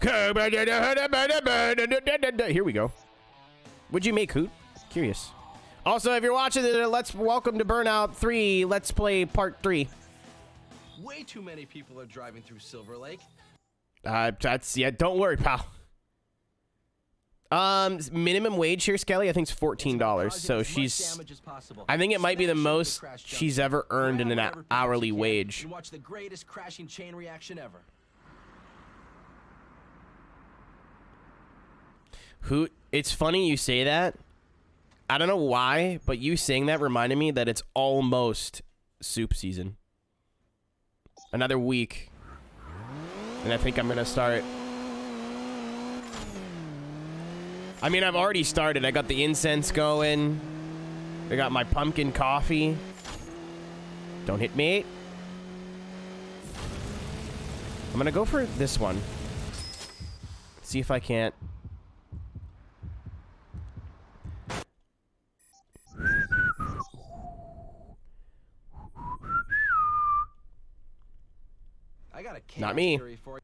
Here we go. What'd you make, Hoot? Curious. Also, if you're watching it, welcome to Burnout 3. Let's play part 3. Way too many people are driving through Silver Lake. Yeah, don't worry, pal. Minimum wage here, Skelly, I think it's $14. So she's, I think it might be the most she's ever earned in an hourly wage. Watch the greatest crashing chain reaction ever. Hoot, it's funny you say that. I don't know why, but you saying that reminded me that it's almost soup season. Another week. And I think I'm gonna start. I mean, I've already started. I got the incense going. I got my pumpkin coffee. Don't hit me. I'm gonna go for this one. See if I can't. I got a Not me. For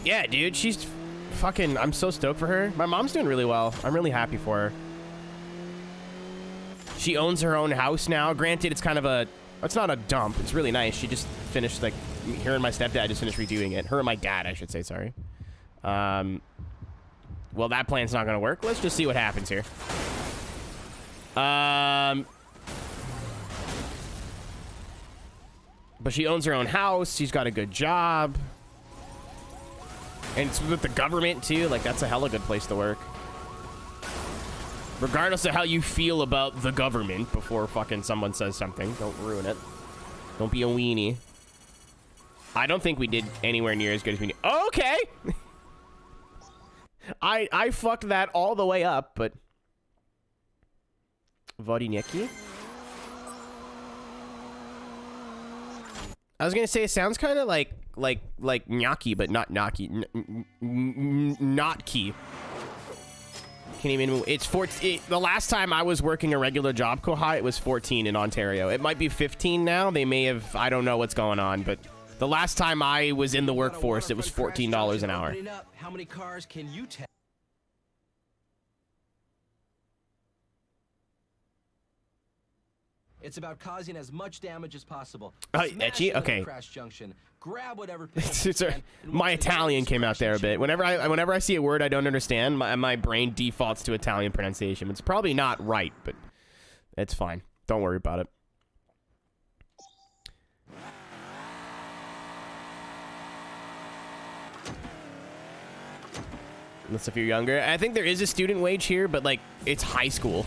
Yeah, dude, she's fucking, I'm so stoked for her. My mom's doing really well. I'm really happy for her. She owns her own house now. Granted, it's kind of a, it's not a dump. It's really nice. She just finished, like, her and my stepdad just finished redoing it. Her and my dad, I should say, sorry. Well, that plan's not gonna work. Let's just see what happens here. But she owns her own house. She's got a good job. And it's with the government, too. Like, that's a hella good place to work. Regardless of how you feel about the government before fucking someone says something. Don't ruin it. Don't be a weenie. I don't think we did anywhere near as good as we did. Okay! I fucked that all the way up, but... Vodinieki? I was gonna say, it sounds kind of like gnocchi, but not gnocchi. Gnocchi. Can't even. It's 14. The last time I was working a regular job, Kohai, it was 14 in Ontario. It might be 15 now. They may have. I don't know what's going on, but the last time I was in the workforce, it was $14 an hour. How many cars can you take? It's about causing as much damage as possible. Etchy? Okay. Crash junction. Grab whatever my Italian came out there a bit. Whenever I see a word I don't understand, my brain defaults to Italian pronunciation. It's probably not right, but it's fine. Don't worry about it. Unless if you're younger. I think there is a student wage here, but like it's high school.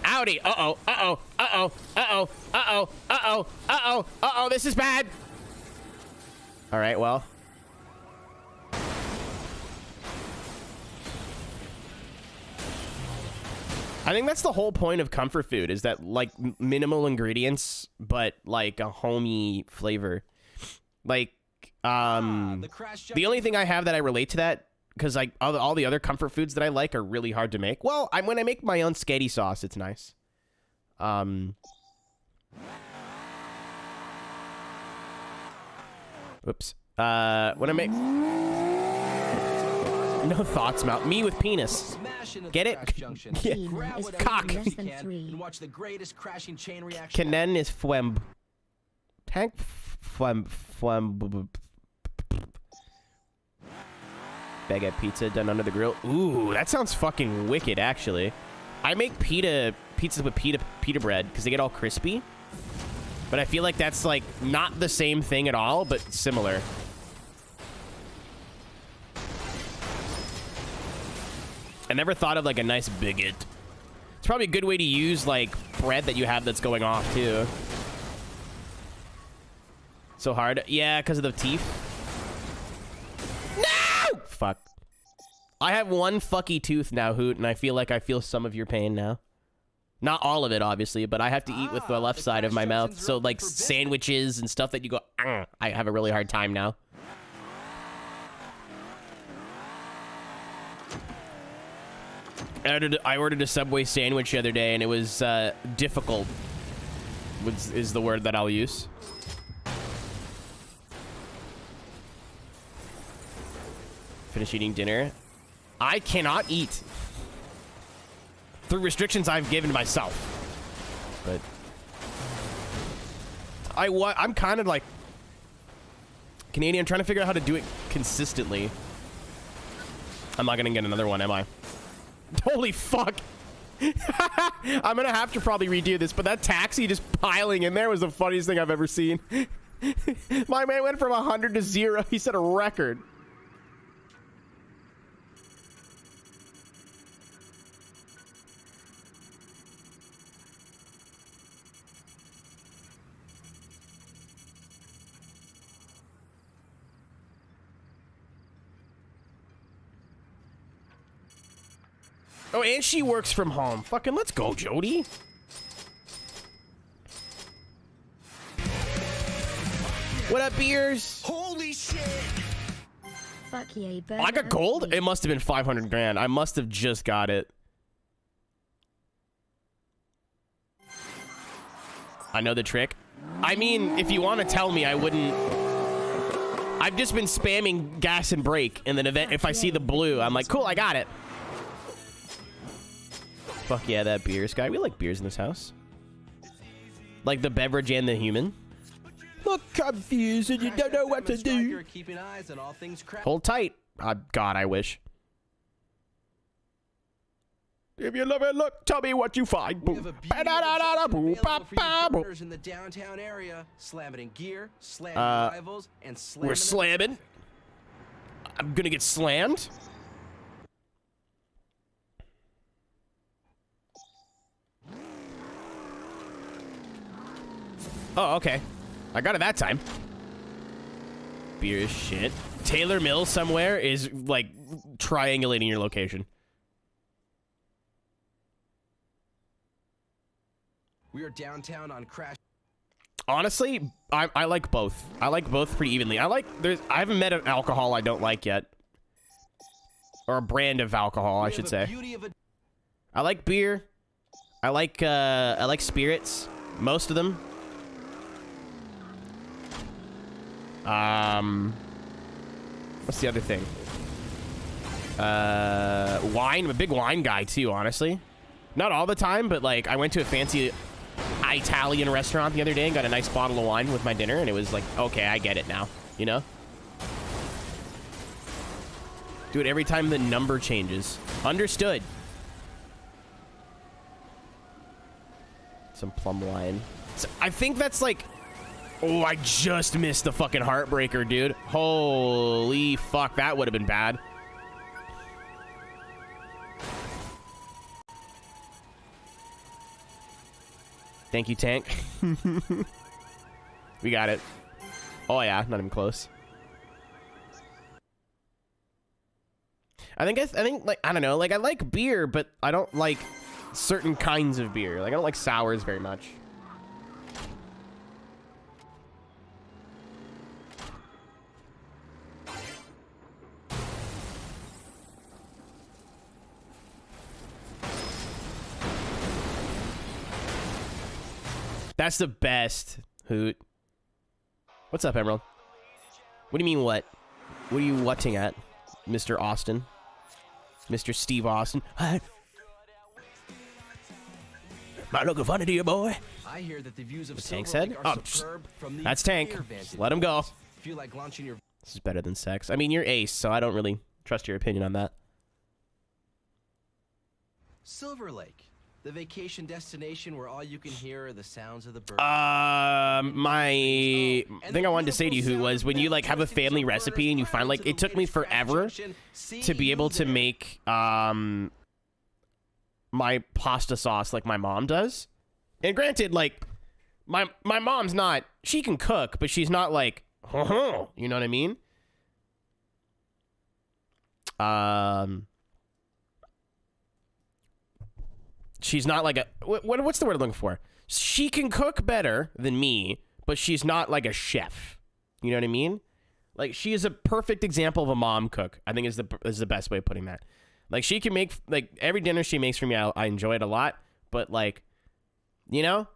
Howdy. Uh-oh. Uh-oh. Uh-oh. Uh-oh. Uh-oh. Uh-oh. Uh-oh. Uh-oh. This is bad. All right, well. I think that's the whole point of comfort food, is that, like, minimal ingredients, but, like, a homey flavor. Like, the only thing I have that I relate to that, because like all the other comfort foods that I like are really hard to make. Well, when I make my own sketty sauce, it's nice. Oops. When I make... No thoughts, Mount. Me with penis. Get it? Yeah. Cock. Canen is phlegm. Tank phlegm. Baguette pizza done under the grill. Ooh, that sounds fucking wicked, actually. I make pizzas with pita bread because they get all crispy. But I feel like that's, like, not the same thing at all, but similar. I never thought of, like, a nice baguette. It's probably a good way to use, like, bread that you have that's going off, too. So hard. Yeah, because of the teeth. No! Fuck. I have one fucky tooth now, Hoot, and I feel like I feel some of your pain now. Not all of it, obviously, but I have to eat with the left side of my mouth. So, like, sandwiches and stuff that you go, I have a really hard time now. I ordered a Subway sandwich the other day, and it was difficult. Is the word that I'll use. Finish eating dinner. I cannot eat through restrictions I've given myself. But I'm kind of like Canadian. I'm trying to figure out how to do it consistently. I'm not gonna get another one, am I? Holy fuck. I'm gonna have to probably redo this, but that taxi just piling in there was the funniest thing I've ever seen. My man went from 100 to 0. He set a record. Oh, and she works from home. Fucking let's go, Jody. What up, beers? Holy shit! Fuck yeah, Oh, I got gold? It must have been 500 grand. I must have just got it. I know the trick. I mean, if you want to tell me, I wouldn't. I've just been spamming gas and brake, and then if I see the blue, I'm like, cool, I got it. Fuck yeah, that beers guy. We like beers in this house. Like the beverage and the human. Look confused and you don't know what to do. Hold tight. God, I wish. If you love it, look, tell me what you find. We have a beautiful in the downtown area, slamming in gear, slamming rivals, and slamming. We're slamming. I'm gonna get slammed. Oh, okay. I got it that time. Beer is shit. Taylor Mill somewhere is, like, triangulating your location. We are downtown on Crash. Honestly, I like both. I like both pretty evenly. I haven't met an alcohol I don't like yet. Or a brand of alcohol, I should say. I like beer. I like spirits. Most of them. What's the other thing? Wine. I'm a big wine guy too, honestly. Not all the time, but like I went to a fancy Italian restaurant the other day and got a nice bottle of wine with my dinner, and it was like, okay, I get it now, you know? Do it every time the number changes. Understood. Some plum wine. So I think that's like... Oh, I just missed the fucking heartbreaker, dude. Holy fuck, that would have been bad. Thank you, tank. We got it. Oh yeah, not even close. I think like I don't know, like I like beer, but I don't like certain kinds of beer. Like I don't like sours very much. That's the best, Hoot. What's up, Emerald? What do you mean, what? What are you whatting at, Mr. Austin? Mr. Steve Austin? Am I looking funny to you, boy? I hear that the views of Tank Silver said? Lake Oh, are superb from the that's Tank. Just let him go. Feel like launching your... This is better than sex. I mean, you're ace, so I don't really trust your opinion on that. Silver Lake, the vacation destination where all you can hear are the sounds of the birds. My thing I wanted to say to you, Who, was when you like have a family recipe and you find like it took me forever to be able to make my pasta sauce like my mom does. And granted, like my mom's not, she can cook, but she's not like, you know what I mean? She's not like a... What's the word I'm looking for? She can cook better than me, but she's not like a chef. You know what I mean? Like, she is a perfect example of a mom cook, I think is the best way of putting that. Like, she can make, like, every dinner she makes for me, I enjoy it a lot. But, like, you know,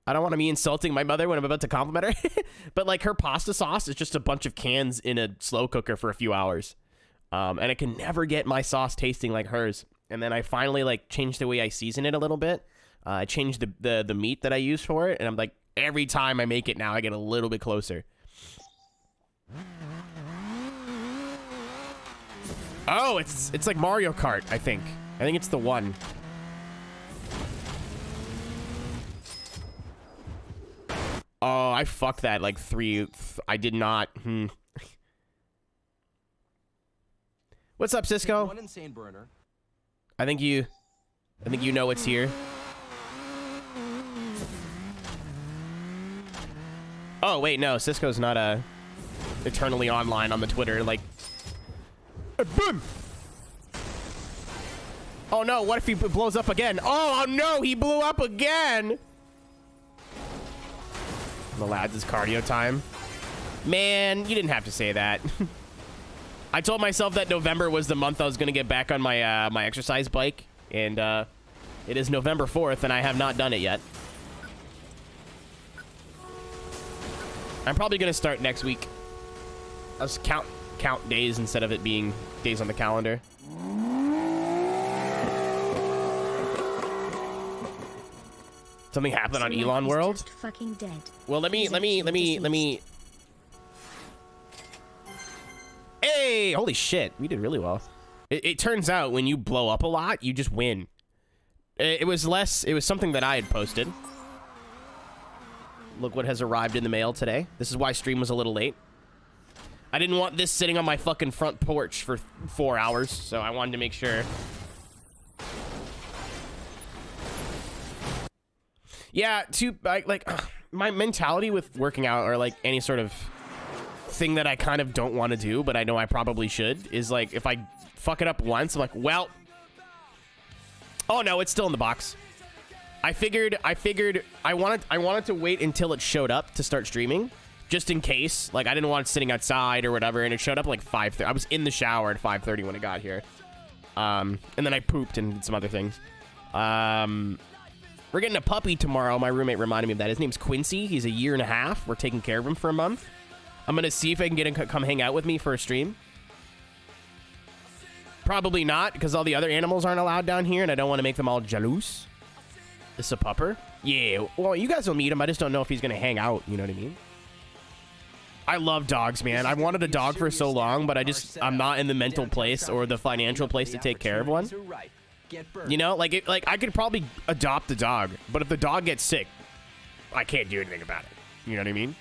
I don't want to be insulting my mother when I'm about to compliment her. But, like, her pasta sauce is just a bunch of cans in a slow cooker for a few hours. And I can never get my sauce tasting like hers. And then I finally, like, changed the way I season it a little bit. I changed the meat that I use for it. And I'm like, every time I make it now, I get a little bit closer. Oh, it's like Mario Kart, I think. I think it's the one. Oh, I fucked that like I did not. What's up, Cisco? One insane burner. I think you know what's here. Oh, wait, no. Cisco's not eternally online on the Twitter. Like, boom! Oh, no. What if he blows up again? Oh, no. He blew up again. The lads, it's cardio time. Man, you didn't have to say that. I told myself that November was the month I was going to get back on my my exercise bike. And it is November 4th, and I have not done it yet. I'm probably going to start next week. I'll just count days instead of it being days on the calendar. Something happened on Elon World? Just fucking dead. Well, let me. Hey, holy shit. We did really well. It turns out when you blow up a lot, you just win. It was something that I had posted. Look what has arrived in the mail today. This is why stream was a little late. I didn't want this sitting on my fucking front porch for 4 hours, so I wanted to make sure. Yeah, my mentality with working out or like any sort of thing that I kind of don't want to do, but I know I probably should, is like if I fuck it up once, I'm like, well, oh no, it's still in the box. I figured I wanted to wait until it showed up to start streaming, just in case. Like I didn't want it sitting outside or whatever, and it showed up like 5:30. I was in the shower at 5:30 when it got here, and then I pooped and did some other things. We're getting a puppy tomorrow. My roommate reminded me of that. His name's Quincy. He's 1.5 years. We're taking care of him for a month. I'm gonna see if I can get him to come hang out with me for a stream. Probably not, because all the other animals aren't allowed down here, and I don't want to make them all jealous. This is a pupper? Yeah, well, you guys will meet him. I just don't know if he's going to hang out. You know what I mean? I love dogs, man. I wanted a dog for so long, but I'm not in the mental place or the financial place to take care of one. You know, like I could probably adopt a dog, but if the dog gets sick, I can't do anything about it. You know what I mean?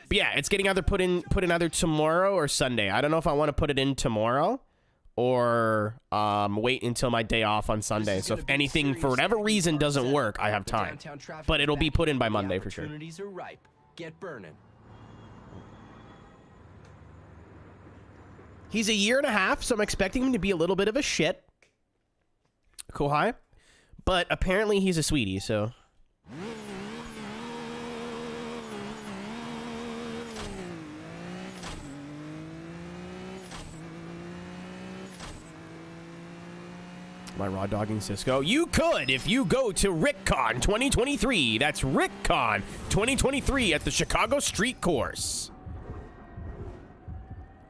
But yeah, it's getting either put in either tomorrow or Sunday. I don't know if I want to put it in tomorrow or wait until my day off on Sunday. So if anything, for whatever reason, doesn't work, I have time. But it'll be put in by Monday for sure. Get burning. He's 1.5 years, so I'm expecting him to be a little bit of a shit. Cool, hi. But apparently he's a sweetie, so... Am I raw dogging Cisco? You could if you go to RickCon 2023. That's RickCon 2023 at the Chicago Street Course.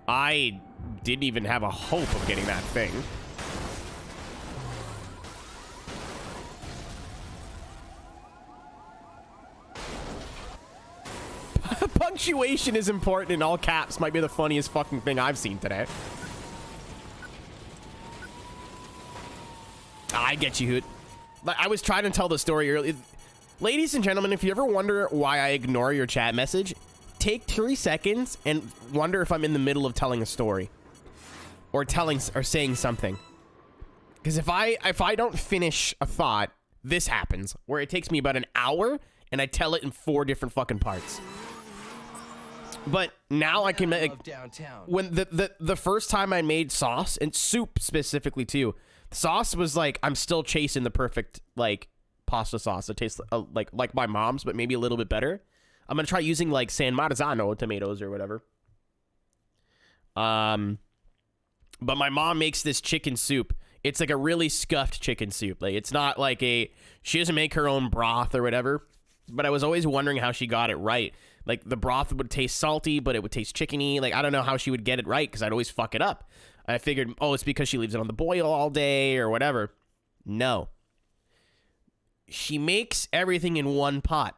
I didn't even have a hope of getting that thing. Punctuation is important in all caps. Might be the funniest fucking thing I've seen today. I get you, Hoot. I was trying to tell the story earlier. Ladies and gentlemen, if you ever wonder why I ignore your chat message, take 3 seconds and wonder if I'm in the middle of telling a story or saying something. Because if I don't finish a thought, this happens where it takes me about an hour and I tell it in 4 different fucking parts. But now I can make, when the first time I made sauce and soup specifically too, sauce was like, I'm still chasing the perfect like pasta sauce. It tastes like my mom's, but maybe a little bit better. I'm gonna try using like San Marzano tomatoes or whatever. But my mom makes this chicken soup. It's like a really scuffed chicken soup. Like it's not like she doesn't make her own broth or whatever. But I was always wondering how she got it right. Like the broth would taste salty, but it would taste chickeny. Like I don't know how she would get it right because I'd always fuck it up. I figured, oh, it's because she leaves it on the boil all day or whatever. No. She makes everything in one pot.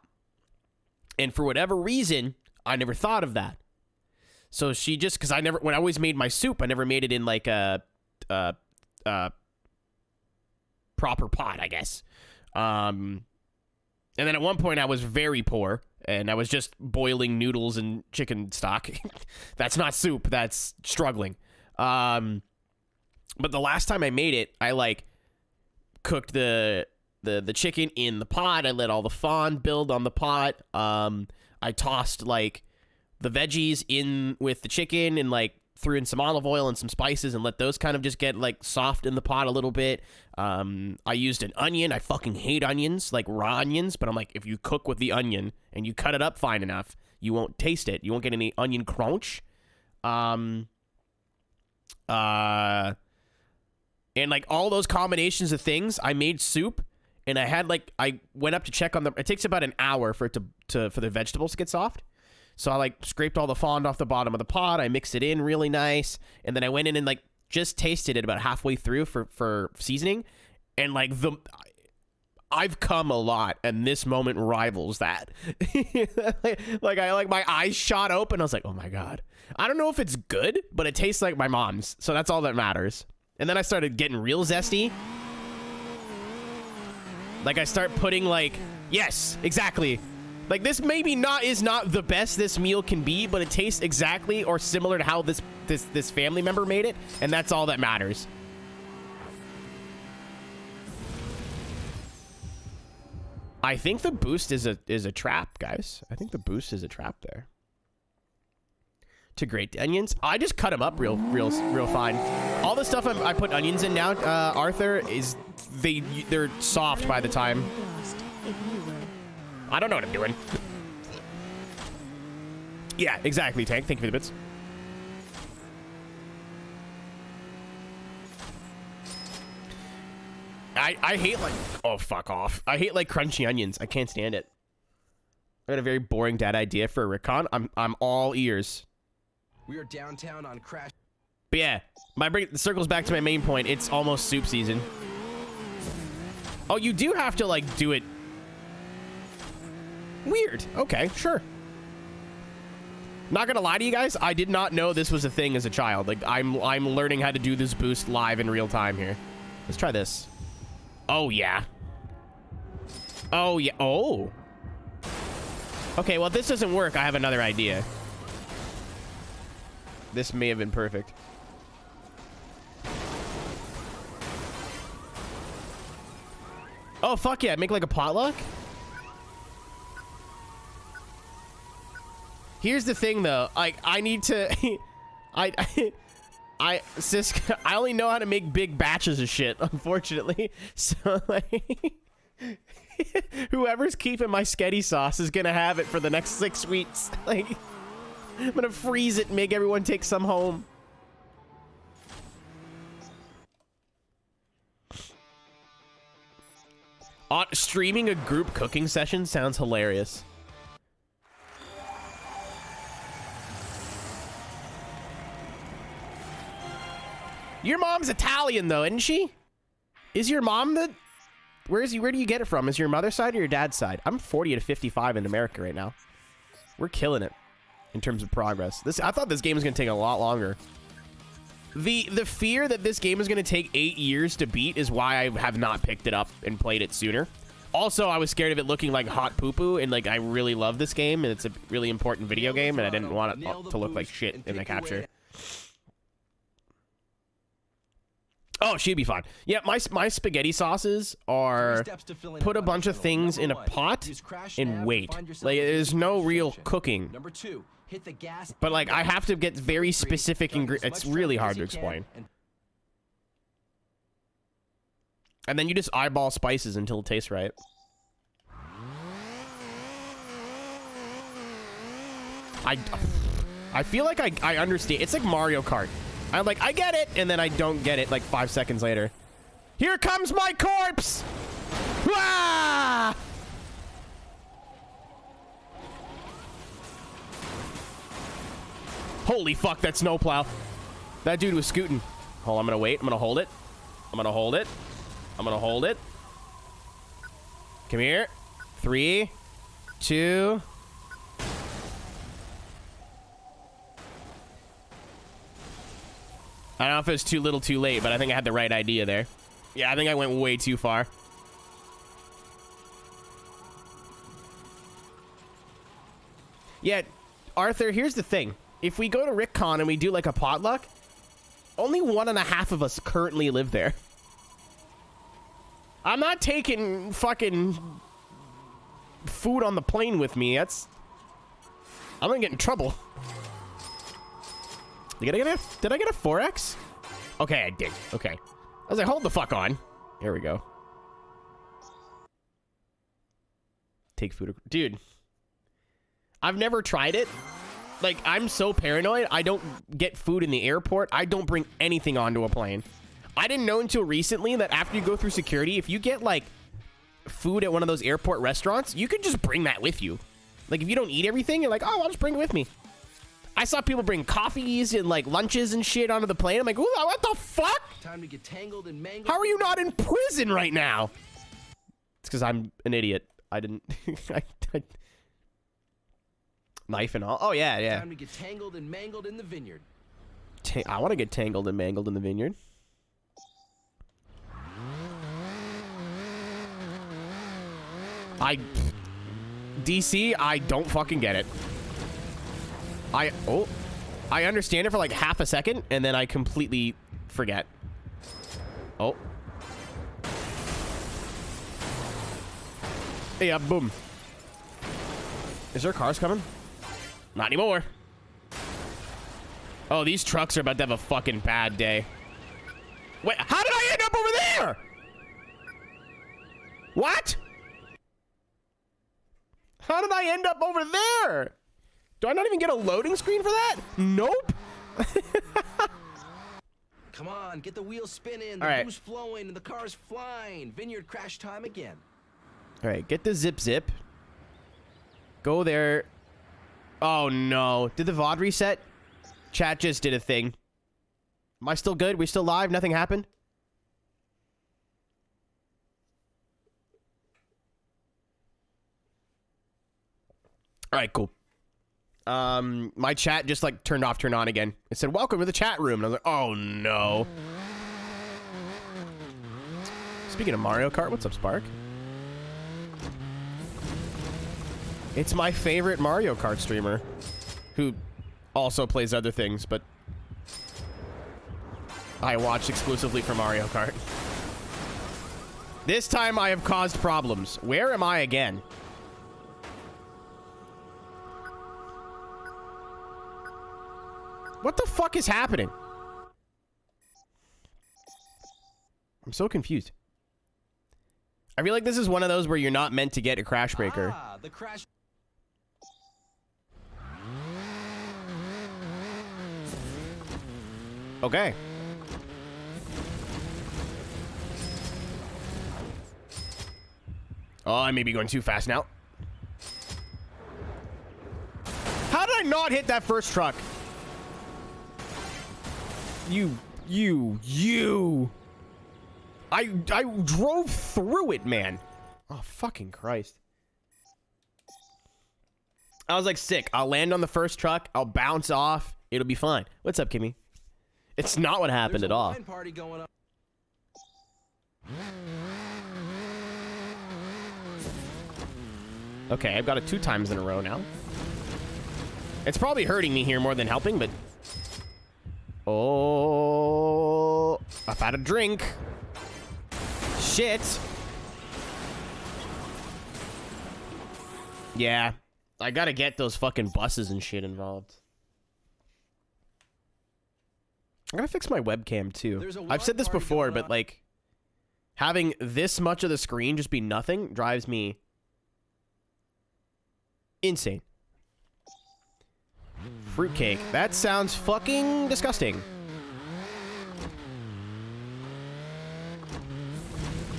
And for whatever reason, I never thought of that. So she just, because when I always made my soup, I never made it in like a proper pot, I guess. And then at one point I was very poor and I was just boiling noodles and chicken stock. That's not soup, that's struggling. But the last time I made it, I like cooked the chicken in the pot. I let all the fond build on the pot. I tossed like the veggies in with the chicken and like threw in some olive oil and some spices and let those kind of just get like soft in the pot a little bit. I used an onion. I fucking hate onions, like raw onions, but I'm like, if you cook with the onion and you cut it up fine enough, you won't taste it. You won't get any onion crunch. And like all those combinations of things, I made soup and I went up to check on it takes about an hour for it for the vegetables to get soft. So I like scraped all the fond off the bottom of the pot. I mixed it in really nice. And then I went in and like just tasted it about halfway through for seasoning. And like I've come a lot and this moment rivals that. like my eyes shot open. I was like, oh my God. I don't know if it's good, but it tastes like my mom's. So that's all that matters. And then I started getting real zesty. Like I start putting like, yes, exactly. Like this maybe is not the best this meal can be, but it tastes exactly or similar to how this family member made it, and that's all that matters. I think the boost is a trap, guys. I think the boost is a trap there. To grate the onions, I just cut them up real fine. All the stuff I put onions in now, Arthur, is they're soft by the time. I don't know what I'm doing. Yeah, exactly, Tank. Thank you for the bits. I hate like... Oh, fuck off. I hate like crunchy onions. I can't stand it. I got a very boring dad idea for a recon. I'm all ears. We are downtown on Crash. But yeah, the circles back to my main point. It's almost soup season. Oh, you do have to like do it. Weird. Okay, sure. Not gonna lie to you guys, I did not know this was a thing as a child. Like I'm learning how to do this boost live in real time here. Let's try this. Oh yeah. Oh yeah. Oh. Okay, well if this doesn't work, I have another idea. This may have been perfect. Oh fuck yeah, make like a potluck? Here's the thing though, I need to Sisk, I only know how to make big batches of shit, unfortunately. So like whoever's keeping my sketty sauce is gonna have it for the next 6 weeks. Like I'm gonna freeze it and make everyone take some home. Streaming a group cooking session sounds hilarious. Your mom's Italian though, isn't she? Is your mom the... Where do you get it from? Is your mother's side or your dad's side? I'm 40 to 55 in America right now. We're killing it in terms of progress. I thought this game was gonna take a lot longer. The fear that this game is gonna take 8 years to beat is why I have not picked it up and played it sooner. Also, I was scared of it looking like hot poo-poo, and like I really love this game, and it's a really important video game, and I didn't want it to look like shit in the capture. Oh, she'd be fine. Yeah, my spaghetti sauces are put a bunch of things in a pot and wait. Like, there's no real cooking. But like, I have to get very specific ingredients. It's really hard to explain. And then you just eyeball spices until it tastes right. I feel like I understand. It's like Mario Kart. I'm like, I get it, and then I don't get it like 5 seconds later. Here comes my corpse! Ah! Holy fuck, that snowplow. That dude was scooting. Hold on, I'm gonna wait. I'm gonna hold it. I'm gonna hold it. I'm gonna hold it. Come here. 3, 2. I don't know if it was too little too late, but I think I had the right idea there. Yeah, I think I went way too far. Yeah, Arthur, here's the thing. If we go to RickCon and we do like a potluck, only 1.5 of us currently live there. I'm not taking fucking food on the plane with me. I'm gonna get in trouble. Did I get a 4X? Okay, I did. Okay. I was like, hold the fuck on. Here we go. Take food. Dude. I've never tried it. Like, I'm so paranoid. I don't get food in the airport. I don't bring anything onto a plane. I didn't know until recently that after you go through security, if you get, like, food at one of those airport restaurants, you can just bring that with you. Like, if you don't eat everything, you're like, oh, I'll just bring it with me. I saw people bring coffees and, like, lunches and shit onto the plane. I'm like, ooh, what the fuck? Time to get tangled and mangled. How are you not in prison right now? It's because I'm an idiot. I didn't... Knife and all. Oh, yeah. Time to get tangled and mangled in the vineyard. I want to get tangled and mangled in the vineyard. DC, I don't fucking get it. I understand it for like half a second, and then I completely forget. Oh. Yeah, boom. Is there cars coming? Not anymore. Oh, these trucks are about to have a fucking bad day. Wait, how did I end up over there? What? How did I end up over there? Do I not even get a loading screen for that? Nope. Come on, get the wheels spinning, the booze flowing, and the cars flying. Vineyard crash time again. All right, get the zip. Go there. Oh, no. Did the VOD reset? Chat just did a thing. Am I still good? We still live? Nothing happened? All right, cool. My chat just like turned off, turned on again. It said, welcome to the chat room. And I was like, oh, no. Speaking of Mario Kart, what's up, Spark? It's my favorite Mario Kart streamer, who also plays other things, but I watch exclusively for Mario Kart. This time I have caused problems. Where am I again? What the fuck is happening? I'm so confused. I feel like this is one of those where you're not meant to get a crash breaker. The crash. Okay. Oh, I may be going too fast now. How did I not hit that first truck? You. I drove through it, man. Oh, fucking Christ. I was like, sick. I'll land on the first truck. I'll bounce off. It'll be fine. What's up, Kimmy? It's not what happened at all. Party going up. Okay, I've got it 2 times in a row now. It's probably hurting me here more than helping, but... Oh... I've had a drink. Shit. Yeah. I gotta get those fucking buses and shit involved. I gotta fix my webcam, too. I've said this before, but, like... Having this much of the screen just be nothing drives me... insane. fruitcake. That sounds fucking disgusting.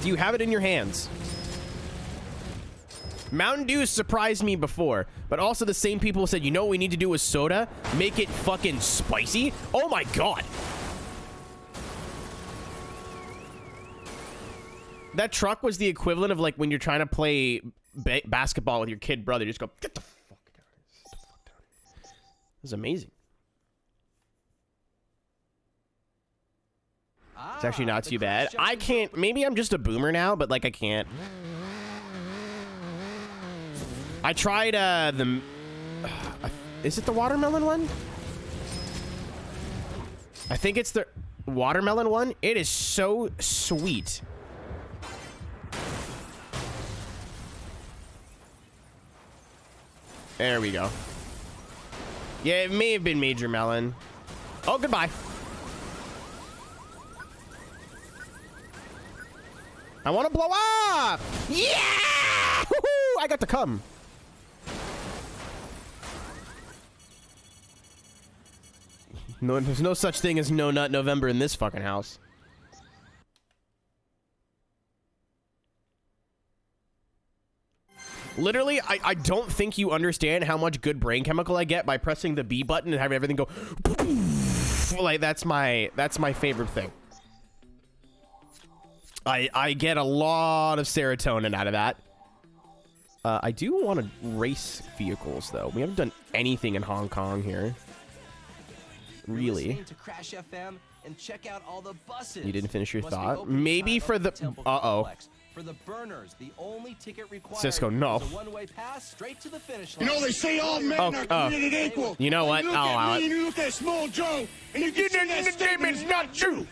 Do you have it in your hands? Mountain Dew surprised me before, but also the same people said, you know what we need to do with soda? Make it fucking spicy? Oh my god. That truck was the equivalent of like when you're trying to play basketball with your kid brother. You just go, get the fuck down here. Get the fuck down here. It was amazing. It's actually not too bad. I can't, maybe I'm just a boomer now, but like I can't. I tried is it the watermelon one? I think it's the watermelon one. It is so sweet. There we go. Yeah, it may have been Major Melon. Oh, goodbye. I want to blow up! Yeah! Woohoo! I got to come. No, there's no such thing as No Nut November in this fucking house. Literally, I don't think you understand how much good brain chemical I get by pressing the B button and having everything go like that's my favorite thing. I get a lot of serotonin out of that. I do want to race vehicles though. We haven't done anything in Hong Kong here. Really? You didn't finish your thought? Maybe for the For the burners, the only ticket required Cisco, no. Is a one-way pass straight to the finish line. You know they say all men are created equal. You know what? I'll allow it. You look at Small Joe, and you get that statement's not true.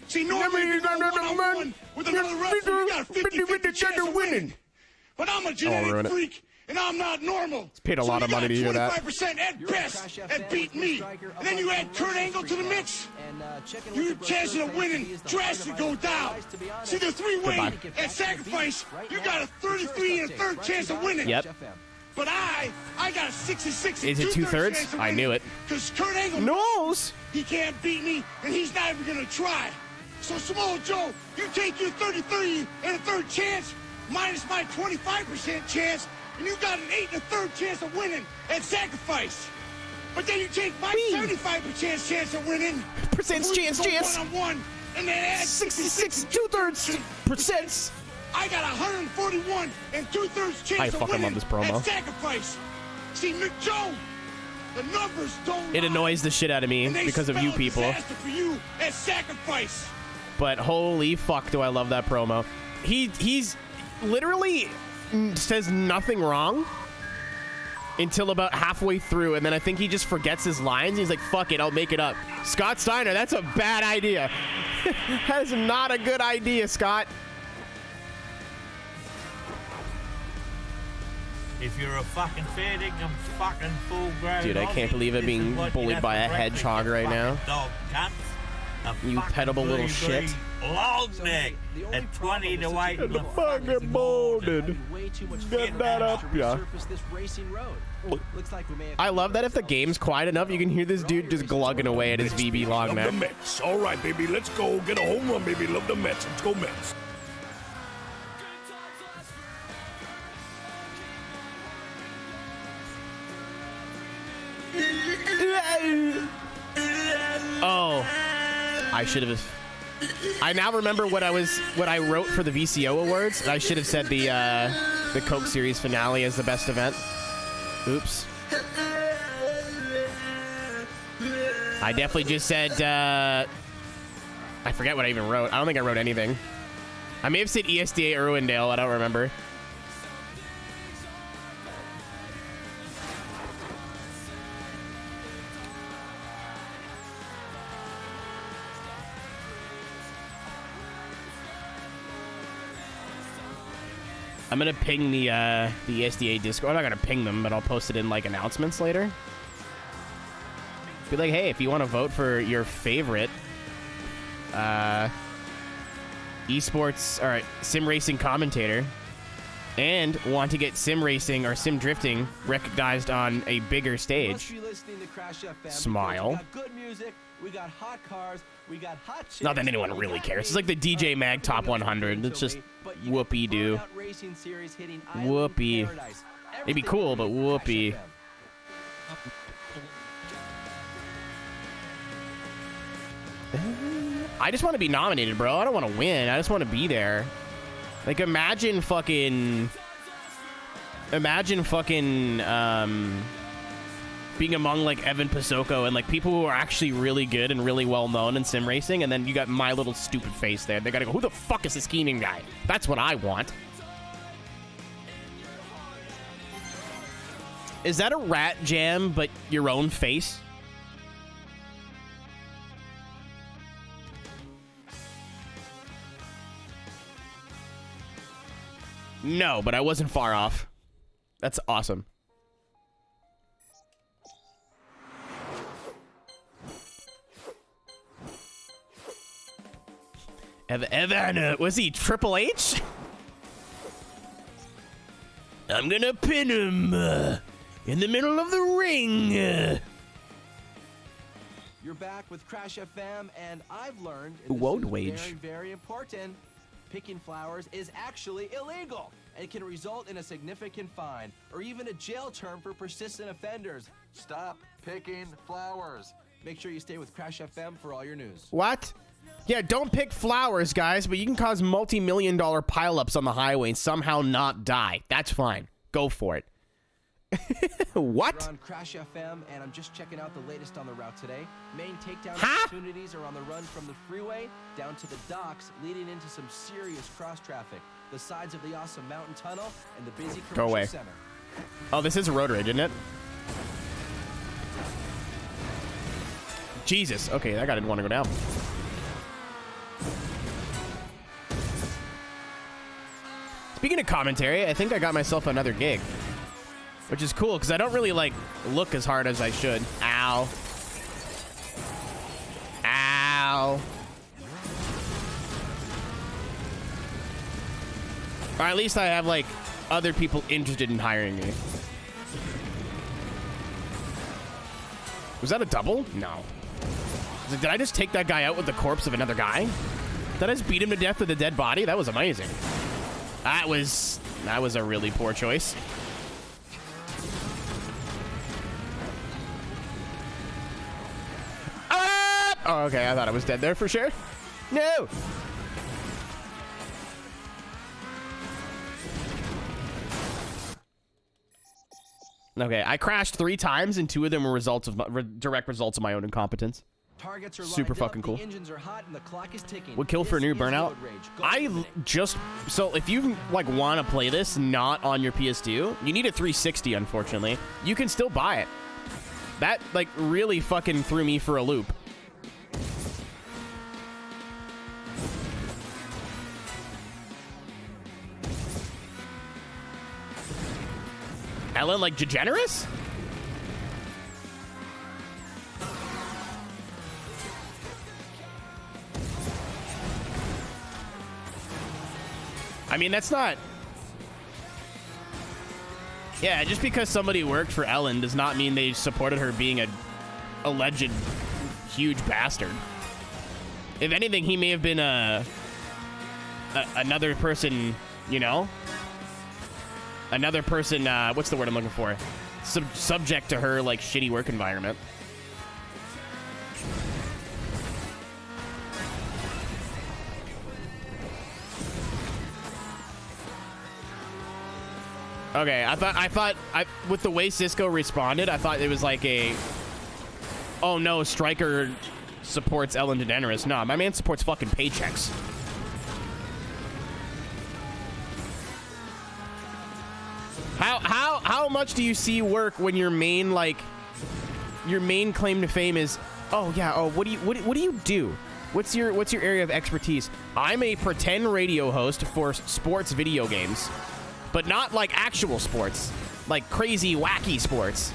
See, normally you go one-on-one with another wrestler, you got a 50-50 chance of winning. But I'm a genetic freak, and I'm not normal. It's paid a lot of money to hear that. 25% at best at beat me. And then you add Kurt Angle to the mix. Your chances of winning drastically go down. See, the three-way at sacrifice, you got a 33 and a third chance of winning. Yep. But I got a 66 and 2/3 chance of winning. I knew it. Because Kurt Angle knows he can't beat me, and he's not even going to try. So, Samoa Joe, you take your 33 and a third chance minus my 25% chance, and you got an 8 and a third chance of winning at sacrifice. But then you take my 75% chance of winning. Percent chance. One-on-one, and then add 66 2/3%. I got 141 and 2/3 chance of winning this promo. At sacrifice. See, Joe, the numbers don't. It annoys the shit out of me because of you people. For you at sacrifice. But holy fuck, do I love that promo. He's literally says nothing wrong until about halfway through, and then I think he just forgets his lines. He's like, fuck it, I'll make it up. Scott Steiner, that's a bad idea. That is not a good idea, Scott. If you're a fucking fair dinkum fucking full grown. Dude, I can't believe I'm being bullied by a hedgehog right now. Dog cunt. You pettable little shit. Long neck at 20 to 8 in the fucking molded. Get that up, yeah. I love that if the game's quiet enough, you can hear this dude just glugging away at his VB long neck. All right, baby, let's go get a home run, baby. Love the Mets. Let's go Mets. Oh, I should have. I now remember what I wrote for the VCO awards. I should have said the Coke Series finale as the best event. Oops. I definitely just said. I forget what I even wrote. I don't think I wrote anything. I may have said ESDA Irwindale. I don't remember. I'm gonna ping the SDA Discord. I'm not gonna ping them, but I'll post it in like announcements later. Be like, hey, if you want to vote for your favorite esports or sim racing commentator, and want to get sim racing or sim drifting recognized on a bigger stage. Smile. We got good music, we got hot cars, we got hot chicks. Not that anyone really cares. It's like the DJ Mag Top 100. It's just whoopee-doo. Whoopee. It'd be cool, but whoopee. I just want to be nominated, bro. I don't want to win. I just want to be there. Like, imagine fucking being among, like, Evan Pasoko and, like, people who are actually really good and really well-known in sim racing, and then you got my little stupid face there. They gotta go, who the fuck is this Keenan guy? That's what I want. Is that a rat jam, but your own face? No, but I wasn't far off. That's awesome. Evan, was he Triple H? I'm gonna pin him in the middle of the ring. You're back with Crash FM, and I've learned Wage. very important. Picking flowers is actually illegal and can result in a significant fine or even a jail term for persistent offenders. Stop picking flowers. Make sure you stay with Crash FM for all your news. What? Yeah, don't pick flowers, guys, but you can cause multi-million-dollar pileups on the highway and somehow not die. That's fine. Go for it. What? We're on Crash FM, and I'm just checking out the latest on the route today. Main takedown opportunities are on the run from the freeway down to the docks, leading into some serious cross traffic, the sides of the awesome mountain tunnel, and the busy commercial center. Oh, this is a road rage, isn't it? Jesus. Okay, that guy didn't want to go down. Speaking of commentary, I think I got myself another gig. Which is cool, because I don't really, like, look as hard as I should. Ow. Ow. Or at least I have, like, other people interested in hiring me. Was that a double? No. Did I just take that guy out with the corpse of another guy? Did I just beat him to death with a dead body? That was amazing. That was a really poor choice. Oh, okay, I thought I was dead there for sure. No! Okay, I crashed 3 times, and 2 of them were direct results of my own incompetence. Targets are super fucking cool. The engines are hot and the clock is ticking. Would kill for a new Burnout. So if you like want to play this not on your PS2, you need a 360. Unfortunately, you can still buy it. That like really fucking threw me for a loop. Ellen, like degenerous? I mean, that's not... Yeah, just because somebody worked for Ellen does not mean they supported her being a alleged huge bastard. If anything, he may have been another person, you know? Another person, what's the word I'm looking for? Subject to her, like, shitty work environment. Okay, I thought with the way Cisco responded, I thought it was like a, oh no, Stryker supports Ellen DeGeneres. No, my man supports fucking paychecks. How much do you see work when your main claim to fame is, oh yeah, oh what do you do? What's your area of expertise? I'm a pretend radio host for sports video games. But not like actual sports, like crazy, wacky sports.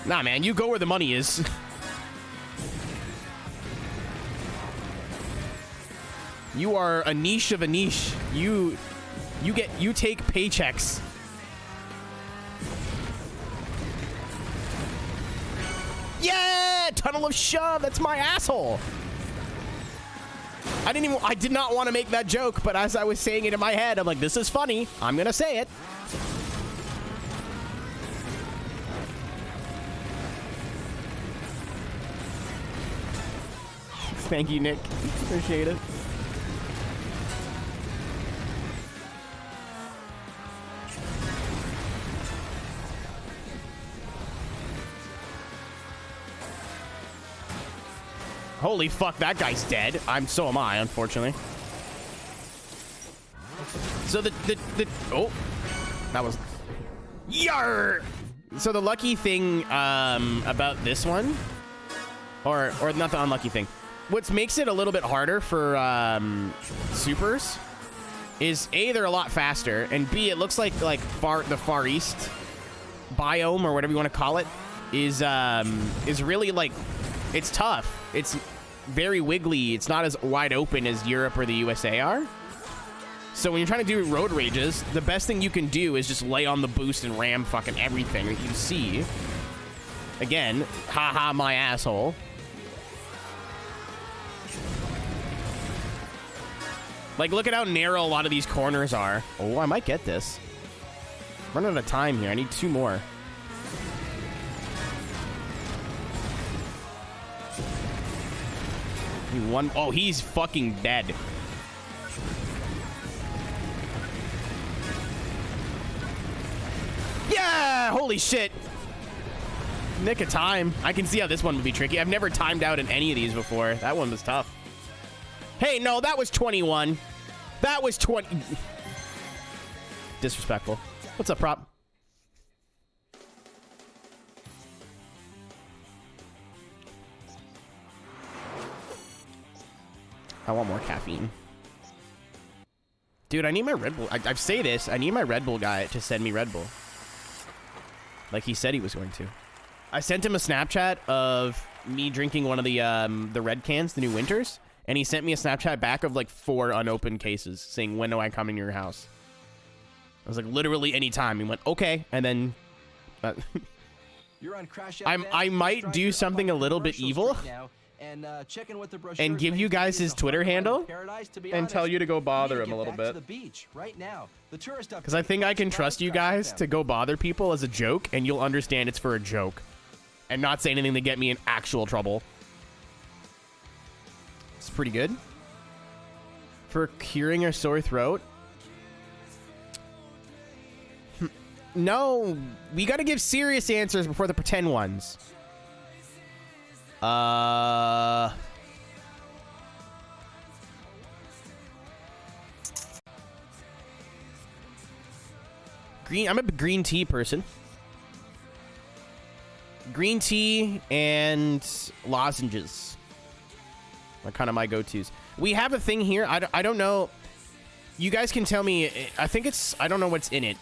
Nah, man, you go where the money is. You are a niche of a niche. You take paychecks. Yeah! Tunnel of shove. That's my asshole. I did not want to make that joke, but as I was saying it in my head, I'm like, this is funny. I'm gonna say it. Thank you, Nick. Appreciate it. Holy fuck, that guy's dead. So am I, unfortunately. So oh, that was yar. So the lucky thing about this one, or not the unlucky thing, what makes it a little bit harder for supers is A, they're a lot faster, and B, it looks like the Far East biome or whatever you want to call it is really like, it's tough. It's very wiggly. It's not as wide open as Europe or the USA are. So when you're trying to do road rages, the best thing you can do is just lay on the boost and ram fucking everything that you see. Again, haha, my asshole. Like, look at how narrow a lot of these corners are. Oh, I might get this. I'm running out of time here. I need 2 more. Oh, he's fucking dead. Yeah! Holy shit. Nick of time. I can see how this one would be tricky. I've never timed out in any of these before. That one was tough. Hey, no, that was 21. That was 20. Disrespectful. What's up, prop? I want more caffeine. Dude, I need my Red Bull. I say this. I need my Red Bull guy to send me Red Bull. Like he said he was going to. I sent him a Snapchat of me drinking one of the red cans, the new Winters. And he sent me a Snapchat back of like 4 unopened cases saying, when do I come in your house? I was like, literally anytime. He went, okay. And then... You're on Crash I might do something a little bit evil. And give you guys his Twitter handle and tell you to go bother him a little bit. Because I think I can trust you guys to go bother people as a joke, and you'll understand it's for a joke and not say anything to get me in actual trouble. It's pretty good. For curing a sore throat. No, we got to give serious answers before the pretend ones. Green. I'm a green tea person. Green tea and lozenges are kind of my go-tos. We have a thing here. I don't know. You guys can tell me. I think it's. I don't know what's in it.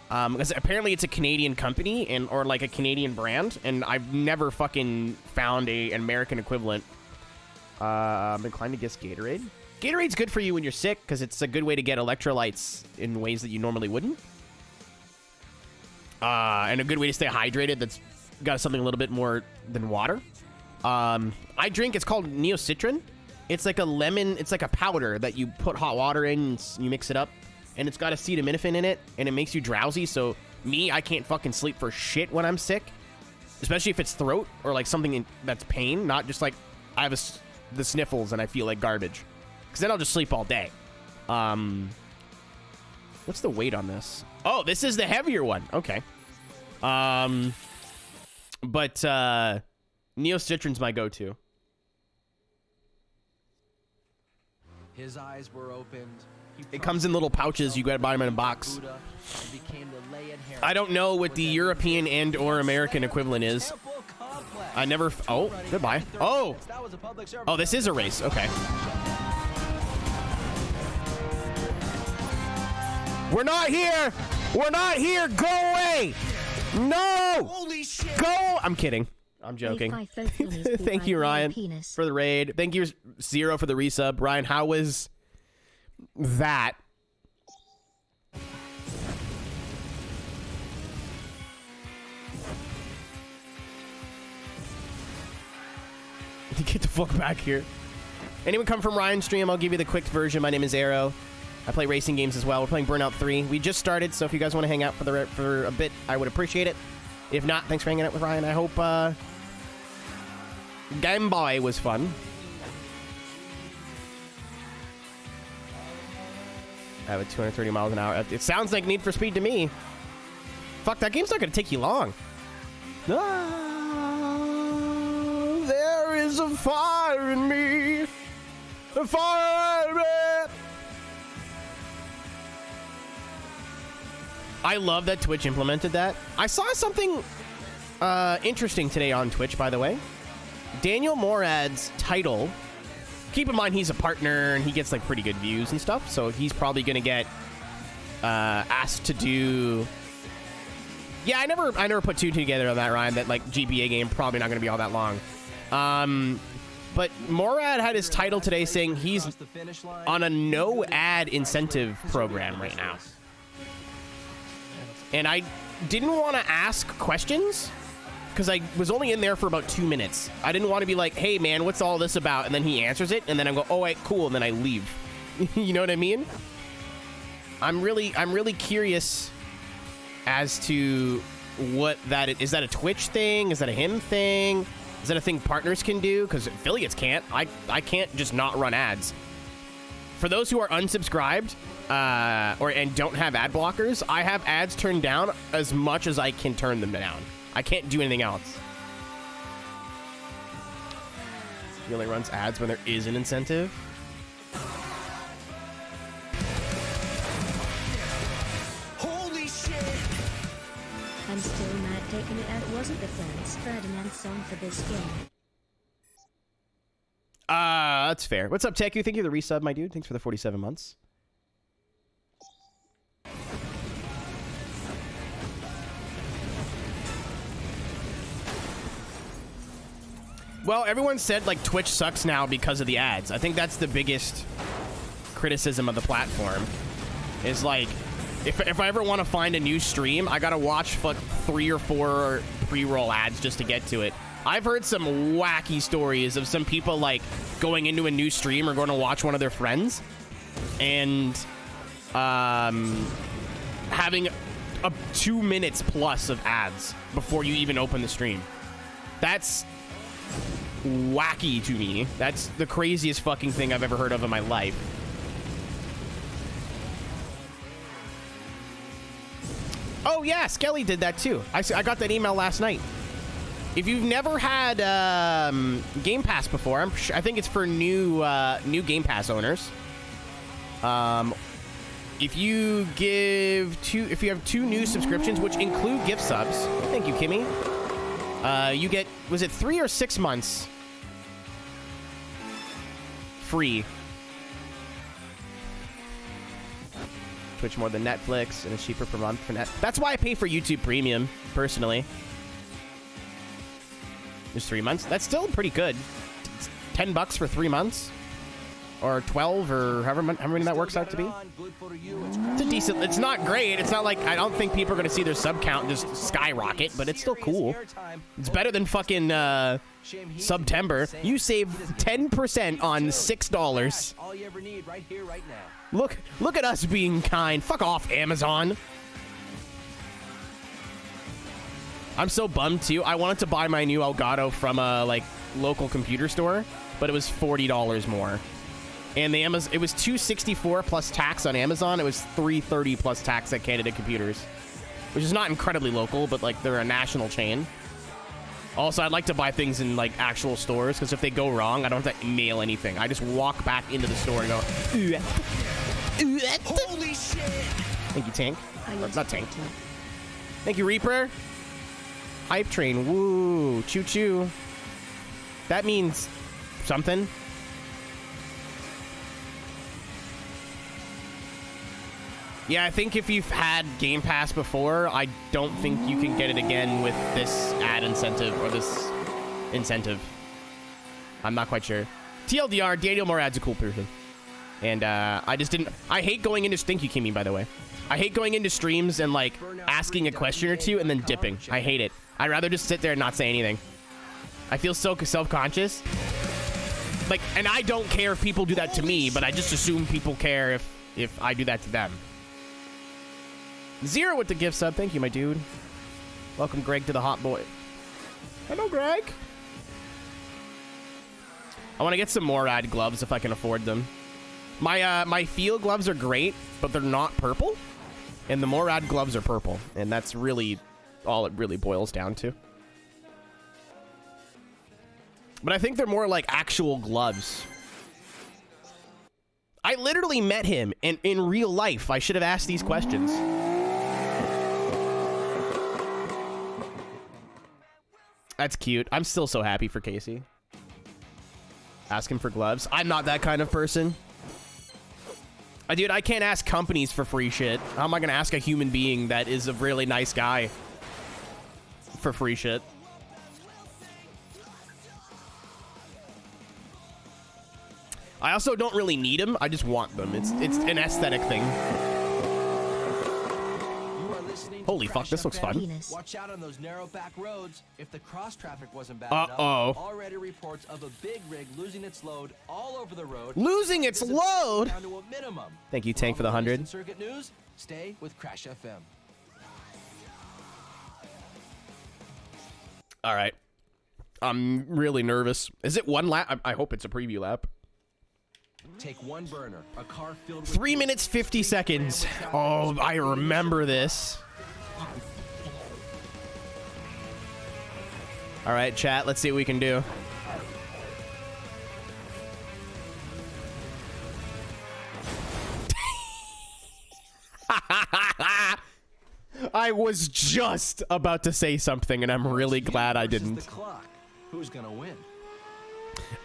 Because apparently it's a Canadian company or like a Canadian brand, and I've never fucking found an American equivalent. I'm inclined to guess Gatorade. Gatorade's good for you when you're sick because it's a good way to get electrolytes in ways that you normally wouldn't. And a good way to stay hydrated that's got something a little bit more than water. I drink, it's called Neocitrin. It's like a lemon, it's like a powder that you put hot water in and you mix it up. And it's got acetaminophen in it, and it makes you drowsy. So I can't fucking sleep for shit when I'm sick, especially if it's throat or like something that's pain, not just like I have the sniffles and I feel like garbage. Because then I'll just sleep all day. What's the weight on this? Oh, this is the heavier one. Okay. But Neocitrin's my go-to. His eyes were opened. It comes in little pouches. You gotta buy them in a box. I don't know what the European and or American equivalent is. I never... Oh, goodbye. Oh! Oh, this is a race. Okay. We're not here! We're not here! Go away! No! Holy shit! Go! I'm kidding. I'm joking. Thank you, Ryan, for the raid. Thank you, Zero, for the resub. Ryan, how was that. Get the fuck back here. Anyone come from Ryan's stream? I'll give you the quick version. My name is Aero. I play racing games as well. We're playing Burnout 3. We just started, so if you guys want to hang out for a bit, I would appreciate it. If not, thanks for hanging out with Ryan. I hope Game Boy was fun. I have a 230 miles an hour. It sounds like Need for Speed to me. Fuck, that game's not going to take you long. There is a fire in me. A fire in me. I love that Twitch implemented that. I saw something interesting today on Twitch, by the way. Daniel Morad's title. Keep in mind he's a partner and he gets like pretty good views and stuff, so he's probably gonna get asked to do. Yeah, I never put two together on that, Ryan. That like GBA game probably not gonna be all that long. But Morad had his title today saying he's on a no ad incentive program right now. And I didn't want to ask questions because I was only in there for about 2 minutes. I didn't want to be like, hey man, what's all this about? And then he answers it and then I go, oh wait, cool, and then I leave. You know what I mean? I'm really curious as to what that is. Is that a Twitch thing? Is that a him thing? Is that a thing partners can do? Because affiliates can't. I can't just not run ads. For those who are unsubscribed and don't have ad blockers, I have ads turned down as much as I can turn them down. I can't do anything else. He only runs ads when there is an incentive. Holy shit! I'm still mad taking it out wasn't the Franz Ferdinand song for this game. That's fair. What's up, Teku? Thank you for the resub, my dude. Thanks for the 47 months. Well, everyone said like Twitch sucks now because of the ads. I think that's the biggest criticism of the platform. Is like, if I ever want to find a new stream, I gotta watch like 3 or 4 pre-roll ads just to get to it. I've heard some wacky stories of some people like going into a new stream or going to watch one of their friends and having 2 minutes plus of ads before you even open the stream. That's wacky to me. That's the craziest fucking thing I've ever heard of in my life. Oh yeah, Skelly did that too. I got that email last night. If you've never had Game Pass before, I think it's for new Game Pass owners. If you have 2 new subscriptions, which include gift subs, thank you, Kimmy. You get, was it 3 or 6 months free? Twitch more than Netflix, and it's cheaper per month for net. That's why I pay for YouTube Premium personally. There's 3 months. That's still pretty good. It's $10 for 3 months, or 12, or however many that works out to be. It's a decent. It's not great. It's not like, I don't think people are gonna see their sub count just skyrocket, but it's still cool. It's better than fucking September. You save 10% on $6. All you ever need right here, right now. Look at us being kind. Fuck off, Amazon. I'm so bummed too. I wanted to buy my new Elgato from a like local computer store, but it was $40 more. And the Amazon, it was $264 plus tax on Amazon. It was $330 plus tax at Canada Computers, which is not incredibly local, but like they're a national chain. Also, I'd like to buy things in like actual stores because if they go wrong, I don't have to mail anything. I just walk back into the store and go. Holy shit! Thank you, Tank. Or, not Tank. Thank you, Reaper. Hype train. Woo. Choo choo. That means something. Yeah, I think if you've had Game Pass before, I don't think you can get it again with this ad incentive or this incentive. I'm not quite sure. TLDR, Daniel Morad's a cool person. And I just didn't. I hate going into. Thank you, Kimmy, by the way. I hate going into streams and like asking a question or two and then dipping. I hate it. I'd rather just sit there and not say anything. I feel so self-conscious. Like, and I don't care if people do that to me, but I just assume people care if I do that to them. Zero with the gift sub. Thank you, my dude. Welcome, Greg, to the hot boy. Hello, Greg. I want to get some more rad gloves if I can afford them. My field gloves are great, but they're not purple. And the more rad gloves are purple. And that's really all it really boils down to. But I think they're more like actual gloves. I literally met him in real life. I should have asked these questions. That's cute. I'm still so happy for Casey. Ask him for gloves. I'm not that kind of person. Dude, I can't ask companies for free shit. How am I going to ask a human being that is a really nice guy for free shit? I also don't really need them. I just want them. It's an aesthetic thing. Holy fuck, this looks fun. Watch out on those narrow back roads. If the cross traffic wasn't bad enough, already reports of a big rig losing its load all over the road. Losing its load? Down to a minimum. Thank you, Tank, for the 100. Circuit news, stay with Crash FM. All right. I'm really nervous. Is it one lap? I hope it's a preview lap. Take one burner, a car filled with 3 minutes, 50 seconds. Oh, I remember this. All right, chat, let's see what we can do. I was just about to say something, and I'm really glad I didn't. Who's gonna win?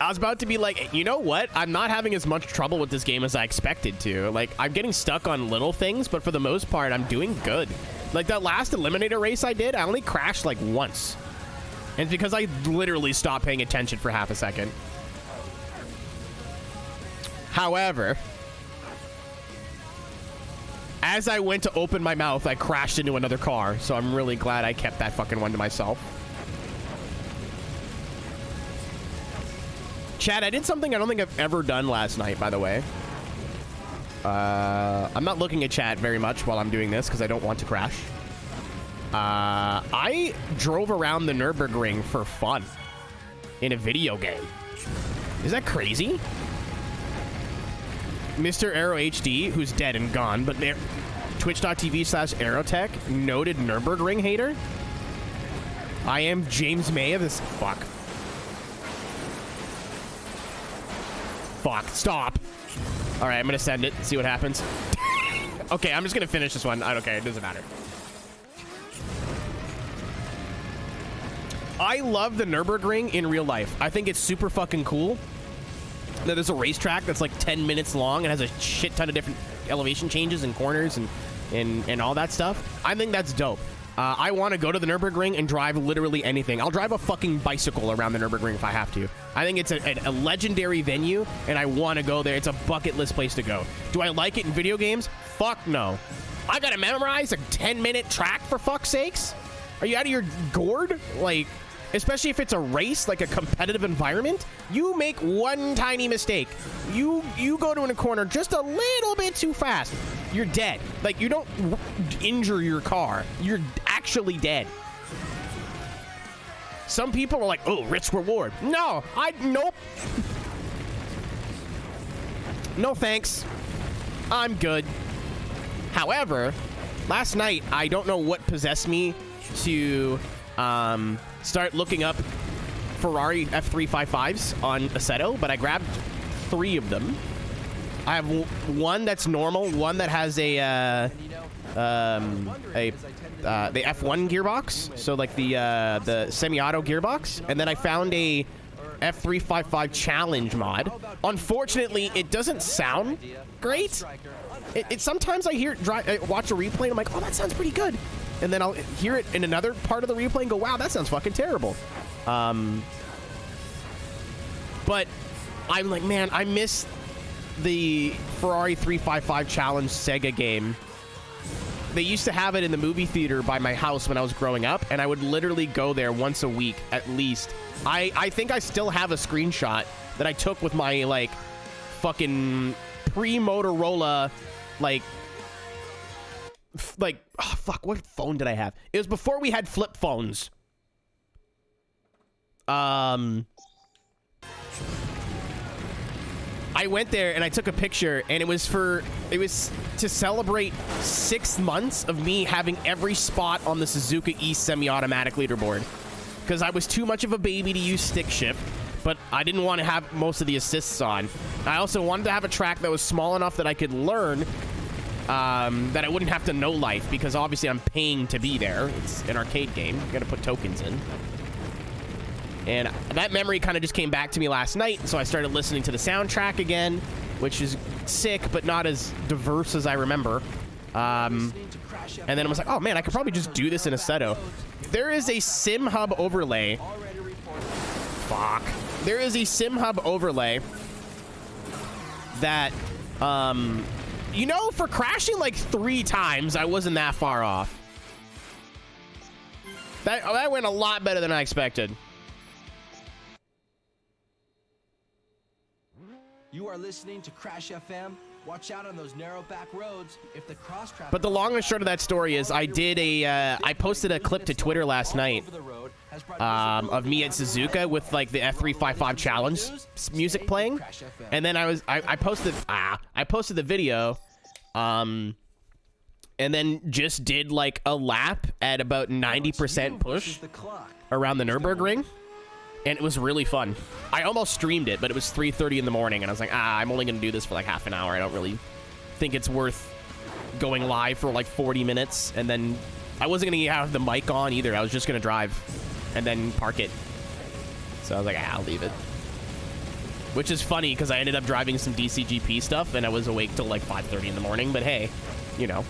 I was about to be like, you know what? I'm not having as much trouble with this game as I expected to. Like, I'm getting stuck on little things, but for the most part, I'm doing good. Like, that last Eliminator race I did, I only crashed, like, once. And it's because I literally stopped paying attention for half a second. However, as I went to open my mouth, I crashed into another car. So I'm really glad I kept that fucking one to myself. Chad, I did something I don't think I've ever done last night, by the way. I'm not looking at chat very much while I'm doing this because I don't want to crash. I drove around the Nürburgring for fun in a video game. Is that crazy? Mr. Aero HD, who's dead and gone, but twitch.tv/Aeroteq, noted Nürburgring hater. I am James May of this. Fuck. Fuck, stop. All right, I'm gonna send it, see what happens. Okay, I'm just gonna finish this one. I don't care, it doesn't matter. I love the Nürburgring in real life. I think it's super fucking cool that there's a racetrack that's like 10 minutes long and has a shit ton of different elevation changes and corners and all that stuff. I think that's dope. I want to go to the Nürburgring and drive literally anything. I'll drive a fucking bicycle around the Nürburgring if I have to. I think it's a legendary venue, and I want to go there. It's a bucket list place to go. Do I like it in video games? Fuck no. I gotta memorize a 10-minute track for fuck's sakes? Are you out of your gourd? Like, especially if it's a race, like a competitive environment, you make one tiny mistake. You go to a corner just a little bit too fast. You're dead. Like, you don't injure your car. You're actually dead. Some people are like, oh, risk reward. No, nope. No thanks. I'm good. However, last night, I don't know what possessed me to start looking up Ferrari F355s on Assetto, but I grabbed 3 of them. I have one that's normal, one that has the F1 gearbox, so like the semi-auto gearbox, and then I found a F355 challenge mod. Unfortunately, it doesn't sound great. It sometimes I watch a replay and I'm like, oh, that sounds pretty good. And then I'll hear it in another part of the replay and go, wow, that sounds fucking terrible. But I'm like, man, I miss the Ferrari 355 Challenge Sega game. They used to have it in the movie theater by my house when I was growing up, and I would literally go there once a week at least. I think I still have a screenshot that I took with my, like, fucking pre-Motorola, like, oh, fuck, what phone did I have? It was before we had flip phones. I went there and I took a picture, and it was to celebrate 6 months of me having every spot on the Suzuka East semi-automatic leaderboard, because I was too much of a baby to use stick shift, but I didn't want to have most of the assists on. I also wanted to have a track that was small enough that I could learn, that I wouldn't have to know life, because obviously I'm paying to be there. It's an arcade game. You gotta put tokens in. And that memory kind of just came back to me last night, so I started listening to the soundtrack again, which is sick, but not as diverse as I remember. And then I was like, oh man, I could probably just do this in Assetto. There is a Sim Hub overlay. Fuck. There is a Sim Hub overlay that, you know, for crashing like 3 times, I wasn't that far off. That went a lot better than I expected. You are listening to Crash FM. Watch out on those narrow back roads. If the cross traffic. But the long and short of that story is, I posted a clip to Twitter last night of me at Suzuka with like the F355 challenge music playing, and then I posted the video, and then just did like a lap at about 90% push around the Nürburgring. And it was really fun. I almost streamed it, but it was 3:30 in the morning, and I was like, I'm only gonna do this for like half an hour. I don't really think it's worth going live for like 40 minutes. And then I wasn't gonna have the mic on either. I was just gonna drive and then park it. So I was like, I'll leave it. Which is funny, because I ended up driving some DCGP stuff, and I was awake till like 5:30 in the morning, but hey, you know.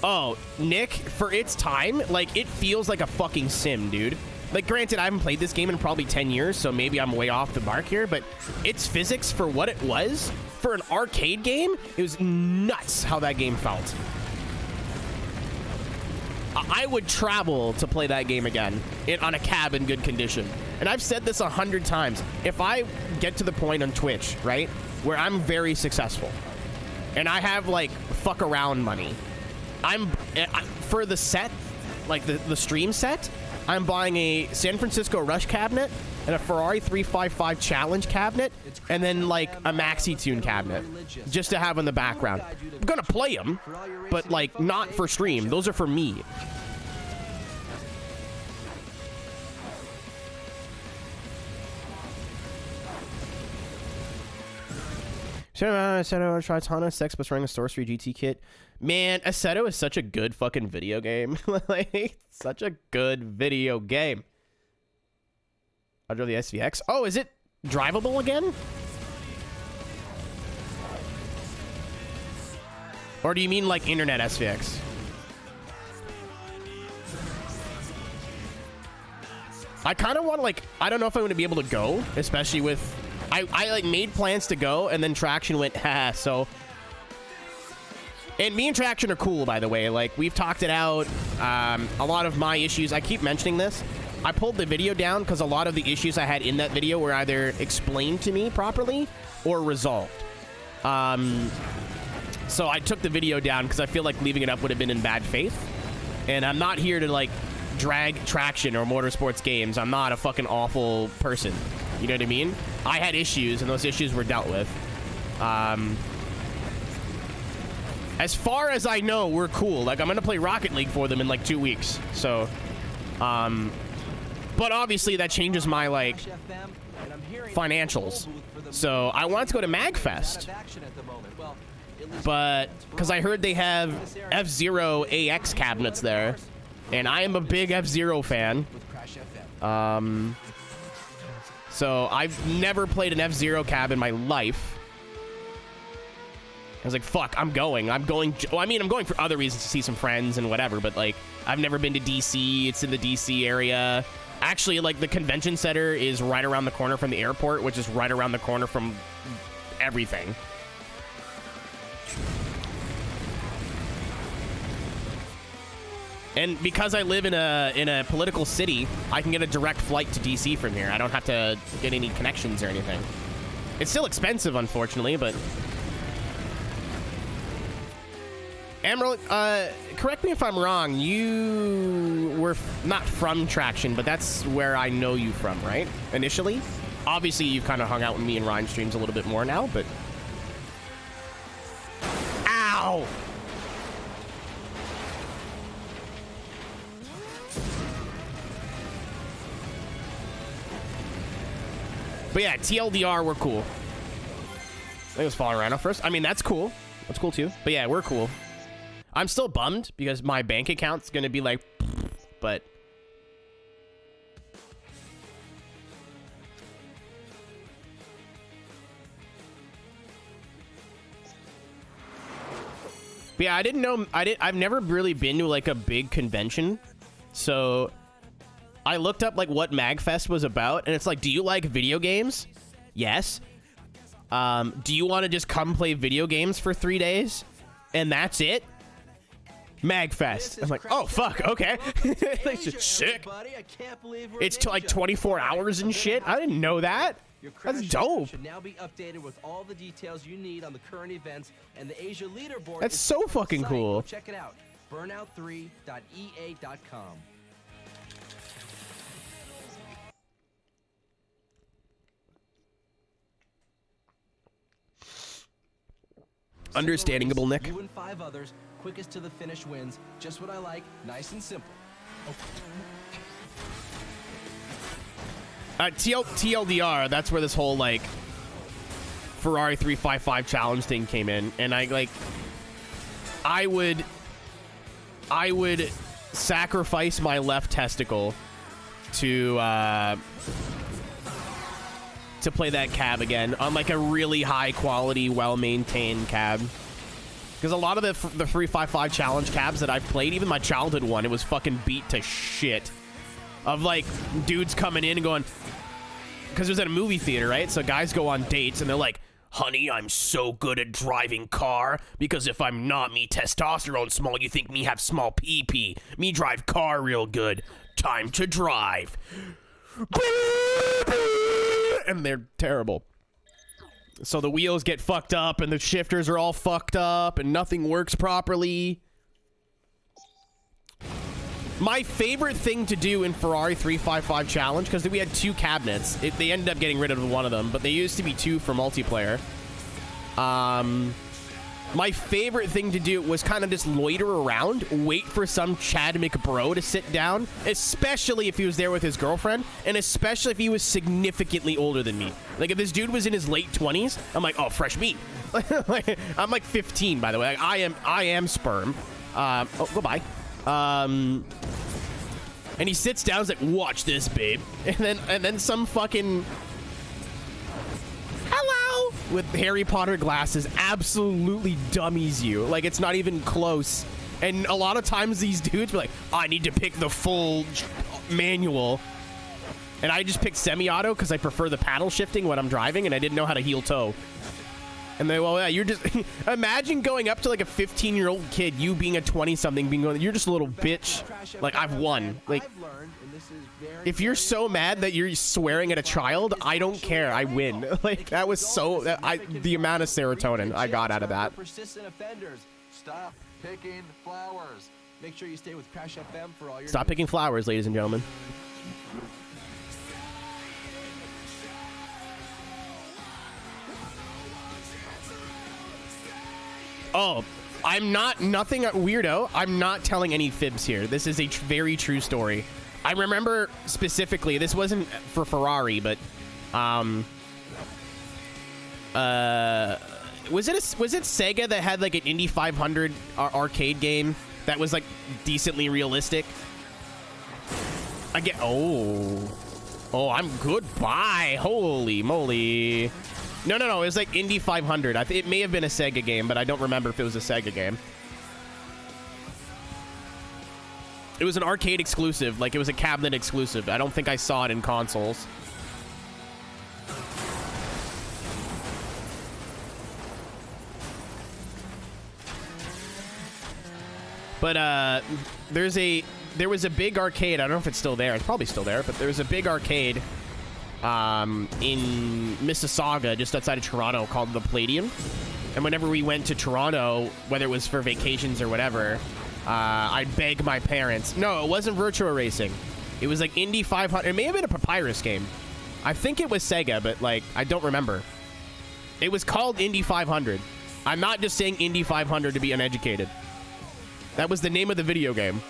Oh, Nick, for its time, like, it feels like a fucking sim, dude. Like, granted, I haven't played this game in probably 10 years, so maybe I'm way off the mark here, but its physics for what it was, for an arcade game, it was nuts how that game felt. I would travel to play that game again on a cab in good condition. And I've said this 100 times. If I get to the point on Twitch, right, where I'm very successful, and I have, like, fuck around money, for the set, like the stream set, I'm buying a San Francisco Rush cabinet and a Ferrari 355 Challenge cabinet, and then like a Maxi Tune cabinet, just to have in the background. I'm gonna play them, but like not for stream. Those are for me. Assetto, Tritana, Sex Bus running a Sorcery GT kit. Man, Assetto is such a good fucking video game. Like, such a good video game. I drove the SVX. Oh, is it drivable again? Or do you mean like internet SVX? I kind of want to, like, I don't know if I'm going to be able to go, especially with... I like made plans to go, and then Traction went, so... And me and Traction are cool, by the way. Like, we've talked it out. A lot of my issues, I keep mentioning this. I pulled the video down because a lot of the issues I had in that video were either explained to me properly or resolved. So I took the video down because I feel like leaving it up would have been in bad faith. And I'm not here to, like, drag Traction or Motorsports games. I'm not a fucking awful person. You know what I mean? I had issues, and those issues were dealt with. As far as I know, we're cool. Like, I'm gonna play Rocket League for them in like 2 weeks. So, but obviously that changes my, like, financials. So I wanted to go to MagFest, but because I heard they have F-Zero AX cabinets there, and I am a big F-Zero fan. So I've never played an F-Zero cab in my life. I was like, fuck, I'm going. Well, I mean, I'm going for other reasons, to see some friends and whatever, but like, I've never been to DC. It's in the DC area. Actually, like, the convention center is right around the corner from the airport, which is right around the corner from everything. And because I live in a political city, I can get a direct flight to DC from here. I don't have to get any connections or anything. It's still expensive, unfortunately, but... Emerald, correct me if I'm wrong. You were not from Traction, but that's where I know you from, right? Initially? Obviously, you've kind of hung out with me in Ryan streams a little bit more now, but... Ow! But yeah, TLDR, we're cool. I think it was falling around first. I mean, that's cool. That's cool too. But yeah, we're cool. I'm still bummed because my bank account's gonna be like, but yeah, I didn't know. I've never really been to like a big convention, so I looked up like what MagFest was about, and it's like, do you like video games? Yes. Do you want to just come play video games for 3 days, and that's it? MagFest. I'm like, oh fuck, okay. That's just sick. It's like 24 hours and shit. I didn't know that. That's dope. Should now be updated with all the details you need on the current events, and the Asia leaderboard. That's so fucking cool. Check it out. Burnout3.ea.com. Understandable, Nick. You and 5 others, quickest to the finish wins. Just what I like, nice and simple. TLDR, that's where this whole like Ferrari 355 challenge thing came in, and I would sacrifice my left testicle to play that cab again on like a really high quality, well-maintained cab. Because a lot of the 355 challenge cabs that I've played, even my childhood one, it was fucking beat to shit. Of like dudes coming in and going, because it was at a movie theater, right? So guys go on dates and they're like, honey, I'm so good at driving car because if I'm not, me testosterone small, you think me have small pee-pee. Me drive car real good. Time to drive. And they're terrible. So the wheels get fucked up and the shifters are all fucked up and nothing works properly. My favorite thing to do in Ferrari 355 Challenge, because we had 2 cabinets. They ended up getting rid of one of them, but they used to be 2 for multiplayer. My favorite thing to do was kind of just loiter around, wait for some Chad McBro to sit down, especially if he was there with his girlfriend, and especially if he was significantly older than me. Like, if this dude was in his late 20s, I'm like, oh, fresh meat. I'm like 15, by the way. I am sperm. Oh, goodbye. And he sits down, he's like, watch this, babe. And then some fucking hello with Harry Potter glasses absolutely dummies you. Like, it's not even close. And a lot of times these dudes be like, oh, I need to pick the full manual. And I just picked semi-auto because I prefer the paddle shifting when I'm driving, and I didn't know how to heel toe. And they, well, yeah, you're just imagine going up to like a 15-year-old kid, you being a 20-something, being going, you're just a little bitch. Like, I've won. Like, if you're so mad that you're swearing at a child, I don't care. I win. Like, that was so. The amount of serotonin I got out of that. Persistent offenders. Stop picking flowers. Make sure you stay with Crash FM for all your. Stop picking flowers, ladies and gentlemen. Oh, I'm not nothing weirdo. I'm not telling any fibs here. This is a very true story. I remember specifically, this wasn't for Ferrari, but was it Sega that had like an Indy 500 arcade game that was like decently realistic? I get I'm goodbye. Holy moly. No, no, no. It was like Indy 500. It may have been a Sega game, but I don't remember if it was a Sega game. It was an arcade exclusive. Like, it was a cabinet exclusive. I don't think I saw it in consoles. But, there was a big arcade. I don't know if it's still there. It's probably still there, but there was a big arcade in Mississauga, just outside of Toronto, called the Palladium. And whenever we went to Toronto, whether it was for vacations or whatever, I'd beg my parents. No, it wasn't Virtua Racing. It was like Indy 500. It may have been a Papyrus game. I think it was Sega, but like, I don't remember. It was called Indy 500. I'm not just saying Indy 500 to be uneducated. That was the name of the video game.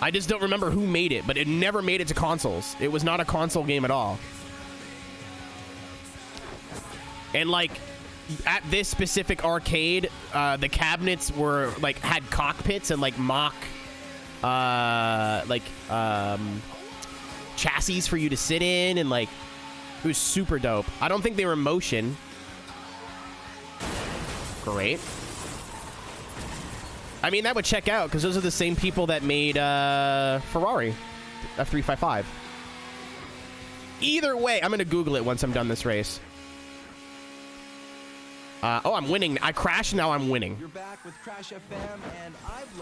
I just don't remember who made it, but it never made it to consoles. It was not a console game at all. And like, at this specific arcade, the cabinets were like, had cockpits and like mock chassis for you to sit in, and like, it was super dope. I don't think they were motion. Great. I mean, that would check out, because those are the same people that made Ferrari F355. Either way, I'm going to Google it once I'm done this race. Oh, I'm winning. I crashed, now I'm winning. You're back with Crash FM,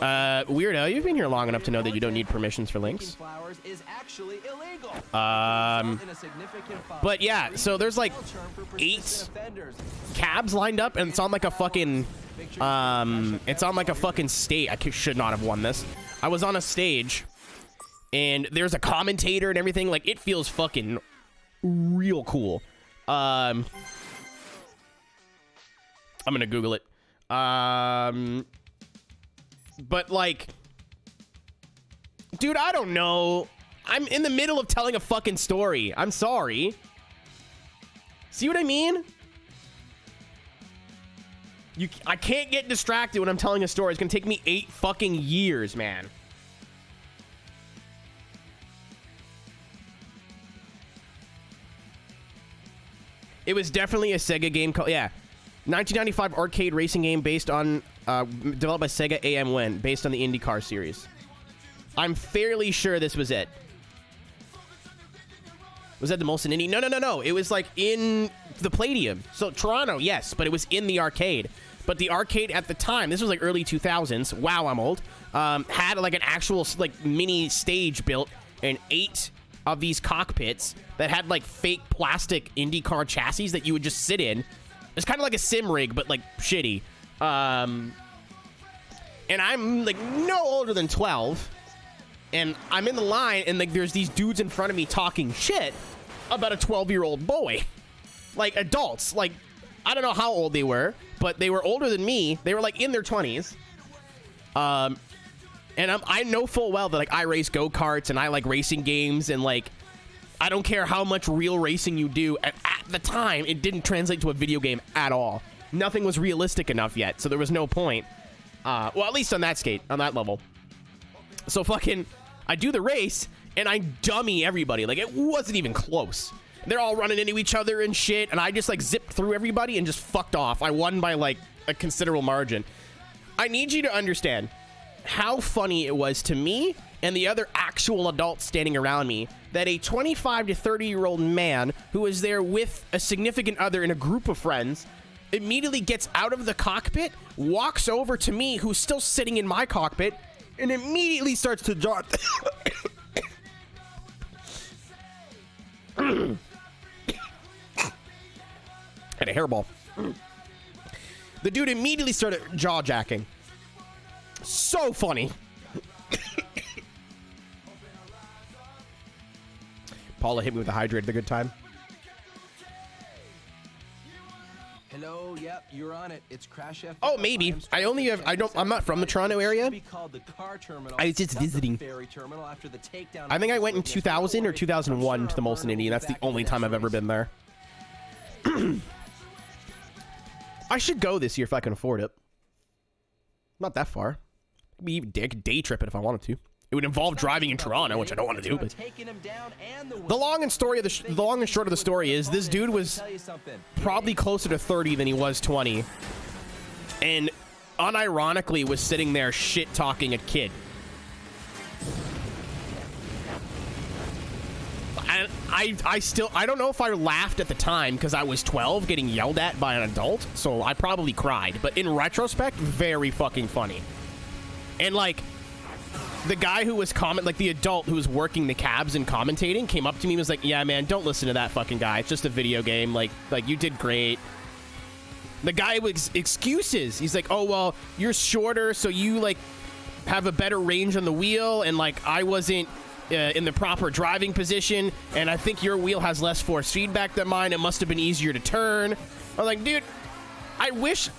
and Weirdo, you've been here long enough to know that you don't need permissions for links. Is actually illegal. But yeah, so there's like 8 cabs lined up, and it's on like a fucking... it's on like a fucking stage. I should not have won this. I was on a stage, and there's a commentator and everything. Like, it feels fucking real cool. I'm gonna Google it. But like, dude, I don't know. I'm in the middle of telling a fucking story. I'm sorry. See what I mean? I can't get distracted when I'm telling a story. It's gonna take me 8 fucking years, man. It was definitely a Sega game called, yeah. 1995 arcade racing game based on, developed by Sega AM1, based on the IndyCar series. I'm fairly sure this was it. Was that the Molson Indy? No, no, no, no. It was like in the Palladium. So Toronto, yes, but it was in the arcade. But the arcade at the time, this was like early 2000s. Wow, I'm old. Had like an actual like mini stage built, and 8 of these cockpits that had like fake plastic IndyCar chassis that you would just sit in. It's kind of like a sim rig, but like shitty. And I'm like no older than 12. And I'm in the line, and like there's these dudes in front of me talking shit about a 12-year-old boy. Like adults. Like, I don't know how old they were, but they were older than me. They were like in their 20s. And I know full well that like I race go-karts and I like racing games, and like I don't care how much real racing you do. At the time, it didn't translate to a video game at all. Nothing was realistic enough yet, so there was no point. Well, at least on that skate, on that level. So fucking, I do the race, and I dummy everybody. Like, it wasn't even close. They're all running into each other and shit, and I just like zipped through everybody and just fucked off. I won by like a considerable margin. I need you to understand how funny it was to me and the other actual adults standing around me that a 25 to 30-year-old man who was there with a significant other and a group of friends immediately gets out of the cockpit, walks over to me, who's still sitting in my cockpit, and immediately starts to jog. Had a hairball. The dude immediately started jaw jacking. So funny. Paula hit me with a hydrate at a good time. Hello, yep, you're on it. It's Crash FM. Oh, maybe. I'm not from the Toronto area. I was just visiting. I think I went in 2000 or 2001 to the Molson Indy, and that's the only time I've ever been there. I should go this year if I can afford it. Not that far. Maybe day trip it if I wanted to. It would involve driving in Toronto, which I don't want to do. But the long and short of the story is this dude was probably closer to 30 than he was 20, and unironically was sitting there shit talking a kid. And I don't know if I laughed at the time because I was 12 getting yelled at by an adult, so I probably cried. But in retrospect, very fucking funny. And like, the guy who was like the adult who was working the cabs and commentating came up to me and was like, yeah, man, don't listen to that fucking guy. It's just a video game. Like you did great. The guy with excuses. He's like, oh, well, you're shorter, so you like have a better range on the wheel, and like I wasn't in the proper driving position, and I think your wheel has less force feedback than mine. It must have been easier to turn. I was like, dude, I wish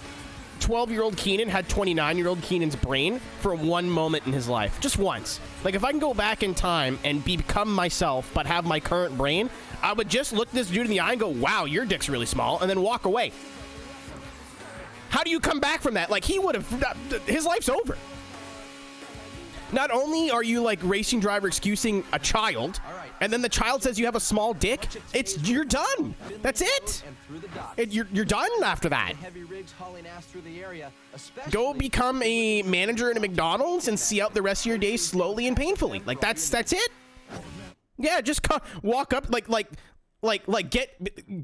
12-year-old Keenan had 29-year-old Keenan's brain for one moment in his life. Just once. Like, if I can go back in time and become myself but have my current brain, I would just look this dude in the eye and go, wow, your dick's really small, and then walk away. How do you come back from that? Like, he would have... His life's over. Not only are you, like, racing driver excusing a child, and then the child says you have a small dick, you're done. That's it. You're done after that. Go become a manager in a McDonald's and see out the rest of your day slowly and painfully. Like, that's it. Yeah, just walk up,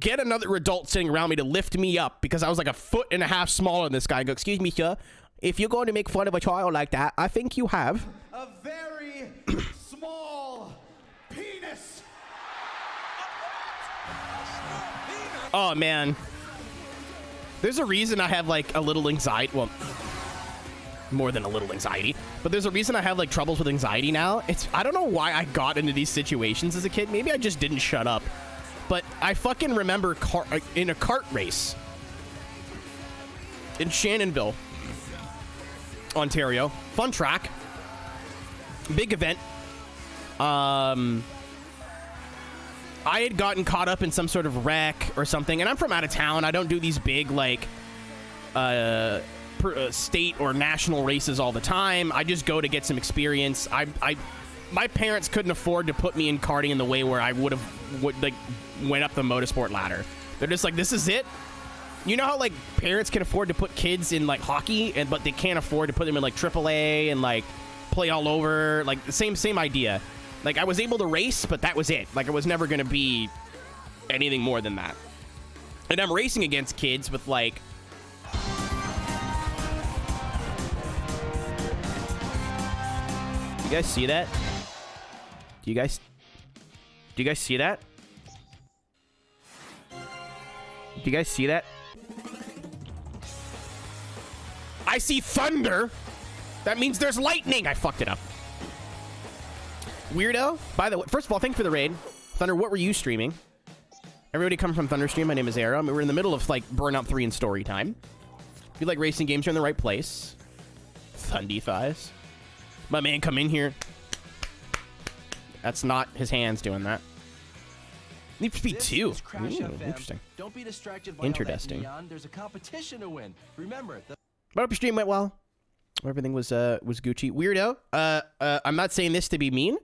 get another adult sitting around me to lift me up because I was like 1.5 feet smaller than this guy. And go, excuse me, sir. If you're going to make fun of a child like that, I think you have a very small penis. Oh, man. There's a reason I have, like, a little anxiety. Well, more than a little anxiety. But there's a reason I have, like, troubles with anxiety now. I don't know why I got into these situations as a kid. Maybe I just didn't shut up. But I fucking remember in a kart race in Shannonville, Ontario. Fun track. Big event. I had gotten caught up in some sort of wreck or something, and I'm from out of town. I don't do these big, like, state or national races all the time. I just go to get some experience. My parents couldn't afford to put me in karting in the way where I would went up the motorsport ladder. They're just like, this is it. You know how, like, parents can afford to put kids in, like, hockey, but they can't afford to put them in, like, AAA and, like, play all over? Like, the same idea. Like, I was able to race, but that was it. Like, I was never going to be anything more than that. And I'm racing against kids with, like... You guys see that? Do you guys see that? Do you guys see that? I see thunder. That means there's lightning. I fucked it up. Weirdo. By the way, first of all, thank you for the raid. Thunder, what were you streaming? Everybody come from Thunderstream. My name is Aero. I mean, we're in the middle of, like, Burnout 3 and story time. If you like racing games, you're in the right place. Thundy thighs. My man come in here. That's not his hands doing that. Need to be 2. Ooh, interesting. Don't be distracted by interesting. There's a competition to win. Remember, I hope your stream went well. Everything was Gucci. Weirdo. I'm not saying this to be mean.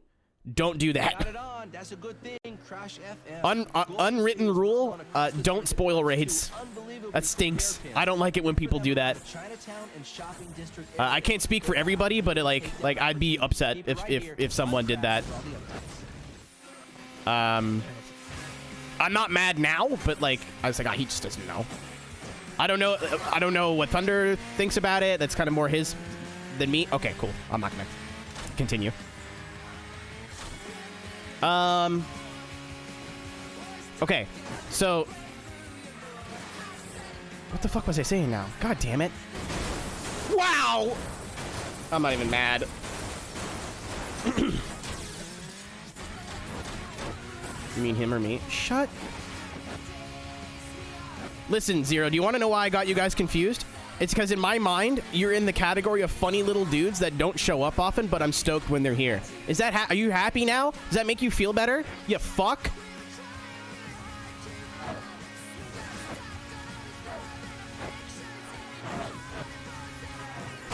Don't do that. got it on. That's a good thing. Crash FM. Unwritten rule. Don't spoil raids. That stinks. I don't like it when people do that. I can't speak for everybody, but like I'd be upset if someone did that. I'm not mad now, but like I was like, he just doesn't know. I don't know what Thunder thinks about it. That's kind of more his than me. Okay, cool. I'm not gonna continue. Okay, so what the fuck was I saying now? God damn it. Wow! I'm not even mad. You mean him or me? Shut. Listen, Zero, do you want to know why I got you guys confused? It's because in my mind, you're in the category of funny little dudes that don't show up often, but I'm stoked when they're here. Is that are you happy now? Does that make you feel better? You fuck?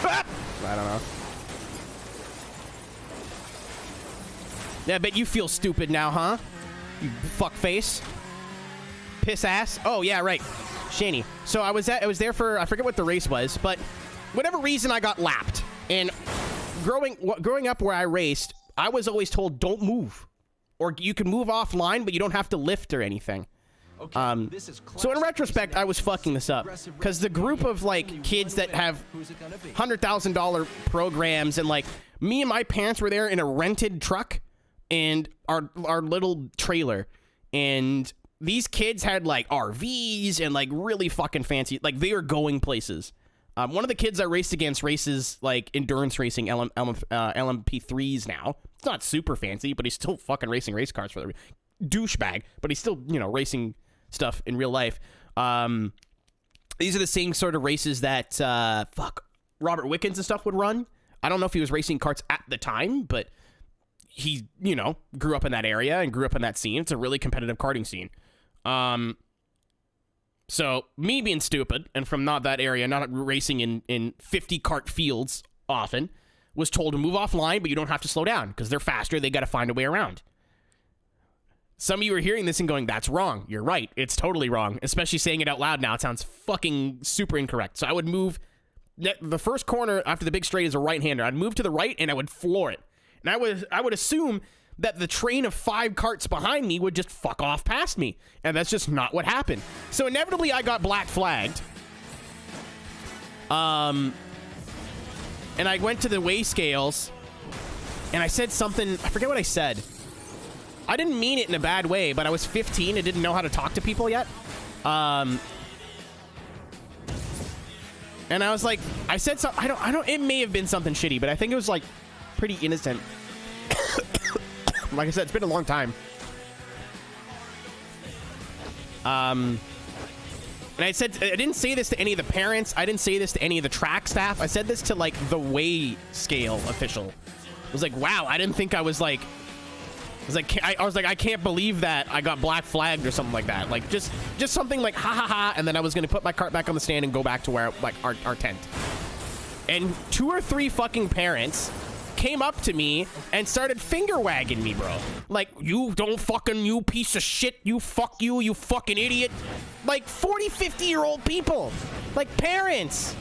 I don't know. Yeah, I bet you feel stupid now, huh? You fuckface. Piss ass. Oh, yeah, right. Shaney. So I was there for, I forget what the race was, but whatever reason I got lapped. And growing up where I raced, I was always told, don't move. Or you can move offline, but you don't have to lift or anything. Okay, so in retrospect, I was fucking this up. Because the group of, like, kids that have $100,000 programs and, like, me and my parents were there in a rented truck and our little trailer. And these kids had, like, RVs and, like, really fucking fancy, like, they are going places. One of the kids I raced against races, like, endurance racing LMP3s now. It's not super fancy, but he's still fucking racing race cars for the douchebag. But he's still, you know, racing stuff in real life. These are the same sort of races that, Robert Wickens and stuff would run. I don't know if he was racing karts at the time, but he, you know, grew up in that area and grew up in that scene. It's a really competitive karting scene. So me being stupid and from not that area, not racing in 50 kart fields often, was told to move offline, but you don't have to slow down because they're faster. They got to find a way around. Some of you are hearing this and going, that's wrong. You're right. It's totally wrong. Especially saying it out loud now. It sounds fucking super incorrect. So I would move. The first corner after the big straight is a right-hander. I'd move to the right and I would floor it. And I would assume that the train of 5 carts behind me would just fuck off past me. And that's just not what happened. So inevitably I got black flagged. And I went to the weigh scales and I said something, I forget what I said. I didn't mean it in a bad way, but I was 15 and didn't know how to talk to people yet. And I was like, I said something, I don't, it may have been something shitty, but I think it was like pretty innocent. Like I said, it's been a long time. And I said, I didn't say this to any of the parents. I didn't say this to any of the track staff. I said this to like the weigh scale official. I was like, wow, I didn't think I was like, I was like, I can't believe that I got black flagged or something like that. Like just something like ha ha ha, and then I was gonna put my cart back on the stand and go back to where like our tent. And 2 or 3 fucking parents came up to me and started finger wagging me, bro. Like, you don't fucking, you piece of shit, you fucking idiot. Like 40, 50-year-old people, like parents.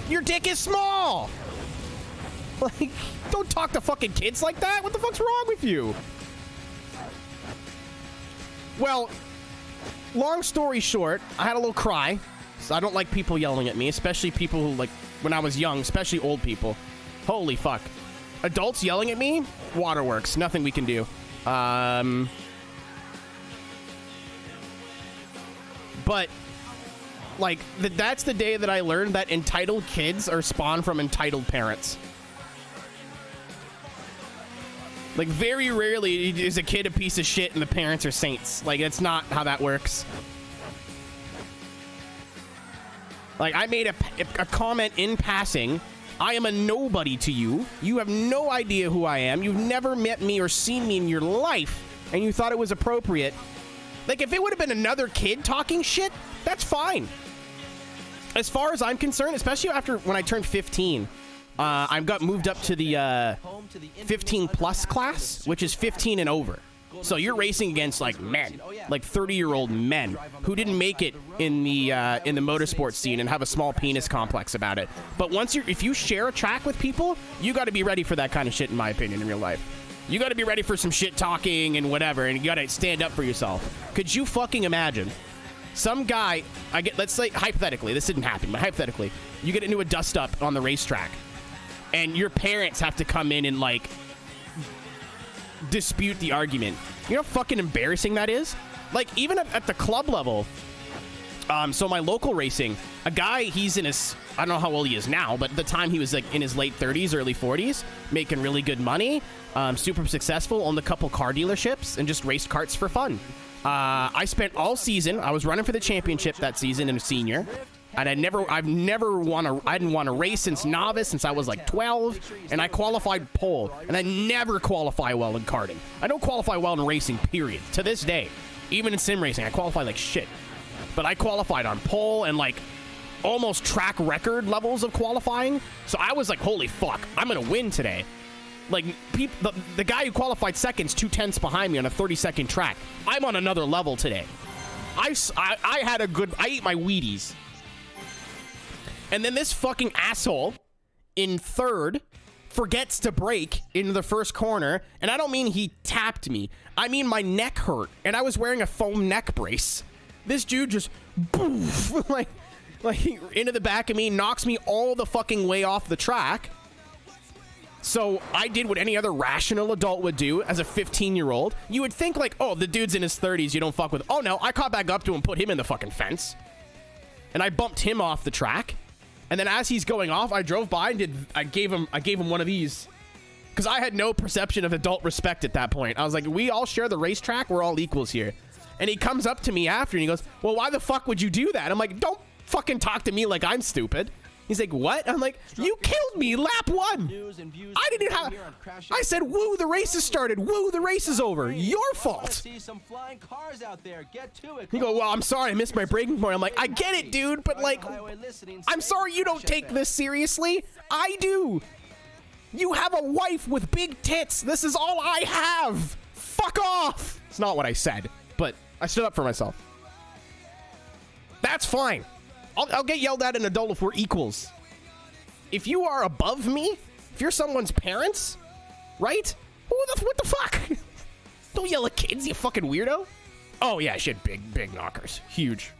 Your dick is small. Like, don't talk to fucking kids like that. What the fuck's wrong with you? Well, long story short, I had a little cry. So I don't like people yelling at me, especially people who, like, when I was young, especially old people. Holy fuck. Adults yelling at me? Waterworks. Nothing we can do. But, like, that's the day that I learned that entitled kids are spawned from entitled parents. Like, very rarely is a kid a piece of shit and the parents are saints. Like, that's not how that works. Like, I made a comment in passing. I am a nobody to you. You have no idea who I am. You've never met me or seen me in your life, and you thought it was appropriate. Like, if it would have been another kid talking shit, that's fine. As far as I'm concerned, especially after when I turned 15, I got moved up to the 15 plus class, which is 15 and over. So you're racing against like men, like 30-year-old men who didn't make it in the motorsports scene and have a small penis complex about it. But if you share a track with people, you got to be ready for that kind of shit, in my opinion, in real life. You got to be ready for some shit talking and whatever, and you got to stand up for yourself. Could you fucking imagine some guy? Let's say hypothetically, this didn't happen, but hypothetically, you get into a dust up on the racetrack, and your parents have to come in and like dispute the argument. You know how fucking embarrassing that is? Like, even at the club level, so my local racing, a guy, he's in his, I don't know how old he is now, but at the time he was like in his late 30s, early 40s, making really good money, super successful, owned a couple car dealerships, and just raced karts for fun. I spent all season, I was running for the championship that season in a senior, and I didn't want to race since novice, since I was like 12, and I qualified pole, and I never qualify well in karting. I don't qualify well in racing, period. To this day, even in sim racing, I qualify like shit. But I qualified on pole, and like, almost track record levels of qualifying. So I was like, holy fuck, I'm going to win today. Like, the guy who qualified second's 2/10 behind me on a 30-second track. I'm on another level today. I had a good... I ate my Wheaties. And then this fucking asshole in third forgets to brake into the first corner. And I don't mean he tapped me. I mean my neck hurt. And I was wearing a foam neck brace. This dude just... Boof, like into the back of me, knocks me all the fucking way off the track. So I did what any other rational adult would do as a 15-year-old. You would think like, oh, the dude's in his 30s, you don't fuck with. Oh no, I caught back up to him, put him in the fucking fence. And I bumped him off the track. And then as he's going off, I drove by and I gave him one of these. Because I had no perception of adult respect at that point. I was like, we all share the racetrack, we're all equals here. And he comes up to me after and he goes, well, why the fuck would you do that? I'm like, don't fucking talk to me like I'm stupid. He's like, what? I'm like, you killed me lap 1. I didn't have... I said, woo, the race has started. Woo, the race is over. Your fault. He go, well, I'm sorry, I missed my braking point. I'm like, I get it, dude, but like, I'm sorry you don't take this seriously. I do. You have a wife with big tits. This is all I have. Fuck off. It's not what I said, but I stood up for myself. That's fine. I'll get yelled at an adult if we're equals. If you are above me, if you're someone's parents, right? What the fuck? Don't yell at kids, you fucking weirdo. Oh yeah, shit, big knockers. Huge.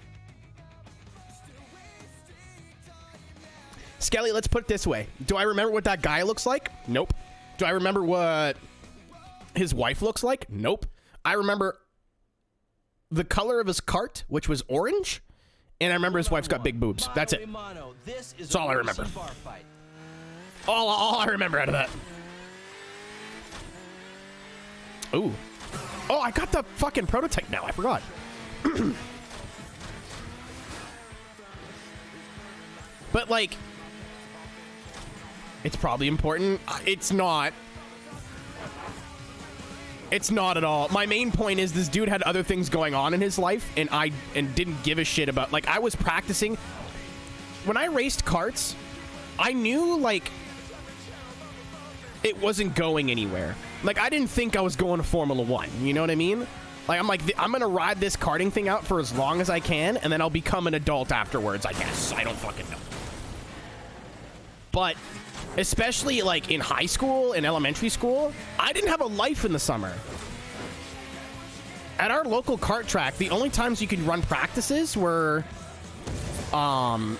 Skelly, let's put it this way. Do I remember what that guy looks like? Nope. Do I remember what his wife looks like? Nope. I remember the color of his cart, which was orange. And I remember his wife's got big boobs. That's it. That's all I remember. All I remember out of that. Ooh. Oh, I got the fucking prototype now. I forgot. But, like, it's probably important. It's not. It's not at all. My main point is this dude had other things going on in his life, and didn't give a shit about. Like, I was practicing. When I raced karts, I knew, like, it wasn't going anywhere. Like, I didn't think I was going to Formula 1. You know what I mean? Like, I'm like, I'm going to ride this karting thing out for as long as I can, and then I'll become an adult afterwards, I guess. I don't fucking know. But... especially, like, in high school and elementary school, I didn't have a life in the summer. At our local kart track, the only times you could run practices were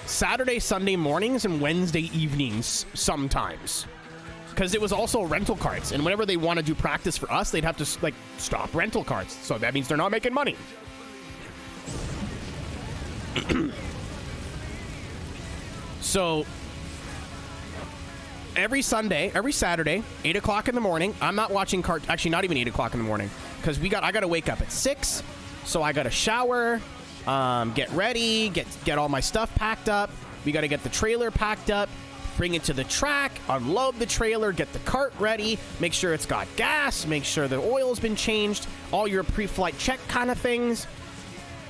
Saturday, Sunday mornings, and Wednesday evenings sometimes. Because it was also rental karts, and whenever they want to do practice for us, they'd have to, like, stop rental karts. So that means they're not making money. So... every Saturday, 8 o'clock in the morning, I'm not watching actually not even 8 o'clock in the morning, because I gotta wake up at 6, so I gotta shower, get ready, get all my stuff packed up, we gotta get the trailer packed up, bring it to the track, unload the trailer, get the cart ready, make sure it's got gas, make sure the oil's been changed, all your pre-flight check kind of things,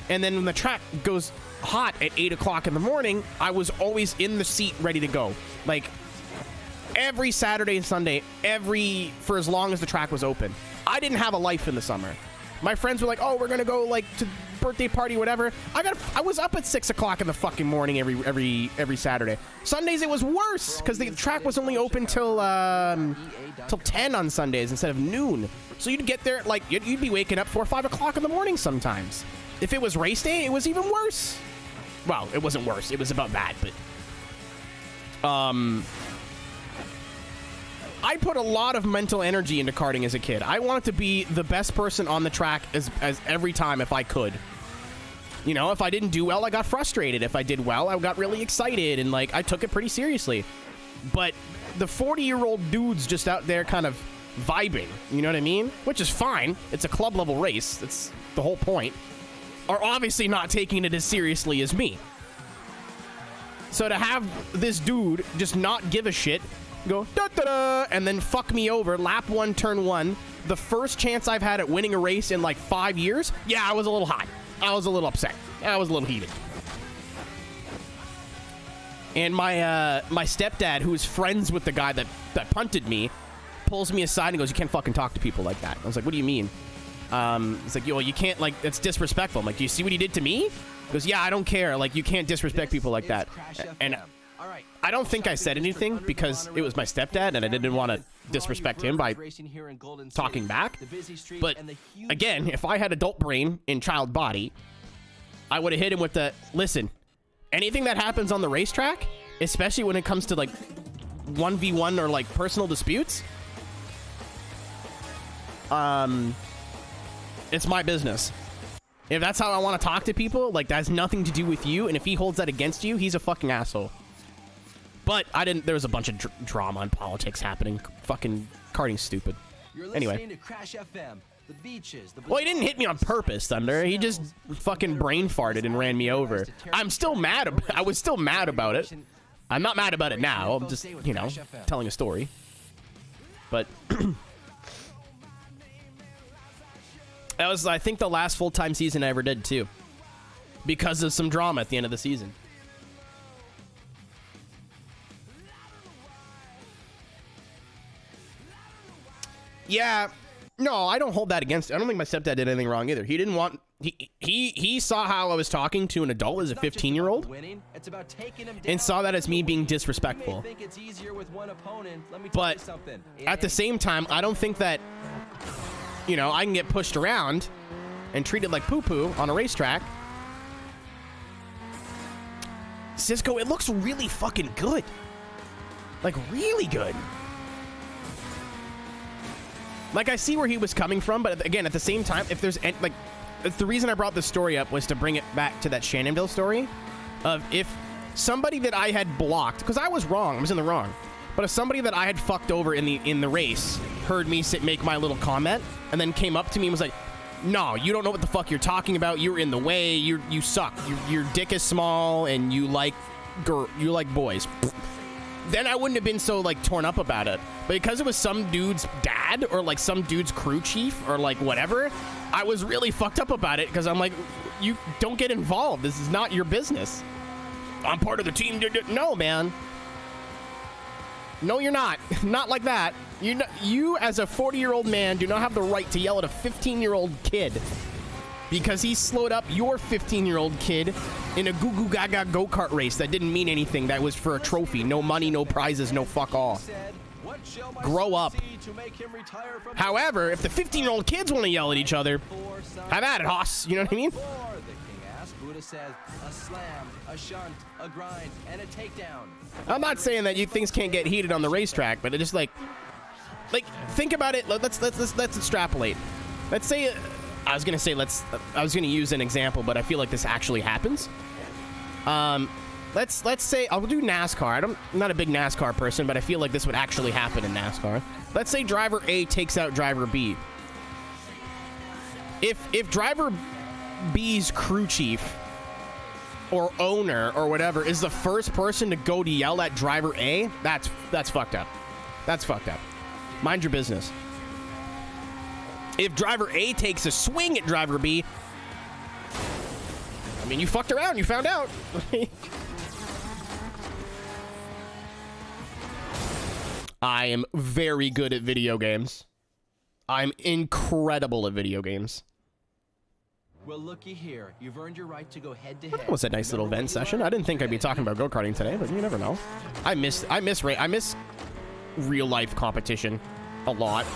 and then when the track goes hot at 8 o'clock in the morning, I was always in the seat ready to go, like... every Saturday and Sunday, for as long as the track was open. I didn't have a life in the summer. My friends were like, oh, we're going to go, like, to birthday party, whatever. I was up at 6 o'clock in the fucking morning every Saturday. Sundays, it was worse, because the track was only open till 10 on Sundays instead of noon. So you'd get there, like, you'd be waking up 4 or 5 o'clock in the morning sometimes. If it was race day, it was even worse. Well, it wasn't worse. It was about that, but... I put a lot of mental energy into karting as a kid. I wanted to be the best person on the track as every time if I could. You know, if I didn't do well, I got frustrated. If I did well, I got really excited, and, like, I took it pretty seriously. But the 40-year-old dudes just out there kind of vibing, you know what I mean? Which is fine. It's a club-level race. That's the whole point. Are obviously not taking it as seriously as me. So to have this dude just not give a shit... go da-da-da, and then fuck me over, lap 1, turn 1, the first chance I've had at winning a race in like 5 years, yeah, I was a little hot. I was a little upset. I was a little heated. And my stepdad, who's friends with the guy that punted me, pulls me aside and goes, "You can't fucking talk to people like that." I was like, "What do you mean?" It's like, "Well, you can't, like, it's disrespectful." I'm like, "Do you see what he did to me?" He goes, "Yeah, I don't care. Like, you can't disrespect people like that." And I don't think I said anything because it was my stepdad and I didn't want to disrespect him by talking back. But again, if I had adult brain in child body, I would have hit him with the, "Listen, anything that happens on the racetrack, especially when it comes to like 1v1 or like personal disputes, it's my business. If that's how I want to talk to people, like, that has nothing to do with you, and if he holds that against you, he's a fucking asshole." But there was a bunch of drama and politics happening. Fucking karting's stupid. Anyway. Well, he didn't hit me on purpose, Thunder. He just fucking brain farted and ran me over. I'm still mad. I was still mad about it. I'm not mad about it now. I'm just, you know, telling a story. But that was, I think, the last full-time season I ever did, too. Because of some drama at the end of the season. Yeah, no, I don't hold that against. I don't think my stepdad did anything wrong either. He didn't want. He saw how I was talking to an adult as a 15-year-old, and saw that as me being disrespectful. But at the same time, I don't think that, you know, I can get pushed around and treated like poo-poo on a racetrack. Cisco, it looks really fucking good. Like, really good. Like, I see where he was coming from, but again, at the same time, if there's, like, the reason I brought this story up was to bring it back to that Shannonville story of if somebody that I had blocked, because I was wrong, I was in the wrong, but if somebody that I had fucked over in the race heard me make my little comment and then came up to me and was like, "No, you don't know what the fuck you're talking about. You're in the way. You suck. Your dick is small and you like boys." Then I wouldn't have been so, like, torn up about it. But because it was some dude's dad or, like, some dude's crew chief or, like, whatever, I was really fucked up about it because I'm like, you don't get involved. This is not your business. I'm part of the team. No, man. No, you're not. Not like that. You, as a 40-year-old man, do not have the right to yell at a 15-year-old kid because he slowed up your 15-year-old kid in a goo-goo gaga go-kart race that didn't mean anything. That was for a trophy. No money, no prizes, no fuck all. Grow up. However, if the 15-year-old kids want to yell at each other, have at it, Hoss. You know what I mean? I'm not saying that things can't get heated on the racetrack, but it just like think about it. Let's extrapolate. Let's say I was gonna use an example, but I feel like this actually happens. Let's say I'll do NASCAR. I'm not a big NASCAR person, but I feel like this would actually happen in NASCAR. Let's say driver A takes out driver B. If driver B's crew chief or owner or whatever is the first person to go to yell at driver A, that's fucked up. That's fucked up. Mind your business. If driver A takes a swing at driver B, I mean, you fucked around. You found out. I am very good at video games. I'm incredible at video games. Well, looky here. You've earned your right to go head to head. That was a nice little vent session. I didn't think I'd be talking about go-karting today, but you never know. I miss real life competition a lot.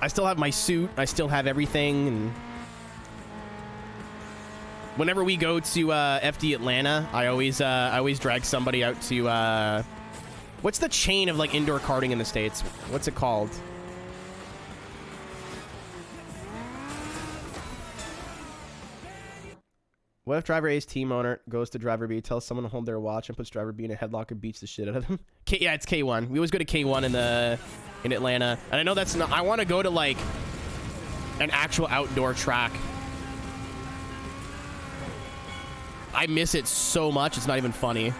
I still have my suit. I still have everything. And whenever we go to FD Atlanta, I always drag somebody out to what's the chain of like indoor karting in the States? What's it called? What if driver A's team owner goes to driver B, tells someone to hold their watch, and puts driver B in a headlock and beats the shit out of them? Yeah, it's K1. We always go to K1 in Atlanta, and I know that's not. I want to go to like an actual outdoor track. I miss it so much. It's not even funny.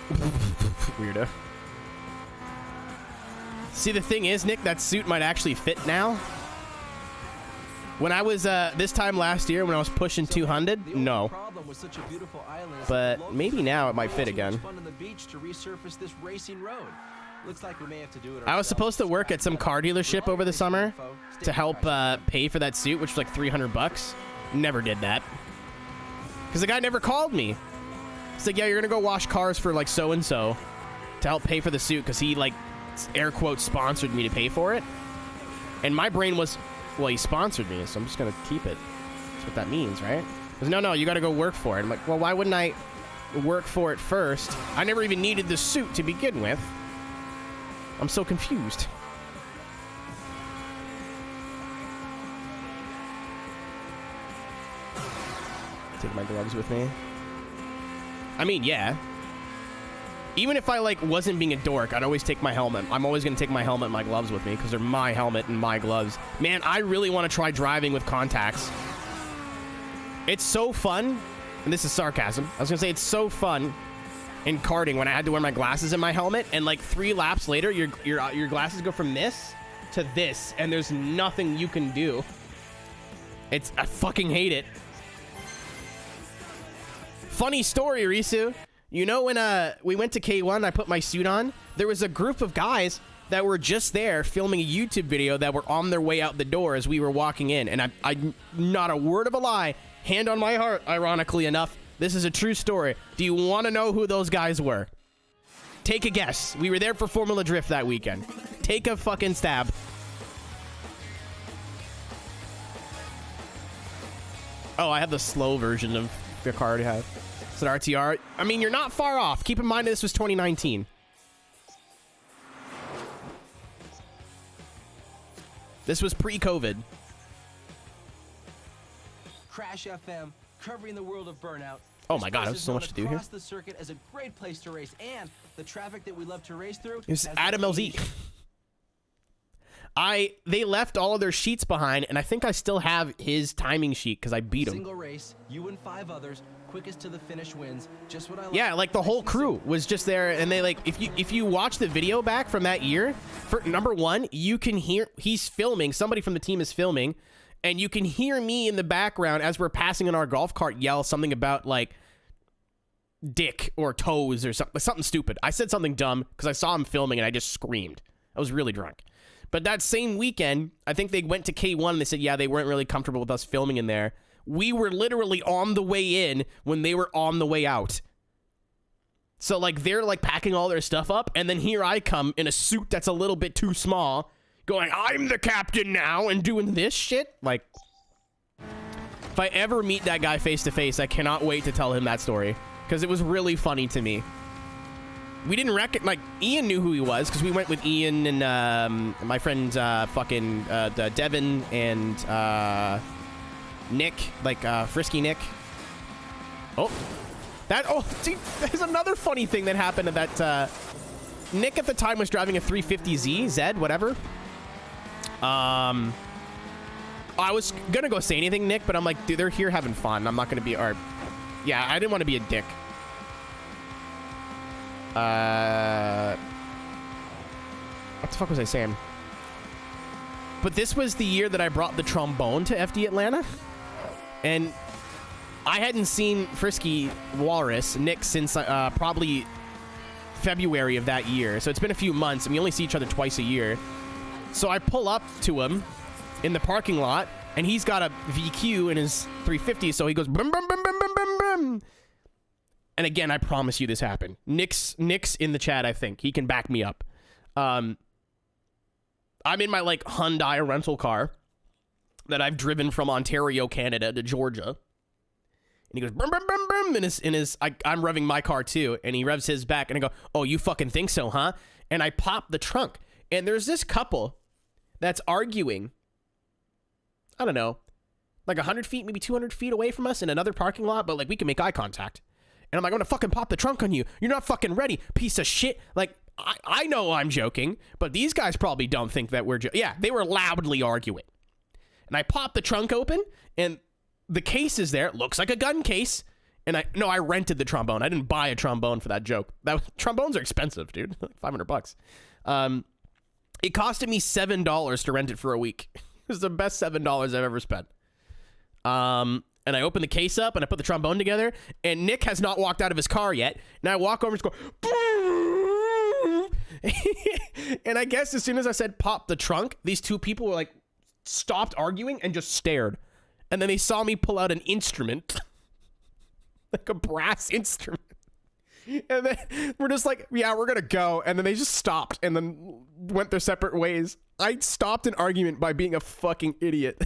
Weirdo. See, the thing is, Nick, that suit might actually fit now. When I was, this time last year, when I was pushing 200, no. But maybe now it might fit again. I was supposed to work at some car dealership over the summer to help pay for that suit, which was like $300. Never did that. Because the guy never called me. He's like, yeah, you're going to go wash cars for like so-and-so to help pay for the suit because he like, air quotes, sponsored me to pay for it. And my brain was, well, he sponsored me, so I'm just going to keep it. That's what that means, right? Because no, you got to go work for it. I'm like, well, why wouldn't I work for it first? I never even needed the suit to begin with. I'm so confused. Take my gloves with me. I mean, yeah. Even if I, like, wasn't being a dork, I'd always take my helmet. I'm always going to take my helmet and my gloves with me because they're my helmet and my gloves. Man, I really want to try driving with contacts. It's so fun. And this is sarcasm. I was going to say it's so fun in karting when I had to wear my glasses and my helmet. And, like, 3 laps later, your glasses go from this to this. And there's nothing you can do. I fucking hate it. Funny story, Risu. You know when we went to K1, I put my suit on? There was a group of guys that were just there filming a YouTube video that were on their way out the door as we were walking in. And I not a word of a lie, hand on my heart, ironically enough, this is a true story. Do you want to know who those guys were? Take a guess. We were there for Formula Drift that weekend. Take a fucking stab. Oh, I have the slow version of the car I already have. It's an RTR. I mean, you're not far off. Keep in mind this was 2019. This was pre-COVID. Crash FM, covering the world of Burnout. Oh my God, there's so much to do here. The circuit is a great place to race, and the traffic that we love to race through. It was Adam LZ. They left all of their sheets behind, and I think I still have his timing sheet because I beat him. Single race, you and 5 others, quickest to the finish wins. Just what I like. Yeah, like the whole crew was just there, and they like if you watch the video back from that year, for number one, you can hear he's filming. Somebody from the team is filming, and you can hear me in the background as we're passing in our golf cart yell something about like dick or toes or something stupid. I said something dumb because I saw him filming and I just screamed. I was really drunk. But that same weekend, I think they went to K1 and they said, yeah, they weren't really comfortable with us filming in there. We were literally on the way in when they were on the way out. So, like, they're, like, packing all their stuff up, and then here I come in a suit that's a little bit too small, going, I'm the captain now, and doing this shit. Like, if I ever meet that guy face-to-face, I cannot wait to tell him that story, because it was really funny to me. We didn't reckon, like, Ian knew who he was, because we went with Ian and my friends, Devin and Nick, like, Frisky Nick. Oh, see, there's another funny thing that happened at that, Nick at the time was driving a 350Z, whatever. I was gonna go say anything, Nick, but I'm like, dude, they're here having fun. I'm not gonna be, yeah, I didn't want to be a dick. What the fuck was I saying? But this was the year that I brought the trombone to FD Atlanta. And I hadn't seen Frisky Walrus, Nick, since probably February of that year. So it's been a few months, and we only see each other twice a year. So I pull up to him in the parking lot, and he's got a VQ in his 350, so he goes, brum, brum, brum, brum, brum, brum, brum. And again, I promise you this happened. Nick's in the chat, I think. He can back me up. I'm in my, like, Hyundai rental car that I've driven from Ontario, Canada to Georgia. And he goes, brum, brum, brum, brum. I'm revving my car too. And he revs his back and I go, oh, you fucking think so, huh? And I pop the trunk. And there's this couple that's arguing, I don't know, like 100 feet, maybe 200 feet away from us in another parking lot, but like we can make eye contact. And I'm like, I'm gonna fucking pop the trunk on you. You're not fucking ready, piece of shit. Like, I know I'm joking, but these guys probably don't think that we're yeah, they were loudly arguing. And I pop the trunk open, and the case is there. It looks like a gun case. And I rented the trombone. I didn't buy a trombone for that joke. Trombones are expensive, dude. Like $500. It costed me $7 to rent it for a week. It was the best $7 I've ever spent. And I opened the case up and I put the trombone together, and Nick has not walked out of his car yet. And I walk over and just go, and I guess as soon as I said pop the trunk, these two people were like, stopped arguing and just stared. And then they saw me pull out an instrument. Like a brass instrument. And then we're just like, yeah, we're gonna go. And then they just stopped and then went their separate ways. I stopped an argument by being a fucking idiot.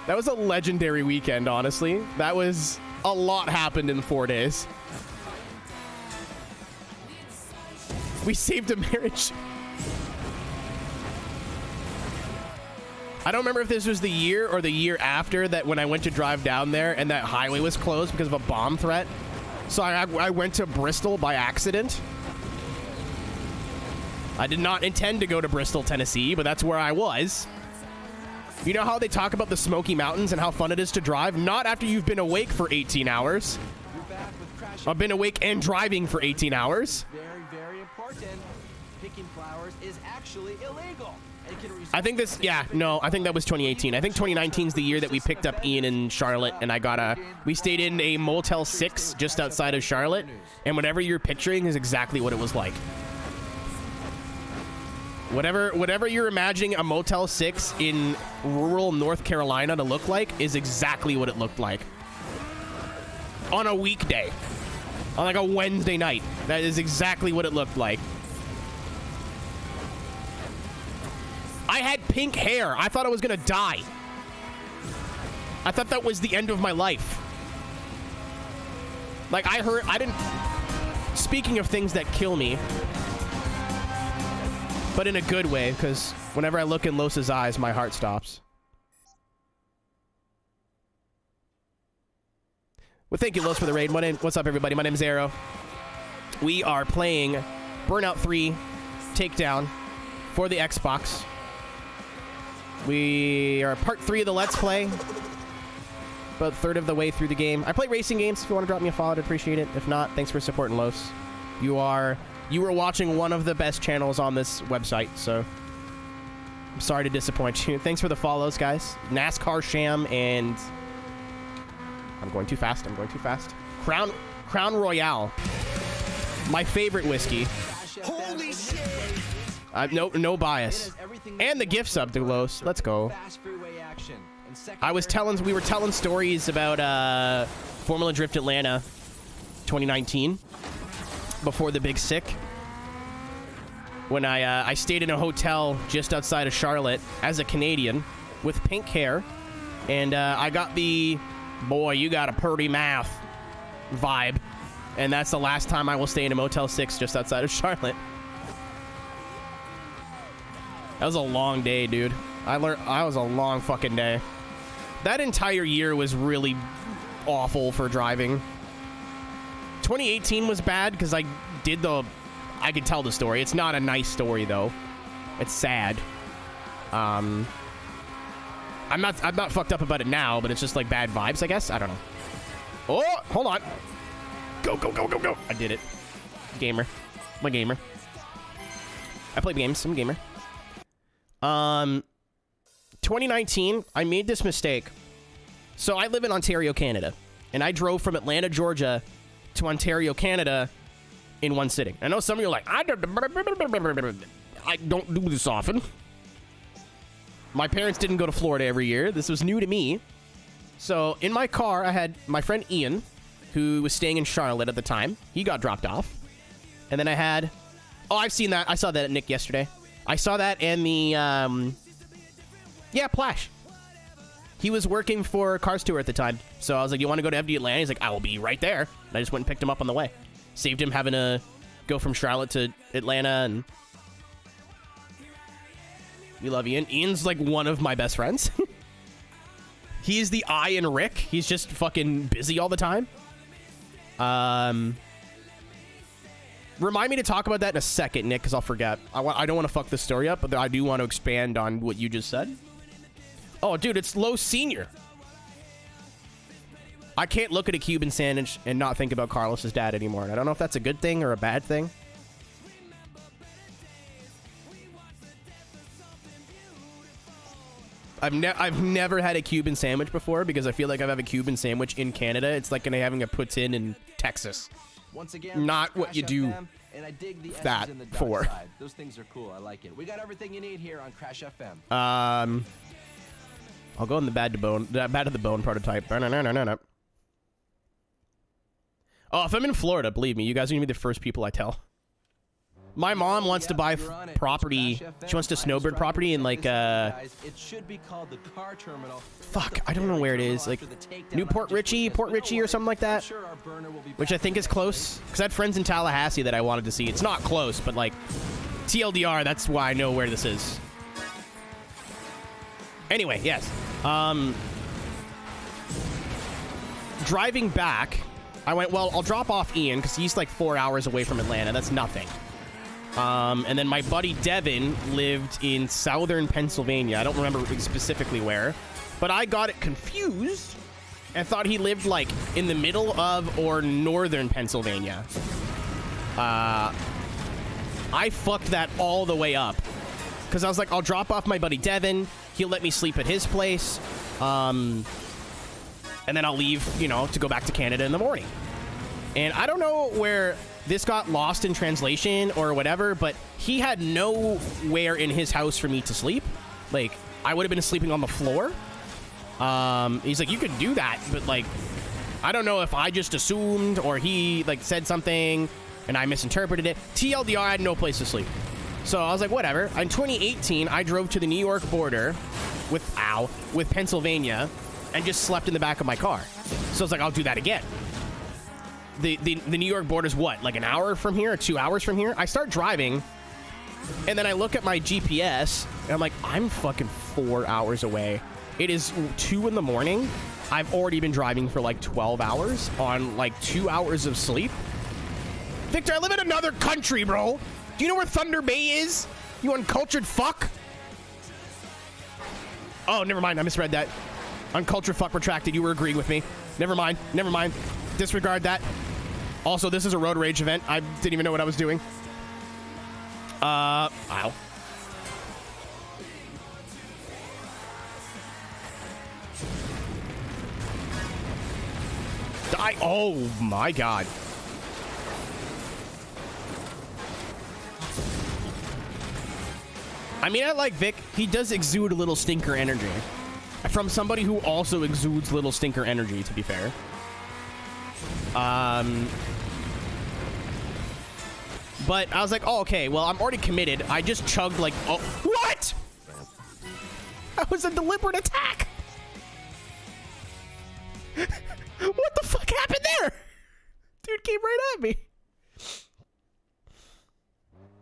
That was a legendary weekend, honestly. That was a lot happened in 4 days. We saved a marriage. I don't remember if this was the year or the year after that when I went to drive down there and that highway was closed because of a bomb threat. So I went to Bristol by accident. I did not intend to go to Bristol, Tennessee, but that's where I was. You know how they talk about the Smoky Mountains and how fun it is to drive? Not after you've been awake for 18 hours. I've been awake and driving for 18 hours. Very, very important. Picking flowers is actually illegal. I think this, yeah, no, I think that was 2018. I think 2019 is the year that we picked up Ian in Charlotte, and we stayed in a Motel 6 just outside of Charlotte, and whatever you're picturing is exactly what it was like. Whatever you're imagining a Motel 6 in rural North Carolina to look like is exactly what it looked like. On a weekday. On like a Wednesday night. That is exactly what it looked like. I had pink hair. I thought I was gonna die. I thought that was the end of my life. Like, speaking of things that kill me, but in a good way, because whenever I look in Los's eyes, my heart stops. Well, thank you, Los, for the raid. What's up, everybody? My name is Aero. We are playing Burnout 3 Takedown for the Xbox. We are part 3 of the Let's Play. About a third of the way through the game. I play racing games. If you want to drop me a follow, I'd appreciate it. If not, thanks for supporting Los. You were watching one of the best channels on this website, so I'm sorry to disappoint you. Thanks for the follows, guys. NASCAR Sham and I'm going too fast. Crown Royale. My favorite whiskey. Holy shit! No bias. And the gift sub to Los. Let's go. We were telling stories about Formula Drift Atlanta 2019 before the Big Sick. When I stayed in a hotel just outside of Charlotte as a Canadian with pink hair, and I got the boy, you got a purty mouth vibe, and that's the last time I will stay in a Motel 6 just outside of Charlotte. That was a long day, dude. I was a long fucking day. That entire year was really awful for driving. 2018 was bad because I could tell the story. It's not a nice story though. It's sad. I'm not fucked up about it now, but it's just like bad vibes, I guess. I don't know. Oh, hold on. Go. I did it. Gamer. I'm a gamer. I play games. I'm a gamer. 2019, I made this mistake. So I live in Ontario, Canada, and I drove from Atlanta, Georgia to Ontario, Canada in one sitting. I know some of you are like, I don't do this often. My parents didn't go to Florida every year. This was new to me. So in my car, I had my friend Ian, who was staying in Charlotte at the time. He got dropped off. And then I had... Oh, I've seen that. I saw that at Nick yesterday. I saw that and the... Yeah, Plash. He was working for Cars Tour at the time. So I was like, you want to go to FD Atlanta? He's like, I will be right there. And I just went and picked him up on the way. Saved him having to go from Charlotte to Atlanta. And we love Ian. Ian's like one of my best friends. He's the I in Rick. He's just fucking busy all the time. Remind me to talk about that in a second, Nick, because I'll forget. I don't want to fuck this story up, but I do want to expand on what you just said. Oh, dude, it's Low Senior. I can't look at a Cuban sandwich and not think about Carlos's dad anymore. And I don't know if that's a good thing or a bad thing. I've never had a Cuban sandwich before because I feel like I've had a Cuban sandwich in Canada. It's like having a poutine in Texas. Once again, not what you do and I dig the that in the dark for. Side. Those things are cool. I like it. We got everything you need here on Crash FM. I'll go in the bad to the bone prototype. Oh, if I'm in Florida, believe me, you guys are gonna be the first people I tell. My mom wants to buy property. She wants to snowbird property in like it should be called the car terminal. Fuck, I don't know where it is. Like Port Richey or something like that. Which I think is close. Because I had friends in Tallahassee that I wanted to see. It's not close, but like TLDR, that's why I know where this is. Anyway, yes. Driving back, I went, well, I'll drop off Ian because he's like 4 hours away from Atlanta. That's nothing. And then my buddy Devin lived in southern Pennsylvania. I don't remember specifically where, but I got it confused and thought he lived like in the middle of or northern Pennsylvania. I fucked that all the way up because I was like, I'll drop off my buddy Devin. He'll let me sleep at his place. And then I'll leave, you know, to go back to Canada in the morning. And I don't know where this got lost in translation or whatever, but he had nowhere in his house for me to sleep. Like, I would have been sleeping on the floor. He's like, you could do that, but like, I don't know if I just assumed or he like said something and I misinterpreted it. TLDR, I had no place to sleep. So I was like, whatever. In 2018, I drove to the New York border with Pennsylvania and just slept in the back of my car. So I was like, I'll do that again. The New York border is what, like an hour from here or 2 hours from here? I start driving, and then I look at my GPS, and I'm like, I'm fucking 4 hours away. It is 2 in the morning. I've already been driving for like 12 hours on like 2 hours of sleep. Victor, I live in another country, bro. Do you know where Thunder Bay is? You uncultured fuck. Oh, never mind. I misread that. Uncultured fuck retracted. You were agreeing with me. Never mind. Never mind. Disregard that. Also, this is a road rage event. I didn't even know what I was doing. Ow. Oh my god. I mean, I like Vic. He does exude a little stinker energy. From somebody who also exudes little stinker energy, to be fair. But I was like, oh, okay, well, I'm already committed. I just chugged like, oh, what? That was a deliberate attack. What the fuck happened there? Dude came right at me.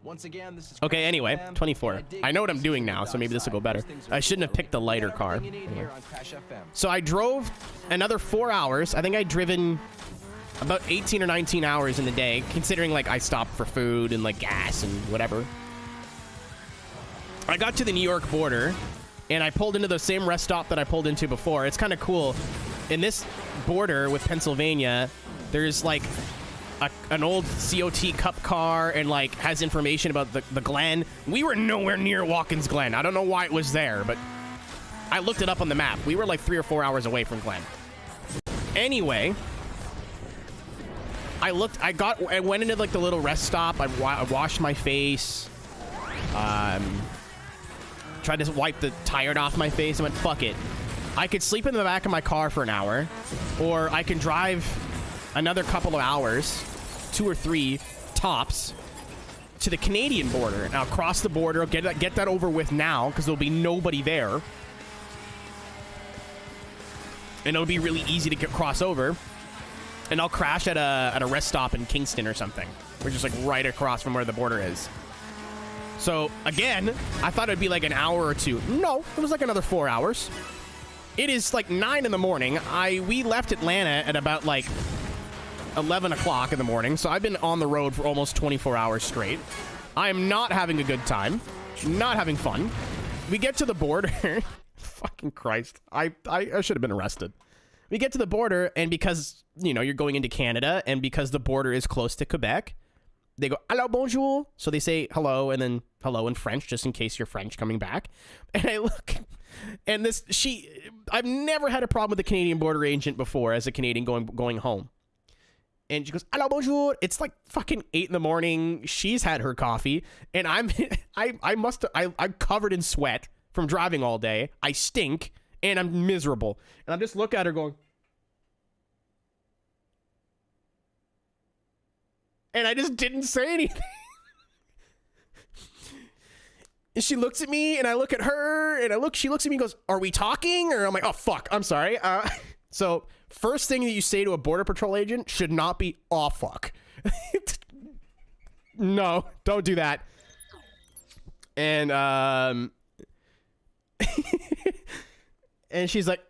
Once again, this is okay, anyway, 24. I know what I'm doing now, so maybe this will go better. I shouldn't have picked the lighter car. Anyway. So I drove another 4 hours. I think I'd driven about 18 or 19 hours in the day, considering like I stopped for food and like gas and whatever. I got to the New York border and I pulled into the same rest stop that I pulled into before. It's kind of cool. In this border with Pennsylvania, there's like an old COT Cup car and like has information about the Glen. We were nowhere near Watkins Glen. I don't know why it was there, but I looked it up on the map. We were like 3 or 4 hours away from Glen. Anyway, I went into like the little rest stop. I washed my face. Tried to wipe the tired off my face. I went, fuck it. I could sleep in the back of my car for an hour, or I can drive another couple of hours, 2 or 3 tops, to the Canadian border. Now cross the border, get that over with now, because there'll be nobody there. And it'll be really easy to cross over. And I'll crash at a rest stop in Kingston or something. We're just like right across from where the border is. So again, I thought it'd be like an hour or 2. No, it was like another 4 hours. It is like 9 in the morning. We left Atlanta at about like 11 o'clock in the morning. So I've been on the road for almost 24 hours straight. I am not having a good time. Not having fun. We get to the border. Fucking Christ. I should have been arrested. We get to the border, and because, you know, you're going into Canada, and because the border is close to Quebec, they go, hello, bonjour. So they say hello, and then hello in French, just in case you're French coming back. And I look, and I've never had a problem with the Canadian border agent before as a Canadian going home. And she goes, hello, bonjour. It's like fucking 8 in the morning. She's had her coffee, and I'm covered in sweat from driving all day. I stink, and I'm miserable. And I'm just looking at her going, and I just didn't say anything. And she looks at me, and I look at her, and she looks at me and goes, are we talking? Or I'm like, oh, fuck, I'm sorry. So first thing that you say to a Border Patrol agent should not be, oh, fuck. No, don't do that. And, and she's like,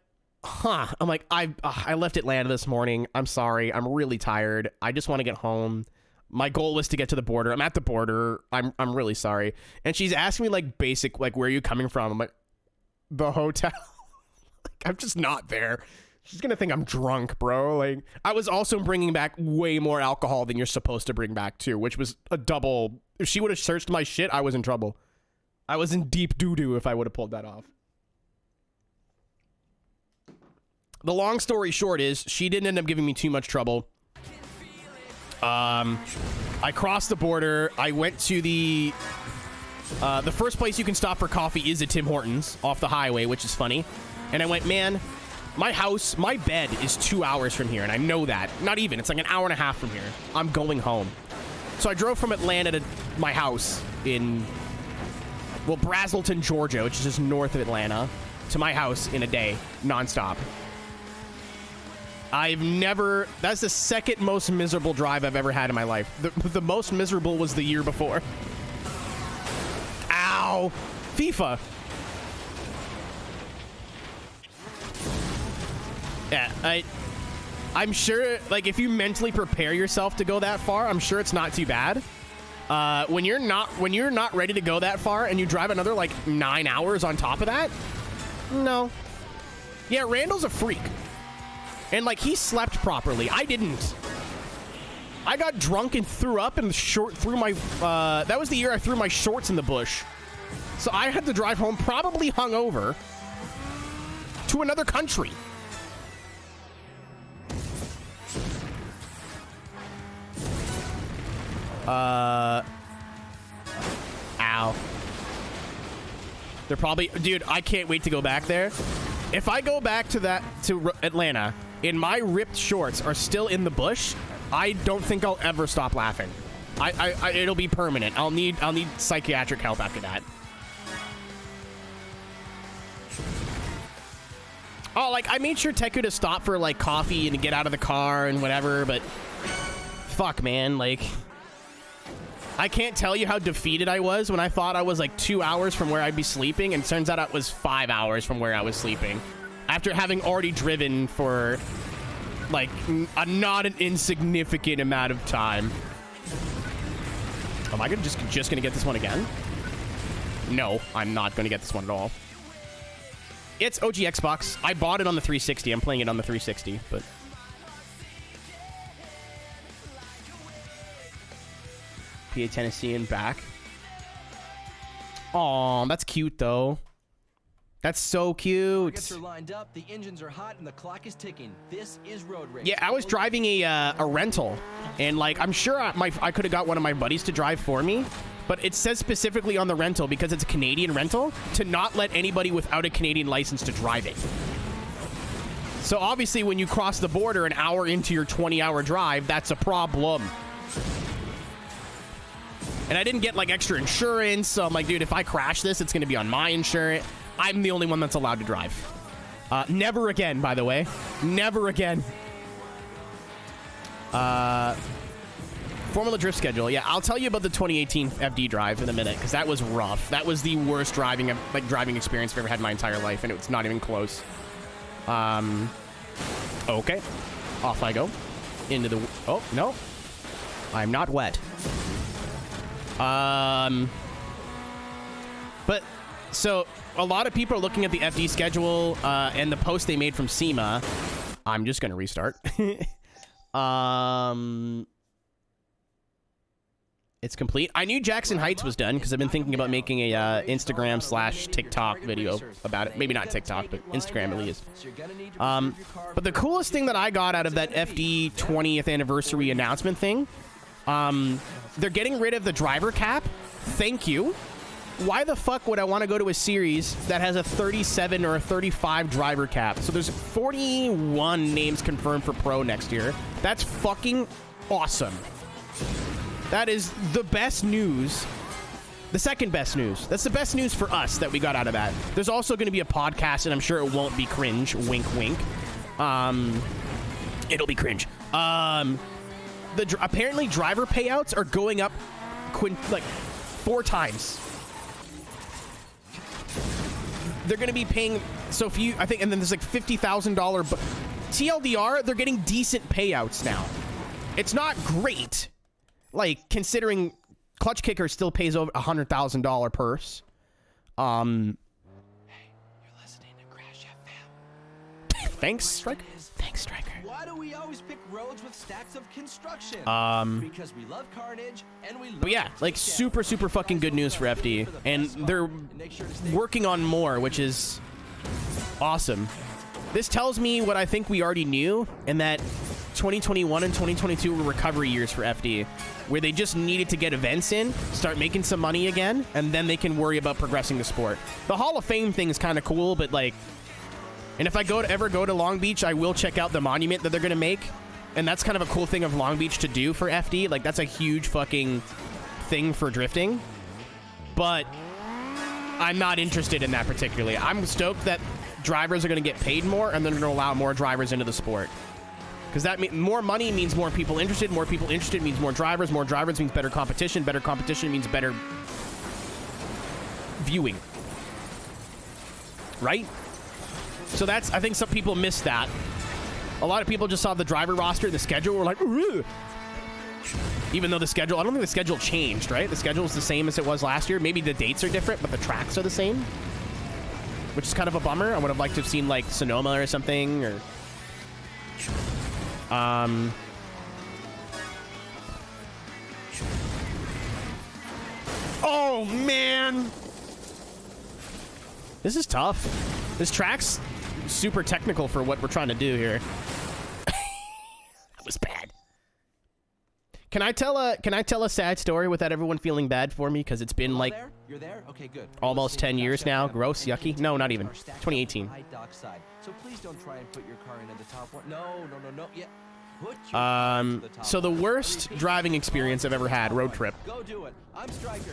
huh. I'm like, I left Atlanta this morning. I'm sorry. I'm really tired. I just want to get home. My goal was to get to the border. I'm at the border. I'm really sorry. And she's asking me like basic, like, where are you coming from? I'm like, the hotel. Like, I'm just not there. She's gonna think I'm drunk, bro. Like, I was also bringing back way more alcohol than you're supposed to bring back too, which was a double. If she would have searched my shit, I was in trouble. I was in deep doo-doo if I would have pulled that off. The long story short is she didn't end up giving me too much trouble. I crossed the border. I went to the first place you can stop for coffee is at Tim Hortons off the highway, which is funny. And I went, man, my bed is 2 hours from here, and I know that. Not even. It's like an hour and a half from here. I'm going home. So I drove from Atlanta to my house in, well, Braselton, Georgia, which is just north of Atlanta, to my house in a day, nonstop. That's the second most miserable drive I've ever had in my life. The most miserable was the year before. Ow! FIFA. Yeah, I'm sure, like, if you mentally prepare yourself to go that far, I'm sure it's not too bad. When you're not ready to go that far and you drive another, like, 9 hours on top of that, no. Yeah, Randall's a freak. And, like, he slept properly. I didn't. I got drunk and threw up and threw my, that was the year I threw my shorts in the bush. So I had to drive home probably hungover to another country. Ow. They're probably, dude, I can't wait to go back there. If I go back to Atlanta and my ripped shorts are still in the bush, I don't think I'll ever stop laughing. It'll be permanent. I'll need psychiatric help after that. Oh, like, I made sure Teku to stop for, like, coffee and to get out of the car and whatever, but fuck, man, like, I can't tell you how defeated I was when I thought I was, like, 2 hours from where I'd be sleeping, and it turns out it was 5 hours from where I was sleeping. After having already driven for, like, not an insignificant amount of time. Am I just gonna get this one again? No, I'm not gonna get this one at all. It's OG Xbox. I bought it on the 360. I'm playing it on the 360, but... PA Tennessean back. Aw, that's cute, though. That's so cute. Targets are lined up, the engines are hot, and the clock is ticking. This is road race. Yeah, I was driving a rental, and, like, I'm sure I could have got one of my buddies to drive for me, but it says specifically on the rental, because it's a Canadian rental, to not let anybody without a Canadian license to drive it. So obviously when you cross the border an hour into your 20-hour drive, that's a problem. And I didn't get, like, extra insurance, so I'm like, dude, if I crash this, it's going to be on my insurance. I'm the only one that's allowed to drive. Never again, by the way. Never again. Formula Drift schedule. Yeah, I'll tell you about the 2018 FD drive in a minute, because that was rough. That was the worst driving experience I've ever had in my entire life, and it's not even close. Okay. Off I go. Into the... Oh, no. I'm not wet. But, so, a lot of people are looking at the FD schedule, and the post they made from SEMA, I'm just gonna restart. It's complete. I knew Jackson Heights was done because I've been thinking about making a Instagram/TikTok video about it. Maybe not TikTok, but Instagram at least. But the coolest thing that I got out of that FD 20th anniversary announcement thing, they're getting rid of the driver cap. Thank you. Why the fuck would I want to go to a series that has a 37 or a 35 driver cap? So there's 41 names confirmed for Pro next year. That's fucking awesome. That is the best news. The second best news. That's the best news for us that we got out of that. There's also going to be a podcast, and I'm sure it won't be cringe. Wink, wink. It'll be cringe. Apparently driver payouts are going up like 4 times. They're going to be paying, so if you, I think, and then there's like $50,000, TLDR, they're getting decent payouts now. It's not great, like, considering Clutch Kicker still pays over $100,000 purse. Hey, you're listening to Crash FM. Thanks, Striker. Thanks, Striker. Why do we always pick roads with stacks of construction? Because we love carnage and we love. But yeah, like super fucking good news for FD, and they're working on more, which is awesome. This tells me what I think we already knew, and that 2021 and 2022 were recovery years for FD, where they just needed to get events in, start making some money again, and then they can worry about progressing the sport. The Hall of Fame thing is kind of cool, but like, and if I ever go to Long Beach, I will check out the monument that they're gonna make, and that's kind of a cool thing of Long Beach to do for FD. Like, that's a huge fucking thing for drifting, but I'm not interested in that particularly. I'm stoked that drivers are gonna get paid more, and they're gonna allow more drivers into the sport. Because that means more money means more people interested means more drivers means better competition means better viewing. Right? So that's, I think some people missed that. A lot of people just saw the driver roster, the schedule, were like, ugh. Even though the schedule, I don't think the schedule changed, right? The schedule is the same as it was last year. Maybe the dates are different, but the tracks are the same, which is kind of a bummer. I would have liked to have seen like Sonoma or something, or oh man, this is tough. This track's super technical for what we're trying to do here. That was bad. Can I tell a sad story without everyone feeling bad for me? Because it's been like You're there? Okay, good. almost 10 years now. Gross, yucky. No, not even. 2018. So please don't try and put your car into the top one. No. Yeah. So the worst driving experience I've ever had, road trip,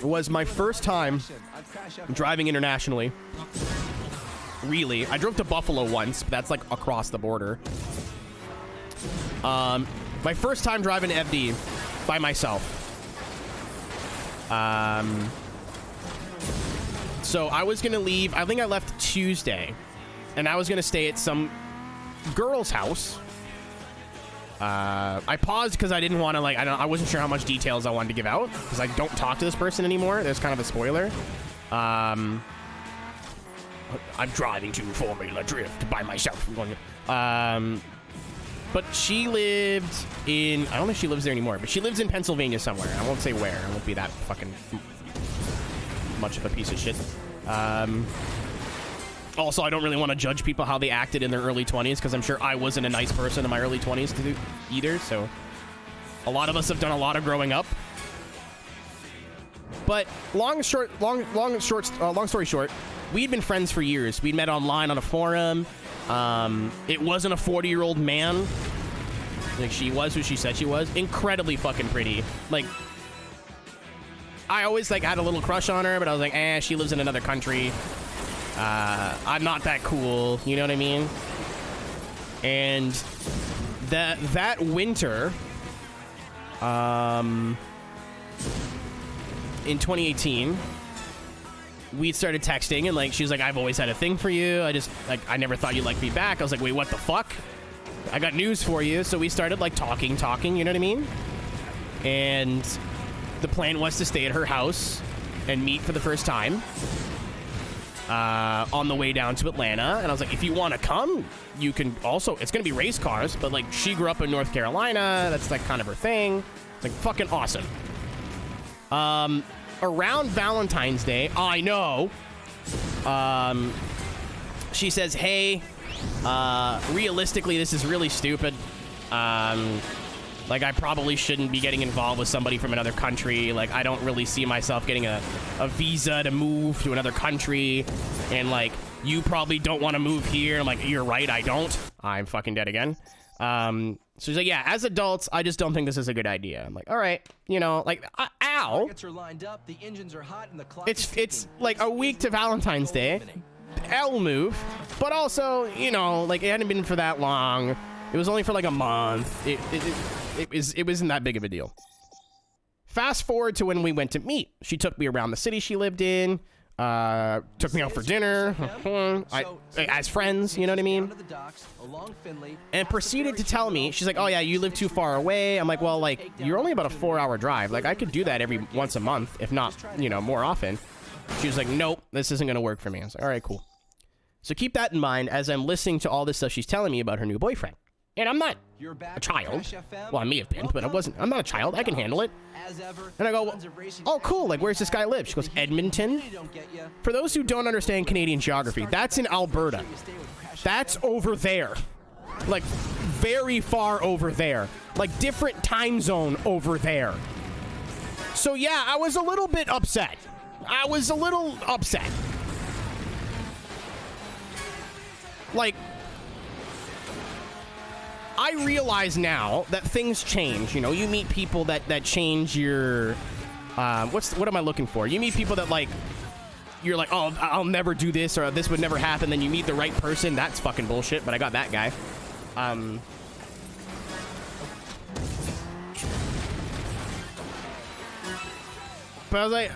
was my first time driving internationally. Really, I drove to Buffalo once, but that's like across the border. My first time driving FD by myself. So I was gonna leave. I think I left Tuesday, and I was gonna stay at some girl's house. I paused because I didn't want to, like, I wasn't sure how much details I wanted to give out because I don't talk to this person anymore. There's kind of a spoiler. I'm driving to Formula Drift by myself. But she lived in, I don't know if she lives there anymore, but she lives in Pennsylvania somewhere. I won't say where. I won't be that fucking much of a piece of shit. Also, I don't really want to judge people how they acted in their early 20s, because I'm sure I wasn't a nice person in my early 20s to do either, so a lot of us have done a lot of growing up. But long story short, we'd been friends for years. We'd met online on a forum. It wasn't a 40-year-old man. Like, she was who she said she was. Incredibly fucking pretty. Like, I always, like, had a little crush on her, but I was like, she lives in another country. I'm not that cool, you know what I mean? And that winter, in 2018, we started texting, and like, she's like, I've always had a thing for you. I never thought you'd like me back. I was like, wait, what the fuck? I got news for you. So we started like talking, you know what I mean? And the plan was to stay at her house and meet for the first time. on the way down to Atlanta. And I was like, if you want to come, you can also, it's going to be race cars, but like she grew up in North Carolina. That's like kind of her thing. It's like fucking awesome. Around Valentine's Day, I know, she says, hey, realistically, this is really stupid. Like, I probably shouldn't be getting involved with somebody from another country. Like, I don't really see myself getting a visa to move to another country. And, like, you probably don't want to move here. I'm like, you're right, I don't. I'm fucking dead again. So she's like, yeah, as adults, I just don't think this is a good idea. I'm like, all right, you know, like, ow. It's like a week to Valentine's Day. I'll move. But also, you know, like, it hadn't been for that long. It was only for like a month. It wasn't that big of a deal. Fast forward to when we went to meet. She took me around the city she lived in. Took me out for dinner. As friends, you know what I mean? And proceeded to tell me, she's like, oh yeah, you live too far away. I'm like, well, like, you're only about a 4-hour drive. Like, I could do that every once a month, if not, you know, more often. She was like, nope, this isn't going to work for me. I was like, all right, cool. So keep that in mind as I'm listening to all this stuff she's telling me about her new boyfriend. And I'm not a child. Well, I may have been, but I'm not a child. I can handle it. And I go, well, oh, cool. Like, where's this guy live? She goes, Edmonton. For those who don't understand Canadian geography, that's in Alberta. That's over there. Like, very far over there. Like, different time zone over there. So, yeah, I was a little bit upset. Like, I realize now that things change. You know, you meet people that change your, what am I looking for? You meet people that, like, you're like, oh, I'll never do this, or this would never happen. Then you meet the right person. That's fucking bullshit, but I got that guy. But I was like,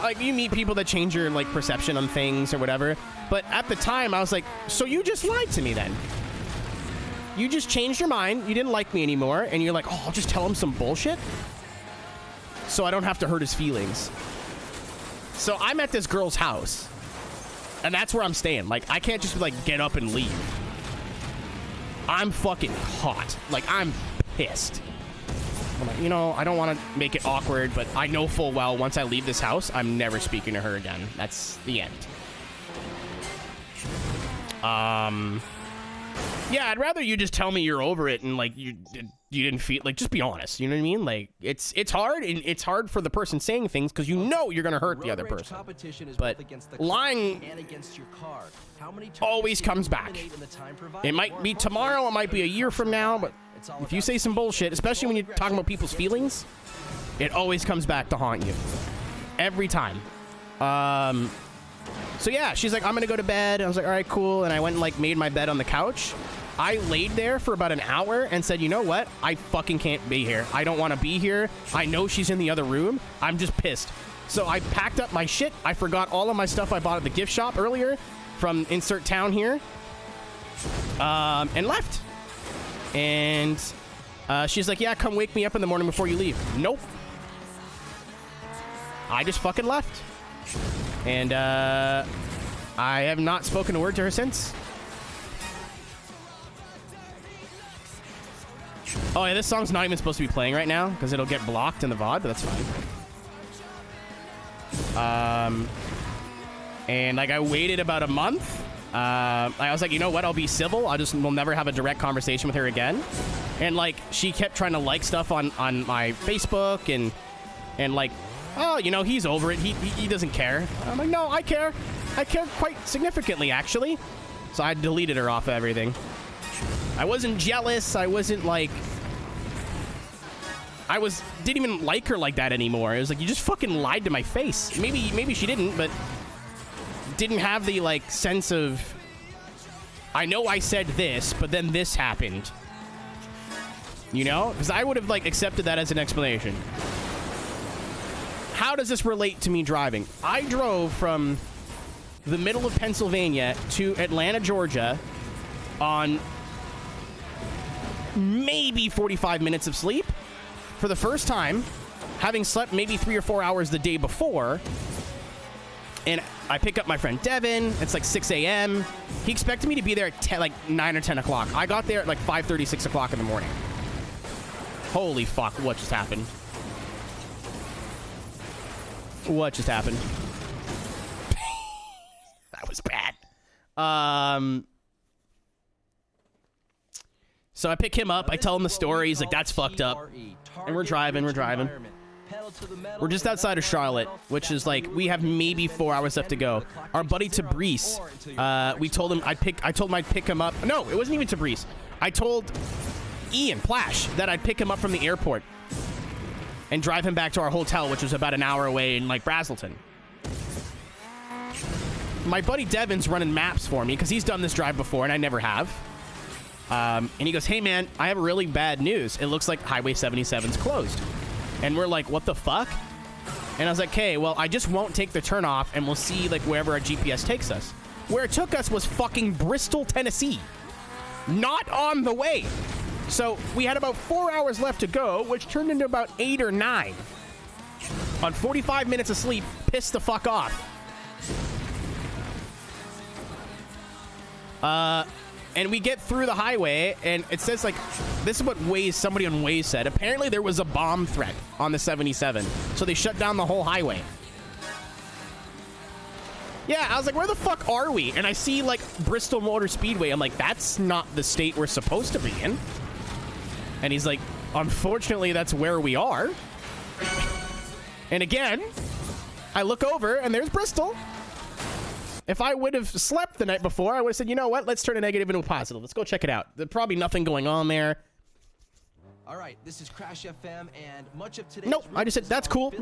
like, you meet people that change your, like, perception on things or whatever. But at the time, I was like, so you just lied to me then. You just changed your mind. You didn't like me anymore. And you're like, oh, I'll just tell him some bullshit so I don't have to hurt his feelings. So I'm at this girl's house. And that's where I'm staying. Like, I can't just, like, get up and leave. I'm fucking hot. Like, I'm pissed. I'm like, you know, I don't want to make it awkward, but I know full well once I leave this house, I'm never speaking to her again. That's the end. Yeah, I'd rather you just tell me you're over it and, like, you didn't feel, like, just be honest. You know what I mean? Like, it's hard, and it's hard for the person saying things because you know you're going to hurt the other person. But lying always comes back. It might be tomorrow, it might be a year from now, but if you say some bullshit, especially when you're talking about people's feelings, it always comes back to haunt you. Every time. So yeah, she's like, I'm gonna go to bed. I was like, all right, cool. And I went and, like, made my bed on the couch. I laid there for about an hour and said, you know what? I fucking can't be here. I don't want to be here. I know she's in the other room. I'm just pissed. So I packed up my shit. I forgot all of my stuff I bought at the gift shop earlier from insert town here. And left. And she's like, yeah, come wake me up in the morning before you leave. Nope. I just fucking left. And I have not spoken a word to her since. Oh, yeah, this song's not even supposed to be playing right now because it'll get blocked in the VOD, but that's fine. And, like, I waited about a month. I was like, you know what? I'll be civil. We'll never have a direct conversation with her again. And, like, she kept trying to like stuff on my Facebook and like, oh, you know, he's over it. He doesn't care. I'm like, no, I care. I care quite significantly, actually. So I deleted her off of everything. I wasn't jealous. I wasn't, like, didn't even like her like that anymore. It was like, you just fucking lied to my face. Maybe she didn't, but didn't have the, like, sense of, I know I said this, but then this happened. You know? Because I would have, like, accepted that as an explanation. How does this relate to me driving? I drove from the middle of Pennsylvania to Atlanta, Georgia on maybe 45 minutes of sleep for the first time, having slept maybe 3 or 4 hours the day before. And I pick up my friend Devin. It's like 6 a.m. He expected me to be there at 10, like 9 or 10 o'clock. I got there at like 5:30, 6 o'clock in the morning. Holy fuck, what just happened? What just happened? That was bad. So I pick him up. I tell him the story. He's like, that's fucked up. And we're driving. We're just outside of Charlotte, which is like, we have maybe 4 hours left to go. Our buddy Tabrice, we told him I told him I'd pick him up. No, it wasn't even Tabrice. I told Ian Plash that I'd pick him up from the airport and drive him back to our hotel, which was about an hour away in like Brazelton. My buddy Devin's running maps for me because he's done this drive before and I never have. And he goes, hey man, I have really bad news. It looks like Highway 77's closed. And we're like, what the fuck? And I was like, okay, well, I just won't take the turn off and we'll see like wherever our GPS takes us. Where it took us was fucking Bristol, Tennessee. Not on the way. So we had about 4 hours left to go, which turned into about 8 or 9. On 45 minutes of sleep, pissed the fuck off. And we get through the highway, and it says, like, this is what Waze, somebody on Waze said. Apparently, there was a bomb threat on the 77, so they shut down the whole highway. Yeah, I was like, where the fuck are we? And I see, like, Bristol Motor Speedway. I'm like, that's not the state we're supposed to be in. And he's like, unfortunately, that's where we are. And again, I look over, and there's Bristol. If I would have slept the night before, I would have said, you know what? Let's turn a negative into a positive. Let's go check it out. There's probably nothing going on there. All right, this is Crash FM, and much of today's Nope, I just said, that's cool.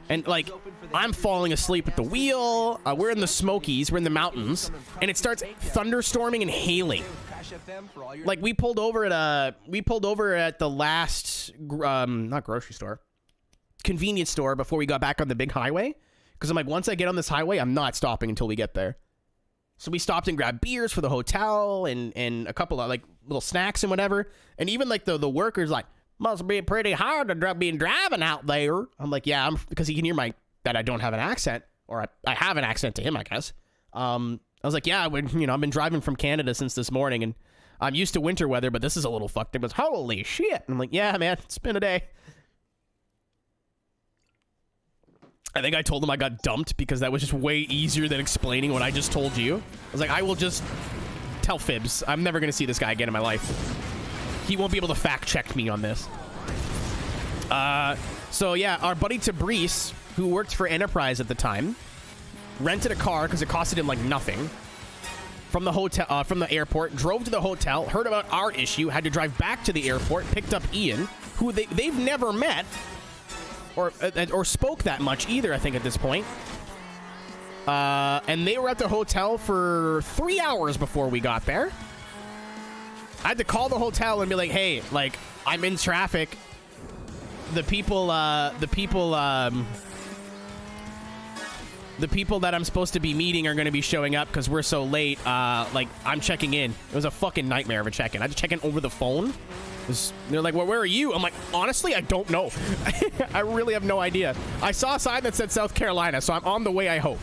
And, like, I'm falling asleep at the wheel. We're in the Smokies. We're in the mountains. And it starts thunderstorming and hailing. Like, we pulled over at the last, not grocery store, convenience store before we got back on the big highway. Because I'm like, once I get on this highway, I'm not stopping until we get there. So we stopped and grabbed beers for the hotel and a couple of, like, little snacks and whatever. And even, like, the workers, like, must be pretty hard to be driving out there. I'm like, yeah, because he can hear that I don't have an accent. Or I have an accent to him, I guess. I was like, yeah, I've been driving from Canada since this morning. And I'm used to winter weather, but this is a little fucked. It was, holy shit. And I'm like, yeah, man, it's been a day. I think I told him I got dumped because that was just way easier than explaining what I just told you. I was like, I will just tell fibs. I'm never going to see this guy again in my life. He won't be able to fact check me on this. So yeah, our buddy Tabrice, who worked for Enterprise at the time, rented a car because it costed him like nothing from the hotel, from the airport, drove to the hotel, heard about our issue, had to drive back to the airport, picked up Ian, who they've never met. Or spoke that much either, I think, at this point. And they were at the hotel for 3 hours before we got there. I had to call the hotel and be like, hey, like, I'm in traffic. The people that I'm supposed to be meeting are going to be showing up because we're so late. Like, I'm checking in. It was a fucking nightmare of a check-in. I had to check in over the phone. They're like, well, where are you? I'm like, honestly, I don't know. I really have no idea. I saw a sign that said South Carolina, so I'm on the way, I hope.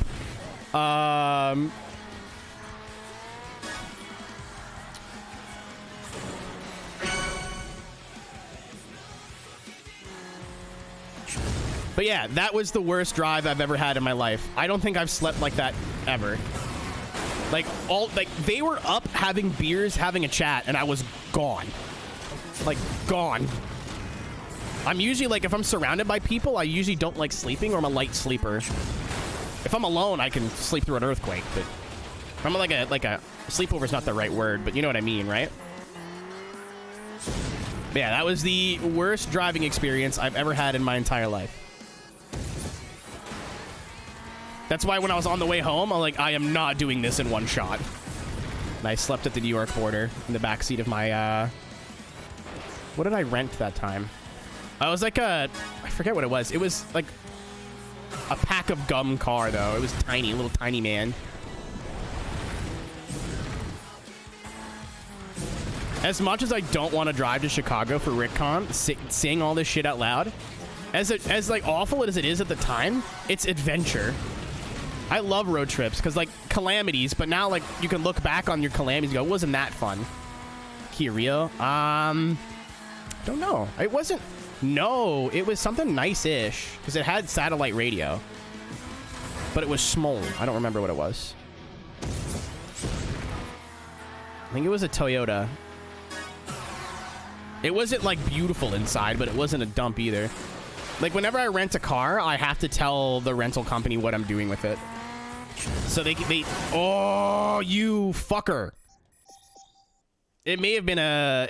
But yeah, that was the worst drive I've ever had in my life. I don't think I've slept like that ever. Like, they were up having beers, having a chat, and I was gone. Like, gone. I'm usually, like, if I'm surrounded by people, I usually don't like sleeping, or I'm a light sleeper. If I'm alone, I can sleep through an earthquake, but if I'm like a sleepover's not the right word, but you know what I mean, right? But yeah, that was the worst driving experience I've ever had in my entire life. That's why when I was on the way home, I'm like, I am not doing this in one shot. And I slept at the New York border in the backseat of my, what did I rent that time? I was like I forget what it was. It was like a pack of gum car, though. It was tiny, a little tiny man. As much as I don't want to drive to Chicago for RickCon, sing all this shit out loud, as like awful as it is at the time, it's adventure. I love road trips because, like, calamities, but now, like, you can look back on your calamities and go, wasn't that fun? Kia Rio? Don't know. It wasn't. No, it was something nice-ish because it had satellite radio, but it was small. I don't remember what it was. I think it was a Toyota. It wasn't, like, beautiful inside, but it wasn't a dump either. Like, whenever I rent a car, I have to tell the rental company what I'm doing with it. So they oh, you fucker. It may have been a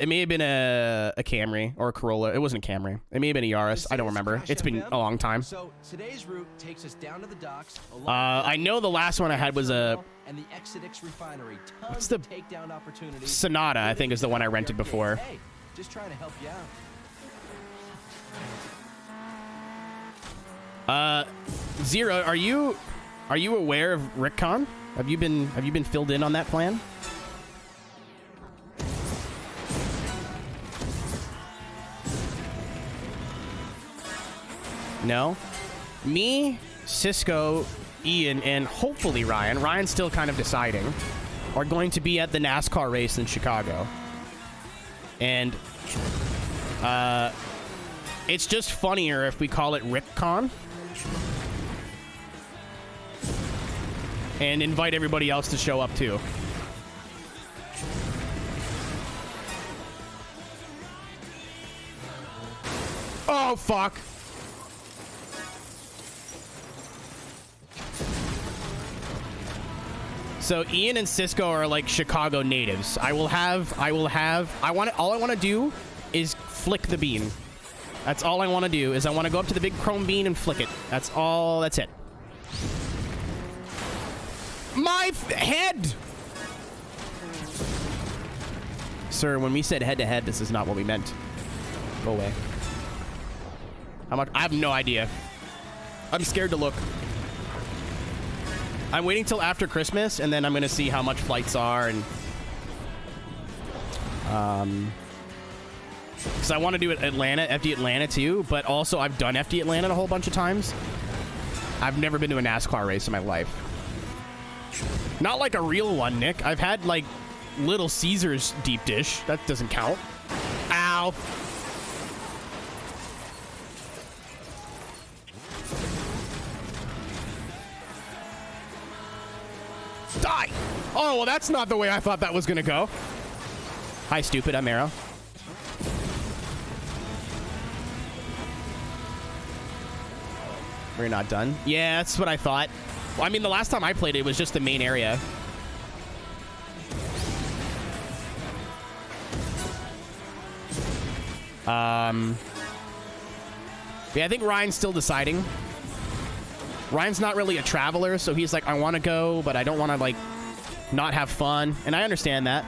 Camry or a Corolla. It wasn't a Camry. It may have been a Yaris. I don't remember. It's been a long time. So today's route takes us down to the docks. I know the last one I had was a and the X360 refinery. What's the takedown opportunity? Sonata, I think, is the one I rented before. Hey, just trying to help you out. Zero, are you aware of RickCon? Have you been filled in on that plan? No? Me, Cisco, Ian, and hopefully Ryan. Ryan's still kind of deciding. Are going to be at the NASCAR race in Chicago. And it's just funnier if we call it RickCon. And invite everybody else to show up too. Oh, fuck. So Ian and Cisco are like Chicago natives. All I want to do is flick the bean. That's all I want to do is I want to go up to the big chrome bean and flick it. That's it. My head! Sir, when we said head-to-head, this is not what we meant. Go away. How much? I have no idea. I'm scared to look. I'm waiting till after Christmas, and then I'm going to see how much flights are, and... because I want to do it Atlanta, FD Atlanta, too, but also I've done FD Atlanta a whole bunch of times. I've never been to a NASCAR race in my life. Not like a real one, Nick. I've had, like, Little Caesars deep dish. That doesn't count. Ow. Die! Oh, well, that's not the way I thought that was gonna go. Hi, stupid. I'm Arrow. We're not done. Yeah, that's what I thought. Well, I mean, the last time I played it was just the main area. Yeah, I think Ryan's still deciding. Ryan's not really a traveler, so he's like, I want to go, but I don't want to, like, not have fun. And I understand that.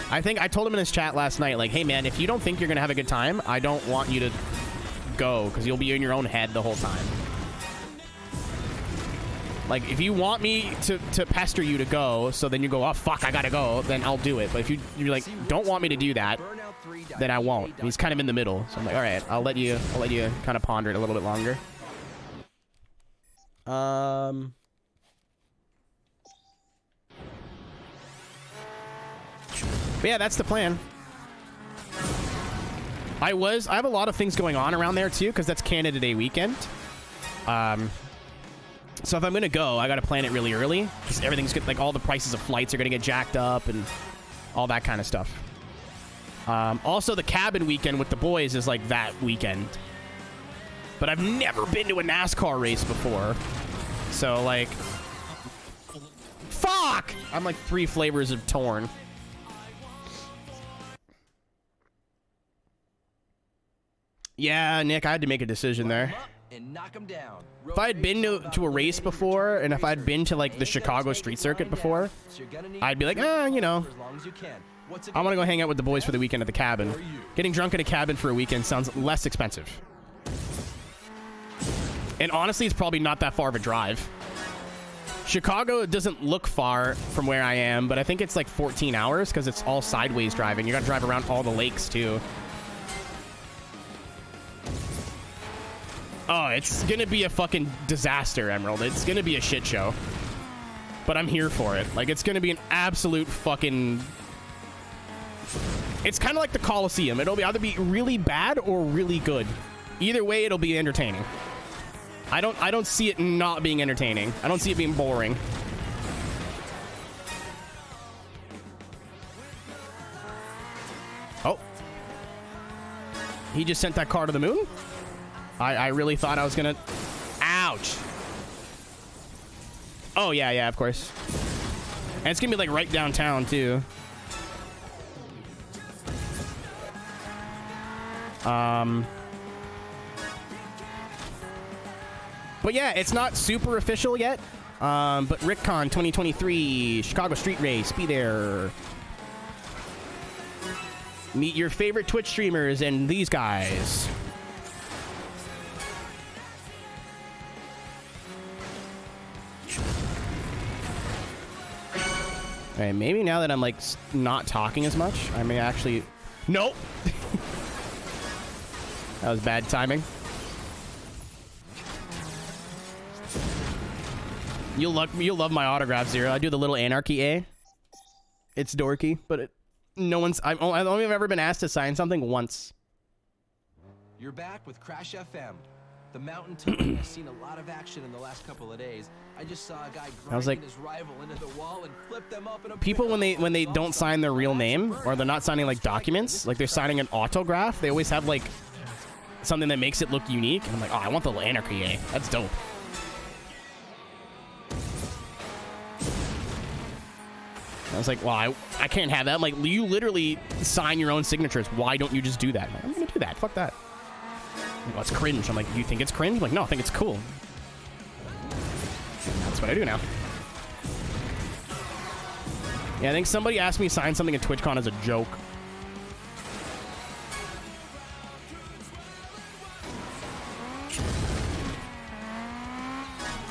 I think I told him in his chat last night, like, hey, man, if you don't think you're going to have a good time, I don't want you to go, because you'll be in your own head the whole time. Like, if you want me to pester you to go, so then you go, oh, fuck, I gotta go, then I'll do it. But if you're like, don't want me to do that, then I won't. And he's kind of in the middle. So I'm like, all right, I'll let you kind of ponder it a little bit longer. But yeah, that's the plan. I have a lot of things going on around there too, because that's Canada Day weekend. So if I'm gonna go, I gotta plan it really early, because everything's good. Like, all the prices of flights are gonna get jacked up and all that kind of stuff. Also, the cabin weekend with the boys is like that weekend. But I've never been to a NASCAR race before. So, like... Fuck! I'm like 3 flavors of torn. Yeah, Nick, I had to make a decision there. And knock 'em down. If I had been to a race before, and if I'd been to, like, the Chicago street circuit before, I'd be like, you know, I want to go hang out with the boys for the weekend at the cabin. Getting drunk at a cabin for a weekend sounds less expensive. And honestly, it's probably not that far of a drive. Chicago doesn't look far from where I am, but I think it's like 14 hours because it's all sideways driving. You got to drive around all the lakes, too. Oh, it's gonna be a fucking disaster, Emerald. It's gonna be a shit show. But I'm here for it. Like, it's gonna be an absolute fucking... It's kind of like the Coliseum. It'll either be really bad or really good. Either way, it'll be entertaining. I don't see it not being entertaining. I don't see it being boring. Oh. He just sent that car to the moon? I really thought I was gonna... Ouch. Oh, yeah, of course. And it's gonna be, like, right downtown, too. But yeah, it's not super official yet. But RickCon 2023, Chicago Street Race, be there. Meet your favorite Twitch streamers and these guys. Okay, maybe now that I'm like not talking as much, I may actually... Nope! That was bad timing. You'll love my autograph, Zero. I do the little anarchy A. It's dorky, but no one's... I've only ever been asked to sign something once. You're back with Crash FM. The mountain town has seen a lot of action in the last couple of days. I just saw a guy grinding his rival into the wall and flip them up in a... People, when they don't sign their real name, or they're not signing like documents, like they're signing an autograph, they always have like something that makes it look unique. And I'm like, oh, I want the little anarchy A. That's dope. I was like, well, I can't have that. I'm like, you literally sign your own signatures. Why don't you just do that? I'm like, I'm gonna do that. Fuck that. Well, it's cringe. I'm like, you think it's cringe? I'm like, no, I think it's cool. That's what I do now. Yeah, I think somebody asked me to sign something at TwitchCon as a joke.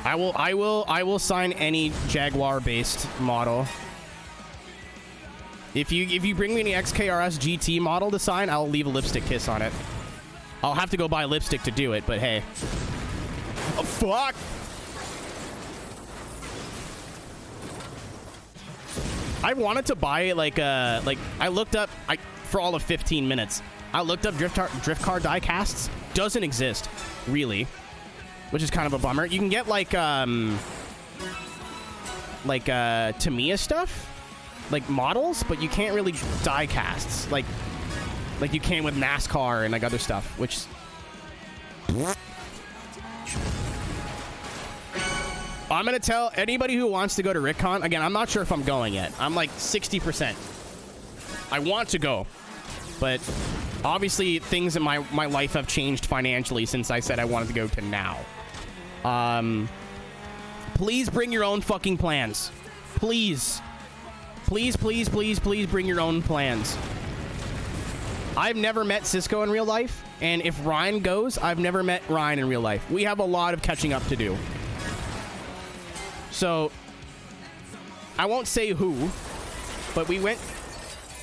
I will sign any Jaguar-based model. If you bring me any XKRS GT model to sign, I'll leave a lipstick kiss on it. I'll have to go buy lipstick to do it, but hey. Oh, fuck! I wanted to buy like I looked up for all of 15 minutes. I looked up drift car die casts. Doesn't exist, really, which is kind of a bummer. You can get like Tamiya stuff, like models, but you can't really die casts like you can with NASCAR and like other stuff, which... I'm going to tell anybody who wants to go to RickCon, again, I'm not sure if I'm going yet. I'm like 60%. I want to go, but obviously things in my life have changed financially since I said I wanted to go to now. Please bring your own fucking plans. Please. Please, please, please, please bring your own plans. I've never met Cisco in real life, and if Ryan goes, I've never met Ryan in real life. We have a lot of catching up to do. So, I won't say who, but we went,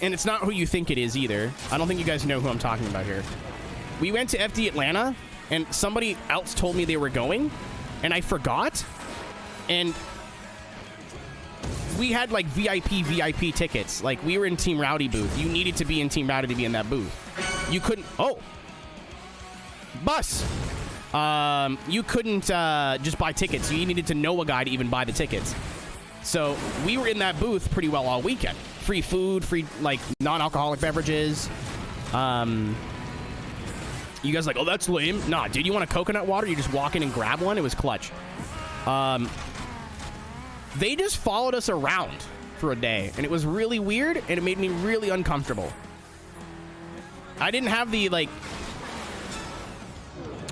and it's not who you think it is either. I don't think you guys know who I'm talking about here. We went to FD Atlanta, and somebody else told me they were going, and I forgot, and we had like VIP tickets. Like, we were in Team Rowdy booth. You needed to be in Team Rowdy to be in that booth. You couldn't... Oh! Bus! You couldn't just buy tickets. You needed to know a guy to even buy the tickets. So, we were in that booth pretty well all weekend. Free food, free, like, non-alcoholic beverages. You guys are like, oh, that's lame. Nah, dude, you want a coconut water? You just walk in and grab one? It was clutch. They just followed us around for a day, and it was really weird, and it made me really uncomfortable. I didn't have the, like...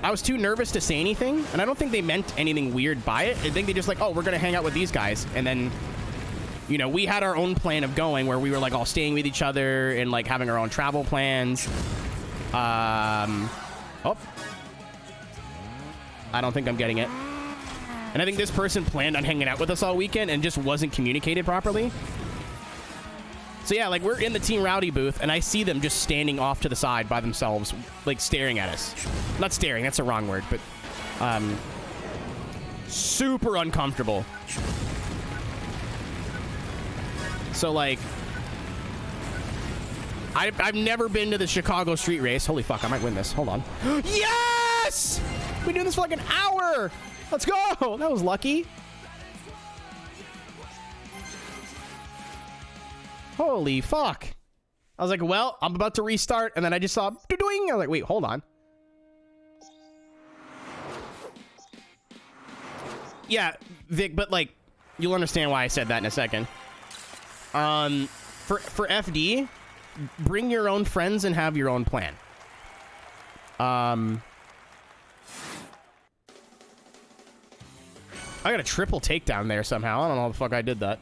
I was too nervous to say anything, and I don't think they meant anything weird by it. I think they just like, oh, we're gonna hang out with these guys, and then, you know, we had our own plan of going, where we were, like, all staying with each other, and, like, having our own travel plans. Oh. I don't think I'm getting it. And I think this person planned on hanging out with us all weekend and just wasn't communicated properly. So yeah, like, we're in the Team Rowdy booth, and I see them just standing off to the side by themselves, like, staring at us. Not staring, that's the wrong word, but Super uncomfortable. So like, I've never been to the Chicago street race. Holy fuck, I might win this. Hold on. Yes! We've been doing this for like an hour. Let's go. That was lucky. Holy fuck. I was like, well, I'm about to restart, and then I just saw doing. I was like, wait, hold on. Yeah, Vic, but like, you'll understand why I said that in a second. For FD, bring your own friends and have your own plan. I got a triple takedown there somehow. I don't know how the fuck I did that.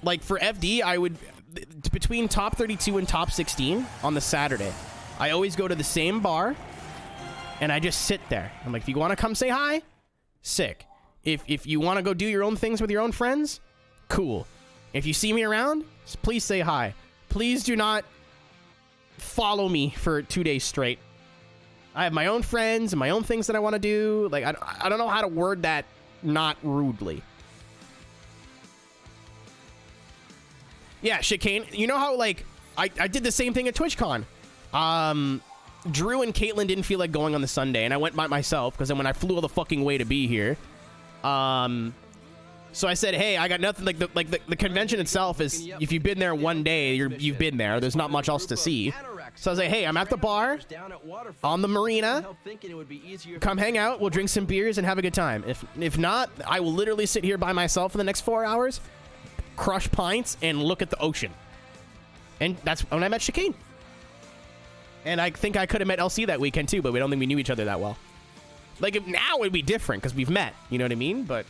Like for FD, I would, between top 32 and top 16 on the Saturday, I always go to the same bar and I just sit there. I'm like, if you want to come say hi, sick. If you want to go do your own things with your own friends, cool. If you see me around, please say hi. Please do not follow me for 2 days straight. I have my own friends and my own things that I want to do. Like, I don't know how to word that not rudely. Yeah, chicane. You know how, like, I did the same thing at TwitchCon. Drew and Caitlin didn't feel like going on the Sunday, and I went by myself, because then when I flew all the fucking way to be here, so I said, hey, I got nothing. Like the convention itself is, if you've been there one day, you've been there. There's not much else to see. So I was like, hey, I'm at the bar on the marina. Come hang out. We'll drink some beers and have a good time. If not, I will literally sit here by myself for the next 4 hours, crush pints, and look at the ocean. And that's when I met Chicane. And I think I could have met LC that weekend too, but we don't think we knew each other that well. Like, if now it'd be different because we've met. You know what I mean? But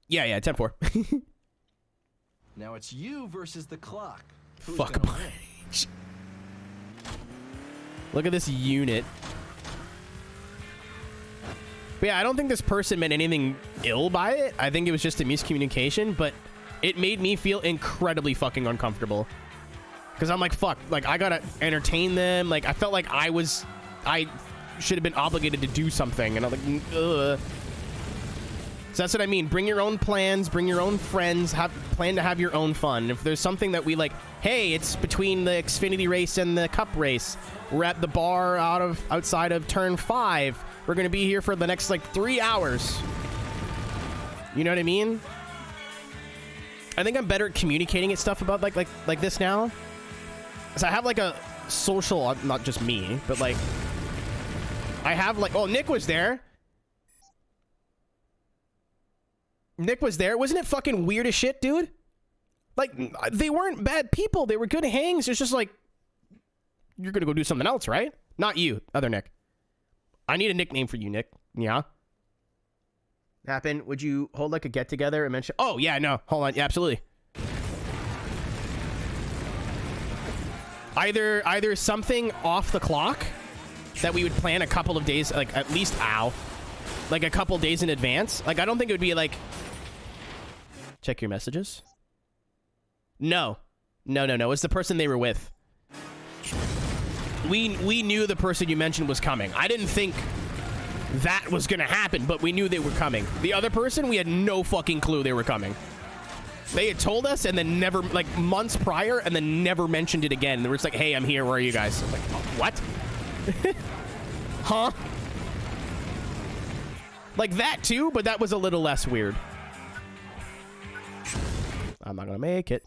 yeah, 10-4. Now it's you versus the clock. Who's Fuck. Look at this unit. But yeah, I don't think this person meant anything ill by it. I think it was just a miscommunication, but it made me feel incredibly fucking uncomfortable. Because I'm like, fuck, like, I gotta entertain them. Like, I felt like I should have been obligated to do something. And I'm like, ugh. So that's what I mean. Bring your own plans, bring your own friends, plan to have your own fun. If there's something that we like, hey, it's between the Xfinity race and the Cup race. We're at the bar outside of turn 5. We're gonna be here for the next like 3 hours. You know what I mean? I think I'm better at communicating it stuff about like this now. So I have like a social, not just me, but like I have like, oh, Nick was there. Nick was there. Wasn't it fucking weird as shit, dude? Like, they weren't bad people. They were good hangs. It's just like, you're gonna go do something else, right? Not you, other Nick. I need a nickname for you, Nick. Yeah. Happen. Would you hold like a get together and mention? Oh yeah, no. Hold on. Yeah, absolutely. Either something off the clock that we would plan a couple of days, like at least like a couple days in advance. Like, I don't think it would be like, check your messages. No. It's the person they were with. We knew the person you mentioned was coming. I didn't think that was gonna happen, but we knew they were coming. The other person, we had no fucking clue they were coming. They had told us and then never, like months prior, and then never mentioned it again. They were just like, hey, I'm here, where are you guys? I was like, oh, what? Huh? Like that too, but that was a little less weird. I'm not gonna make it.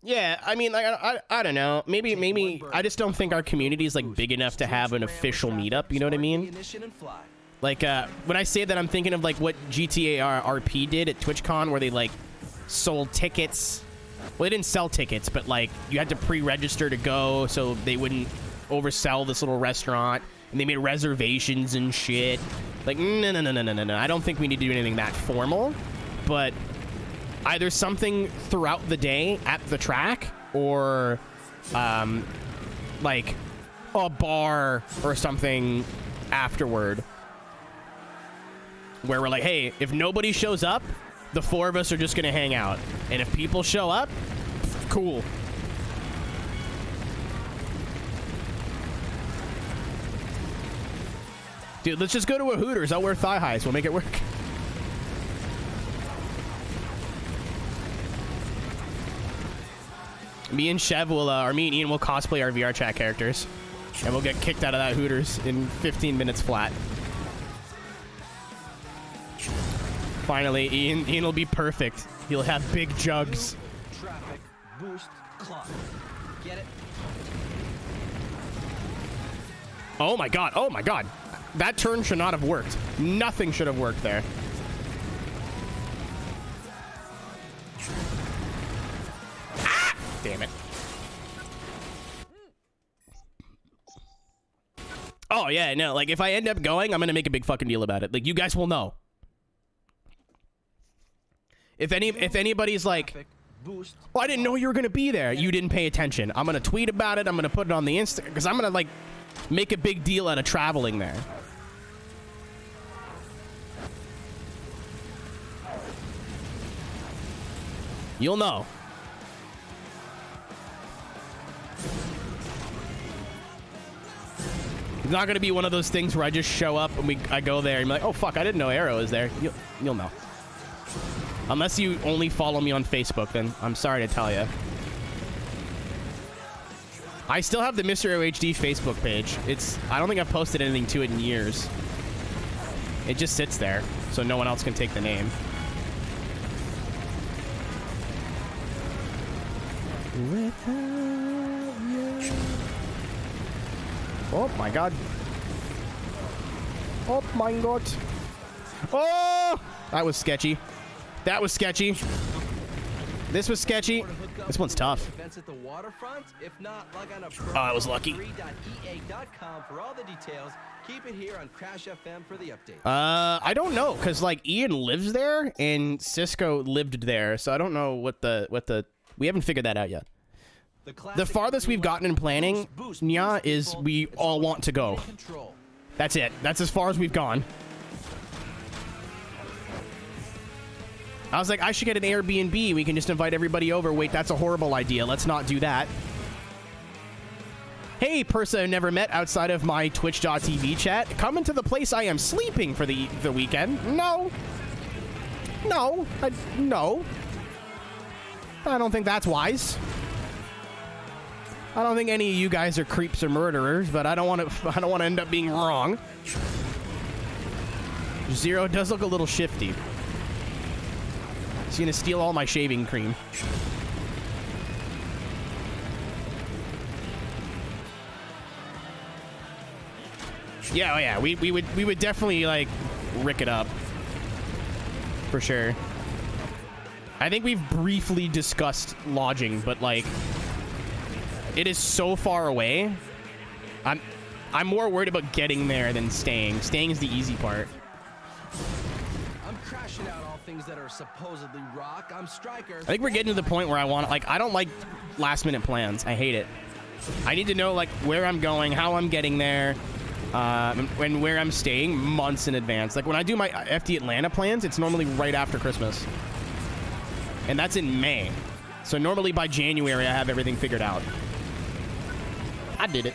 Yeah, I mean, like, I don't know. Maybe I just don't think our community is like big enough to have an official meetup. You know what I mean? Like, when I say that, I'm thinking of like what GTA RP did at TwitchCon, where they like sold tickets. Well, they didn't sell tickets, but like you had to pre-register to go, so they wouldn't oversell this little restaurant. And they made reservations and shit. Like, no. I don't think we need to do anything that formal, but either something throughout the day at the track, or like a bar or something afterward. where we're like, hey, if nobody shows up, the 4 of us are just gonna hang out. And if people show up, cool. Dude, let's just go to a Hooters. I'll wear thigh highs. We'll make it work. Me and Chev will, or me and Ian will cosplay our VR chat characters. And we'll get kicked out of that Hooters in 15 minutes flat. Finally, Ian will be perfect. He'll have big jugs. Traffic boost clock. Get it? Oh my god, oh my god. That turn should not have worked. Nothing should have worked there. Ah! Damn it. Oh yeah, no, like if I end up going, I'm gonna make a big fucking deal about it. Like you guys will know. If anybody's like, oh, I didn't know you were gonna be there. You didn't pay attention. I'm gonna tweet about it. I'm gonna put it on the Insta because I'm gonna like make a big deal out of traveling there. You'll know. It's not gonna be one of those things where I just show up and I go there and be like, oh fuck, I didn't know Aero is there. You'll know. Unless you only follow me on Facebook, then I'm sorry to tell you. I still have the Mr. OHD Facebook page. I don't think I've posted anything to it in years. It just sits there, so no one else can take the name. Oh my god. Oh my god. Oh! That was sketchy. That was sketchy. This was sketchy. This one's tough. Oh, I was lucky. For all the details, keep it here on Crash FM for the update. I don't know, cause like Ian lives there and Cisco lived there, so I don't know what the we haven't figured that out yet. The farthest we've gotten in planning, Nya, is we all want to go. That's it. That's as far as we've gone. I was like, I should get an Airbnb. We can just invite everybody over. Wait, that's a horrible idea. Let's not do that. Hey, person I've never met outside of my Twitch.tv chat. Come into the place I am sleeping for the weekend. No. No. No. I don't think that's wise. I don't think any of you guys are creeps or murderers, but I don't want to end up being wrong. Zero does look a little shifty. He's gonna steal all my shaving cream. Yeah, oh yeah, we would definitely like rick it up. For sure. I think we've briefly discussed lodging, but like it is so far away. I'm more worried about getting there than staying. Staying is the easy part. I'm crashing out all things that are supposedly rock. I'm Striker. I think we're getting to the point where I don't like last minute plans. I hate it. I need to know like where I'm going, how I'm getting there, and where I'm staying months in advance. Like when I do my FD Atlanta plans, it's normally right after Christmas. And that's in May. So normally by January I have everything figured out. I did it.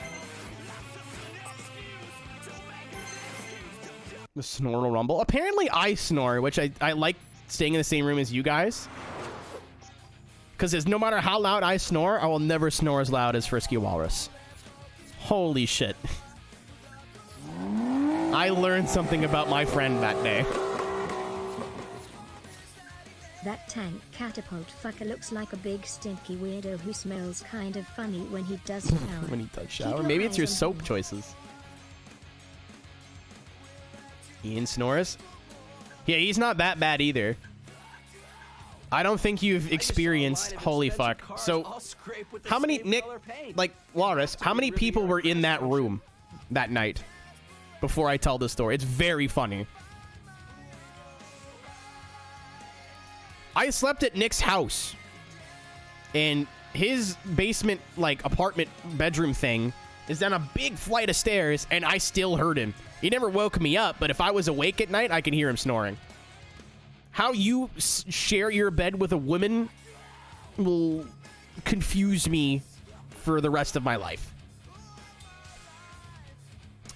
The snore rumble. Apparently I snore, which I like staying in the same room as you guys. Because no matter how loud I snore, I will never snore as loud as Frisky Walrus. Holy shit. I learned something about my friend that day. That tank catapult fucker looks like a big stinky weirdo who smells kind of funny when he does shower. When he does shower? Maybe it's your soap choices. Ian snores? Yeah, he's not that bad either. I don't think you've experienced... Holy fuck. So, how many... Nick, like, Walrus, how many people were in that room that night before I tell the story? It's very funny. I slept at Nick's house. And his basement, like, apartment bedroom thing is down a big flight of stairs, and I still heard him. He never woke me up, but if I was awake at night, I could hear him snoring. How you share your bed with a woman will confuse me for the rest of my life.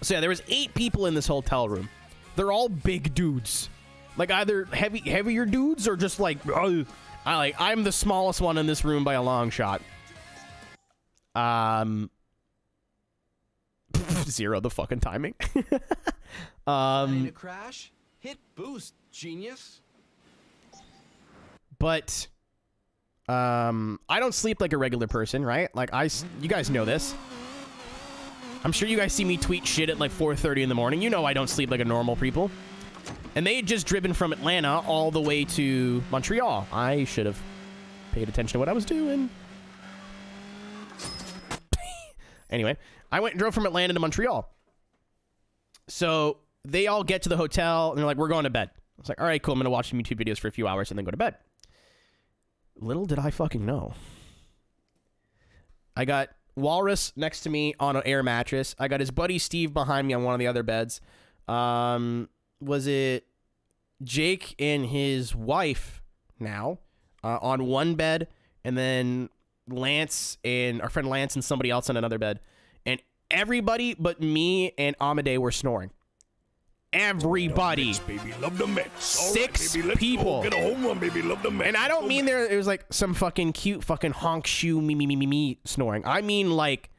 So yeah, there was 8 people in this hotel room. They're all big dudes. Like either heavier dudes or just like, I'm the smallest one in this room by a long shot. 0 the fucking timing. Ready to crash? Hit boost, genius. But I don't sleep like a regular person, right? Like you guys know this. I'm sure you guys see me tweet shit at like 4:30 in the morning. You know I don't sleep like a normal people. And they had just driven from Atlanta all the way to Montreal. I should have paid attention to what I was doing. Anyway, I went and drove from Atlanta to Montreal. So they all get to the hotel and they're like, we're going to bed. I was like, all right, cool. I'm going to watch some YouTube videos for a few hours and then go to bed. Little did I fucking know. I got Walrus next to me on an air mattress. I got his buddy Steve behind me on one of the other beds. Was it Jake and his wife now on one bed, and then Lance and our friend Lance and somebody else on another bed, and everybody but me and Amade were snoring. Everybody. Mets, baby, love the Mets. 6 Right, baby, people. Go get a home run, baby, love the Mets. And I don't mean it was like some fucking cute fucking honk shoe me snoring. I mean like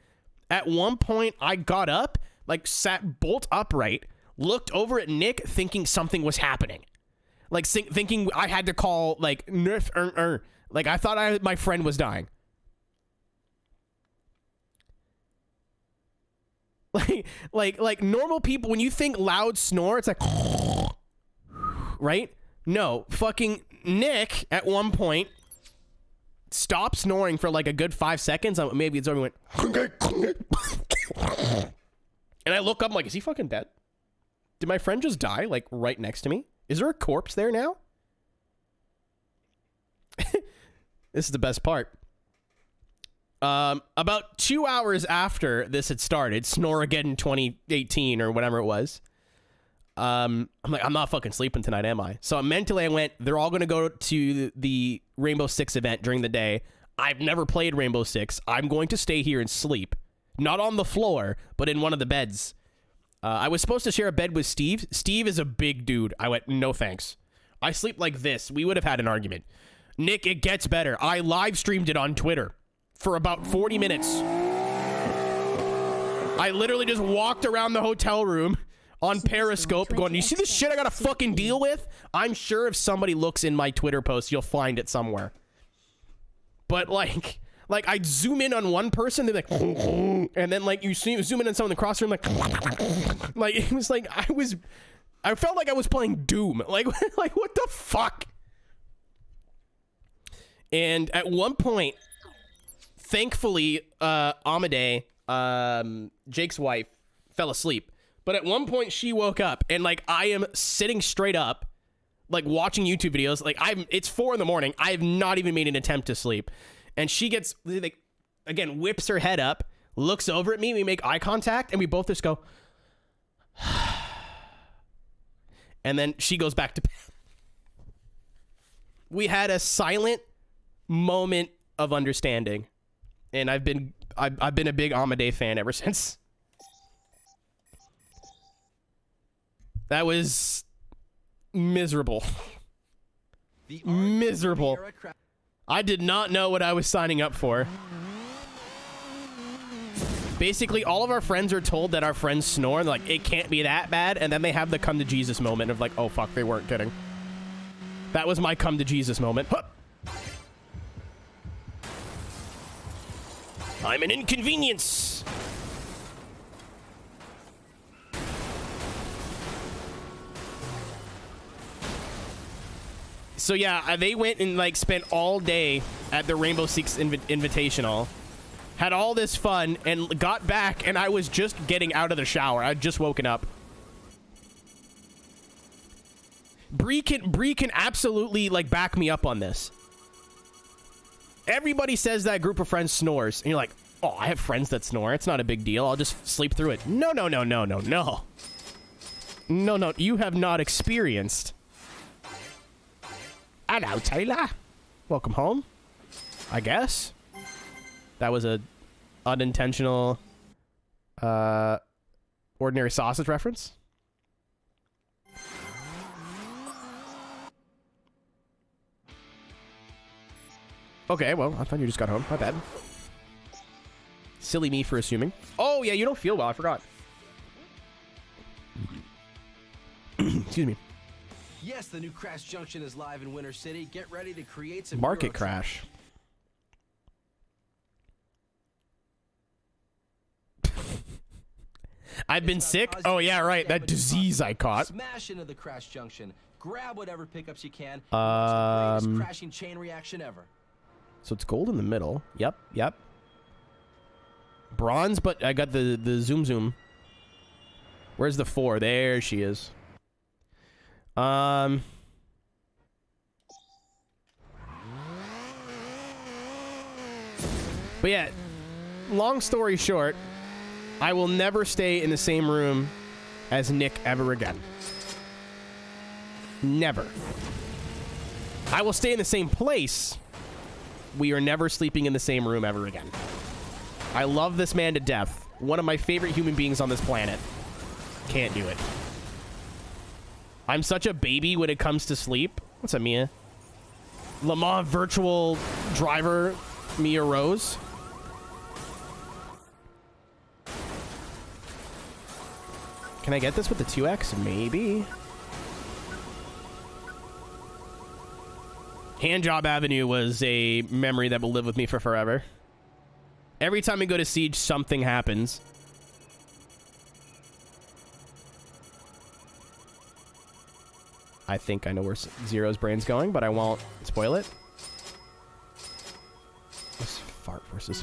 at one point I got up, like sat bolt upright, looked over at Nick thinking something was happening. Like thinking I had to call like nerf like I thought my friend was dying. Like normal people, when you think loud snore, it's like right? No, fucking Nick at one point stopped snoring for like a good 5 seconds. Maybe it's over. Went and I look up, I'm like, is he fucking dead? Did my friend just die like right next to me? Is there a corpse there now? This is the best part. About 2 hours after this had started, Snoregeddon 2018 or whatever it was, I'm like, I'm not fucking sleeping tonight, am I? So mentally I went, they're all going to go to the Rainbow Six event during the day. I've never played Rainbow Six. I'm going to stay here and sleep. Not on the floor, but in one of the beds. I was supposed to share a bed with Steve. Steve is a big dude. I went, no thanks. I sleep like this. We would have had an argument. Nick, it gets better. I live streamed it on Twitter for about 40 minutes. I literally just walked around the hotel room on Periscope going, you see this shit I gotta fucking deal with? I'm sure if somebody looks in my Twitter post, you'll find it somewhere. But like I'd zoom in on one person, they're like, and then like you zoom in on someone in the crossroom, like it was like I felt like I was playing Doom. Like what the fuck? And at one point, thankfully, Amade, Jake's wife, fell asleep. But at one point, she woke up, and like I am sitting straight up, like watching YouTube videos. Like it's 4 a.m. I have not even made an attempt to sleep, and she gets like, again, whips her head up, looks over at me. We make eye contact, and we both just go, and then she goes back to bed. We had a silent moment of understanding. And I've been a big Amade fan ever since. That was miserable. Miserable. I did not know what I was signing up for. Basically, all of our friends are told that our friends snore, and like, it can't be that bad, and then they have the come to Jesus moment of like, oh fuck, they weren't kidding. That was my come to Jesus moment. Huh. I'm an inconvenience. So yeah, they went and like spent all day at the Rainbow Six Invitational, had all this fun, and got back, and I was just getting out of the shower. I'd just woken up. Bree can absolutely like back me up on this. Everybody says that group of friends snores, and you're like, oh, I have friends that snore. It's not a big deal. I'll just sleep through it. No. No, you have not experienced. Hello, Taylor. Welcome home, I guess. That was a unintentional, ordinary sausage reference. Okay, well, I thought you just got home. My bad. Silly me for assuming. Oh, yeah, you don't feel well. I forgot. Excuse me. Yes, the new Crash Junction is live in Winter City. Get ready to create some Market Euro crash. I've been sick? Oh, yeah, right. That disease I caught. Smash into the Crash Junction. Grab whatever pickups you can. Watch the greatest crashing chain reaction ever. So it's gold in the middle. Yep. Bronze, but I got the zoom. Where's the 4? There she is. But yeah, long story short, I will never stay in the same room as Nick ever again. Never. I will stay in the same place. We are never sleeping in the same room ever again. I love this man to death. One of my favorite human beings on this planet. Can't do it. I'm such a baby when it comes to sleep. What's up, Mia? Le Mans virtual driver, Mia Rose. Can I get this with the 2X? Maybe. Handjob Avenue was a memory that will live with me for forever. Every time we go to Siege, something happens. I think I know where Zero's brain's going, but I won't spoil it. This fart versus...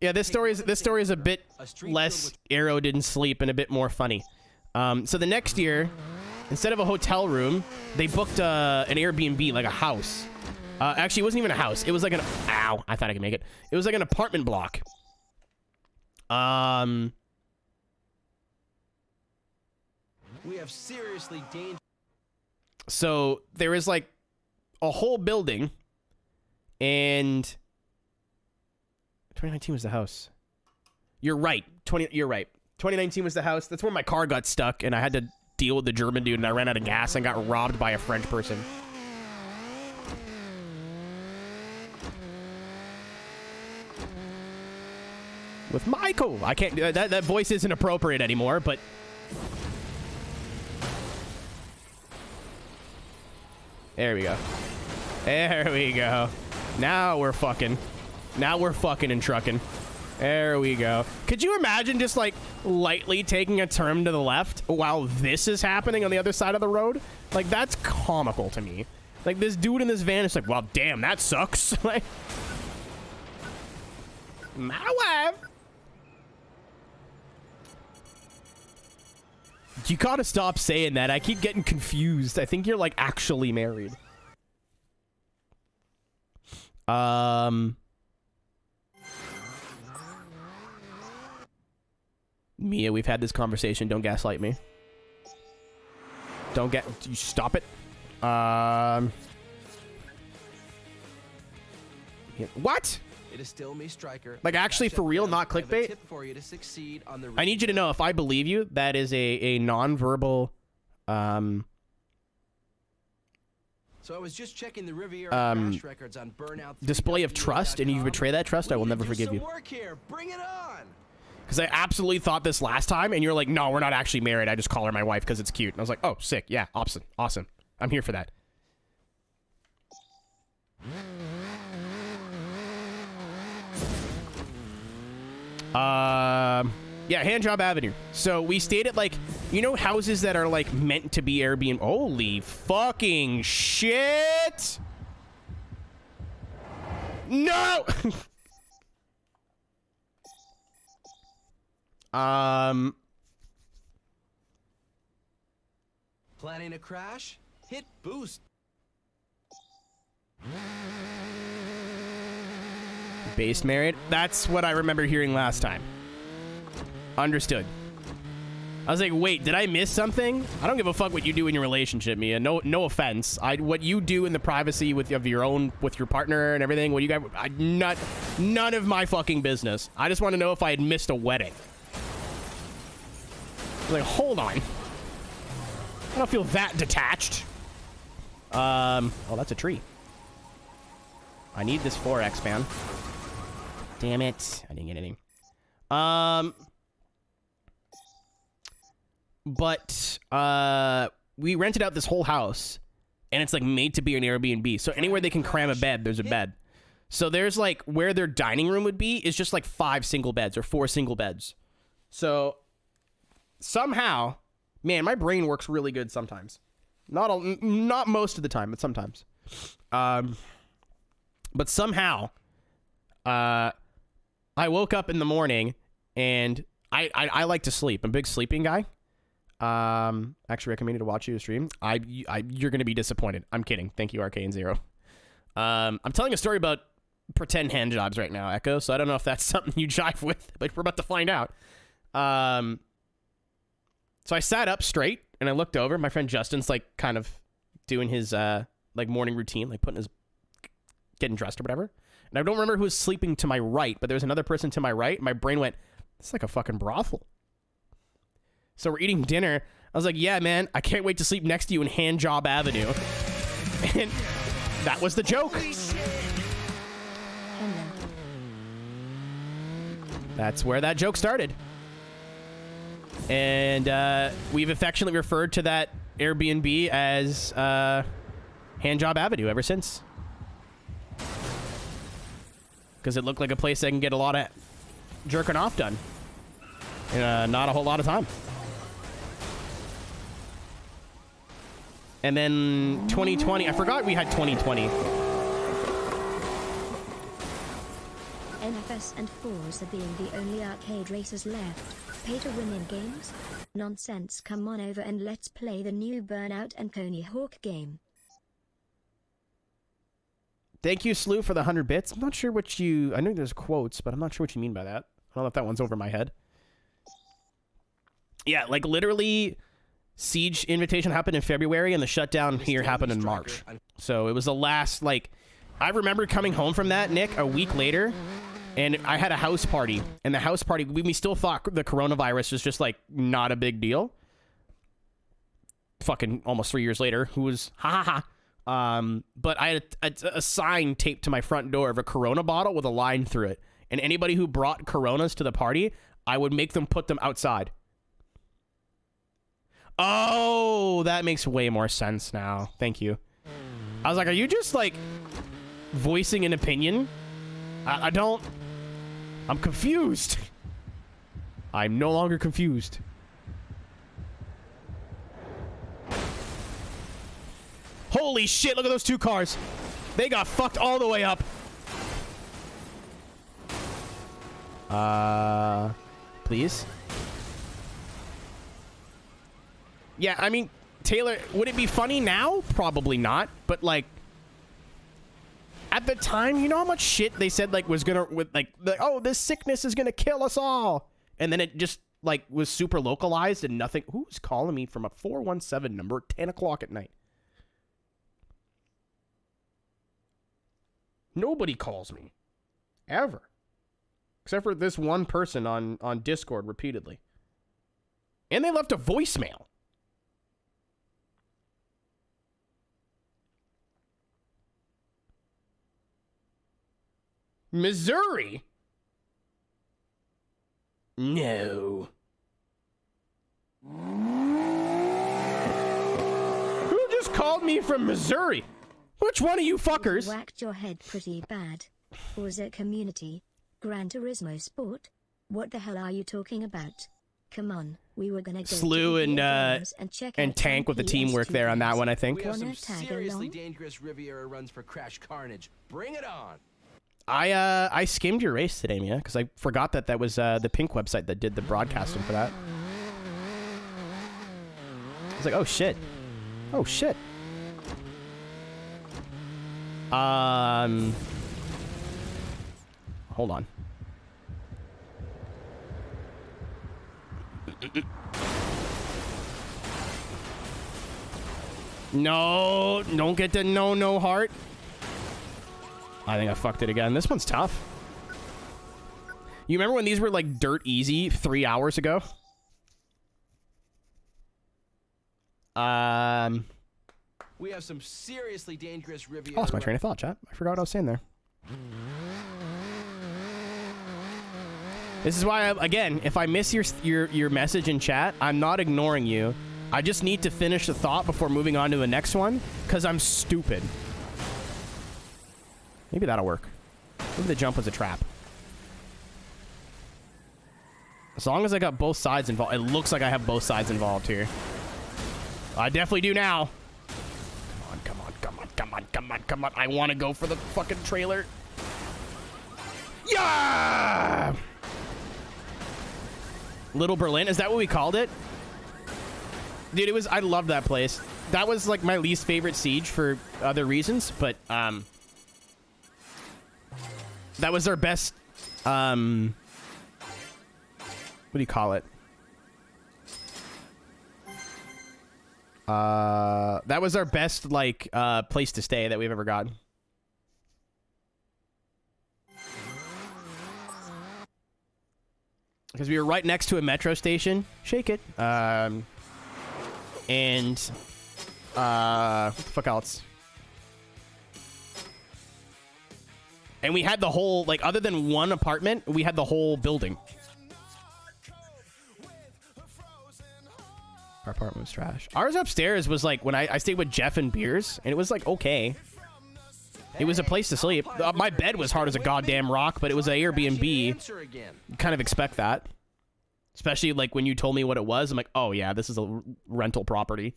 Yeah, this story is a bit less Aero didn't sleep and a bit more funny. So the next year, instead of a hotel room, they booked an Airbnb, like a house. Actually, it wasn't even a house. It was like an... Ow, I thought I could make it. It was like an apartment block. We have seriously dangerous... So there is like a whole building, and 2019 was the house. You're right. You're right. 2019 was the house. That's where my car got stuck, and I had to deal with the German dude, and I ran out of gas and got robbed by a French person. With Michael. I can't... That voice isn't appropriate anymore, but... There we go. There we go. Now we're fucking. Now we're fucking and trucking. There we go. Could you imagine just like lightly taking a turn to the left while this is happening on the other side of the road? Like, that's comical to me. Like, this dude in this van is like, well, damn, that sucks. Like, my wife. You gotta stop saying that. I keep getting confused. I think you're like actually married. Mia, we've had this conversation. Don't gaslight me. Don't you stop it. What? It is still me, Striker. Like, actually, for real, not clickbait? I need you to know, if I believe you, that is a non-verbal, So I was just checking the Riviera crash records on Burnout display of trust, and you betray that trust, I will never forgive you. Work here. Bring it on. Because I absolutely thought this last time, and you're like, no, we're not actually married. I just call her my wife because it's cute. And I was like, oh, sick. Yeah, awesome. I'm here for that. Yeah, Handjob Avenue. So we stayed at, like, you know, houses that are like meant to be Airbnb. Holy fucking shit! No. Planning a crash? Hit boost. Base married. That's what I remember hearing last time. Understood. I was like, wait, did I miss something? I don't give a fuck what you do in your relationship, Mia. No offense. What you do in the privacy with your partner and everything. What you guys, none of my fucking business. I just want to know if I had missed a wedding. I was like, hold on. I don't feel that detached. Oh, that's a tree. I need this 4X, man. Damn it. I didn't get anything. But we rented out this whole house, and it's like made to be an Airbnb. So anywhere they can cram a bed, there's a bed. So there's like where their dining room would be is just like 5 single beds or 4 single beds. So somehow, man, my brain works really good sometimes. Not most of the time, but sometimes. But somehow, I woke up in the morning, and I like to sleep. I'm a big sleeping guy. Actually recommend you to watch you stream. You're gonna be disappointed. I'm kidding. Thank you, Arcane Zero. I'm telling a story about pretend hand jobs right now, Echo. So I don't know if that's something you jive with, but we're about to find out. So I sat up straight and I looked over. My friend Justin's like kind of doing his like morning routine, like getting dressed or whatever. And I don't remember who was sleeping to my right, but there was another person to my right. My brain went, "It's like a fucking brothel." So we're eating dinner. I was like, yeah, man, I can't wait to sleep next to you in Handjob Avenue. And that was the joke. That's where that joke started. And we've affectionately referred to that Airbnb as Handjob Avenue ever since. Because it looked like a place I can get a lot of jerking off done in not a whole lot of time. And then 2020, I forgot we had 2020. NFS and Forza being the only arcade races left. Pay to win in games? Nonsense, come on over and let's play the new Burnout and Coney Hawk game. Thank you, Slew, for the 100 bits. I'm not sure what you... I know there's quotes, but I'm not sure what you mean by that. I don't know if that one's over my head. Yeah, like literally... Siege invitation happened in February, and the shutdown here happened in March. So it was the last, like... I remember coming home from that, Nick, a week later, and I had a house party. And the house party, we still thought the coronavirus was just, like, not a big deal. Fucking almost 3 years later, who was... Ha ha ha. But I had a sign taped to my front door of a Corona bottle with a line through it. And anybody who brought Coronas to the party, I would make them put them outside. Oh, that makes way more sense now. Thank you. I was like, are you just, like, voicing an opinion? I don't... I'm confused. I'm no longer confused. Holy shit, look at those 2 cars. They got fucked all the way up. Please? Yeah, I mean, Taylor, would it be funny now? Probably not. But, like, at the time, you know how much shit they said, like, was gonna, oh, this sickness is gonna kill us all. And then it just, like, was super localized and nothing. Who's calling me from a 417 number at 10 o'clock at night? Nobody calls me. Ever. Except for this one person on Discord repeatedly. And they left a voicemail. Missouri? No. Who just called me from Missouri? Which one of you fuckers? Whacked your head pretty bad. Forza community. Gran Turismo Sport. What the hell are you talking about? Come on, we were gonna go Slew and Tank with the teamwork there on that one, I think. We have some seriously dangerous Riviera runs for Crash Carnage. Bring it on. I skimmed your race today, Mia, because I forgot that was the Pink website that did the broadcasting for that. I was like, oh shit. Oh shit. hold on. No, don't get the no heart. I think I fucked it again. This one's tough. You remember when these were like dirt easy 3 hours ago? We have some seriously dangerous Riviera. I lost my train of thought, chat. I forgot what I was saying there. This is why, again, if I miss your message in chat, I'm not ignoring you. I just need to finish the thought before moving on to the next one, because I'm stupid. Maybe that'll work. Maybe the jump was a trap. As long as I got both sides involved. It looks like I have both sides involved here. I definitely do now. Come on, come on, come on, come on, come on. I want to go for the fucking trailer. Yeah! Little Berlin, is that what we called it? Dude, it was, I loved that place. That was like my least favorite siege for other reasons, but that was our best, what do you call it? That was our best, like, place to stay that we've ever gotten. Because we were right next to a metro station. Shake it. And, what the fuck else? And we had the whole, like, other than one apartment, we had the whole building. Our apartment was trash. Ours upstairs was like when I stayed with Jeff and Beers, and it was like okay. It was a place to sleep. My bed was hard as a goddamn rock, but it was an Airbnb. You kind of expect that. Especially like when you told me what it was, I'm like, oh yeah, this is a rental property.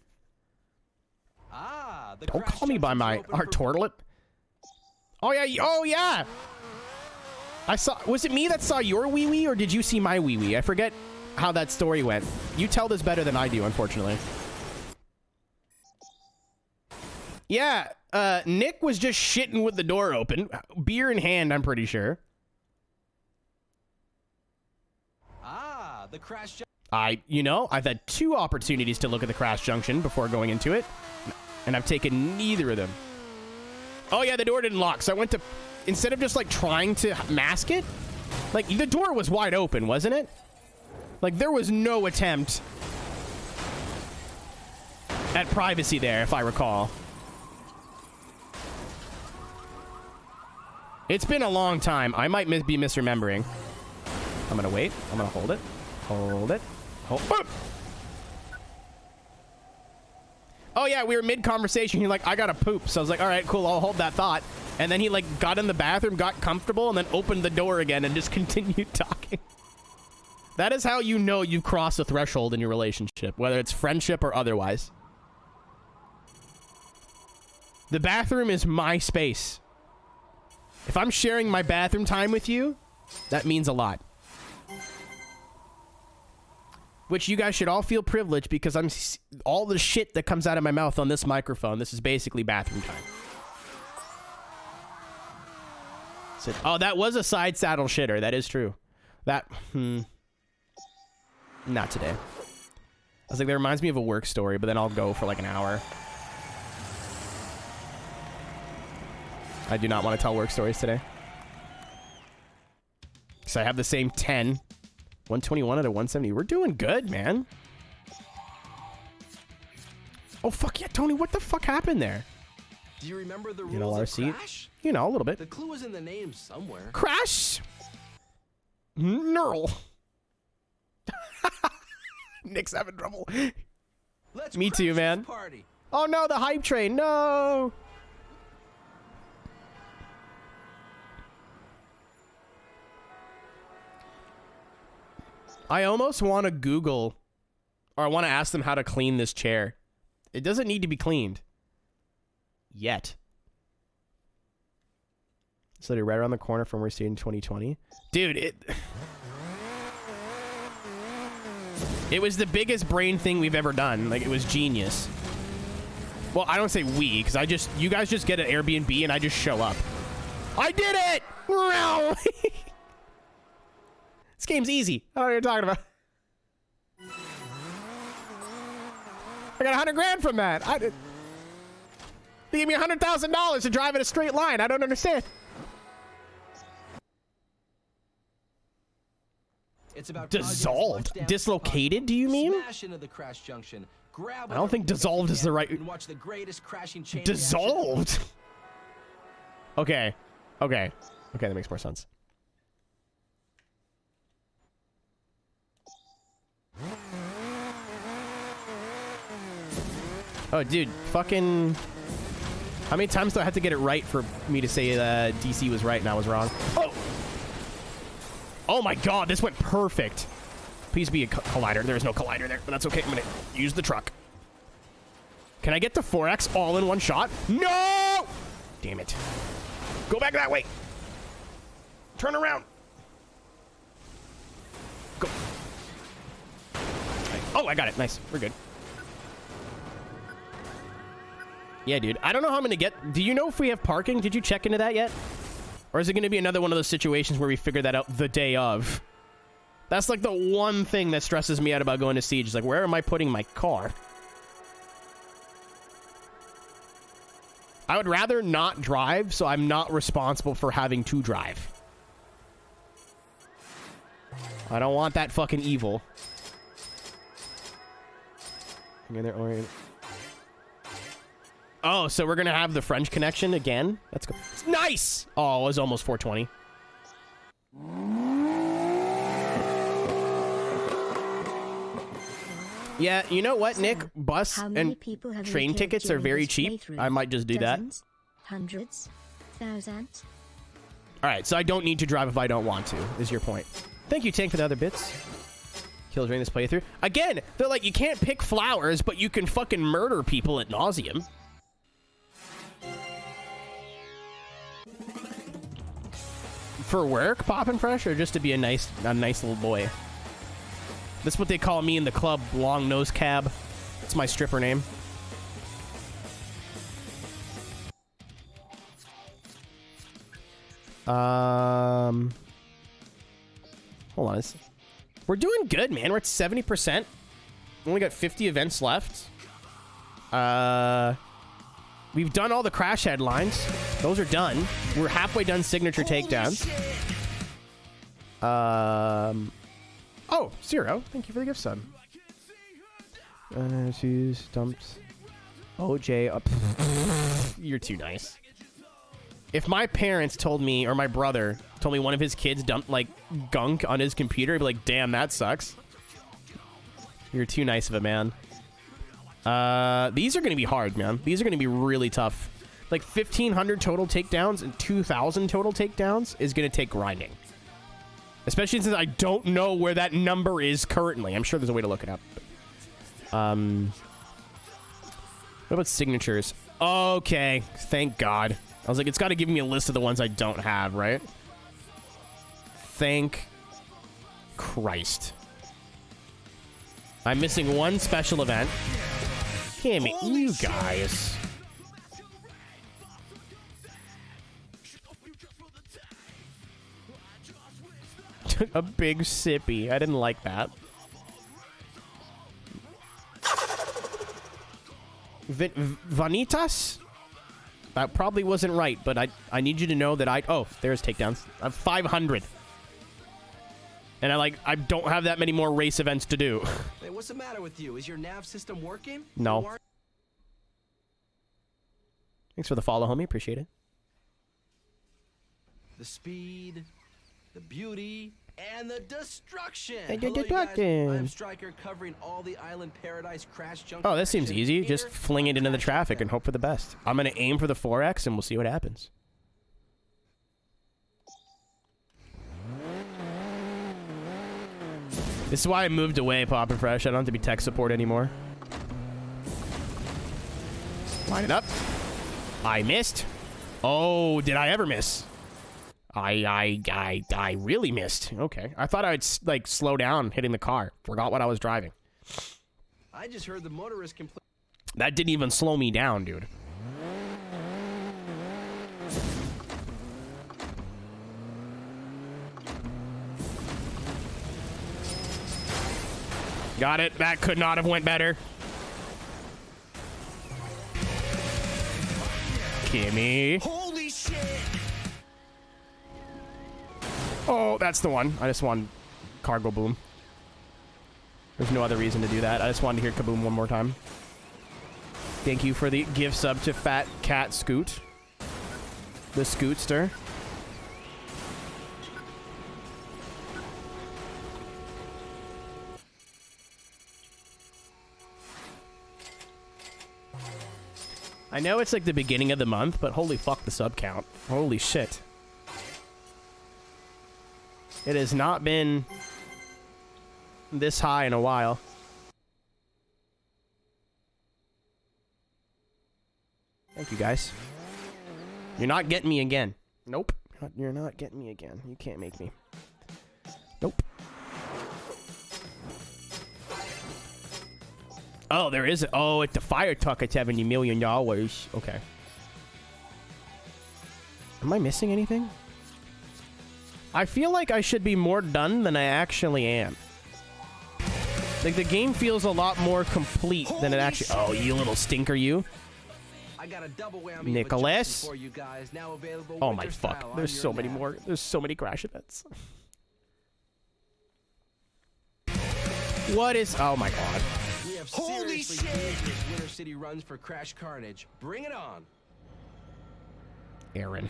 Don't call me by our toilet. Oh yeah, oh yeah. I saw, was it me that saw your wee-wee, or did you see my wee-wee? I forget how that story went. You tell this better than I do, unfortunately. Yeah, Nick was just shitting with the door open. Beer in hand, I'm pretty sure. The crash. You know, I've had 2 opportunities to look at the crash junction before going into it, and I've taken neither of them. Oh yeah, the door didn't lock, so I went to, instead of just like trying to mask it, like the door was wide open, wasn't it? Like there was no attempt at privacy there, if I recall. It's been a long time. I might be misremembering. I'm gonna wait. I'm gonna hold it. Hold it. Hold. Oh yeah, we were mid-conversation. He's like, I gotta poop. So I was like, all right, cool, I'll hold that thought. And then he like got in the bathroom, got comfortable, and then opened the door again and just continued talking. That is how you know you've crossed a threshold in your relationship, whether it's friendship or otherwise. The bathroom is my space. If I'm sharing my bathroom time with you, that means a lot. Which you guys should all feel privileged, because I'm all the shit that comes out of my mouth on this microphone. This is basically bathroom time. So, oh, that was a side saddle shitter. That is true. That, not today. I was like, that reminds me of a work story, but then I'll go for like an hour. I do not want to tell work stories today. So I have the same 10. 121 out of 170. We're doing good, man. Oh, fuck yeah, Tony. What the fuck happened there? Do you remember the rules you know, our of seat? Crash? You know, a little bit. The clue is in the name somewhere. Crash! Knurl. Nick's having trouble. Let's Me too, man. Party. Oh no, the hype train. No! I almost want to Google, or I want to ask them how to clean this chair. It doesn't need to be cleaned. Yet. So they're right around the corner from where we're seeing 2020. Dude, it was the biggest brain thing we've ever done. Like, it was genius. Well, I don't say we, because you guys just get an Airbnb and I just show up. I did it! game's easy. I don't know what you're talking about. I got 100 grand from that. They gave me $100,000 to drive in a straight line. I don't understand. It's about Dissolved? Dislocated, do you mean? Smash into the crash junction. Grab I don't think dissolved is the right... and watch the greatest crashing chain Dissolved? Okay. Okay. Okay, that makes more sense. Oh, dude, fucking... How many times do I have to get it right for me to say DC was right and I was wrong? Oh! Oh my god, this went perfect. Please be a collider. There is no collider there, but that's okay. I'm gonna use the truck. Can I get the 4X all in one shot? No! Damn it. Go back that way. Turn around. Go. Oh, I got it. Nice. We're good. Yeah, dude. I don't know how I'm gonna get... Do you know if we have parking? Did you check into that yet? Or is it gonna be another one of those situations where we figure that out the day of? That's like the one thing that stresses me out about going to Siege. Is like, where am I putting my car? I would rather not drive, so I'm not responsible for having to drive. I don't want that fucking evil. Oh, so we're gonna have the French connection again? That's good. Nice! Oh, it was almost 420. Yeah, you know what, Nick? Bus and train tickets are very cheap. I might just do that. Hundreds? Thousands? Alright, so I don't need to drive if I don't want to, is your point. Thank you, Tank, for the other bits. Kills during this playthrough. Again, they're like, you can't pick flowers, but you can fucking murder people ad nauseum. For work, poppin' fresh, or just to be a nice little boy? That's what they call me in the club, Long Nose Cab. That's my stripper name. Hold on. We're doing good, man. We're at 70%. We only got 50 events left. We've done all the crash headlines. Those are done. We're halfway done signature takedowns. Oh, Zero. Thank you for the gift, son. Shoes, dumps. OJ. You're too nice. If my parents told me, or my brother told me one of his kids dumped, like, gunk on his computer, I'd be like, damn, that sucks. You're too nice of a man. These are going to be hard, man. These are going to be really tough. Like, 1,500 total takedowns and 2,000 total takedowns is going to take grinding. Especially since I don't know where that number is currently. I'm sure there's a way to look it up. What about signatures? Okay, thank God. I was like, it's got to give me a list of the ones I don't have, right? Thank Christ. I'm missing one special event. Damn it, you guys. A big sippy. I didn't like that. Vanitas? That probably wasn't right, but I need you to know that oh, there's takedowns. I have 500. And I don't have that many more race events to do. Hey, what's the matter with you? Is your nav system working? No. Thanks for the follow, homie. Appreciate it. The speed, the beauty, and the destruction. Hey, Hello, you guys. I'm Striker, covering all the Island Paradise crash junction. Oh, this seems easy. Here, Just fling it into the traffic and hope for the best. I'm going to aim for the 4X and we'll see what happens. This is why I moved away, Poppin' Fresh. I don't have to be tech support anymore. Line it up. I missed. Oh, did I ever miss? I really missed. Okay. I thought I'd, like, slow down hitting the car. Forgot what I was driving. I just heard the motorist complain. That didn't even slow me down, dude. Got it. That could not have went better. Kimmy. Holy shit! Oh, that's the one. I just want cargo boom. There's no other reason to do that. I just wanted to hear kaboom one more time. Thank you for the gift sub to Fat Cat Scoot. The Scootster. I know it's like the beginning of the month, but holy fuck the sub count. Holy shit. It has not been this high in a while. Thank you, guys. You're not getting me again. Nope. You're not getting me again. You can't make me. Nope. Oh, there is. Oh, it's the fire truck at $70 million. Okay. Am I missing anything? I feel like I should be more done than I actually am. Like, the game feels a lot more complete than it actually... Oh, you little stinker, you. I got a double whammy Nicholas. for you guys. Now available Oh my winter fuck. style There's on so your many nav. more. There's so many crash events. What is... Oh my god. We have seriously dangerous Winter City runs for Crash Carnage. Bring it on. Aaron.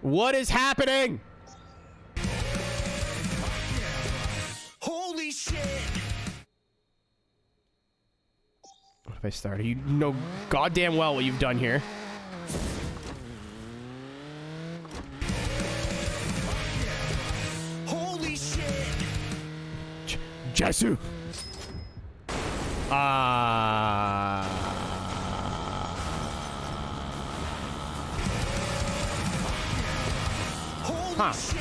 What is happening? Holy shit! What if I started? You know goddamn well what you've done here. Holy shit! Jesu. Holy Huh. shit!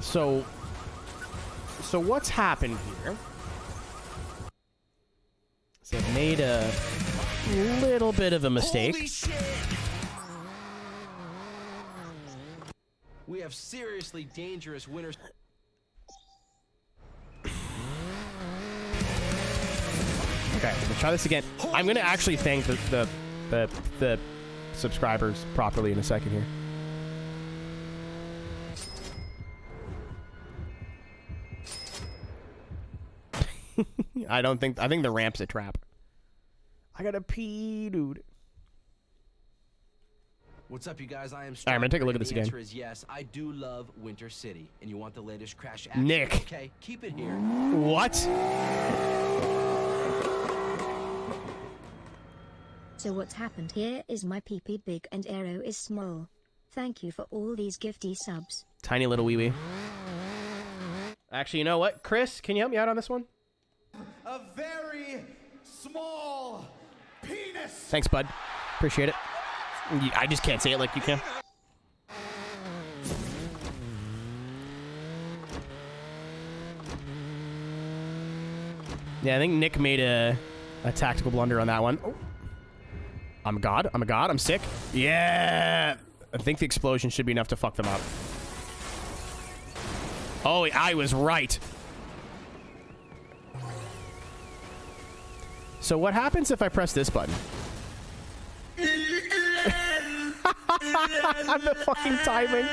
So what's happened here? So I've made a little bit of a mistake. Holy shit! We have seriously dangerous Winter... Okay, we'll try this again. I'm gonna actually thank the subscribers properly in a second here. I think the ramp's a trap. I gotta pee, dude. What's up, you guys? I am All right, I'm gonna take a look at this The again. answer is yes. I do love Winter City, and you want the latest Crash action. Nick. Okay, keep it here. What? So what's happened here is my PP big and Aero is small. Thank you for all these gifty subs. Tiny little wee wee. Actually, you know what? Chris, can you help me out on this one? A very small penis! Thanks, bud. Appreciate it. I just can't say it like you can. Yeah, I think Nick made a tactical blunder on that one. Oh. I'm a god. I'm a god. I'm sick. Yeah. I think the explosion should be enough to fuck them up. Oh, I was right. So what happens if I press this button? The fucking timing.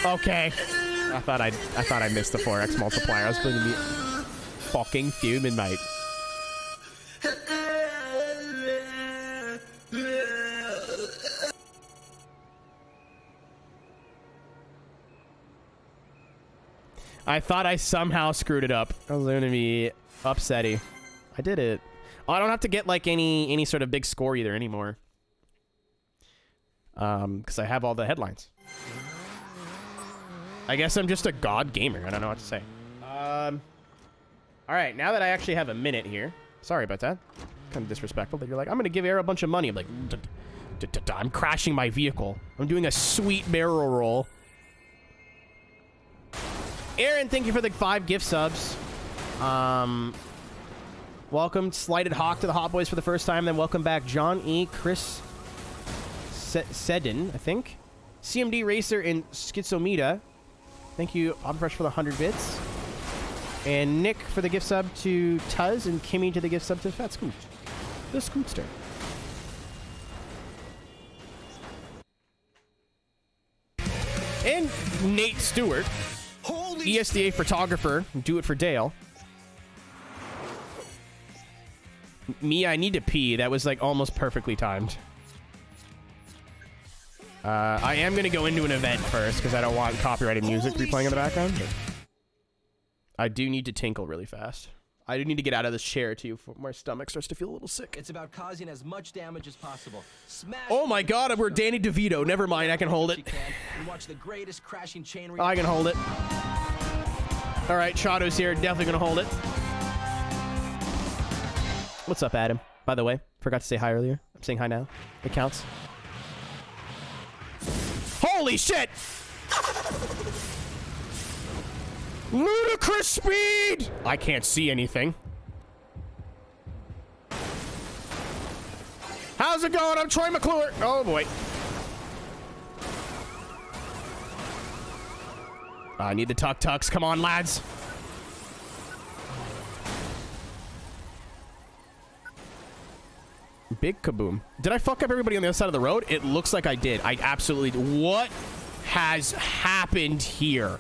Okay. I thought I missed the 4x multiplier. I was going to be fucking fuming, mate. I thought I somehow screwed it up. I was going to be upsetty. I did it. Oh, I don't have to get like any sort of big score either anymore. Because I have all the headlines. I guess I'm just a god gamer. I don't know what to say. All right, now that I actually have a minute here. Sorry about that. Kind of disrespectful that you're like, I'm going to give Air a bunch of money. I'm like, I'm crashing my vehicle. I'm doing a sweet barrel roll. Aaron, thank you for the 5 gift subs. Welcome, Slighted Hawk, to the Hot Boys for the first time. Then welcome back, John E. Chris Sedin, I think. CMD Racer and Schizometa. Thank you, Fresh, for the 100 bits. And Nick for the gift sub to Tuz, and Kimmy to the gift sub to Fat Scoot. The Scootster. And Nate Stewart, ESDA photographer, do it for Dale. Me, I need to pee. That was like almost perfectly timed. I am going to go into an event first because I don't want copyrighted music to be playing in the background. But I do need to tinkle really fast. I do need to get out of this chair too before my stomach starts to feel a little sick. It's about causing as much damage as possible. Smash. Oh my god, we're Danny DeVito. Never mind, I can hold it. And watch the greatest crashing chain I can hold it. All right, Chado's here. Definitely going to hold it. What's up, Adam? By the way, forgot to say hi earlier. I'm saying hi now. It counts. Holy shit! Ludicrous speed! I can't see anything. How's it going? I'm Troy McClure. Oh boy. I need the tuk-tuks. Come on, lads. Big kaboom. Did I fuck up everybody on the other side of the road? It looks like I did. I absolutely did. What has happened here?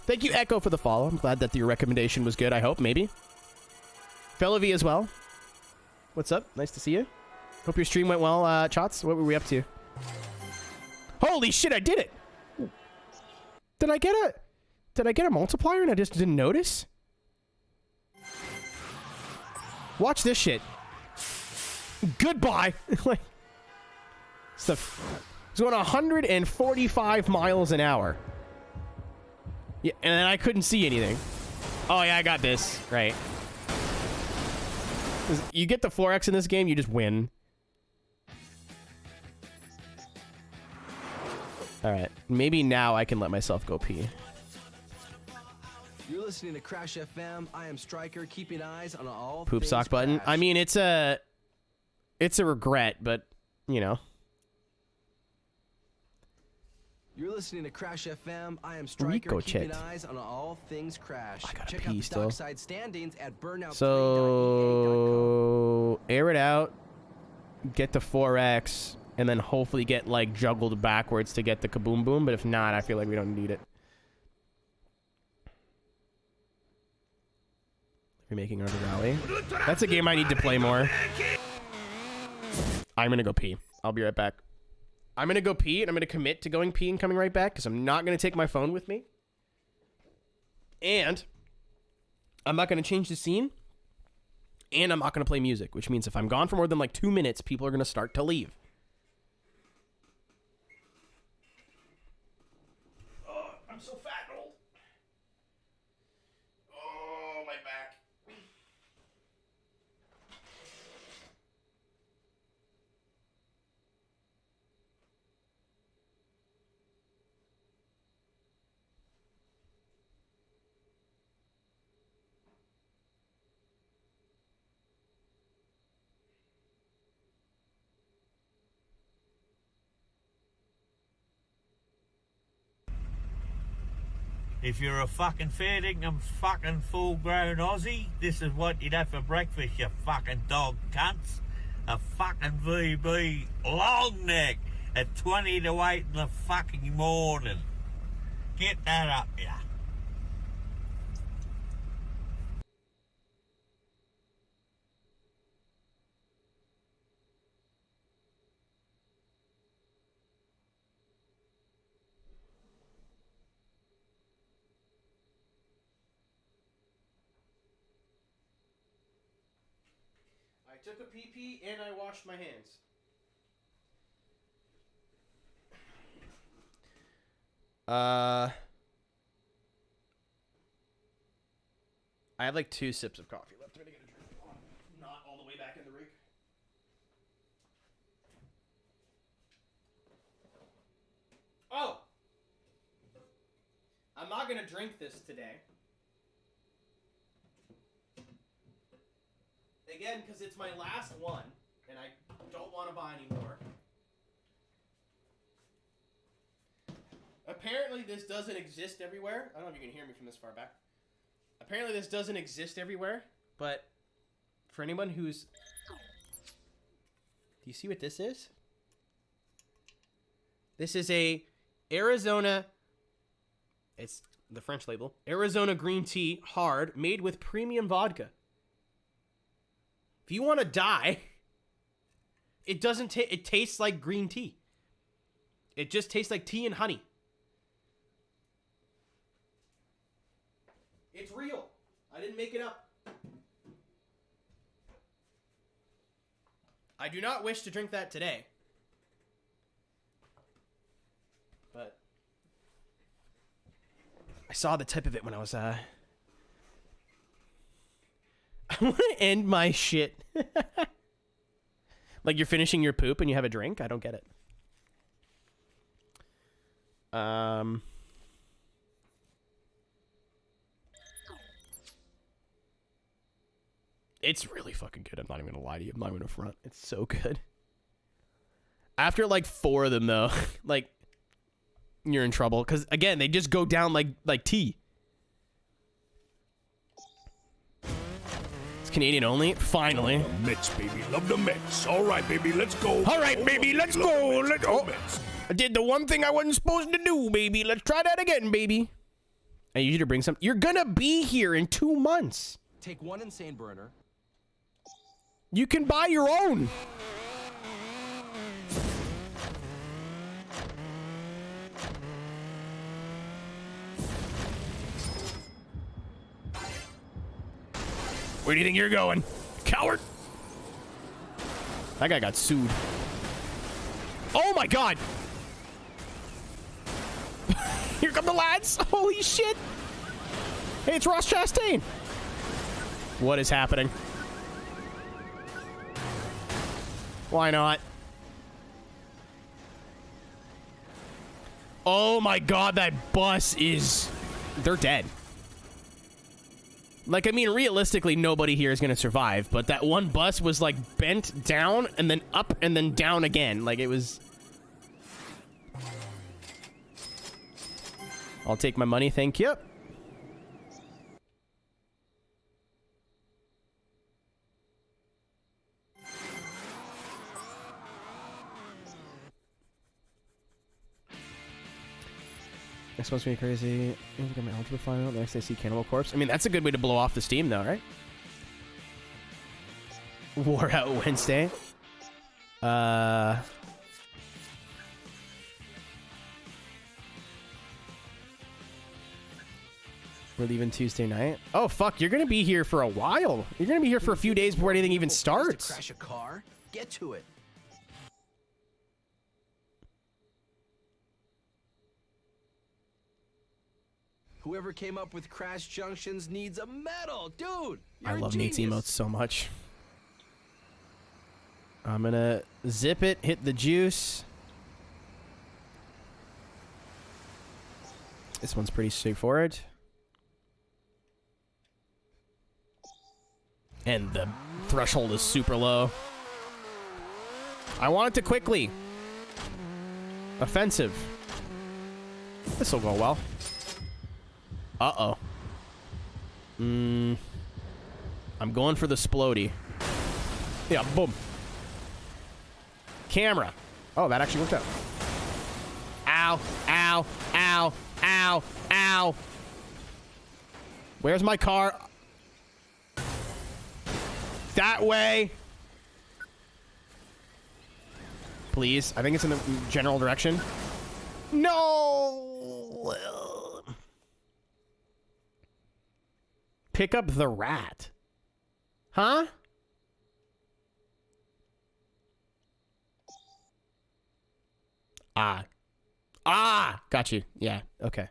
Thank you, Echo, for the follow. I'm glad that your recommendation was good, I hope, maybe. Fellow V as well. What's up? Nice to see you. Hope your stream went well, Chots. What were we up to? Holy shit, I did it! Did I get a multiplier and I just didn't notice? Watch this shit. Goodbye. Like, stuff. It's going 145 miles an hour. Yeah, and then I couldn't see anything. Oh yeah, I got this. Right. You get the 4X in this game, you just win. Alright. Maybe now I can let myself go pee. You're listening to Crash FM. I am Striker, keeping eyes on all Poop sock button. Crash. I mean, it's a regret, but you know. You're listening to Crash FM. I am Striker, keeping eyes on all things Crash. I gotta Check pee out the still. dockside standings at Burnout. So air it out, get the 4X, and then hopefully get like juggled backwards to get the kaboom boom. But if not, I feel like we don't need it. Remaking another rally. That's a game I need to play more. I'm gonna go pee. I'll be right back. I'm gonna go pee, and I'm gonna commit to going pee and coming right back because I'm not gonna take my phone with me, and I'm not gonna change the scene, and I'm not gonna play music, which means if I'm gone for more than like 2 minutes, people are gonna start to leave. Oh, I'm so fat and old. Oh, my back. If you're a fucking fair dinkum fucking full-grown Aussie, this is what you'd have for breakfast, you fucking dog cunts. A fucking VB long neck at 20 to 8 in the fucking morning. Get that up, yeah. I took a pee-pee and I washed my hands. I have like 2 sips of coffee left. I'm gonna get a drink while I'm not all the way back in the rig. Oh! I'm not gonna drink this today. Again, because it's my last one, and I don't want to buy any more. Apparently this doesn't exist everywhere. I don't know if you can hear me from this far back. Apparently this doesn't exist everywhere, but for anyone who's... Do you see what this is? This is a Arizona... It's the French label. Arizona green tea, hard, made with premium vodka. If you want to die, it doesn't it tastes like green tea. It just tastes like tea and honey. It's real. I didn't make it up. I do not wish to drink that today. But I saw the tip of it when I was I want to end my shit. Like you're finishing your poop and you have a drink? I don't get it. It's really fucking good. I'm not even gonna lie to you. I'm not even gonna front. It's so good. After like 4 of them though, like you're in trouble. Cause again, they just go down like tea. It's Canadian only. Finally. Mets, baby. Love the Mets. All right, baby. Let's go. All right, baby. Let's go. Let's go. I did the one thing I wasn't supposed to do, baby. Let's try that again, baby. I need you to bring some. You're gonna be here in 2 months. Take one insane burner. You can buy your own. Where do you think you're going? Coward. That guy got sued. Oh my god. Here come the lads. Holy shit. Hey, it's Ross Chastain. What is happening? Why not? Oh my god, that bus is... They're dead. Like, I mean, realistically, nobody here is going to survive, but that one bus was, like, bent down and then up and then down again. Like, it was... I'll take my money, thank you. It's supposed to be crazy. I'm algebra final. The next I see Cannibal Corpse. I mean, that's a good way to blow off the steam, though, right? War Out Wednesday. We're leaving Tuesday night. Oh, fuck. You're going to be here for a while. You're going to be here for a few days before anything even starts. Crash a car? Get to it. Whoever came up with crash junctions needs a medal, dude. I love Nate's emotes so much. I'm gonna zip it, hit the juice. This one's pretty straightforward. And the threshold is super low. I want it to quickly. Offensive. This'll go well. Uh-oh. I'm going for the splody. Yeah, boom. Camera. Oh, that actually worked out. Ow, ow, ow, ow, ow. Where's my car? That way. Please. I think it's in the general direction. No. Pick up the rat. Huh? Ah, got you. Yeah, okay.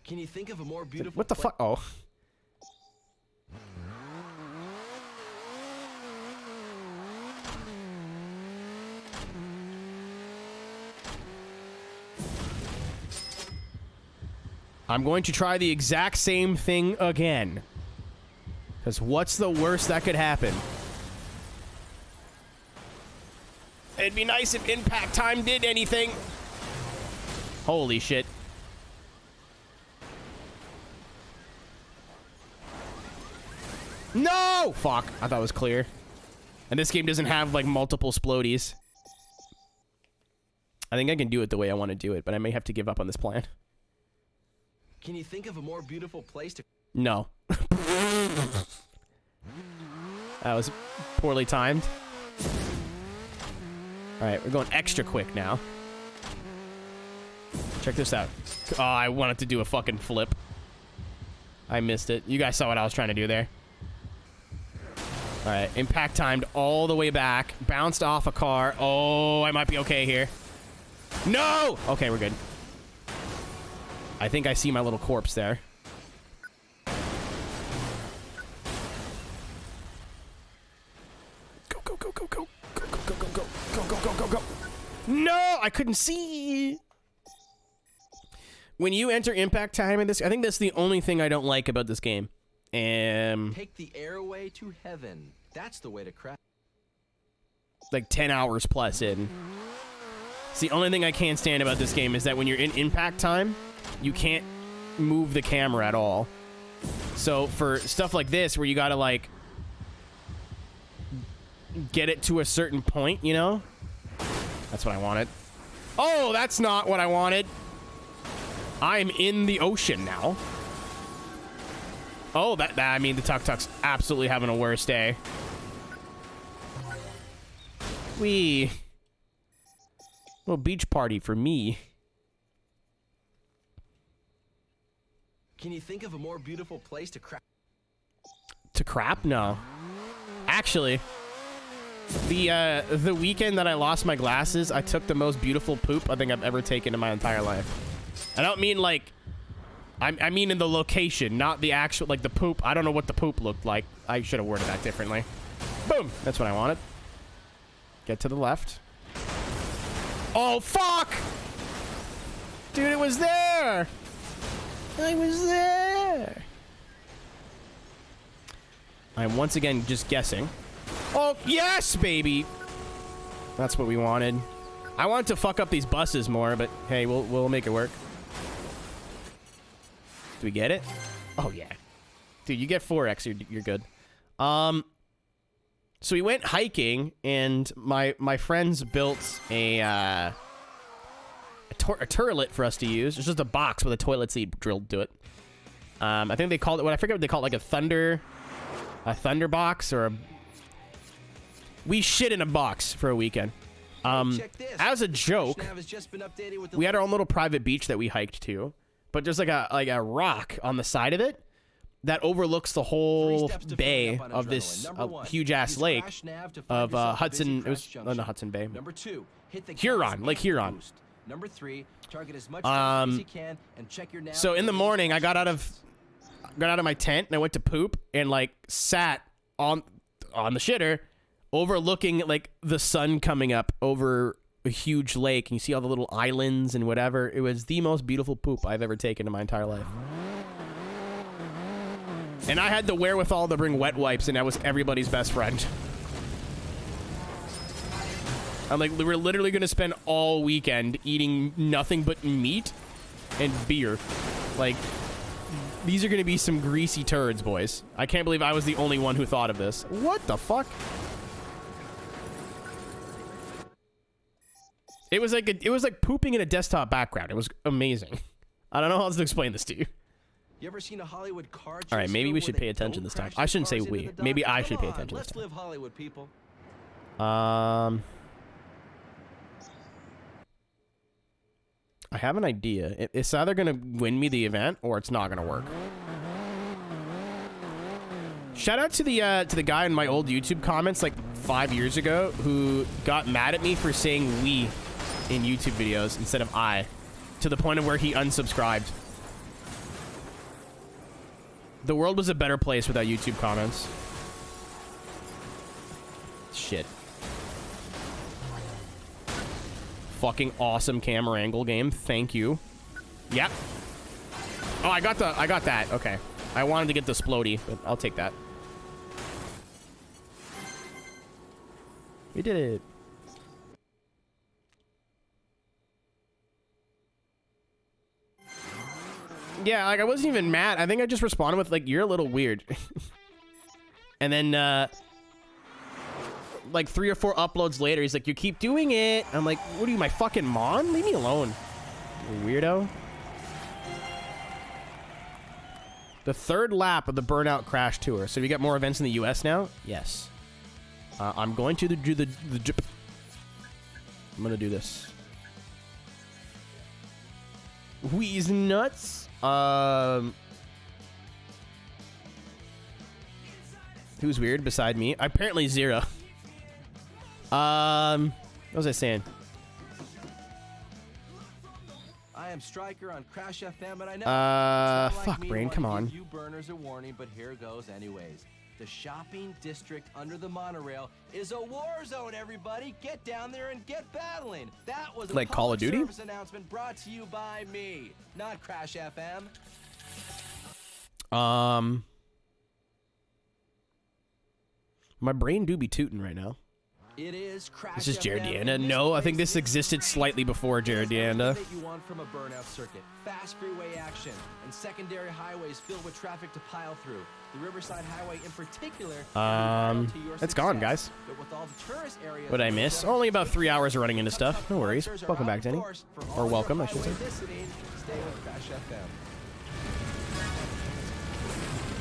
Can you think of a more beautiful... What the fuck? Oh. I'm going to try the exact same thing again. Because what's the worst that could happen? It'd be nice if impact time did anything. Holy shit. No! Fuck. I thought it was clear. And this game doesn't have, like, multiple splodies. I think I can do it the way I want to do it, but I may have to give up on this plan. Can you think of a more beautiful place to... No. That was poorly timed. Alright, we're going extra quick now. Check this out. Oh, I wanted to do a fucking flip. I missed it. You guys saw what I was trying to do there. Alright, impact timed all the way back. Bounced off a car. Oh, I might be okay here. No! Okay, we're good. I think I see my little corpse there. Go, go, go, go, go. Go, go, go, go, go. Go, go, go, go, go. No! I couldn't see! When you enter impact time in this, I think that's the only thing I don't like about this game. Take the airway to heaven. That's the way to crash. Like 10 hours plus in. It's the only thing I can't stand about this game is that when you're in impact time, you can't move the camera at all. So for stuff like this, where you gotta like get it to a certain point, you know? That's what I wanted. Oh, that's not what I wanted. I'm in the ocean now. Oh, I mean, the tuk-tuk's absolutely having a worse day. Wee. Little beach party for me. Can you think of a more beautiful place to crap? To crap? No. Actually, the weekend that I lost my glasses, I took the most beautiful poop I think I've ever taken in my entire life. I don't mean like, I mean in the location, not the actual, like the poop. I don't know what the poop looked like. I should have worded that differently. Boom. That's what I wanted. Get to the left. Oh, fuck! Dude, it was there! I was there! I'm once again just guessing. Oh, yes, baby! That's what we wanted. I wanted to fuck up these buses more, but hey, we'll make it work. Do we get it? Oh, yeah. Dude, you get 4x, you're good. So we went hiking, and my friends built a turlet for us to use. It's just a box with a toilet seat drilled to it. I think they called it, I forget what they called it, like a thunder box, or a... We shit in a box for a weekend. As a joke, we had our own little private beach that we hiked to, but there's like a rock on the side of it that overlooks the whole bay of this huge ass lake of Hudson. It was not Hudson Bay. Number 2, hit the Huron, Lake Huron. Number 3, target as much as you can and check your nav. So in the morning, I got out of my tent and I went to poop and like sat on the shitter, overlooking like the sun coming up over a huge lake, and you see all the little islands and whatever. It was the most beautiful poop I've ever taken in my entire life. And I had the wherewithal to bring wet wipes, and I was everybody's best friend. I'm like, we're literally gonna spend all weekend eating nothing but meat and beer. Like, these are gonna be some greasy turds, boys. I can't believe I was the only one who thought of this. What the fuck? It was like pooping in a desktop background. It was amazing. I don't know how else to explain this to you. You ever seen a Hollywood car chase? All right, maybe we should pay attention this time. I shouldn't say we. Maybe I should pay attention this time. Let's live Hollywood, people. I have an idea. It's either gonna win me the event or it's not gonna work. Shout out to the guy in my old YouTube comments like 5 years ago who got mad at me for saying we in YouTube videos instead of I, to the point of where he unsubscribed. The world was a better place without YouTube comments. Shit. Fucking awesome camera angle game. Thank you. Yep. Oh, I got that. Okay. I wanted to get the splody, but I'll take that. We did it. Yeah, like I wasn't even mad. I think I just responded with like, you're a little weird. And then, like 3 or 4 uploads later, he's like, you keep doing it. I'm like, what are you, my fucking mom? Leave me alone, you weirdo. The 3rd lap of the Burnout Crash Tour. So we got more events in the US now? Yes. I'm going to do the I'm gonna do this. Wheeze nuts. Who's weird beside me? Apparently 0. What was I saying? I am Striker on Crash FM, and I know fuck, brain, come on. You burners a warning, but here goes anyways. The shopping district under the monorail is a war zone, everybody. Get down there and get battling. That was a like Call of Duty service announcement brought to you by me, not Crash FM. My brain do be tooting right now. It is Crash This is Jared FM, Deanda. and No, I think place this is existed slightly before Jared Deanda. That you want from a burnout circuit. Fast freeway action and secondary highways filled with traffic to pile through. The Riverside Highway in particular. It's gone, guys. But with all the tourist areas, What did I miss? Only about 3 hours of running into stuff. No worries. Welcome back, Denny. Or welcome, I should say. Stay with Crash FM.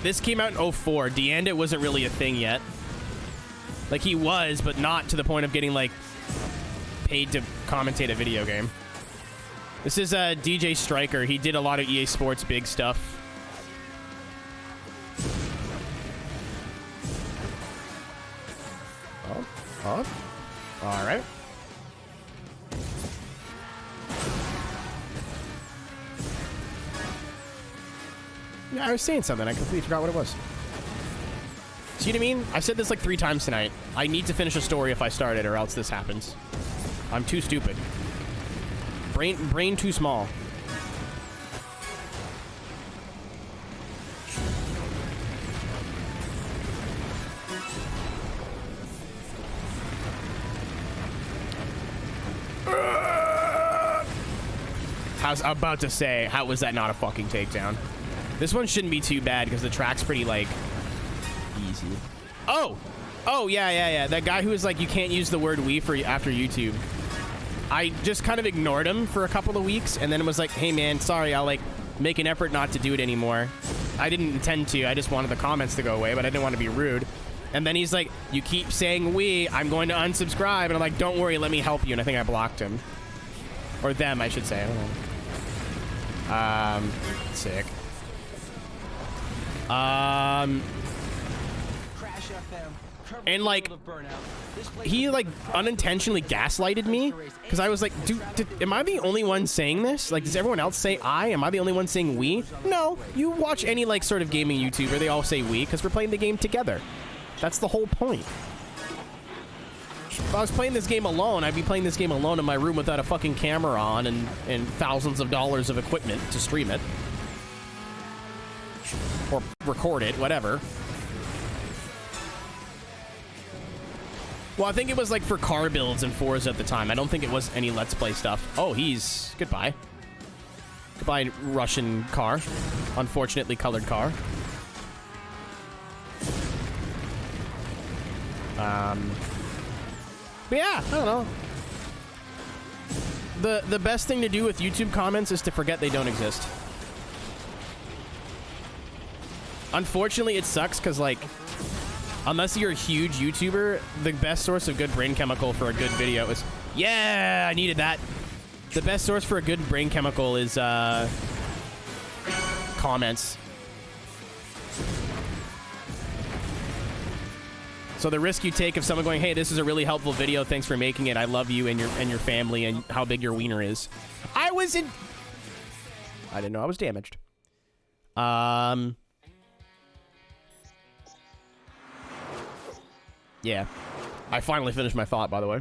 This came out in 04. Deanda wasn't really a thing yet. Like, he was, but not to the point of getting, like, paid to commentate a video game. This is DJ Striker. He did a lot of EA Sports big stuff. Oh. All right. Yeah, I was saying something. I completely forgot what it was. See what I mean? I've said this like 3 times tonight. I need to finish a story if I start it, or else this happens. I'm too stupid. Brain too small. I was about to say, how was that not a fucking takedown? This one shouldn't be too bad because the track's pretty, like, easy. Oh, yeah. That guy who was like, you can't use the word we for after YouTube. I just kind of ignored him for a couple of weeks and then was like, hey, man, sorry, I'll, like, make an effort not to do it anymore. I didn't intend to. I just wanted the comments to go away, but I didn't want to be rude. And then he's like, you keep saying we, I'm going to unsubscribe. And I'm like, don't worry, let me help you. And I think I blocked him. Or them, I should say. I don't know. Sick. And like, he like unintentionally gaslighted me because I was like, dude, am I the only one saying this? Like, does everyone else say I? Am I the only one saying we? No, you watch any like sort of gaming YouTuber, they all say we because we're playing the game together. That's the whole point. If I was playing this game alone, I'd be playing this game alone in my room without a fucking camera on and thousands of dollars of equipment to stream it. Or record it, whatever. Well, I think it was like for car builds and Forza at the time. I don't think it was any Let's Play stuff. Oh, he's... Goodbye. Goodbye, Russian car. Unfortunately colored car. But yeah, I don't know. The best thing to do with YouTube comments is to forget they don't exist. Unfortunately, it sucks because, like, unless you're a huge YouTuber, the best source of good brain chemical for a good video is... Yeah, I needed that. The best source for a good brain chemical is, comments. So the risk you take of someone going, hey, this is a really helpful video, thanks for making it, I love you and your family and how big your wiener is. I didn't know I was damaged. Yeah. I finally finished my thought, by the way.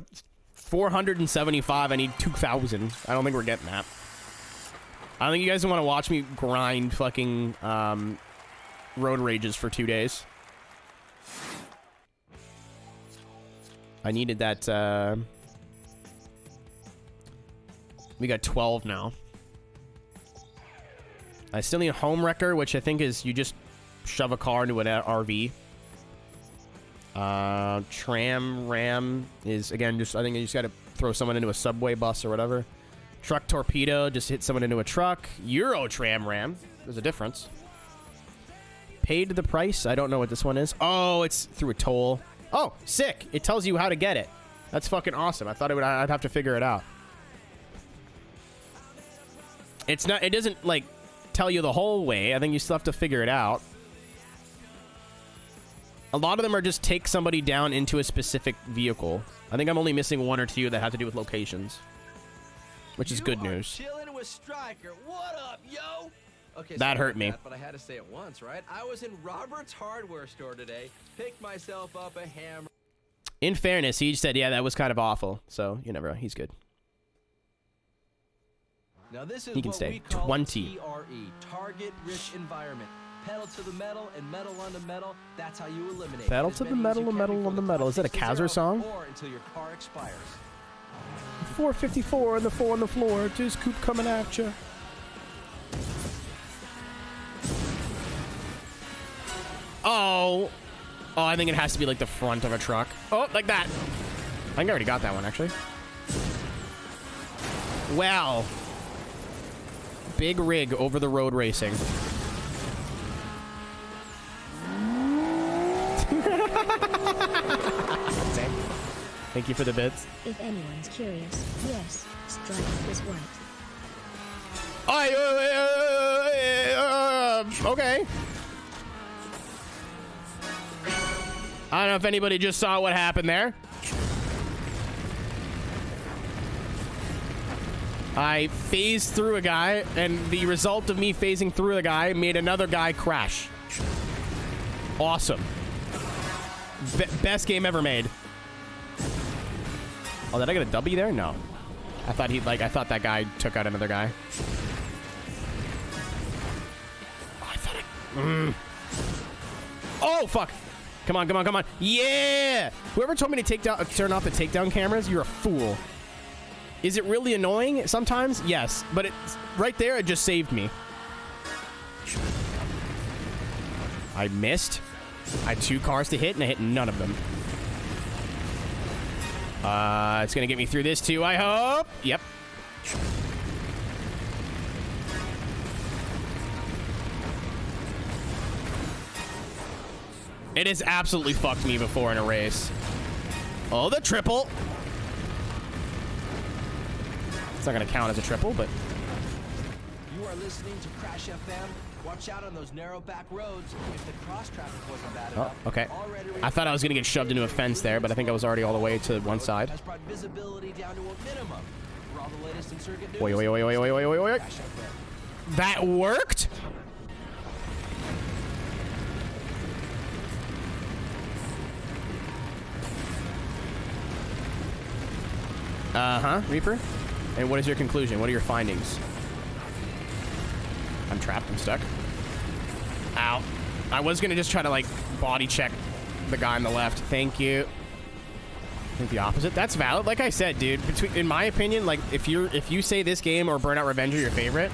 475, I need 2,000. I don't think we're getting that. I don't think you guys want to watch me grind fucking road rages for 2 days. I needed that, we got 12 now. I still need a home wrecker, which I think is you just shove a car into an RV. Tram ram is, again, just I think you just got to throw someone into a subway bus or whatever. Truck torpedo, just hit someone into a truck. Euro tram ram, there's a difference. Paid the price, I don't know what this one is. Oh, it's through a toll. Oh, sick. It tells you how to get it. That's fucking awesome. I thought I'd have to figure it out. It's not, it doesn't like tell you the whole way. I think you still have to figure it out. A lot of them are just take somebody down into a specific vehicle. I think I'm only missing one or two that have to do with locations, which is good news. Chilling with Stryker. What up, yo? Okay, that hurt me. But I had to say it once, right? I was in Robert's hardware store today, picked myself up a hammer. In fairness, he said, yeah, that was kind of awful. So, you never know. He's good. Now this is he can what stay. we call 20. TRE, target rich environment. Pedal to the metal and metal on the metal. That's how you eliminate. Pedal to the metal and metal on the metal. Is that a Kazar song? Or until your car expires. 454 and the 4 on the floor. Just Coop coming at you. Oh. Oh, I think it has to be like the front of a truck. Oh, like that. I think I already got that one, actually. Wow. Big rig over the road racing. Thank you for the bits. If anyone's curious, yes, Stripe is white. Okay. I don't know if anybody just saw what happened there. I phased through a guy, and the result of me phasing through a guy made another guy crash. Awesome. Best game ever made. Oh, did I get a W there? No. I thought I thought that guy took out another guy. Oh, I thought Oh, fuck. Come on, come on, come on. Yeah! Whoever told me to turn off the takedown cameras, you're a fool. Is it really annoying sometimes? Yes, but it's right there, it just saved me. I missed. I had 2 cars to hit, and I hit none of them. It's gonna get me through this too, I hope. Yep. It has absolutely fucked me before in a race. Oh, the triple. It's not gonna count as a triple, but... You are listening to Crash FM. Watch out on those narrow back roads. If the cross traffic wasn't bad enough, okay. I thought I was gonna get shoved into a fence there, but I think I was already all the way to one side. Has brought visibility down to a minimum. For all the latest in circuit news, Wait. That worked? Uh-huh, Reaper. And what is your conclusion? What are your findings? I'm trapped. I'm stuck. Ow. I was gonna just try to, like, body check the guy on the left. Thank you. I think the opposite. That's valid. Like I said, dude, in my opinion, like, if you say this game or Burnout Revenge are your favorite,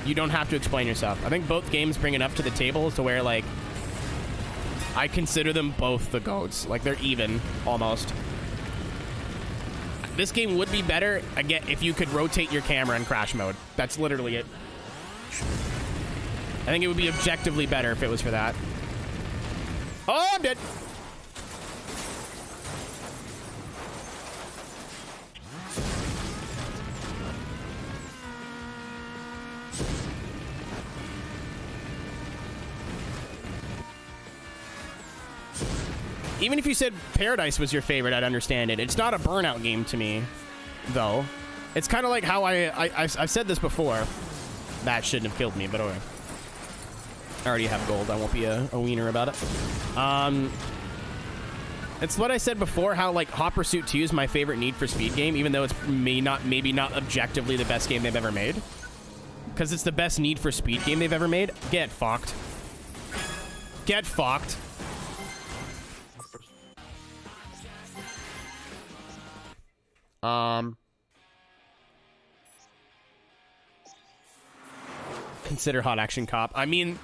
you don't have to explain yourself. I think both games bring enough to the table to where, like, I consider them both the GOATs. Like, they're even, almost. This game would be better, again, if you could rotate your camera in crash mode. That's literally it. I think it would be objectively better if it was for that. Oh, I'm dead. Even if you said Paradise was your favorite, I'd understand it. It's not a Burnout game to me, though. It's kind of like how I've said this before. That shouldn't have killed me, but okay. I already have gold. I won't be a wiener about it. It's what I said before, how, like, Hot Pursuit 2 is my favorite Need for Speed game, even though it's maybe not objectively the best game they've ever made. Because it's the best Need for Speed game they've ever made. Get fucked. Get fucked. Consider Hot Action Cop. I mean,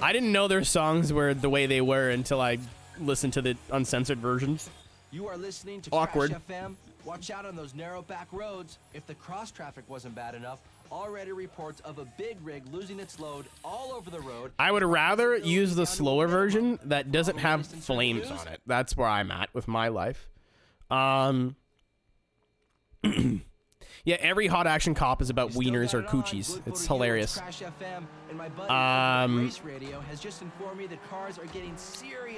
I didn't know their songs were the way they were until I listen to the uncensored versions. You are listening to Awkward. Crash FM. Watch out on those narrow back roads. If the cross traffic wasn't bad enough, already reports of a big rig losing its load all over the road. I would rather use the slower version that doesn't have flames on it. That's where I'm at with my life. Yeah, every hot action cop is about wieners or coochies. It's hilarious.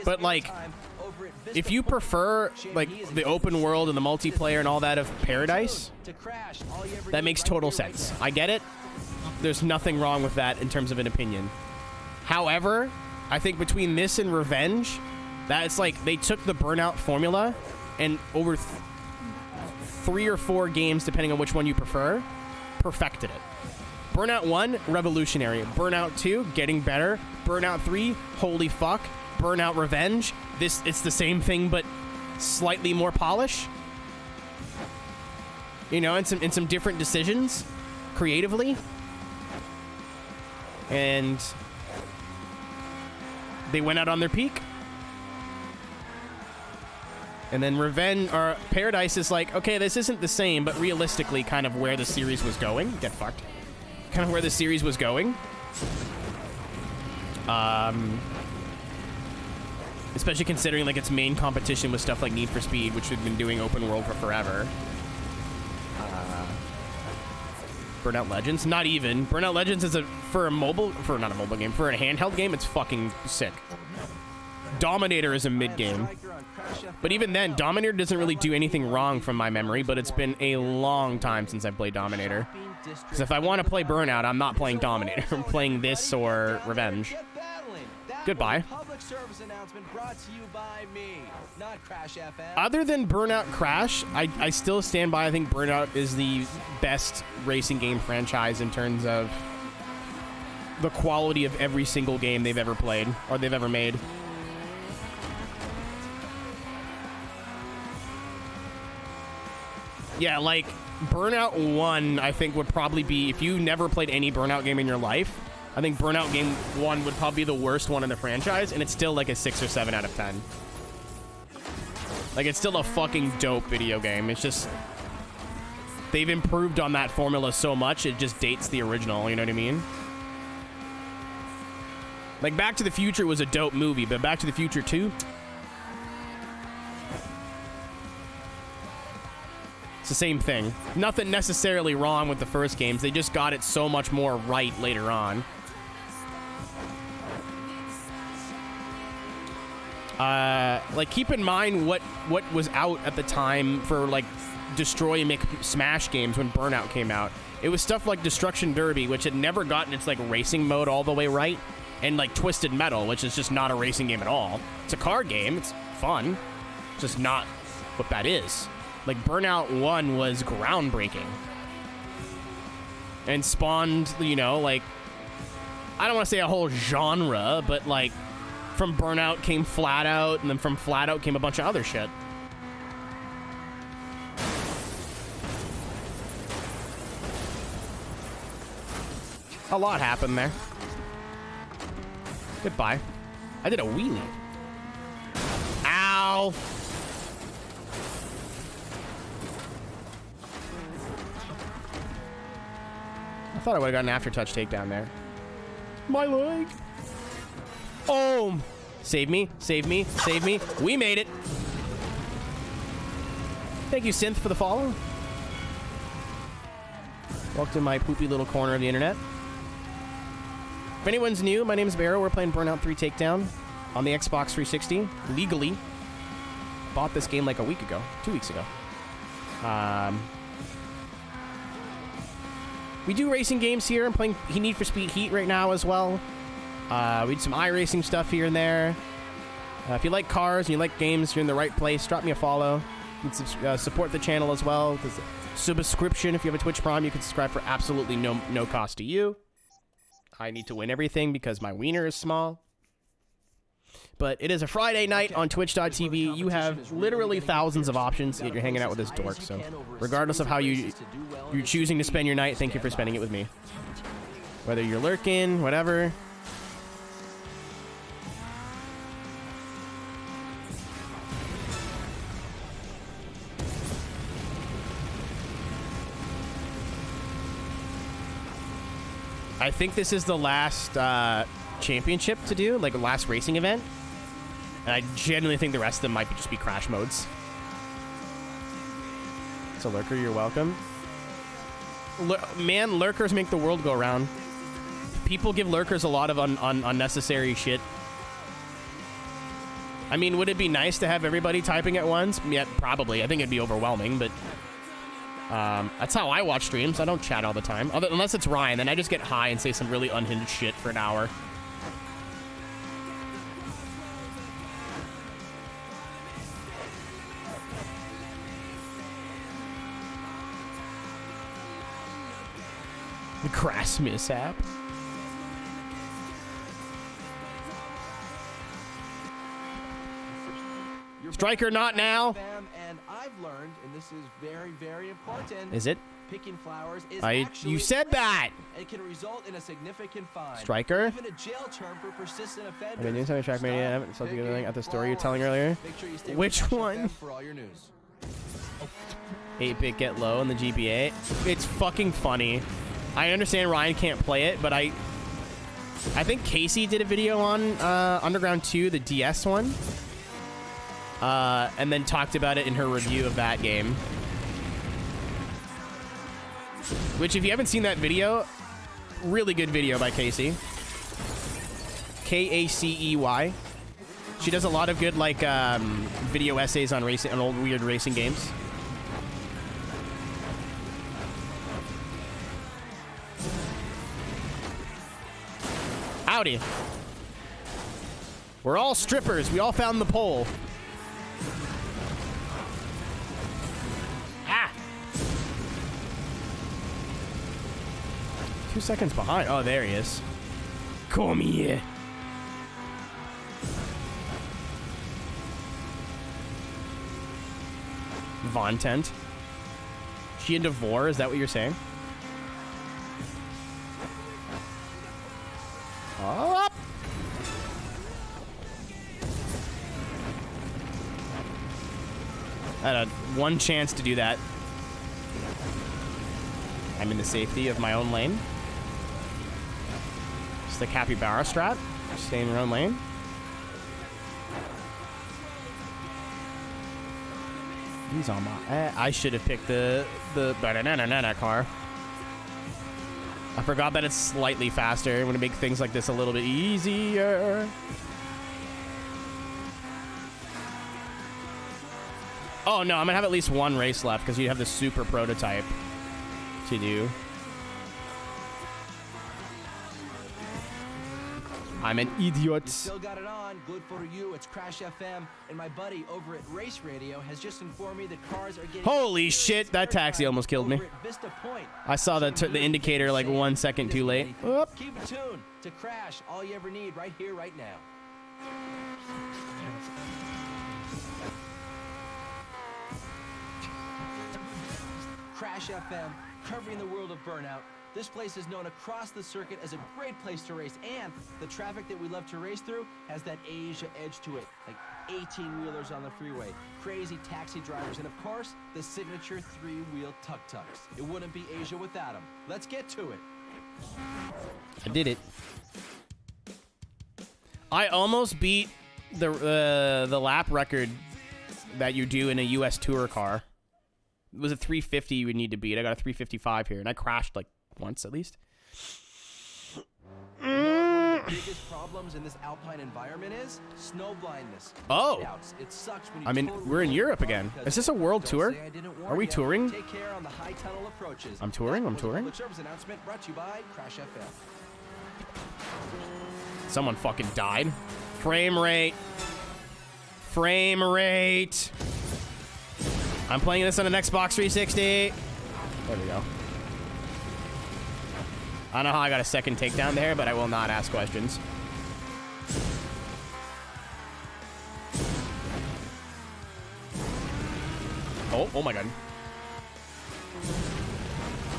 But like, if you prefer like the open world and the multiplayer and all that of Paradise, that makes total sense. I get it. There's nothing wrong with that in terms of an opinion. However, I think between this and Revenge, that's like they took the Burnout formula and over 3 or 4 games, depending on which one you prefer, perfected it. Burnout 1, revolutionary. Burnout 2, getting better. Burnout 3, holy fuck. Burnout Revenge, it's the same thing, but slightly more polish. You know, and some different decisions, creatively. And they went out on their peak. And then Revenge, or Paradise is like, okay, this isn't the same, but realistically kind of where the series was going. Get fucked. Kind of where the series was going. Especially considering like its main competition was stuff like Need for Speed, which we've been doing open world for forever. Burnout Legends, not even. Burnout Legends is for a handheld game, it's fucking sick. Dominator is a mid game. But even then, Dominator doesn't really do anything wrong from my memory, but it's been a long time since I've played Dominator. Because if I want to play Burnout, I'm not playing Dominator. I'm playing this or Revenge. Goodbye. Other than Burnout Crash, I still stand by, I think Burnout is the best racing game franchise in terms of the quality of every single game they've ever played, or they've ever made. Yeah, like, Burnout 1, I think, would probably be, if you never played any Burnout game in your life, I think Burnout Game 1 would probably be the worst one in the franchise, and it's still like a 6 or 7 out of 10. Like, it's still a fucking dope video game. It's just, they've improved on that formula so much, it just dates the original, you know what I mean? Like, Back to the Future was a dope movie, but Back to the Future 2... it's the same thing. Nothing necessarily wrong with the first games. They just got it so much more right later on. Like, keep in mind what was out at the time for, like, Destroy and Make Smash games when Burnout came out. It was stuff like Destruction Derby, which had never gotten its, like, racing mode all the way right, and, like, Twisted Metal, which is just not a racing game at all. It's a car game. It's fun. It's just not what that is. Like, Burnout 1 was groundbreaking. And spawned, you know, like... I don't want to say a whole genre, but, like... From Burnout came Flat Out, and then from Flat Out came a bunch of other shit. A lot happened there. Goodbye. I did a wheelie. Ow! I thought I would have gotten an after-touch takedown there. My leg. Oh! Save me, save me, save me. We made it. Thank you, Synth, for the follow. Welcome to my poopy little corner of the internet. If anyone's new, my name is Barrow. We're playing Burnout 3 Takedown on the Xbox 360. Legally. Bought this game like a week ago. 2 weeks ago. We do racing games here. I'm playing Need for Speed Heat right now as well. We do some iRacing stuff here and there. If you like cars and you like games, you're in the right place. Drop me a follow. You can support the channel as well. There's a subscription. If you have a Twitch Prime, you can subscribe for absolutely no cost to you. I need to win everything because my wiener is small. But it is a Friday night on Twitch.tv. You have literally thousands of options, yet you're hanging out with this dork. So regardless of how you're choosing to spend your night, thank you for spending it with me. Whether you're lurking, whatever. I think this is the last championship to do, like the last racing event. And I genuinely think the rest of them might just be crash modes. So Lurker, you're welcome. Man, Lurkers make the world go round. People give Lurkers a lot of unnecessary shit. I mean, would it be nice to have everybody typing at once? Yeah, probably. I think it'd be overwhelming, but that's how I watch streams. I don't chat all the time. Unless it's Ryan, then I just get high and say some really unhinged shit for an hour. The crash mishap. Striker, not now. And I've learned, and this is very, very important. Is it? Picking flowers is you said that. It can result in a significant fine. Striker. Even a jail term for persistent offenders. I've been doing something track media. I haven't something good at the story you're telling earlier. Which one? For all your news. 8-bit get low in the GBA. It's fucking funny. I understand Ryan can't play it, but I think Casey did a video on Underground 2, the DS one. And then talked about it in her review of that game. Which, if you haven't seen that video, really good video by Casey. K-A-C-E-Y. She does a lot of good, like, video essays on racing, on old weird racing games. Howdy. We're all strippers. We all found the pole. Ah! 2 seconds behind. Oh, there he is. Come here. Vontent. She into Vor? Is that what you're saying? Up. I had one chance to do that. I'm in the safety of my own lane. It's the capybara strat. Stay in your own lane. He's on my... I should have picked the banana car. I forgot that it's slightly faster. I'm going to make things like this a little bit easier. Oh, no. I'm going to have at least one race left because you have the super prototype to do. I'm an idiot. You still got it on. Good for you. It's Crash FM. And my buddy over at Race Radio has just informed me that cars are getting... Holy shit. That taxi almost killed me. I saw the indicator like 1 second too late. Oop. Keep it tuned to Crash. All you ever need right here, right now. Crash FM, covering the world of Burnout. This place is known across the circuit as a great place to race, and the traffic that we love to race through has that Asia edge to it, like 18-wheelers on the freeway, crazy taxi drivers, and of course, the signature 3-wheel tuk-tuks. It wouldn't be Asia without them. Let's get to it. I did it. I almost beat the lap record that you do in a U.S. tour car. It was a 350 you would need to beat. I got a 355 here, and I crashed like once at least. You know what the biggest problems in this alpine environment is? Snow blindness. Oh. It sucks when you I mean, we're in Europe again. Is this a world tour? Are we touring? Take care on the high tunnel approaches. I'm touring. I'm touring. Public service announcement brought to you by Crash FM. Someone fucking died. Frame rate. Frame rate. I'm playing this on an Xbox 360. There we go. I don't know how I got a second takedown there, but I will not ask questions. Oh my god.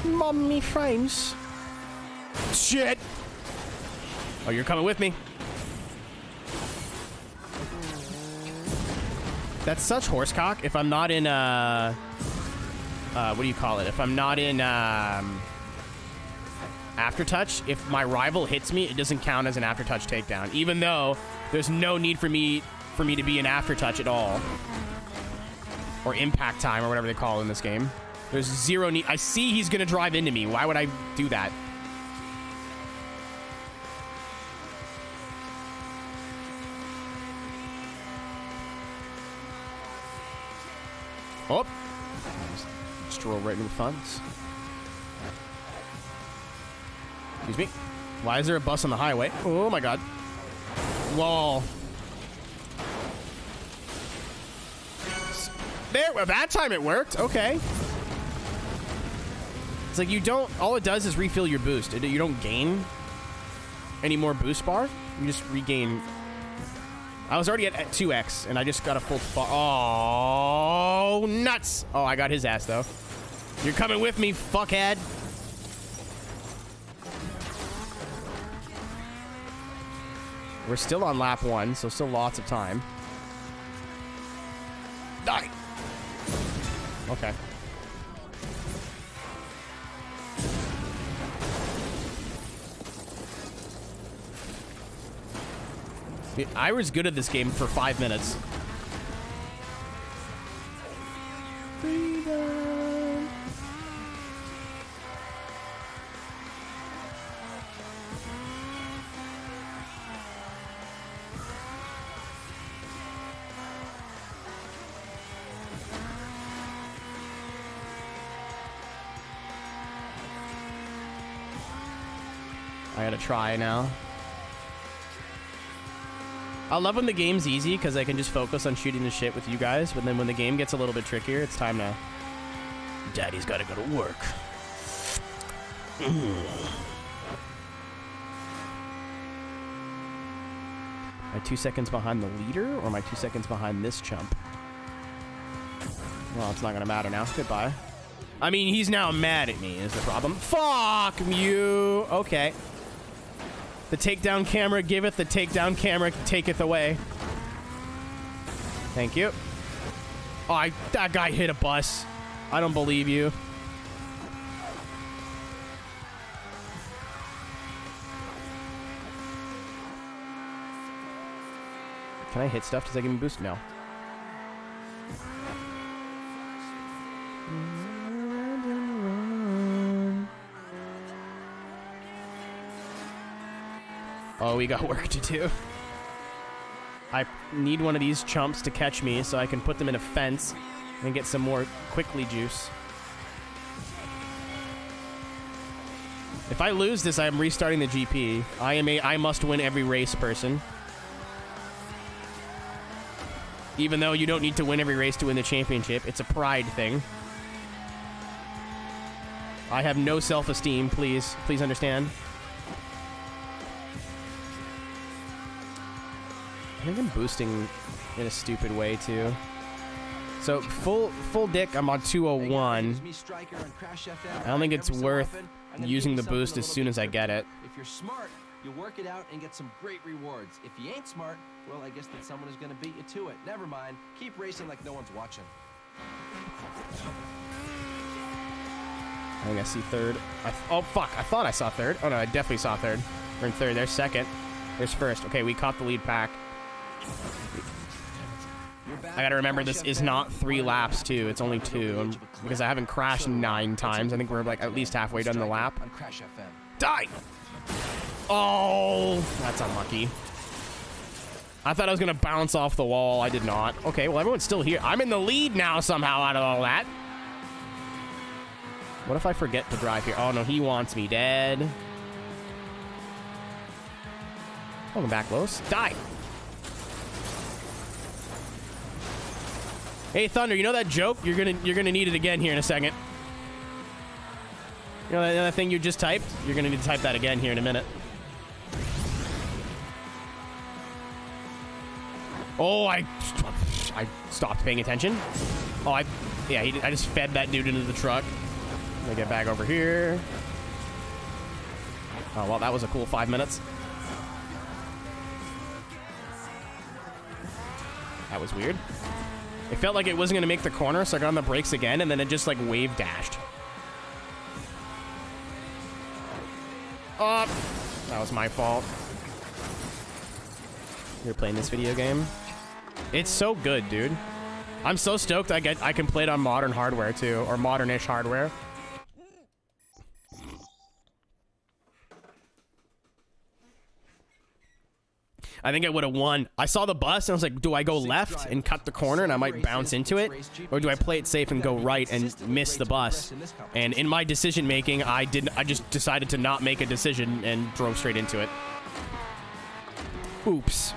Mommy frames. Shit. Oh, you're coming with me. That's such horsecock. If I'm not in, what do you call it? If I'm not in, aftertouch, if my rival hits me, it doesn't count as an aftertouch takedown, even though there's no need for me to be an aftertouch at all. Or impact time, or whatever they call it in this game. There's zero need. I see he's gonna drive into me. Why would I do that? Oh! Just roll right into the funds. Excuse me. Why is there a bus on the highway? Oh my god. Whoa. There, well, that time it worked. Okay. It's like you don't, all it does is refill your boost. You don't gain any more boost bar. You just regain. I was already at 2x and I just got a full bar. Oh, nuts. Oh, I got his ass though. You're coming with me, fuckhead. We're still on lap 1, so still lots of time. Die. Okay. I was good at this game for 5 minutes. Freedom. I gotta try now. I love when the game's easy because I can just focus on shooting the shit with you guys, but then when the game gets a little bit trickier, it's time now. Daddy's gotta go to work. Am I 2 seconds behind the leader, or am I 2 seconds behind this chump? Well, it's not gonna matter now. Goodbye. I mean, he's now mad at me, is the problem. Fuck you! Okay. The takedown camera giveth, the takedown camera taketh away. Thank you. Oh, that guy hit a bus. I don't believe you. Can I hit stuff? Does that give me a boost? No. Oh, we got work to do. I need one of these chumps to catch me so I can put them in a fence and get some more quickly juice. If I lose this, I am restarting the GP. I must win every race person. Even though you don't need to win every race to win the championship. It's a pride thing. I have no self-esteem, please. Please understand. I think I'm boosting in a stupid way, too. So, full dick, I'm on 201. I don't think it's worth using the boost as soon as I get it. If you're smart, you work it out and get some great rewards. If you ain't smart, well, I guess that someone is going to beat you to it. Never mind. Keep racing like no one's watching. I think I see third. Oh, fuck. I thought I saw third. Oh, no, I definitely saw third. We're in third. There's second. There's first. Okay, we caught the lead pack. I gotta remember this is not 3 laps too, it's only 2, because I haven't crashed 9 times. I think we're like at least halfway done the lap. Die! Oh, that's unlucky. I thought I was gonna bounce off the wall. I did not. Okay, well, everyone's still here. I'm in the lead now somehow out of all that. What if I forget to drive here? Oh no, he wants me dead. Welcome back, Los. Die! Hey Thunder, you know that joke? You're gonna need it again here in a second. You know that thing you just typed? You're gonna need to type that again here in a minute. Oh, I stopped paying attention. Oh, I just fed that dude into the truck. Let me get back over here. Oh well, that was a cool 5 minutes. That was weird. It felt like it wasn't going to make the corner, so I got on the brakes again, and then it just, like, wave dashed. That was my fault. You're playing this video game? It's so good, dude. I'm so stoked I can play it on modern hardware too, or modern-ish hardware. I think I would have won. I saw the bus and I was like, do I go left and cut the corner and I might bounce into it? Or do I play it safe and go right and miss the bus? And in my decision making, I just decided to not make a decision and drove straight into it. Oops.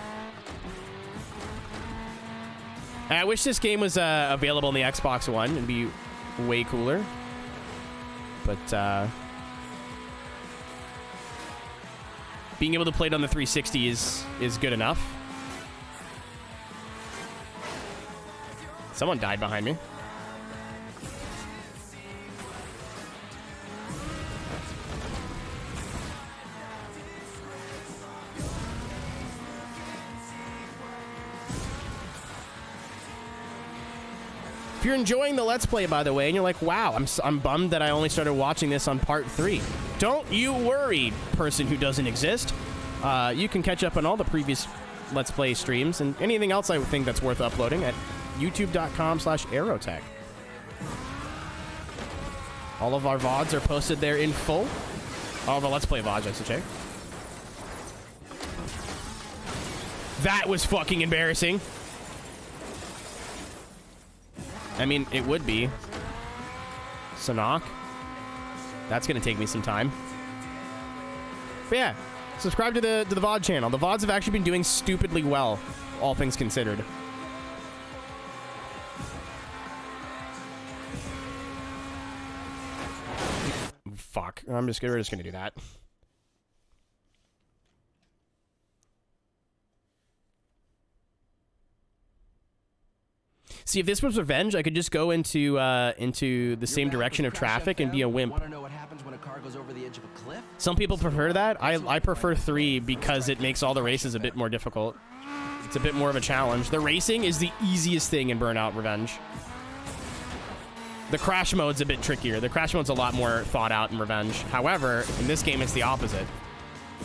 I wish this game was available on the Xbox One. It'd be way cooler. But being able to play it on the 360 is good enough. Someone died behind me. If you're enjoying the Let's Play, by the way, and you're like, wow, I'm bummed that I only started watching this on part 3. Don't you worry, person who doesn't exist. You can catch up on all the previous Let's Play streams and anything else I think that's worth uploading at youtube.com/aeroteq. All of our VODs are posted there in full. All the Let's Play VODs, I should say. That was fucking embarrassing. I mean, it would be. Sanok. That's gonna take me some time. But yeah, subscribe to the VOD channel. The VODs have actually been doing stupidly well, all things considered. Fuck. We're just gonna do that. See, if this was revenge, I could just go into the same direction of traffic and be a wimp. Some people prefer that. I prefer 3 because it makes all the races a bit more difficult. It's a bit more of a challenge. The racing is the easiest thing in Burnout Revenge. The crash mode's a bit trickier. The crash mode's a lot more thought out in Revenge. However, in this game, it's the opposite.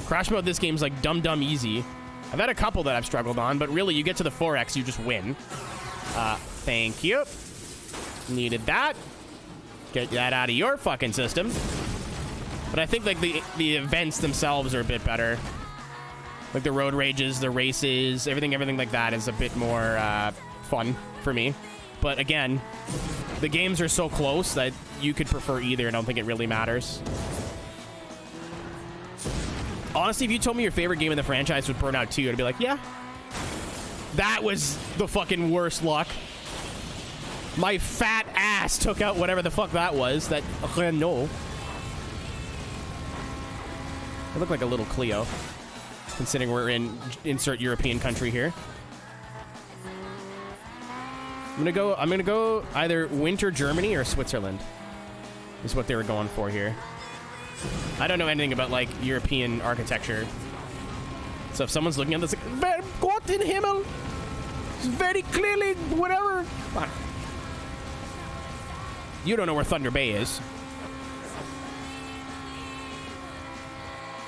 Crash mode this game's like dumb easy. I've had a couple that I've struggled on, but really, you get to the 4X, you just win. Thank you. Needed that. Get that out of your fucking system. But I think like the events themselves are a bit better. Like the road rages, the races, everything like that is a bit more fun for me. But again, the games are so close that you could prefer either. I don't think it really matters. Honestly, if you told me your favorite game in the franchise was Burnout 2, I'd be like, yeah. That was the fucking worst luck. My fat ass took out whatever the fuck that was. That Renault. I look like a little Clio, considering we're in insert European country here. I'm gonna go either winter Germany or Switzerland. Is what they were going for here. I don't know anything about like European architecture. So if someone's looking at this like, Gott in Himmel! It's very clearly whatever. You don't know where Thunder Bay is.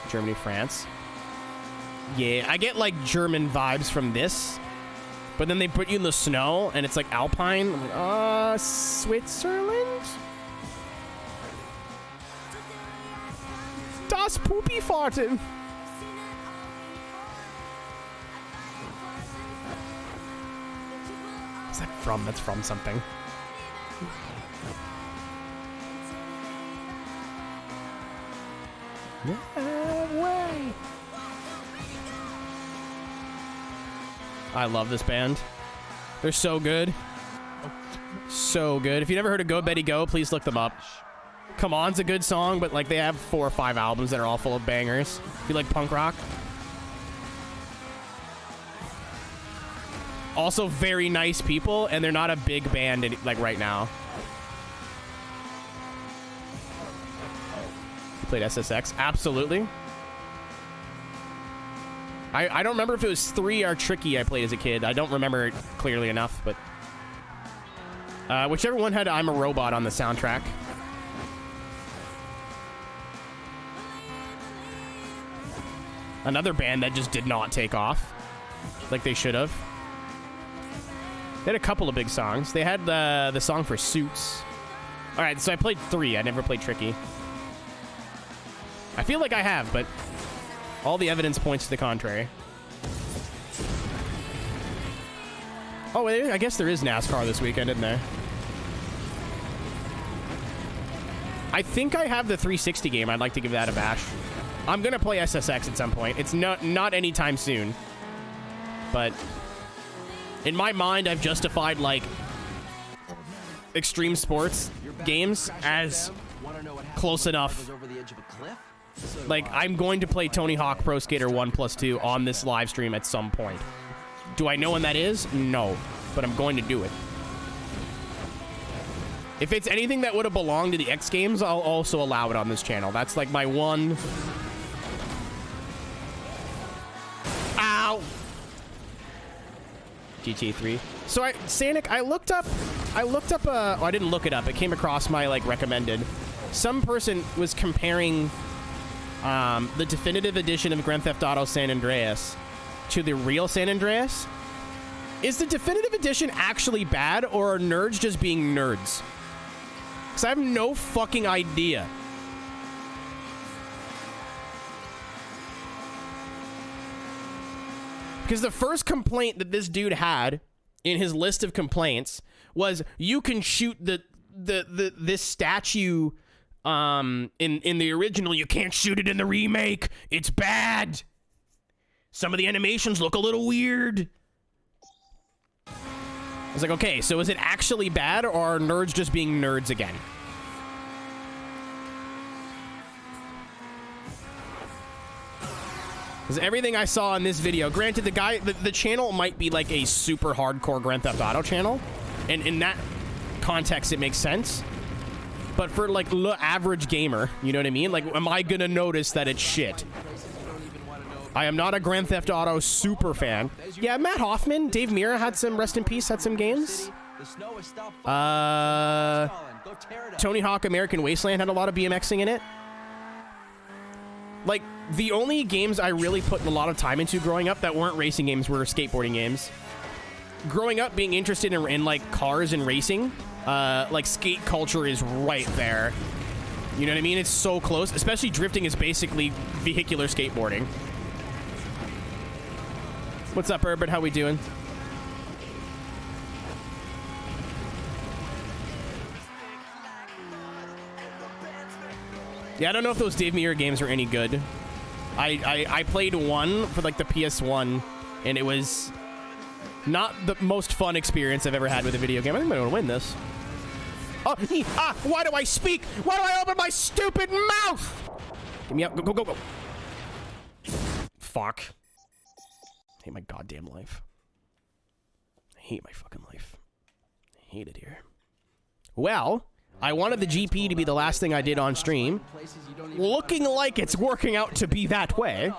Germany, France. Yeah, I get like German vibes from this. But then they put you in the snow and it's like Alpine. I'm like, Switzerland? Das Poopy Farten. What's that from? That's from something. No way. I love this band. They're so good. So good. If you never heard of Go Betty Go, please look them up. Come On's a good song, but like they have 4 or 5 albums that are all full of bangers. If you like punk rock. Also very nice people, and they're not a big band like right now. You played SSX? Absolutely. I don't remember if it was 3 or Tricky I played as a kid. I don't remember it clearly enough, but whichever one had I'm a Robot on the soundtrack. Another band that just did not take off like they should have. They had a couple of big songs. They had the song for Suits. All right, so I played 3. I never played Tricky. I feel like I have, but all the evidence points to the contrary. Oh, I guess there is NASCAR this weekend, isn't there? I think I have the 360 game. I'd like to give that a bash. I'm going to play SSX at some point. It's not anytime soon. But in my mind, I've justified, like, extreme sports games as close enough. Like, I'm going to play Tony Hawk Pro Skater 1+2 on this live stream at some point. Do I know when that is? No. But I'm going to do it. If it's anything that would have belonged to the X Games, I'll also allow it on this channel. That's like my one... Ow! GTA 3. So Sanic, I looked up, oh, I didn't look it up. It came across my, like, recommended. Some person was comparing the definitive edition of Grand Theft Auto San Andreas to the real San Andreas. Is the definitive edition actually bad, or are nerds just being nerds? Because I have no fucking idea. Because the first complaint that this dude had in his list of complaints was, you can shoot this statue in the original, you can't shoot it in the remake. It's bad. Some of the animations look a little weird. I was like, okay, so is it actually bad, or are nerds just being nerds again? Because everything I saw in this video, granted, the channel might be like a super hardcore Grand Theft Auto channel, and in that context, it makes sense. But for, like, the average gamer, you know what I mean? Like, am I gonna notice that it's shit? I am not a Grand Theft Auto super fan. Yeah, Matt Hoffman, Dave Mirra had some, rest in peace, had some games. Tony Hawk American Wasteland had a lot of BMXing in it. Like, the only games I really put a lot of time into growing up that weren't racing games were skateboarding games. Growing up, being interested in like, cars and racing, like, skate culture is right there. You know what I mean? It's so close. Especially drifting is basically vehicular skateboarding. What's up, Herbert? How we doing? Yeah, I don't know if those Dave Mirra games are any good. I played one for, like, the PS1, and it was not the most fun experience I've ever had with a video game. I think I'm gonna win this. Oh, why do I speak? Why do I open my stupid mouth? Get me up. Go, go, go, go. Fuck. I hate my goddamn life. I hate my fucking life. I hate it here. Well, I wanted the GP to be the last thing I did on stream. Looking like it's working out to be that way.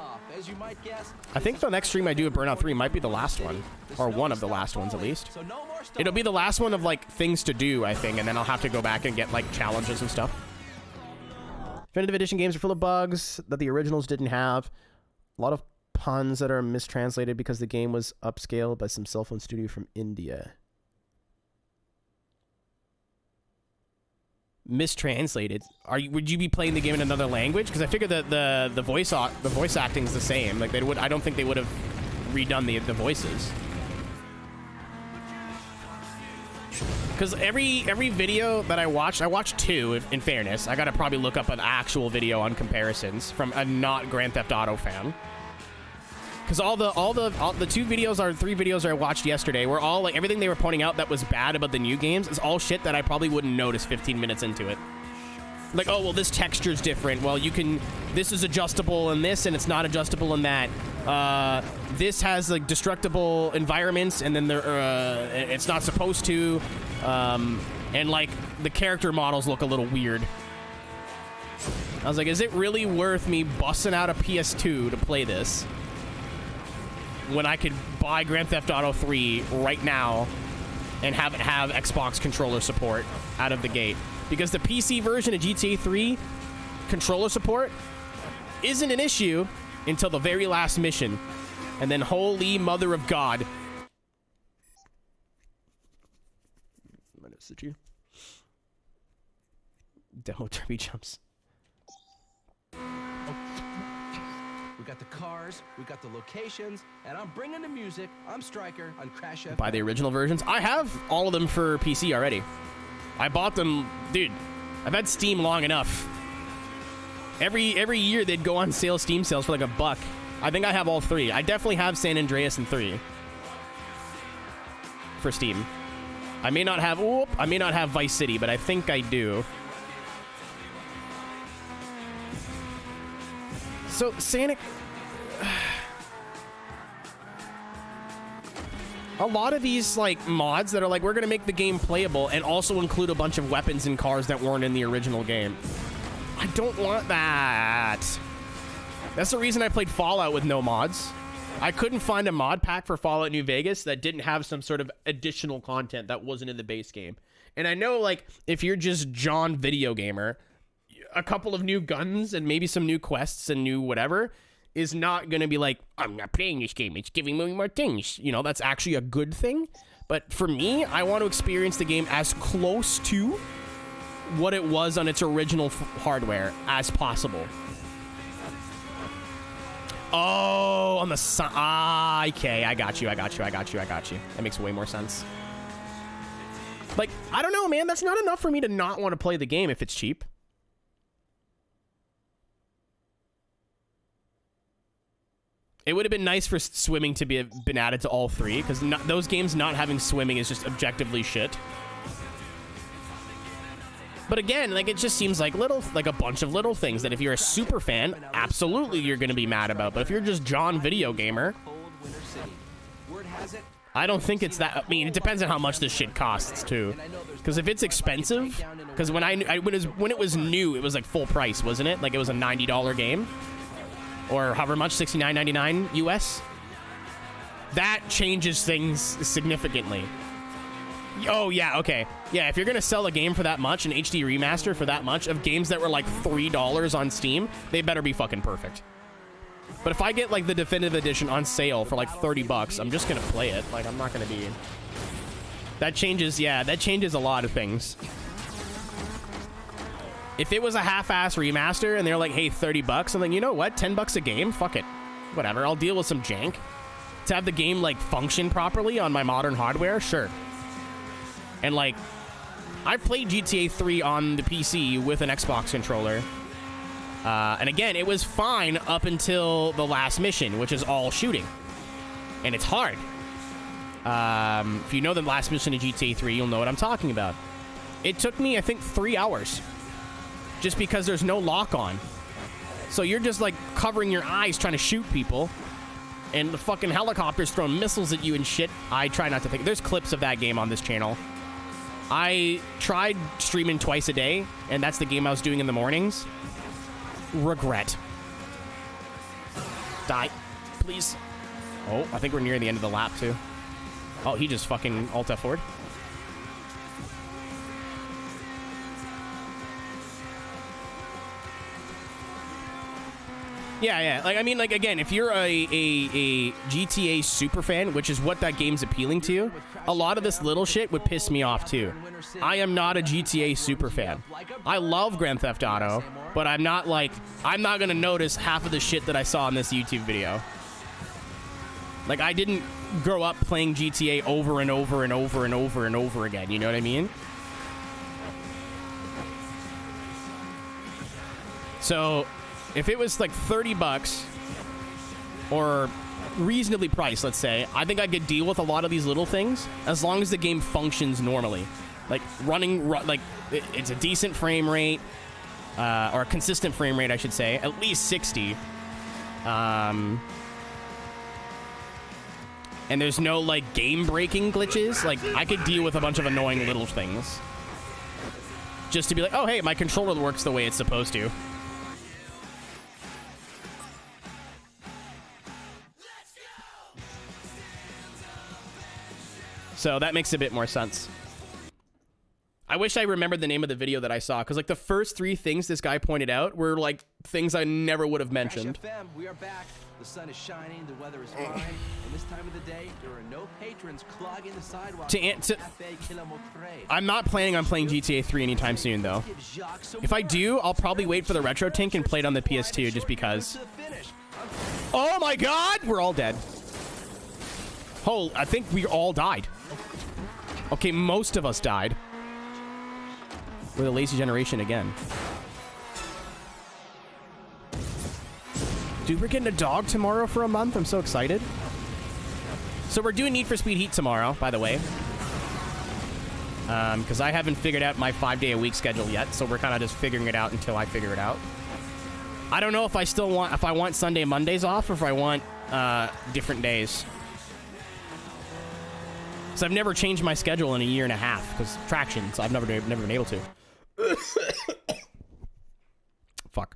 I think the next stream I do at Burnout 3 might be the last one. Or one of the last ones, at least. It'll be the last one of, like, things to do, I think, and then I'll have to go back and get, like, challenges and stuff. Definitive Edition games are full of bugs that the originals didn't have. A lot of puns that are mistranslated because the game was upscaled by some cell phone studio from India. Mistranslated? Would you be playing the game in another language? Because I figure that the voice acting is the same. Like, I don't think they would have redone the voices. Because every video that I watched 2, in fairness. I gotta probably look up an actual video on comparisons from a not Grand Theft Auto fan. Because all the 2 videos or 3 videos I watched yesterday were all, like, everything they were pointing out that was bad about the new games is all shit that I probably wouldn't notice 15 minutes into it. Like, oh, well, this texture's different. Well, this is adjustable in this, and it's not adjustable in that. This has, like, destructible environments, and then it's not supposed to. And, like, the character models look a little weird. I was like, is it really worth me busting out a PS2 to play this when I could buy Grand Theft Auto 3 right now and have it have Xbox controller support out of the gate? Because the PC version of GTA 3 controller support isn't an issue until the very last mission. And then, holy mother of God. Demo derby jumps. We got the cars, we got the locations, and I'm bringing the music. I'm Striker on Crash FM. Buy the original versions. I have all of them for PC already. I bought them, dude. I've had Steam long enough. Every year they'd go on sale, Steam sales for like $1. I think I have all 3. I definitely have San Andreas and 3 for Steam. I may not have Vice City, but I think I do. So Sonic, a lot of these like mods that are like, we're gonna make the game playable and also include a bunch of weapons and cars that weren't in the original game. I don't want that. That's the reason I played Fallout with no mods. I couldn't find a mod pack for Fallout New Vegas that didn't have some sort of additional content that wasn't in the base game. And I know, like, if you're just John Video Gamer, a couple of new guns and maybe some new quests and new whatever is not going to be like, I'm not playing this game, it's giving me more things. You know, that's actually a good thing. But for me, I want to experience the game as close to what it was on its original hardware as possible. Oh, on the side. Ah, okay, I got you. That makes way more sense. Like, I don't know, man. That's not enough for me to not want to play the game if it's cheap. It would have been nice for swimming to been added to all 3, because those games not having swimming is just objectively shit. But again, like, it just seems like a bunch of little things that if you're a super fan, absolutely you're going to be mad about. But if you're just John Video Gamer, I don't think it's that. I mean, it depends on how much this shit costs too. Because if it's expensive, because when it was new, it was like full price, wasn't it? Like it was a $90 game, or however much, $69.99 US. That changes things significantly. Oh, yeah, okay. Yeah, if you're going to sell a game for that much, an HD remaster for that much, of games that were like $3 on Steam, they better be fucking perfect. But if I get like the definitive edition on sale for like $30, I'm just going to play it. Like, I'm not going to be... That changes, yeah, that changes a lot of things. If it was a half-ass remaster and they're like, hey, $30, I'm like, you know what? $10 a game? Fuck it. Whatever, I'll deal with some jank. To have the game like function properly on my modern hardware, sure. And like, I played GTA 3 on the PC with an Xbox controller. And again, it was fine up until the last mission, which is all shooting. And it's hard. If you know the last mission of GTA 3, you'll know what I'm talking about. It took me, I think, 3 hours. Just because there's no lock-on. So you're just like covering your eyes trying to shoot people. And the fucking helicopter's throwing missiles at you and shit. I try not to think. There's clips of that game on this channel. I tried streaming twice a day, and that's the game I was doing in the mornings. Regret. Die. Please. Oh, I think we're near the end of the lap, too. Oh, he just fucking alt F forward. Yeah. Like, I mean, like, again, if you're a GTA super fan, which is what that game's appealing to, a lot of this little shit would piss me off, too. I am not a GTA super fan. I love Grand Theft Auto, but I'm not going to notice half of the shit that I saw in this YouTube video. Like, I didn't grow up playing GTA over and over and over and over and over again, you know what I mean? So... if it was like $30 or reasonably priced, let's say, I think I could deal with a lot of these little things as long as the game functions normally. Like it's a decent frame rate, or a consistent frame rate, I should say, at least 60. And there's no like game breaking glitches. Like I could deal with a bunch of annoying little things. Just to be like, oh hey, my controller works the way it's supposed to. So that makes a bit more sense. I wish I remembered the name of the video that I saw, because like the first 3 things this guy pointed out were like things I never would have mentioned. Crash FM, we are back. The sun is shining, the weather is fine, and this time of the day, there are no patrons clogging the sidewalk. I'm not planning on playing GTA 3 anytime soon, though. If I do, I'll probably wait for the Aeroteq and play it on the PS2 just because. Oh my god! We're all dead. Oh, I think we all died. Okay, most of us died. We're the lazy generation again. Dude, we're getting a dog tomorrow for a month. I'm so excited. So we're doing Need for Speed Heat tomorrow, by the way. Because I haven't figured out my 5-day-a-week schedule yet, so we're kind of just figuring it out until I figure it out. I don't know if I still want, if I want Sunday, Mondays off, or if I want different days. So I've never changed my schedule in a year and a half, because traction, so I've never been able to. Fuck.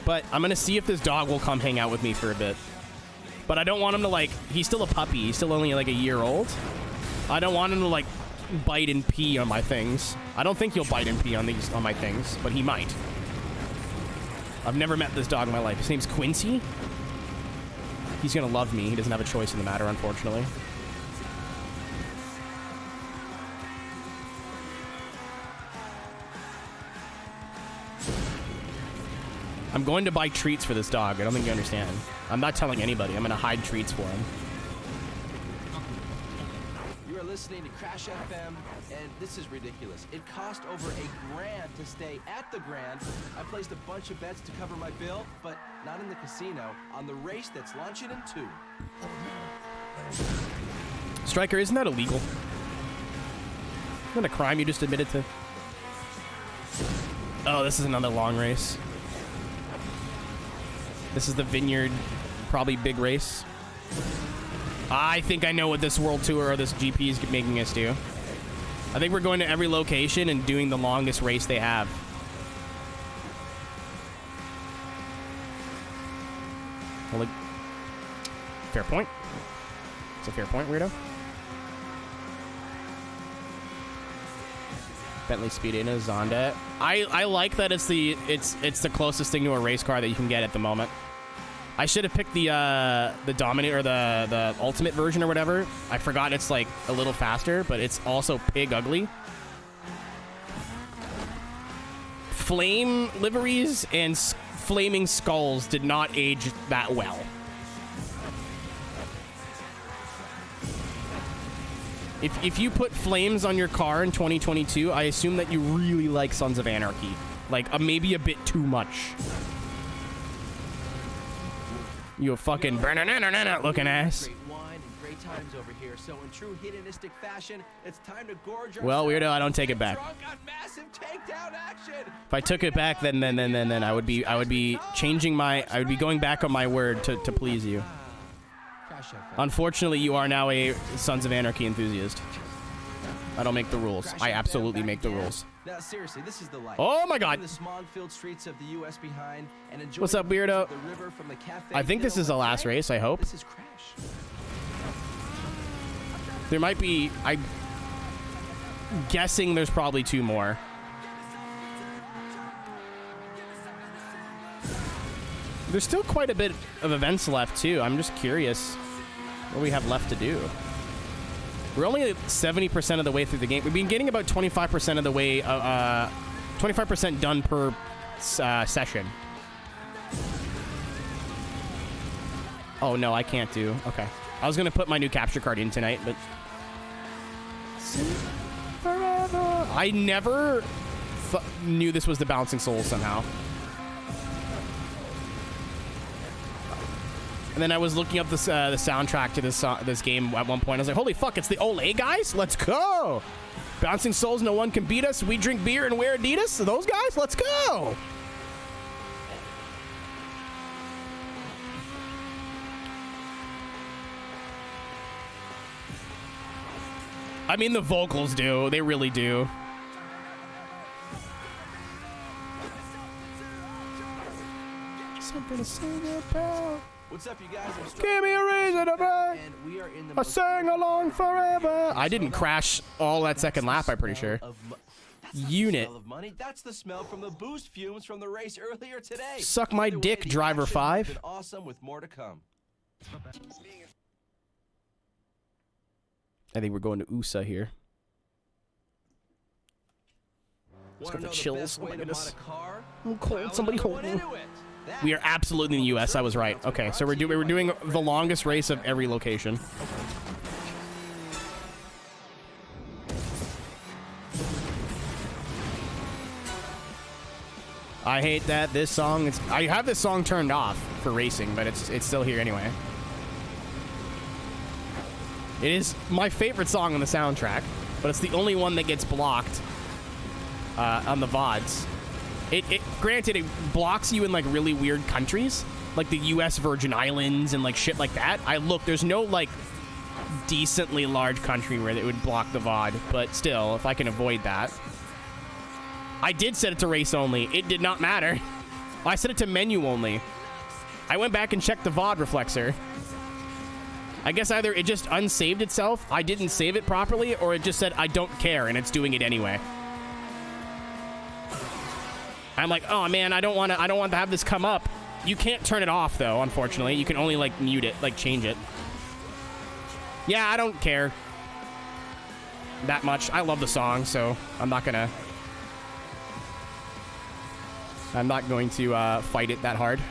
But I'm gonna see if this dog will come hang out with me for a bit. But I don't want him to, like, he's still a puppy. He's still only like a year old. I don't want him to, like, bite and pee on my things. I don't think he'll bite and pee on my things, but he might. I've never met this dog in my life. His name's Quincy. He's gonna love me. He doesn't have a choice in the matter, unfortunately. I'm going to buy treats for this dog. I don't think you understand. I'm not telling anybody. I'm going to hide treats for him. You are listening to Crash FM, and this is ridiculous. It cost over $1,000 to stay at the Grand. I placed a bunch of bets to cover my bill, but not in the casino, on the race that's launching in 2. Striker, isn't that illegal? Isn't that a crime you just admitted to? Oh, this is another long race. This is the Vineyard, probably big race. I think I know what this World Tour or this GP is making us do. I think we're going to every location and doing the longest race they have. Well, like, fair point. It's a fair point, weirdo. Bentley Speedina, Zonda. I like that it's the closest thing to a race car that you can get at the moment. I should have picked the Dominant or the Ultimate version or whatever. I forgot it's like a little faster, but it's also pig ugly. Flame liveries and flaming skulls did not age that well. If you put flames on your car in 2022, I assume that you really like Sons of Anarchy. Like, maybe a bit too much. You a fucking looking ass. Great wine and great times over here. So in true hedonistic fashion, it's time to gorge Well, weirdo, I don't take it back. drunk on massive takedown action. If I took it back, then I would be changing my, I would be going back on my word to please you. Unfortunately, you are now a Sons of Anarchy enthusiast. I don't make the rules. I absolutely make the rules. Now, seriously, this is the life. Oh my god. The smog-filled streets of the US behind and enjoy What's up, weirdo? the river from the cafe. I think this is the last race, I hope. This is Crash. There might be, I'm guessing there's probably 2 more. There's still quite a bit of events left, too. I'm just curious what we have left to do. We're only 70% of the way through the game. We've been getting about 25% of the way, 25% done per session. Oh, no, I can't do. Okay. I was going to put my new capture card in tonight, but... Forever. I never knew this was the Bouncing Souls somehow. And then I was looking up the soundtrack to this game at one point. I was like, holy fuck, it's the Olay guys? Let's go! Bouncing Souls, no one can beat us. We drink beer and wear Adidas. Those guys? Let's go! I mean, the vocals do. They really do. Something to sing about. What's up, you guys? I'm Give me a reason to break. and we are in the I most sang along forever. I didn't crash all that second lap, I'm pretty sure. Unit. Smell of money. That's the smell from the boost fumes from the race earlier today. Suck my Either way, dick, the driver action 5. has been awesome with more to come. I think we're going to USA here. Let's Wanna go know for the chills. best Oh way my to goodness. mod a car? I'm cold. Pile Somebody another hold one me. into it. That We are absolutely in the US. I was right. Okay, so we're doing the longest race of every location. I hate that this song. I have this song turned off for racing, but it's still here anyway. It is my favorite song on the soundtrack, but it's the only one that gets blocked on the VODs. Granted, it blocks you in like really weird countries, like the U.S. Virgin Islands and like shit like that. There's no like decently large country where it would block the VOD, but still, if I can avoid that. I did set it to race only. It did not matter. I set it to menu only. I went back and checked the VOD reflexer. I guess either it just unsaved itself, I didn't save it properly, or it just said I don't care and it's doing it anyway. I'm like, oh man, I don't want to have this come up. You can't turn it off though, unfortunately. You can only like mute it, like change it. Yeah, I don't care that much. I love the song, so I'm not going to fight it that hard.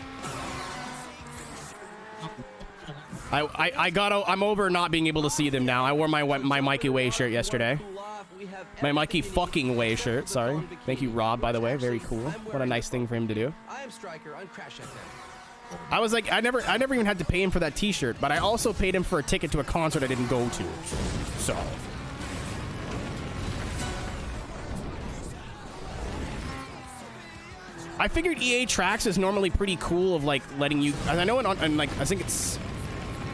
I'm over not being able to see them now. I wore my Mikey Way shirt yesterday. My Mikey fucking Way shirt, sorry. Thank you, Rob, by the way. Very cool. What a nice thing for him to do. I am Striker on Crash FM. I was like, I never even had to pay him for that t-shirt, but I also paid him for a ticket to a concert I didn't go to. So. I figured EA Tracks is normally pretty cool of like letting you, I know on like, I think it's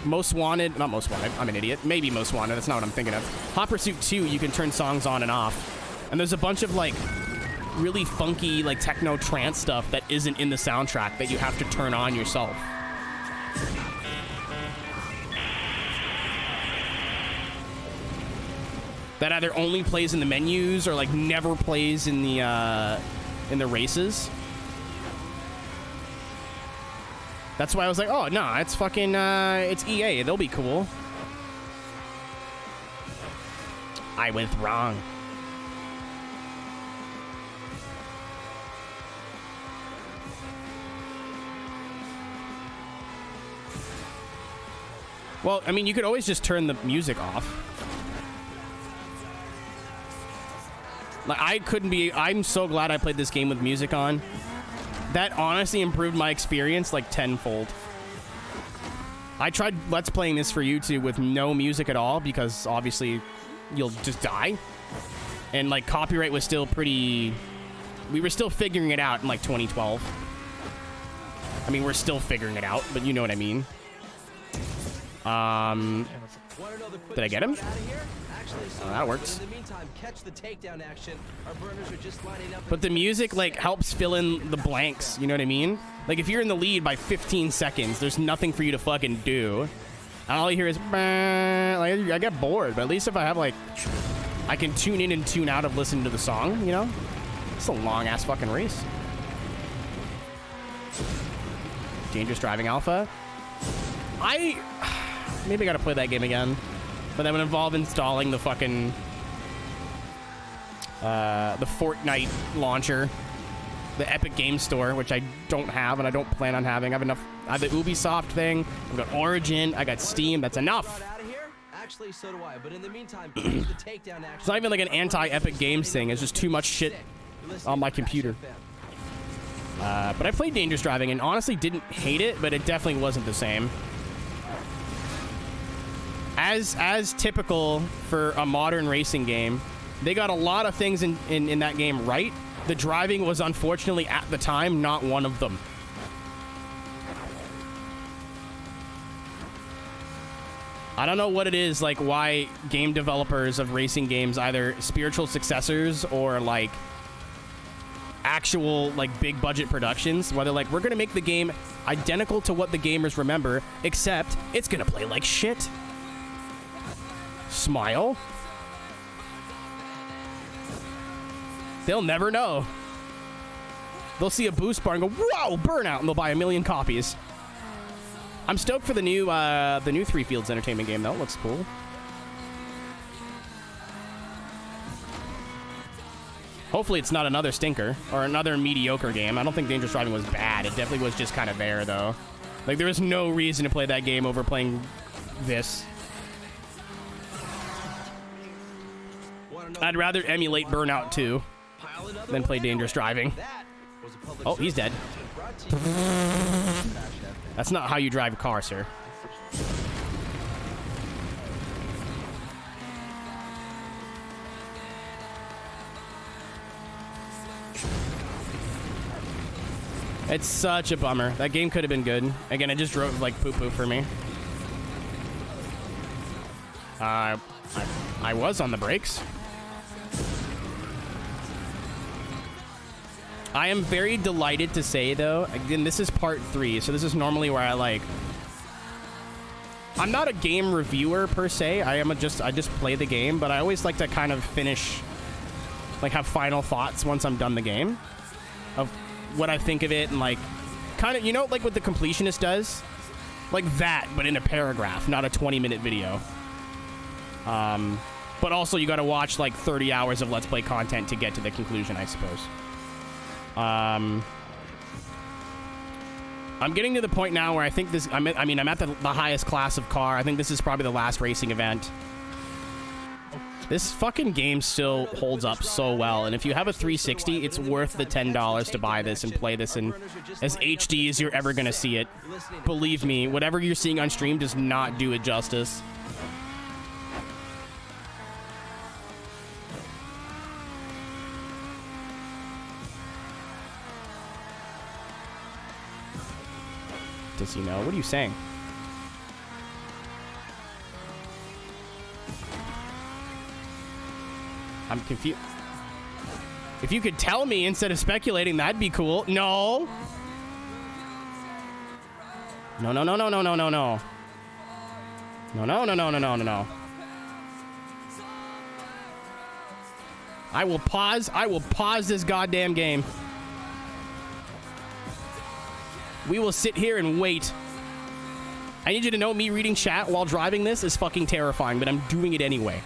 Most Wanted, not Most Wanted, I'm an idiot. Maybe Most Wanted, that's not what I'm thinking of. Hot Pursuit 2, you can turn songs on and off. And there's a bunch of like really funky like techno trance stuff that isn't in the soundtrack that you have to turn on yourself. That either only plays in the menus or like never plays in the races. That's why I was like, oh, no, it's fucking, it's EA. They'll be cool. I went wrong. Well, I mean, you could always just turn the music off. Like, I'm so glad I played this game with music on. That honestly improved my experience like tenfold. I tried Let's Playing this for YouTube with no music at all because obviously you'll just die. And like copyright was still pretty... We were still figuring it out in like 2012. I mean, we're still figuring it out, but you know what I mean. Did I get him? Oh, that works. In the meantime, catch the takedown action. Our burners are just lining up. But the music like helps fill in the blanks, you know what I mean? Like if you're in the lead by 15 seconds, there's nothing for you to fucking do. And all you hear is like I get bored, but at least if I have like I can tune in and tune out of listening to the song, you know? It's a long ass fucking race. Dangerous Driving Alpha. Maybe I gotta play that game again. But that would involve installing the fucking the Fortnite launcher, the Epic Game Store, which I don't have and I don't plan on having. I have the Ubisoft thing. I've got Origin. I got Steam. That's enough. Actually, so do I. But in the meantime, the takedown action. It's not even like an anti-Epic Games thing. It's just too much shit on my computer. But I played Dangerous Driving and honestly didn't hate it, but it definitely wasn't the same. As typical for a modern racing game, they got a lot of things in that game right. The driving was unfortunately at the time not one of them. I don't know what it is, like why game developers of racing games, either spiritual successors or like actual like big budget productions where they're like, we're gonna make the game identical to what the gamers remember, except it's gonna play like shit. Smile. They'll never know. They'll see a boost bar and go, whoa, Burnout, and they'll buy 1 million copies. I'm stoked for the new Three Fields Entertainment game, though. It looks cool. Hopefully it's not another stinker or another mediocre game. I don't think Dangerous Driving was bad. It definitely was just kind of there, though. Like, there was no reason to play that game over playing this. I'd rather emulate Burnout 2 than play Dangerous Driving. Oh, he's dead. That's not how you drive a car, sir. It's such a bummer. That game could have been good. Again, it just drove like poo-poo for me. I was on the brakes. I am very delighted to say, though, again, this is part 3, so this is normally where I like... I'm not a game reviewer, per se. I just play the game, but I always like to kind of finish, like, have final thoughts once I'm done the game of what I think of it, and, like, kind of, you know, like what the completionist does? Like that, but in a paragraph, not a 20-minute video. But also, you gotta watch, like, 30 hours of Let's Play content to get to the conclusion, I suppose. I'm getting to the point now where I think this... I'm at the highest class of car. I think this is probably the last racing event. This fucking game still holds up so well, and if you have a 360, it's worth the $10 to buy this and play this in as HD as you're ever gonna see it. Believe me, whatever you're seeing on stream does not do it justice. Does he know? What are you saying? I'm confused. If you could tell me instead of speculating, that'd be cool. No. No, no, no, no, no, no, no, no. No, no, no, no, no, no, no, no. I will pause this goddamn game. We will sit here and wait. I need you to know me reading chat while driving this is fucking terrifying, but I'm doing it anyway.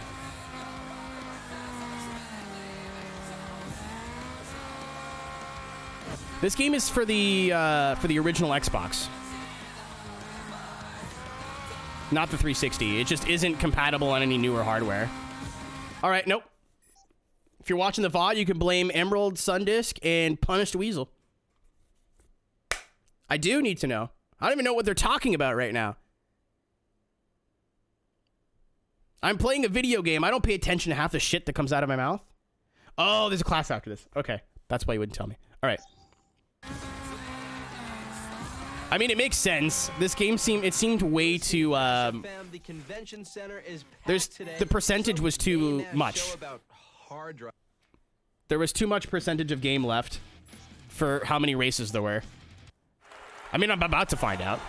This game is for the original Xbox. Not the 360. It just isn't compatible on any newer hardware. All right, nope. If you're watching the VOD, you can blame Emerald, Sundisk, and Punished Weasel. I do need to know. I don't even know what they're talking about right now. I'm playing a video game. I don't pay attention to half the shit that comes out of my mouth. Oh, there's a class after this. Okay. That's why you wouldn't tell me. All right. I mean, it makes sense. This game seemed way too, the percentage was too much. There was too much percentage of game left for how many races there were. I mean, I'm about to find out.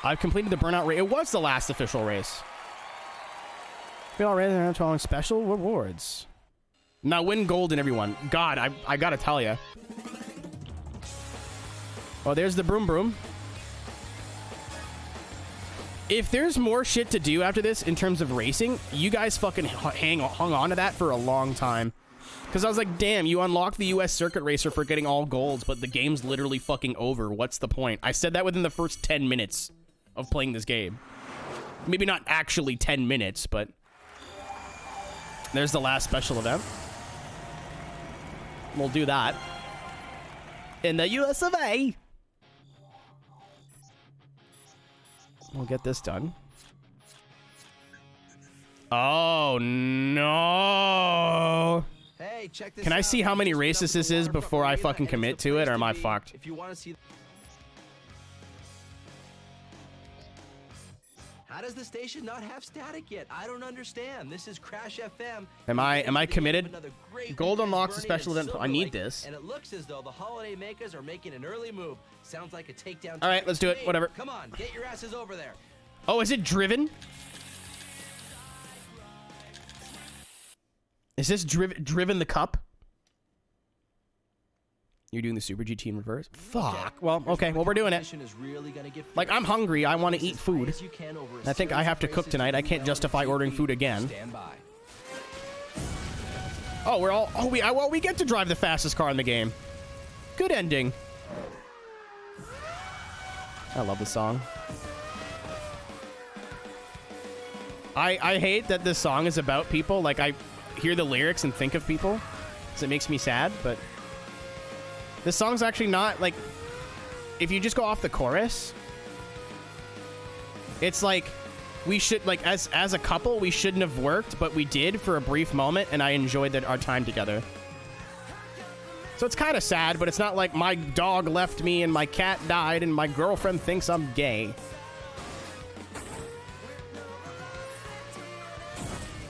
I've completed the Burnout race. It was the last official race. We already have following special rewards. Now win gold in everyone. God, I gotta tell you. Oh, there's the broom broom. If there's more shit to do after this in terms of racing, you guys fucking hung on to that for a long time. Because I was like, damn, you unlocked the US Circuit Racer for getting all golds, but the game's literally fucking over. What's the point? I said that within the first 10 minutes of playing this game. Maybe not actually 10 minutes, but... There's the last special event. We'll do that. In the US of A. We'll get this done. Oh, no. Hey, check this Can I out. see how many races this is before I fucking commit to it, or am I fucked? If you want to see How does the station not have static yet? I don't understand. This is Crash FM. Am I committed? Another great Gold weekend unlocks a burning special in event. Silver I need Lake, this. And it looks as though the holiday makers are making an early move. Sounds like a takedown. All right, let's do it. Whatever. Come on, get your asses over there. Oh, is it driven? Is this driven the cup? You're doing the Super GT in reverse? Fuck. Well, okay. Well, we're doing it. Like, I'm hungry. I want to eat food. I think I have to cook tonight. I can't justify ordering food again. Oh, we're all... Oh, we get to drive the fastest car in the game. Good ending. I love this song. I hate that this song is about people. Like, I hear the lyrics and think of people. So it makes me sad, but... This song's actually not, like... If you just go off the chorus... It's like... We should, like, as a couple, we shouldn't have worked, but we did for a brief moment, and I enjoyed our time together. So it's kind of sad, but it's not like my dog left me and my cat died and my girlfriend thinks I'm gay.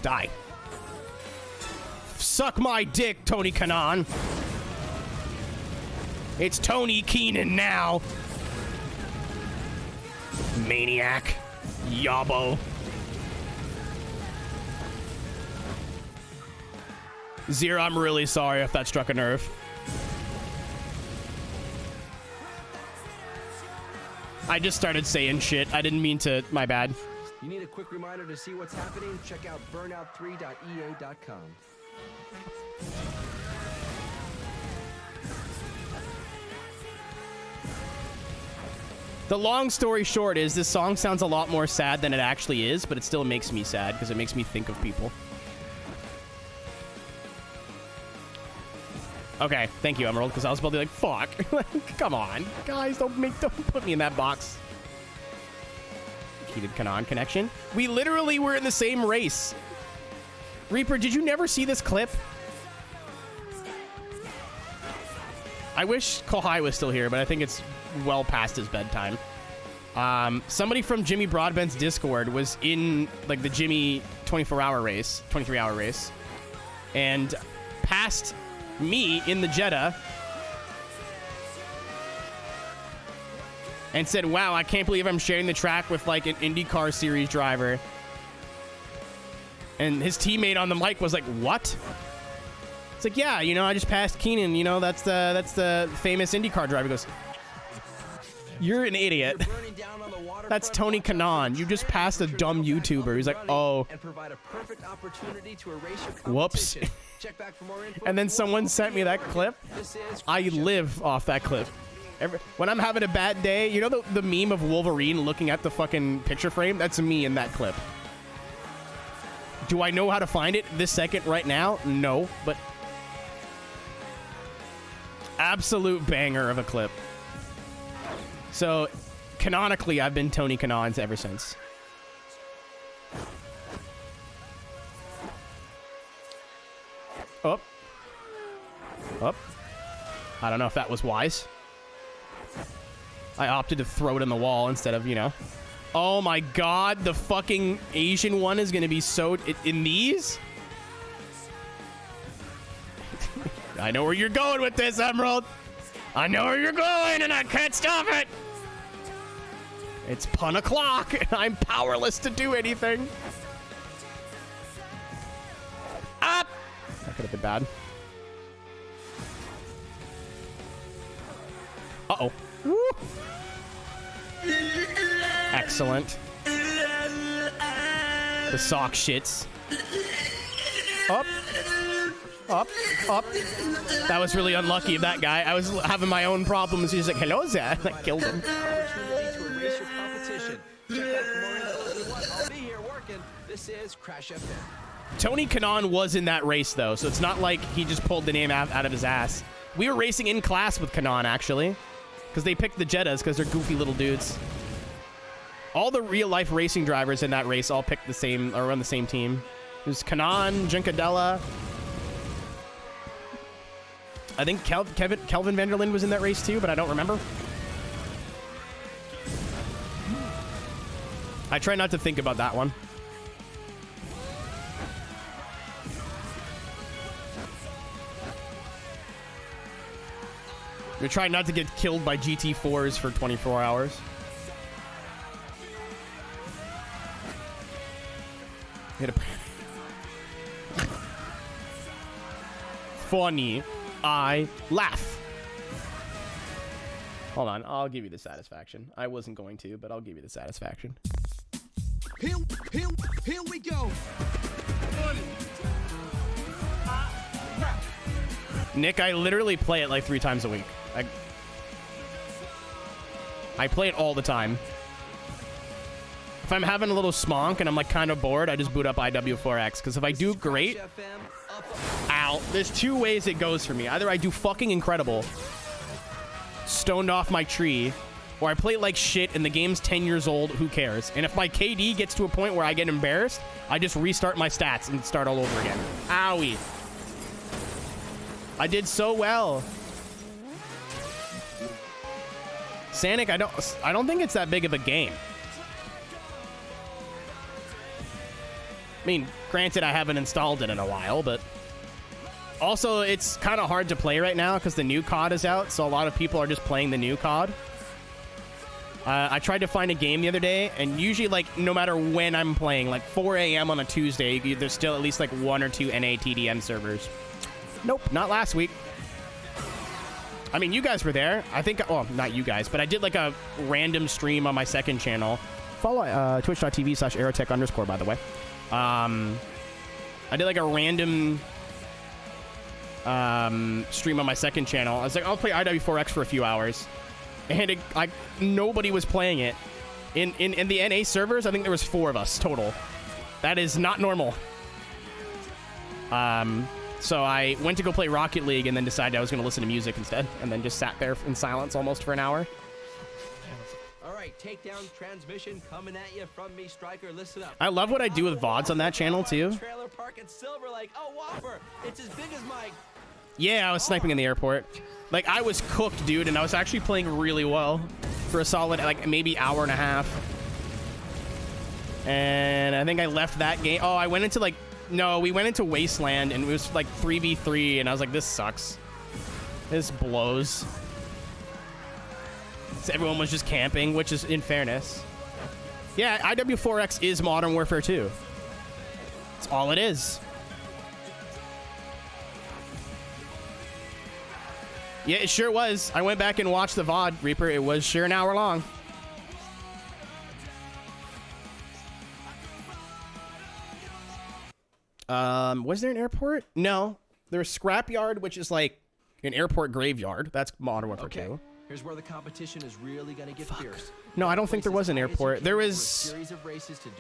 Die. Suck my dick, Tony Kanon. It's Tony Keenan now. Maniac. Yabo. Zero, I'm really sorry if that struck a nerve. I just started saying shit. I didn't mean to. My bad. You need a quick reminder to see what's happening? Check out burnout3.ea.com. The long story short is this song sounds a lot more sad than it actually is, but it still makes me sad because it makes me think of people. Okay, thank you, Emerald, because I was about to be like, fuck. Come on. Guys, don't put me in that box. Heated Kanon connection. We literally were in the same race. Reaper, did you never see this clip? I wish Kohai was still here, but I think it's well past his bedtime. Somebody from Jimmy Broadbent's Discord was in like the Jimmy 24-hour race, 23-hour race, and passed me in the Jetta and said, wow, I can't believe I'm sharing the track with like an IndyCar series driver. And his teammate on the mic was like, what? It's like, yeah, you know, I just passed Keenan, you know, that's the famous IndyCar driver. He goes, you're an idiot. That's Tony Kanon. You just passed a dumb YouTuber. He's like, oh. Whoops. And then someone sent me that clip. I live off that clip. When I'm having a bad day, you know the meme of Wolverine looking at the fucking picture frame? That's me in that clip. Do I know how to find it this second right now? No, but absolute banger of a clip. So, canonically, I've been Tony Kanon's ever since. Up. Up. I don't know if that was wise. I opted to throw it in the wall instead of, you know. Oh my god, the fucking Asian one is going to be so... In these? I know where you're going with this, Emerald. I know where you're going, and I can't stop it. It's pun o'clock, and I'm powerless to do anything. Up! That could have been bad. Uh-oh. Woo! Excellent. The sock shits. Up. Up. Up. That was really unlucky of that guy. I was having my own problems. He's like, hello, Zach. I killed him. Tony Kanon was in that race, though, so it's not like he just pulled the name out of his ass. We were racing in class with Kanon, actually, because they picked the Jettas because they're goofy little dudes. All the real-life racing drivers in that race all picked the same, or on the same team. There's Kanon, Junkadella. I think Kelvin Vanderlinde was in that race too, but I don't remember. I try not to think about that one. We try not to get killed by GT4s for 24 hours. Hit a... Funny. I laugh. Hold on, I'll give you the satisfaction. I wasn't going to, but I'll give you the satisfaction. Here we go. Nick, I literally play it like 3 times a week. I play it all the time. If I'm having a little smonk and I'm like kind of bored, I just boot up IW4X. Because if I do great, ow, there's 2 ways it goes for me. Either I do fucking incredible, stoned off my tree, or I play like shit and the game's 10 years old, who cares? And if my KD gets to a point where I get embarrassed, I just restart my stats and start all over again. Owie. I did so well. Sanic, I don't think it's that big of a game. I mean, granted, I haven't installed it in a while, but also it's kind of hard to play right now because the new COD is out, so a lot of people are just playing the new COD. I tried to find a game the other day, and usually, like, no matter when I'm playing, like 4 a.m. on a Tuesday, there's still at least like 1 or 2 NA TDM servers. Nope, not last week. I mean, you guys were there. I think, well, not you guys, but I did like a random stream on my second channel. Follow twitch.tv/aeroteq_, by the way. I did like a random stream on my second channel. I was like, I'll play IW4X for a few hours. And it, like, nobody was playing it. In the NA servers, I think there was 4 of us total. That is not normal. So I went to go play Rocket League and then decided I was going to listen to music instead. And then just sat there in silence almost for an hour. All right, Takedown transmission coming at you from me, Striker. Listen up. I love what I do with VODs on that channel, too. Trailer park at Silver Lake. Oh, Whopper. It's as big as my... Yeah, I was sniping in the airport. Like, I was cooked, dude, and I was actually playing really well for a solid, like, maybe hour and a half. And I think I left that game. Oh, I went into, like, no, we went into Wasteland, and it was, like, 3v3, and I was like, this sucks. This blows. So everyone was just camping, which is, in fairness. Yeah, IW4X is Modern Warfare 2. That's all it is. Yeah, it sure was. I went back and watched the VOD, Reaper. It was sure an hour long. Was there an airport? No. There's Scrapyard, which is like an airport graveyard. That's Modern Warfare 2. Here's where the competition is really gonna get fierce. No, I don't think there was an airport. There was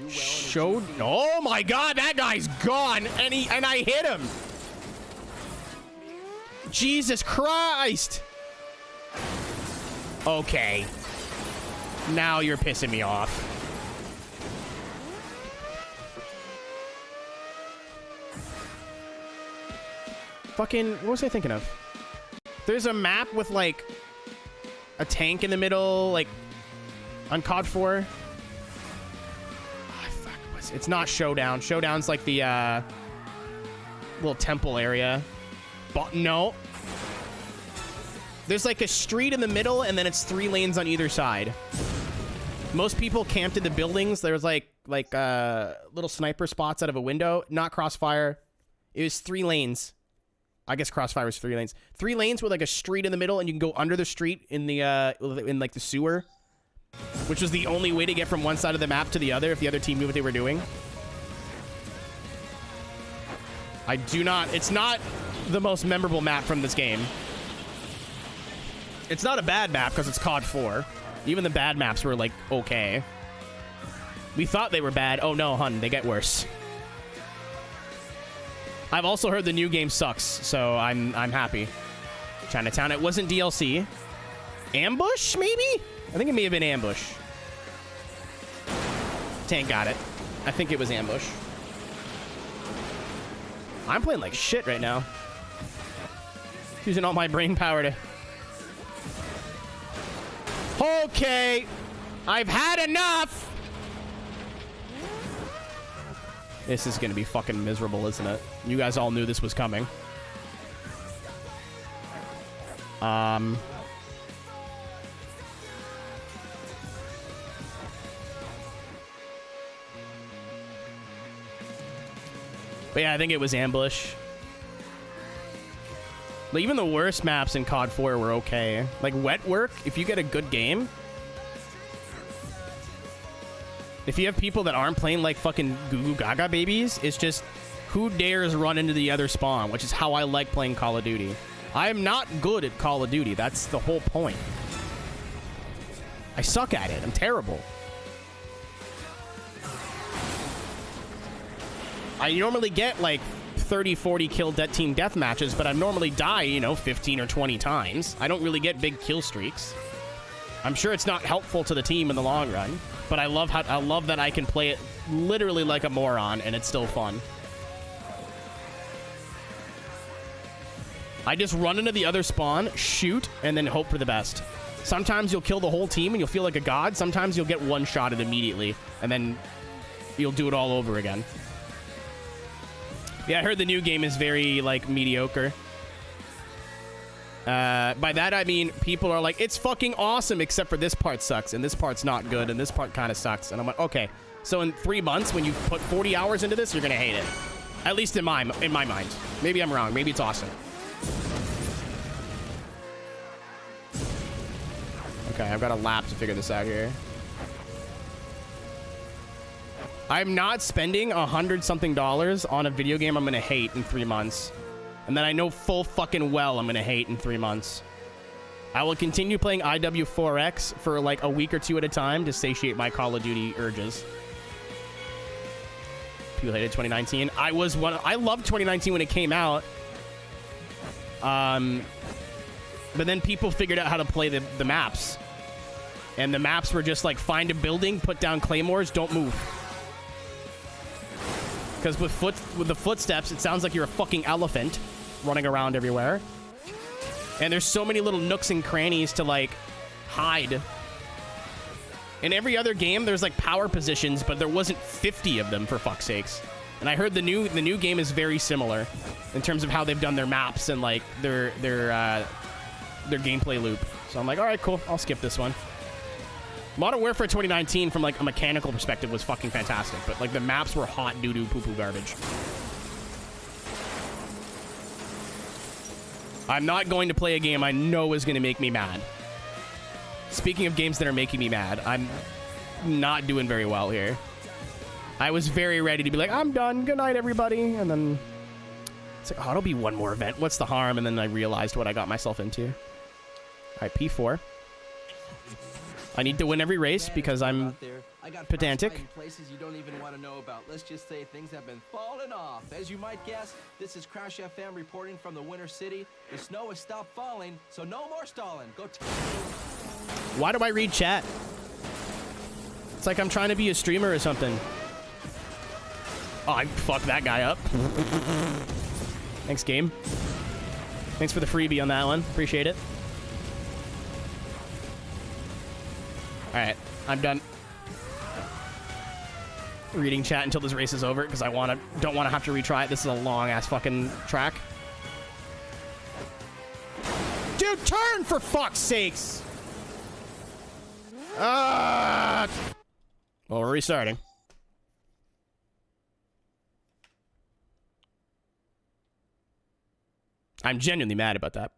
Show. Oh my God, that guy's gone, and I hit him. Jesus Christ. Okay. Now you're pissing me off. Fucking, what was I thinking of? There's a map with, like, a tank in the middle, like, on COD 4. Oh, fuck, it's not Showdown. Showdown's, like, the, little temple area. But no. There's, like, a street in the middle, and then it's 3 lanes on either side. Most people camped in the buildings. There was, like little sniper spots out of a window. Not Crossfire. It was 3 lanes. I guess Crossfire was 3 lanes. 3 lanes with like a street in the middle, and you can go under the street in the like the sewer, which was the only way to get from one side of the map to the other if the other team knew what they were doing. It's not the most memorable map from this game. It's not a bad map because it's COD 4. Even the bad maps were like okay. We thought they were bad. Oh no, hun, they get worse. I've also heard the new game sucks, so I'm happy. Chinatown, it wasn't DLC. Ambush, maybe? I think it may have been Ambush. Tank got it. I think it was Ambush. I'm playing like shit right now. Using all my brain power to... Okay. I've had enough. This is gonna be fucking miserable, isn't it? You guys all knew this was coming. But yeah, I think it was ambush. But even the worst maps in COD 4 were okay. Like wet work, if you get a good game, if you have people that aren't playing like fucking goo goo gaga babies, it's just who dares run into the other spawn, which is how I like playing Call of Duty. I am not good at Call of Duty. That's the whole point. I suck at it. I'm terrible. I normally get like 30, 40 kill team death matches, but I normally die, you know, 15 or 20 times. I don't really get big kill streaks. I'm sure it's not helpful to the team in the long run, but I love that I can play it literally like a moron and it's still fun. I just run into the other spawn, shoot, and then hope for the best. Sometimes you'll kill the whole team and you'll feel like a god. Sometimes you'll get one-shotted immediately, and then you'll do it all over again. Yeah, I heard the new game is very, like, mediocre. By that, I mean, people are like, it's fucking awesome, except for this part sucks, and this part's not good, and this part kind of sucks. And I'm like, okay, so in 3 months, when you put 40 hours into this, you're gonna hate it. At least in my mind. Maybe I'm wrong. Maybe it's awesome. Okay, I've got a lap to figure this out here. I'm not spending $100-something on a video game I'm gonna hate in 3 months. And then I know full fucking well I'm gonna hate in 3 months. I will continue playing IW4X for like a week or two at a time to satiate my Call of Duty urges. People hated 2019. I loved 2019 when it came out. But then people figured out how to play the maps. And the maps were just like, find a building, put down claymores, don't move. Because with the footsteps, it sounds like you're a fucking elephant running around everywhere. And there's so many little nooks and crannies to like hide. In every other game, there's like power positions, but there wasn't 50 of them, for fuck's sakes. And I heard the new game is very similar in terms of how they've done their maps and like their gameplay loop. So I'm like, all right, cool. I'll skip this one. Modern Warfare 2019 from like a mechanical perspective was fucking fantastic, but like the maps were hot doo-doo poo-poo garbage. I'm not going to play a game I know is going to make me mad. Speaking of games that are making me mad, I'm not doing very well here. I was very ready to be like, I'm done. Good night, everybody. And then it's like, oh, it'll be one more event. What's the harm? And then I realized what I got myself into. All right, P4. I need to win every race because I'm pedantic. Places you don't even want to know about. Let's just say things have been falling off. As you might guess, this is Crash FM reporting from the Winter City. The snow has stopped falling, so no more stalling. Go. Why do I read chat? It's like I'm trying to be a streamer or something. Oh, I fucked that guy up. Thanks, game. Thanks for the freebie on that one. Appreciate it. All right, I'm done reading chat until this race is over because I don't want to have to retry it. This is a long ass fucking track. Dude, turn for fuck's sakes! Well, we're restarting. I'm genuinely mad about that.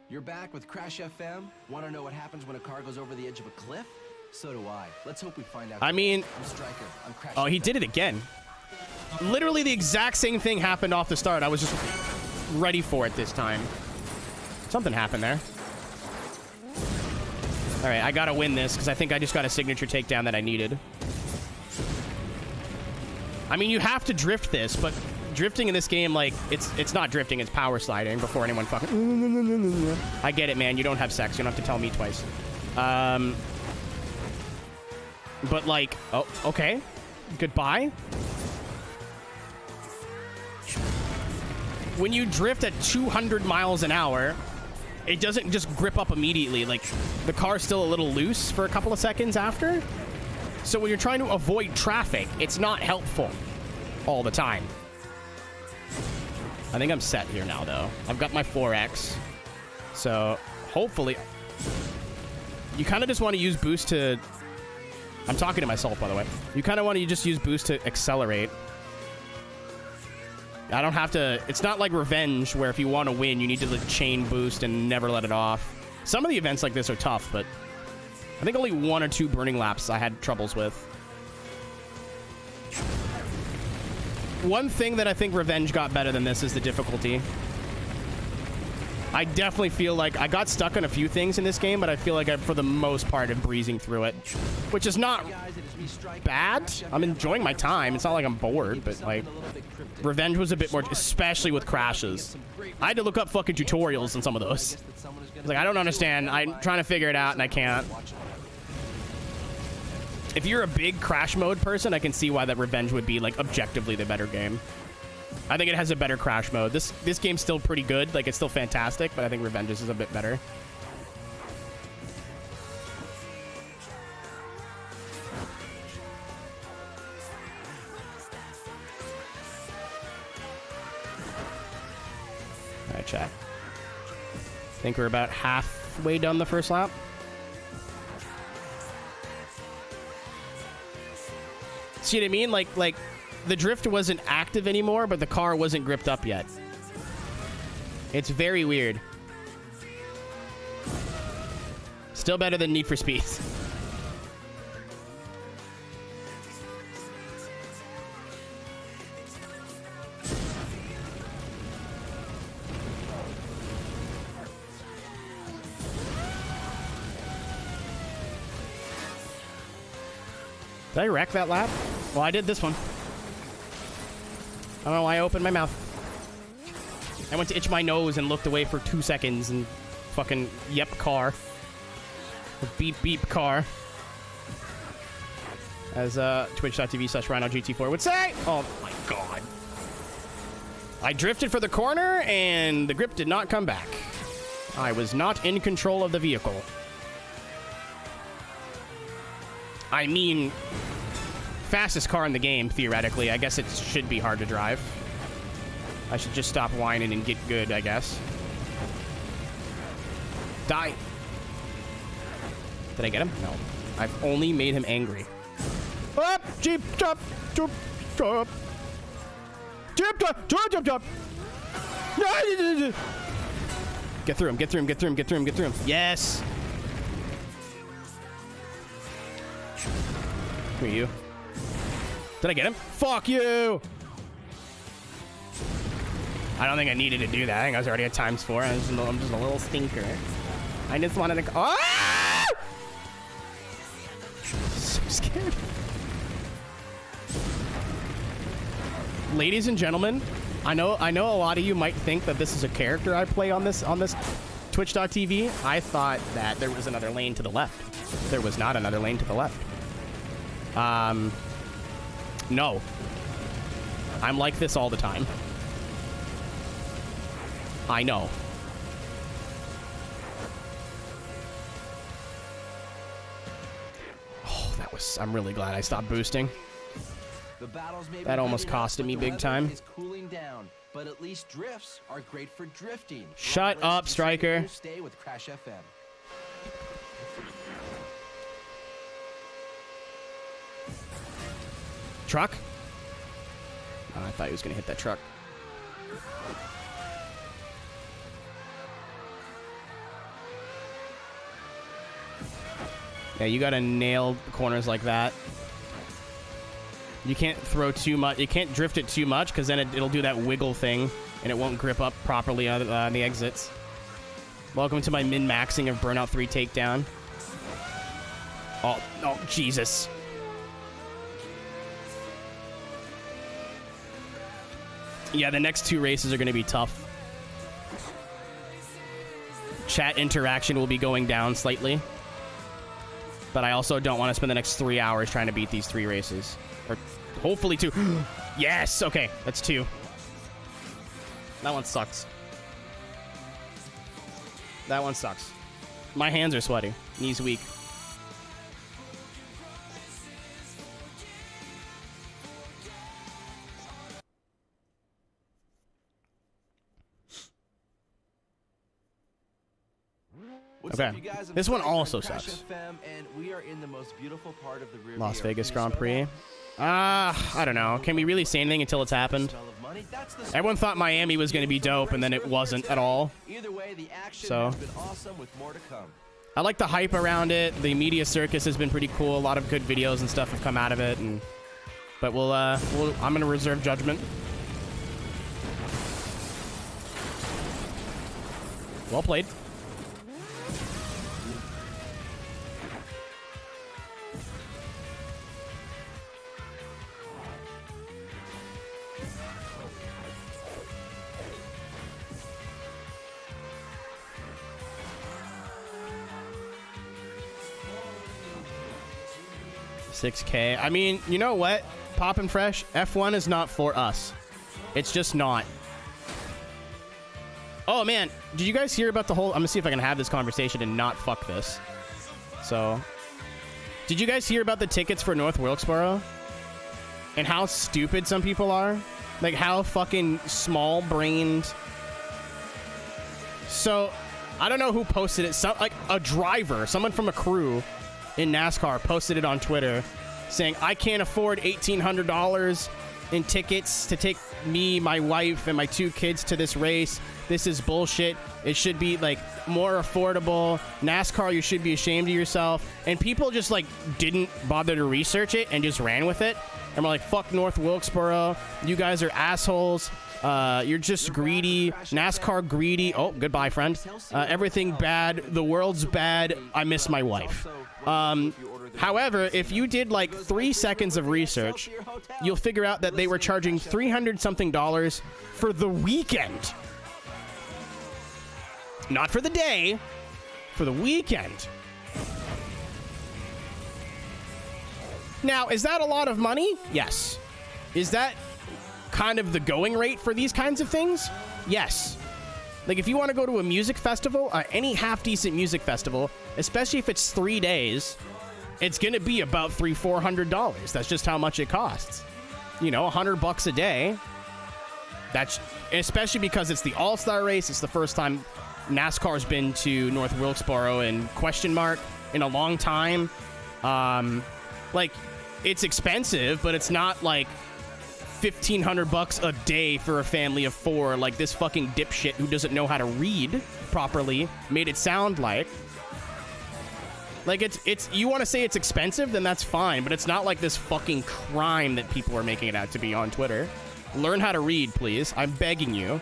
You're back with Crash FM. Want to know what happens when a car goes over the edge of a cliff? So do I. Let's hope we find out. I mean, I'm Striker. I'm Crash. Oh, he did it again. Literally the exact same thing happened off the start. I was just ready for it this time. Something happened there. All right, I gotta win this because I think I just got a signature takedown that I needed. I mean, you have to drift this, but drifting in this game, like, it's not drifting, it's power sliding before anyone fucking... I get it, man. You don't have sex. You don't have to tell me twice. But, like... Oh, okay. Goodbye. When you drift at 200 miles an hour, it doesn't just grip up immediately. Like, the car's still a little loose for a couple of seconds after. So when you're trying to avoid traffic, it's not helpful all the time. I think I'm set here now, though. I've got my 4X. So hopefully... You kind of just want to use boost to... I'm talking to myself, by the way. You kind of want to just use boost to accelerate. I don't have to... It's not like Revenge, where if you want to win, you need to like, chain boost and never let it off. Some of the events like this are tough, but... I think only 1 or 2 burning laps I had troubles with. One thing that I think Revenge got better than this is the difficulty. I definitely feel like I got stuck on a few things in this game, but I feel like I, for the most part, am breezing through it. Which is not bad. I'm enjoying my time. It's not like I'm bored, but like... Revenge was a bit more, especially with crashes. I had to look up fucking tutorials on some of those. I was like, I don't understand. I'm trying to figure it out, and I can't. If you're a big crash mode person, I can see why that Revenge would be, like, objectively the better game. I think it has a better crash mode. This game's still pretty good. Like, it's still fantastic, but I think Revenge's is a bit better. All right, chat. I think we're about halfway done the first lap. See what I mean? Like the drift wasn't active anymore, but the car wasn't gripped up yet. It's very weird. Still better than Need for Speed. Did I wreck that lap? Well, I did this one. I don't know why I opened my mouth. I went to itch my nose and looked away for 2 seconds and fucking yep car. Beep beep car. As twitch.tv/RhinoGT4 would say. Oh my god. I drifted for the corner and the grip did not come back. I was not in control of the vehicle. I mean, fastest car in the game, theoretically. I guess it should be hard to drive. I should just stop whining and get good, I guess. Die. Did I get him? No. I've only made him angry. Up! Jeep! Jump! Jump! Jump! Jump! Jump! Jump! Jump! Jump! Get through him, get through him, get through him, get through him, get through him. Yes! Come here, you. Did I get him? Fuck you! I don't think I needed to do that. I think I was already at ×4. I'm just a little stinker. I just wanted to go. Ah! So scared. Ladies and gentlemen, I know a lot of you might think that this is a character I play on this Twitch.tv. I thought that there was another lane to the left. There was not another lane to the left. No. I'm like this all the time. I know. Oh, that was... I'm really glad I stopped boosting. That almost costed me big time. Cooling down, but at least drifts are great for drifting. Shut up, Striker. Stay with Crash FM. Truck? Oh, I thought he was gonna hit that truck. Yeah, you gotta nail corners like that. You can't throw too much. You can't drift it too much, because then it'll do that wiggle thing, and it won't grip up properly on the exits. Welcome to my min-maxing of Burnout 3 Takedown. Oh, Jesus. Yeah, the next 2 races are going to be tough. Chat interaction will be going down slightly. But I also don't want to spend the next 3 hours trying to beat these 3 races. Or hopefully 2. Yes! Okay, that's 2. That one sucks. That one sucks. My hands are sweaty. Knees weak. What's Okay. up, you guys? I'm This one Frank from also Crash sucks. FM, and we are in the most beautiful part of the rear Las view. Vegas Can you Grand smell Prix. that? I don't know. Can we really say anything until it's happened? Smell of money? That's the Everyone thought Miami was going to be dope, and then it wasn't at all. Either way, the action So. has been awesome with more to come. I like the hype around it. The media circus has been pretty cool. A lot of good videos and stuff have come out of it. But I'm going to reserve judgment. Well played. $6K. I mean, you know what? Poppin' Fresh, F1 is not for us. It's just not. Oh, man. Did you guys hear about the whole... I'm going to see if I can have this conversation and not fuck this. So... Did you guys hear about the tickets for North Wilkesboro? And how stupid some people are? Like, how fucking small-brained... So, I don't know who posted it. Like, a driver, someone from a crew in NASCAR posted it on Twitter saying, I can't afford $1,800 in tickets to take me, my wife, and my 2 kids to this race. This is bullshit. It should be, like, more affordable. NASCAR, you should be ashamed of yourself. And people just, like, didn't bother to research it and just ran with it. And we're like, fuck North Wilkesboro. You guys are assholes. You're just greedy. NASCAR greedy. Oh, goodbye, friend. Everything bad. The world's bad. I miss my wife. However, if you did like 3 seconds of research, you'll figure out that they were charging $300-something for the weekend. Not for the day, for the weekend. Now, is that a lot of money? Yes. Is that kind of the going rate for these kinds of things? Yes. Like, if you want to go to a music festival, any half-decent music festival, especially if it's 3 days, it's going to be about $300-400. That's just how much it costs. You know, $100 a day. That's especially because it's the All-Star race. It's the first time NASCAR's been to North Wilkesboro in a long time. Like, it's expensive, but it's not like $1,500 a day for a family of 4, like this fucking dipshit who doesn't know how to read properly made it sound like. Like, it's you want to say it's expensive, then that's fine, but it's not like this fucking crime that people are making it out to be on Twitter. Learn how to read, please. I'm begging you.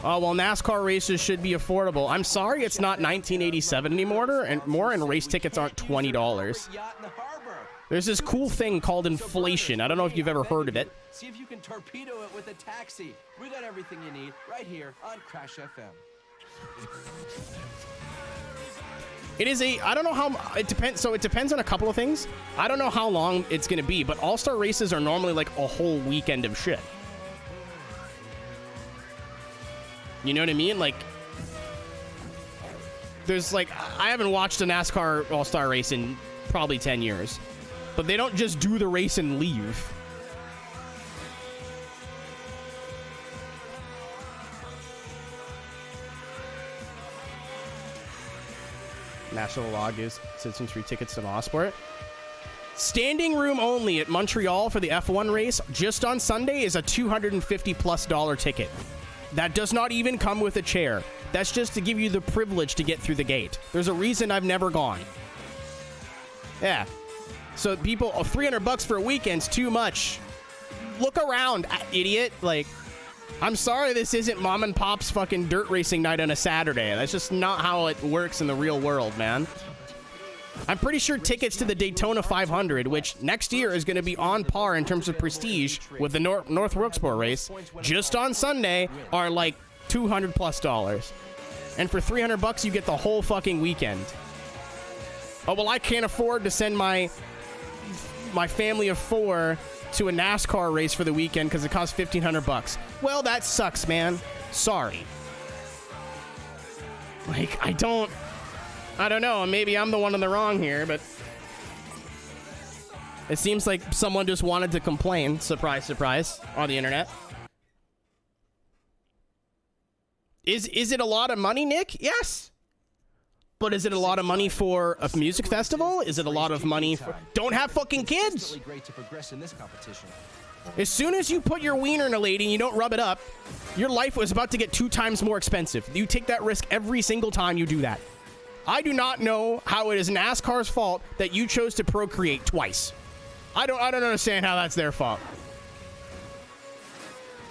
Oh, well, NASCAR races should be affordable. I'm sorry it's not 1987 anymore, and race tickets aren't $20. There's this cool thing called inflation. I don't know if you've ever heard of it. See if you can torpedo it with a taxi. We got everything you need right here on Crash FM. It is I don't know how, it depends, so it depends on a couple of things. I don't know how long it's going to be, but all-star races are normally like a whole weekend of shit. You know what I mean? Like, there's like, I haven't watched a NASCAR all-star race in probably 10 years. But they don't just do the race and leave. National law gives citizens free tickets to law sport. Standing room only at Montreal for the F1 race just on Sunday is a $250+ ticket. That does not even come with a chair. That's just to give you the privilege to get through the gate. There's a reason I've never gone. Yeah. So people, $300 for a weekend's too much. Look around, idiot. Like, I'm sorry this isn't mom and pop's fucking dirt racing night on a Saturday. That's just not how it works in the real world, man. I'm pretty sure tickets to the Daytona 500, which next year is going to be on par in terms of prestige with the North Wilkesboro race, just on Sunday, are like $200+. And for $300, you get the whole fucking weekend. Oh, well, I can't afford to send my family of 4 to a NASCAR race for the weekend because it costs $1,500. Well, that sucks, man. Sorry. Like, I don't know. Maybe I'm the one in the wrong here, but it seems like someone just wanted to complain. Surprise, surprise, on the internet. Is it a lot of money, Nick? Yes. But is it a lot of money for a music festival? Is it a lot of money for... Don't have fucking kids! As soon as you put your wiener in a lady and you don't rub it up, your life was about to get 2 times more expensive. You take that risk every single time you do that. I do not know how it is NASCAR's fault that you chose to procreate twice. I don't understand how that's their fault.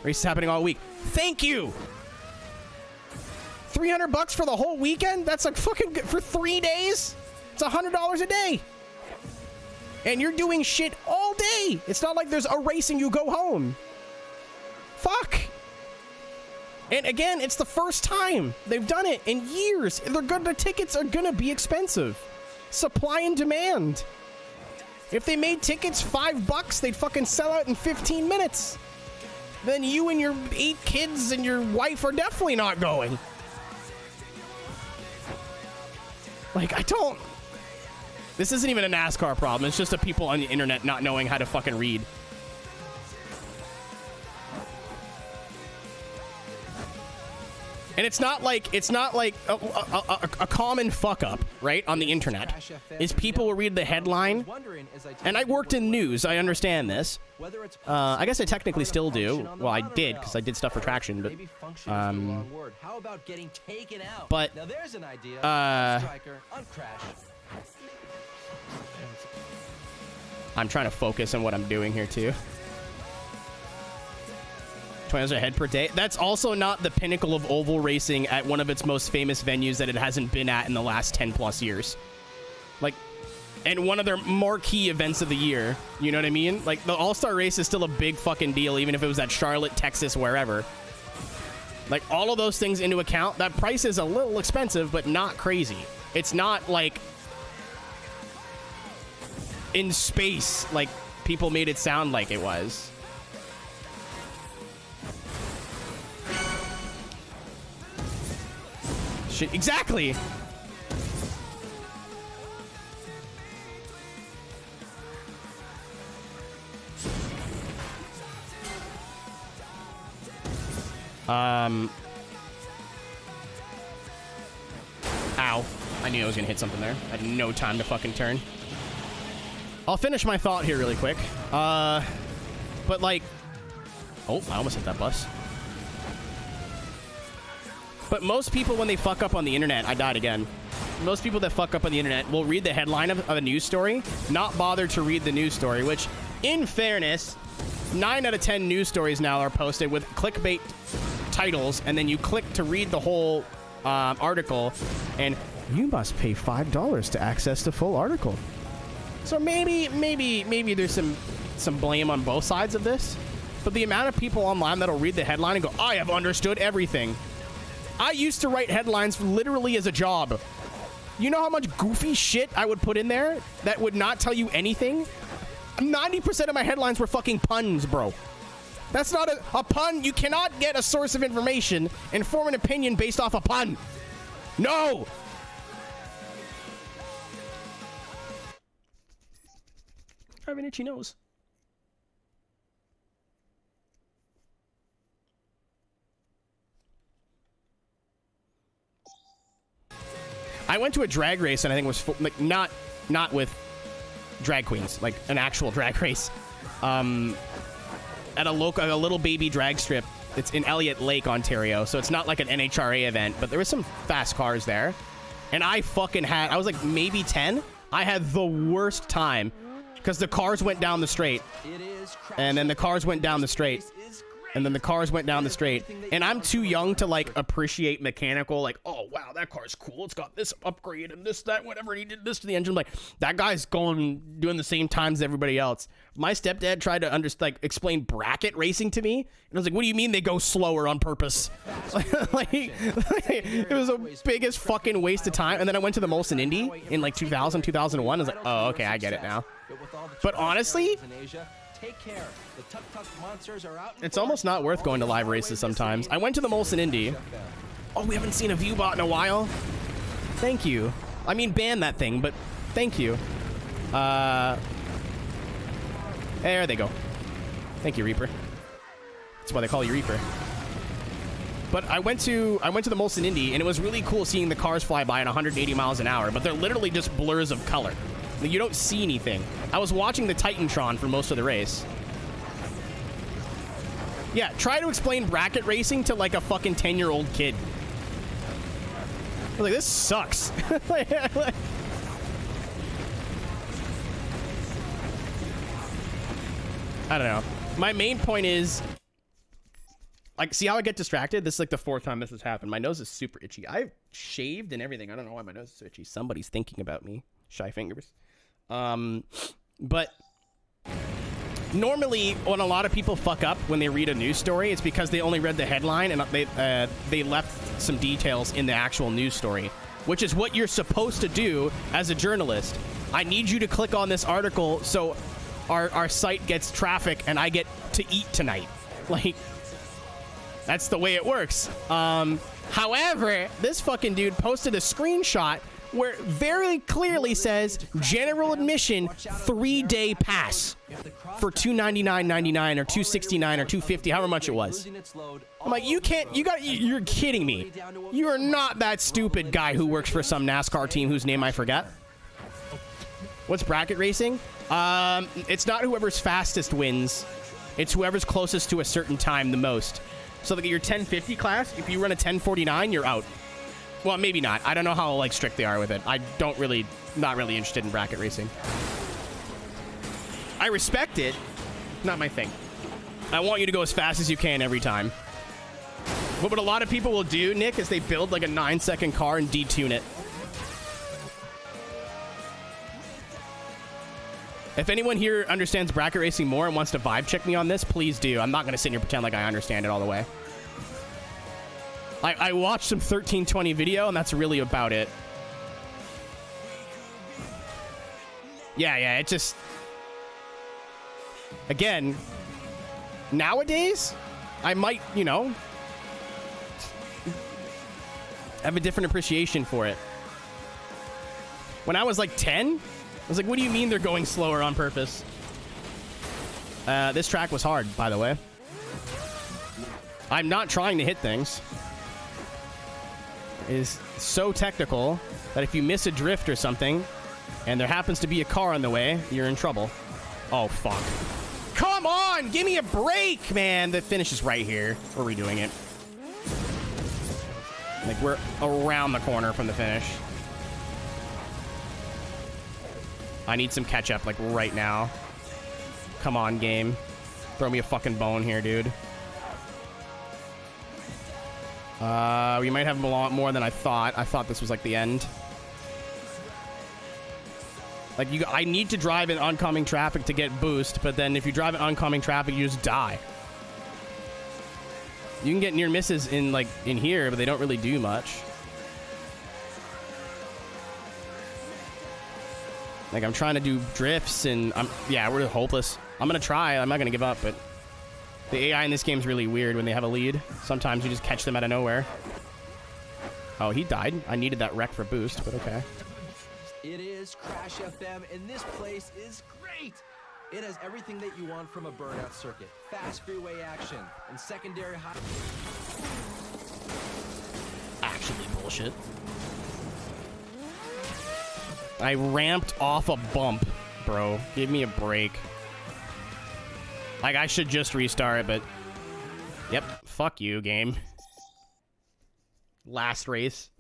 Race is happening all week. Thank you! $300 for the whole weekend? That's like fucking for 3 days? It's $100 a day. And you're doing shit all day. It's not like there's a race and you go home. Fuck. And again, it's the first time they've done it in years. The tickets are gonna be expensive. Supply and demand. If they made tickets $5, they'd fucking sell out in 15 minutes. Then you and your 8 kids and your wife are definitely not going. Like, I don't... This isn't even a NASCAR problem. It's just a people on the internet not knowing how to fucking read. And it's not like a common fuck up, right, on the internet. Is people will read the headline, and I worked in news. I understand this. I guess I technically still do. Well, I did because I did stuff for Traction, but I'm trying to focus on what I'm doing here too. 20 head per day. That's also not the pinnacle of oval racing at one of its most famous venues that it hasn't been at in the last 10 plus years. Like, and one of their marquee events of the year. You know what I mean? Like, the All-Star race is still a big fucking deal, even if it was at Charlotte, Texas, wherever. Like, all of those things into account, that price is a little expensive, but not crazy. It's not like in space, like people made it sound like it was. Shit, exactly. Ow. I knew I was gonna hit something there. I had no time to fucking turn. I'll finish my thought here really quick. But like... Oh, I almost hit that bus. But most people, when they fuck up on the internet... I died again. Most people that fuck up on the internet will read the headline of a news story, not bother to read the news story, which, in fairness, 9 out of 10 news stories now are posted with clickbait titles, and then you click to read the whole article, and you must pay $5 to access the full article. So maybe there's some blame on both sides of this, but the amount of people online that'll read the headline and go, I have understood everything. I used to write headlines literally as a job. You know how much goofy shit I would put in there that would not tell you anything? 90% of my headlines were fucking puns, bro. That's not a pun. You cannot get a source of information and form an opinion based off a pun. No! I have an itchy nose. I went to a drag race and I think it was like not with drag queens, like an actual drag race. At a little baby drag strip. It's in Elliott Lake, Ontario, so it's not like an NHRA event, but there was some fast cars there. And I was like maybe 10. I had the worst time because the cars went down the straight. And then the cars went down the straight. And then the cars went down the straight. And I'm too young to, like, appreciate mechanical, like, oh, wow, that car's cool. It's got this upgrade and this, that, whatever. And he did this to the engine. Like, that guy's doing the same times as everybody else. My stepdad tried to, explain bracket racing to me. And I was like, what do you mean they go slower on purpose? It was the biggest fucking waste of time. And then I went to the Molson Indy in, like, 2000, 2001. I was like, oh, okay, I get it now. But honestly... Take care. The tuk-tuk monsters are out. It's almost not worth going to live races sometimes. I went to the Molson Indy. Oh, we haven't seen a ViewBot in a while. Thank you. I mean, ban that thing, but thank you. There they go. Thank you, Reaper. That's why they call you Reaper. But I went to the Molson Indy, and it was really cool seeing the cars fly by at 180 miles an hour, but they're literally just blurs of color. You don't see anything. I was watching the Titantron for most of the race. Yeah, try to explain bracket racing to like a fucking 10-year-old kid. Like, this sucks. I don't know. My main point is, like, see how I get distracted? This is like the 4th time this has happened. My nose is super itchy. I've shaved and everything. I don't know why my nose is so itchy. Somebody's thinking about me. Shy fingers. But normally when a lot of people fuck up when they read a news story, it's because they only read the headline and they left some details in the actual news story, which is what you're supposed to do as a journalist. I need you to click on this article so our site gets traffic and I get to eat tonight. Like, that's the way it works. However, this fucking dude posted a screenshot where it very clearly says general admission 3-day pass for $299.99 or $269 or $250, however much it was. I'm like, you're kidding me. You are not that stupid guy who works for some NASCAR team whose name I forget. What's bracket racing? It's not whoever's fastest wins. It's whoever's closest to a certain time the most. So like your 1050 class, if you run a 1049, you're out. Well, maybe not. I don't know how like strict they are with it. Not really interested in bracket racing. I respect it. Not my thing. I want you to go as fast as you can every time. But what a lot of people will do, Nick, is they build like a 9-second car and detune it. If anyone here understands bracket racing more and wants to vibe check me on this, please do. I'm not going to sit here and pretend like I understand it all the way. I watched some 1320 video, and that's really about it. Yeah, it just... Again, nowadays, I might, you know, have a different appreciation for it. When I was like 10, I was like, what do you mean they're going slower on purpose? This track was hard, by the way. I'm not trying to hit things. It is so technical that if you miss a drift or something, and there happens to be a car on the way, you're in trouble. Oh, fuck. Come on! Give me a break, man! The finish is right here. We're redoing it. Like, we're around the corner from the finish. I need some catch-up, like, right now. Come on, game. Throw me a fucking bone here, dude. We might have a lot more than I thought. I thought this was, like, the end. Like, I need to drive in oncoming traffic to get boost, but then if you drive in oncoming traffic, you just die. You can get near misses in, like, in here, but they don't really do much. Like, I'm trying to do drifts, and we're hopeless. I'm gonna try. I'm not gonna give up, but the AI in this game is really weird when they have a lead. Sometimes you just catch them out of nowhere. Oh, he died. I needed that wreck for boost, but okay. It is Crash FM, and this place is great. It has everything that you want from a burnout circuit. Fast freeway action and secondary high... Actually bullshit. I ramped off a bump, bro. Give me a break. Like, I should just restart, but... Yep. Fuck you, game. Last race.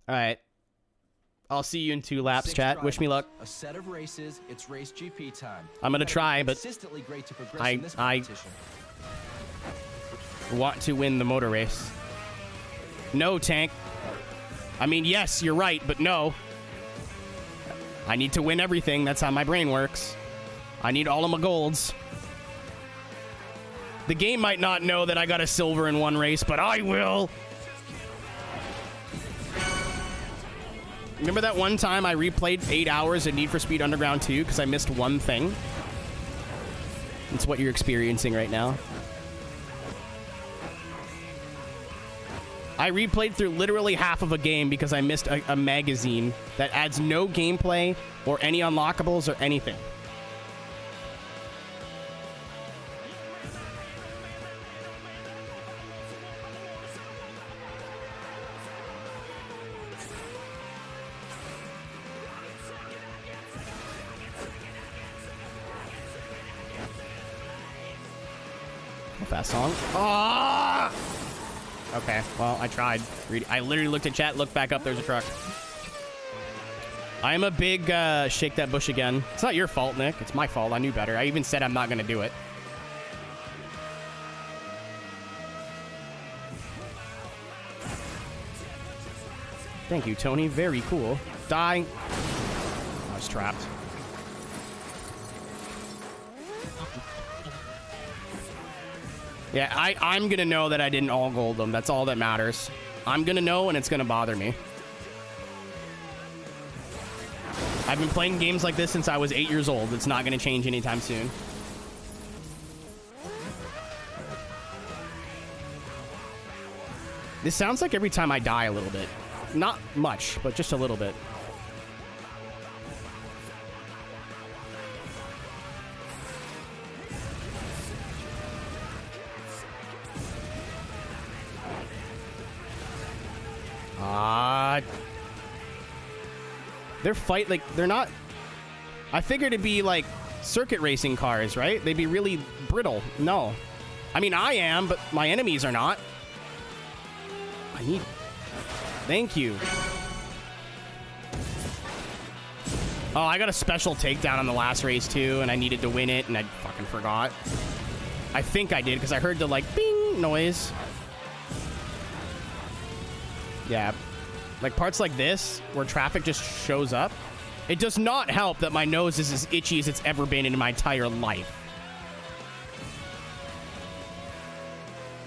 Alright. I'll see you in 2 laps, chat. Wish me luck. A set of races, it's race GP time. I'm gonna try, but Consistently great to progress in this I competition. want to win the motor race. No, Tank. I mean, yes, you're right, but no. I need to win everything. That's how my brain works. I need all of my golds. The game might not know that I got a silver in one race, but I will. Remember that one time I replayed 8 hours of Need for Speed Underground 2 because I missed one thing? It's what you're experiencing right now. I replayed through literally half of a game because I missed a magazine that adds no gameplay or any unlockables or anything. Fast song. Ah! Okay, well, I tried. I literally looked at chat, looked back up, there's a truck. I'm a big shake that bush again. It's not your fault, Nick. It's my fault. I knew better. I even said I'm not going to do it. Thank you, Tony. Very cool. Die. I was trapped. Yeah, I'm going to know that I didn't all gold them. That's all that matters. I'm going to know, and it's going to bother me. I've been playing games like this since I was 8 years old. It's not going to change anytime soon. This sounds like every time I die a little bit. Not much, but just a little bit. They're not. I figured it'd be like circuit racing cars, right? They'd be really brittle. No. I mean, I am, but my enemies are not. Thank you. Oh, I got a special takedown on the last race too, and I needed to win it, and I fucking forgot. I think I did, because I heard the, like, bing noise. Yeah. Like, parts like this, where traffic just shows up. It does not help that my nose is as itchy as it's ever been in my entire life.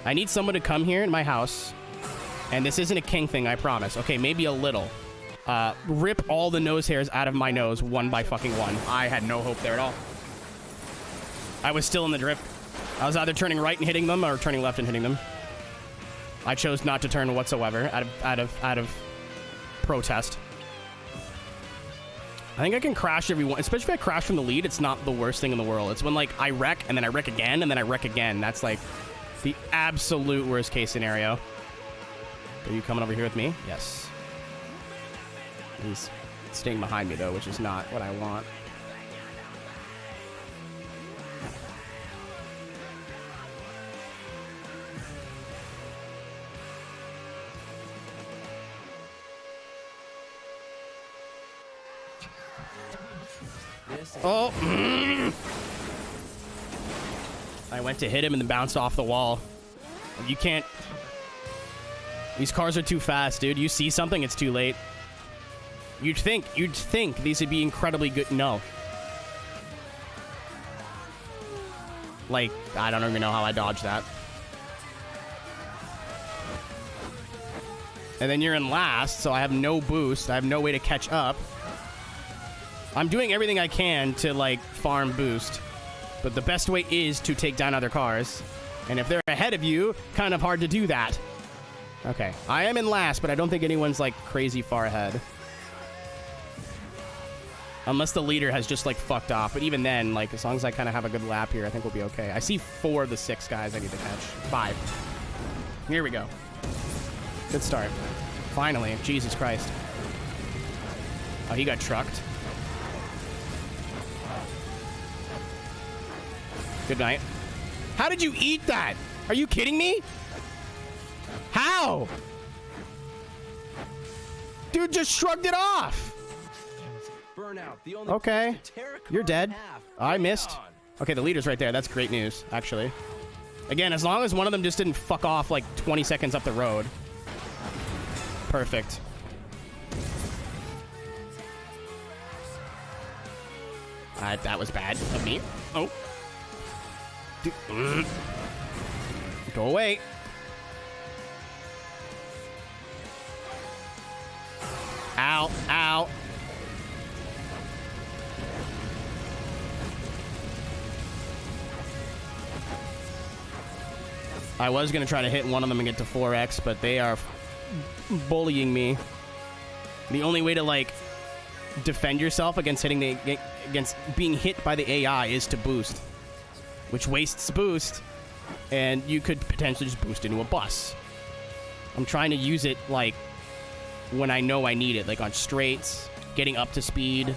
I need someone to come here in my house. And this isn't a king thing, I promise. Okay, maybe a little. Rip all the nose hairs out of my nose, one by fucking one. I had no hope there at all. I was still in the drift. I was either turning right and hitting them, or turning left and hitting them. I chose not to turn whatsoever, out of protest. I think I can crash every one, especially if I crash from the lead. It's not the worst thing in the world. It's when, like, I wreck, and then I wreck again, and then I wreck again. That's, like, the absolute worst case scenario. Are you coming over here with me? Yes. He's staying behind me, though, which is not what I want. Oh! I went to hit him and then bounced off the wall. You can't... These cars are too fast, dude. You see something, it's too late. You'd think these would be incredibly good. No. Like, I don't even know how I dodged that. And then you're in last, so I have no boost. I have no way to catch up. I'm doing everything I can to, like, farm boost. But the best way is to take down other cars. And if they're ahead of you, kind of hard to do that. Okay, I am in last, but I don't think anyone's, like, crazy far ahead. Unless the leader has just, like, fucked off. But even then, like, as long as I kind of have a good lap here, I think we'll be okay. I see 4 of the 6 guys I need to catch. 5. Here we go. Good start. Finally. Jesus Christ. Oh, he got trucked. Good night. How did you eat that? Are you kidding me? How? Dude just shrugged it off. Burnout, the only okay. You're dead. I missed. Okay, the leader's right there. That's great news, actually. Again, as long as one of them just didn't fuck off like 20 seconds up the road. Perfect. That was bad of me. Oh. Dude. Go away. Ow, ow. I was going to try to hit one of them and get to 4x, but they are bullying me. The only way to, like, defend yourself against against being hit by the AI is to boost, which wastes boost, and you could potentially just boost into a bus. I'm trying to use it, like, when I know I need it, like on straights, getting up to speed.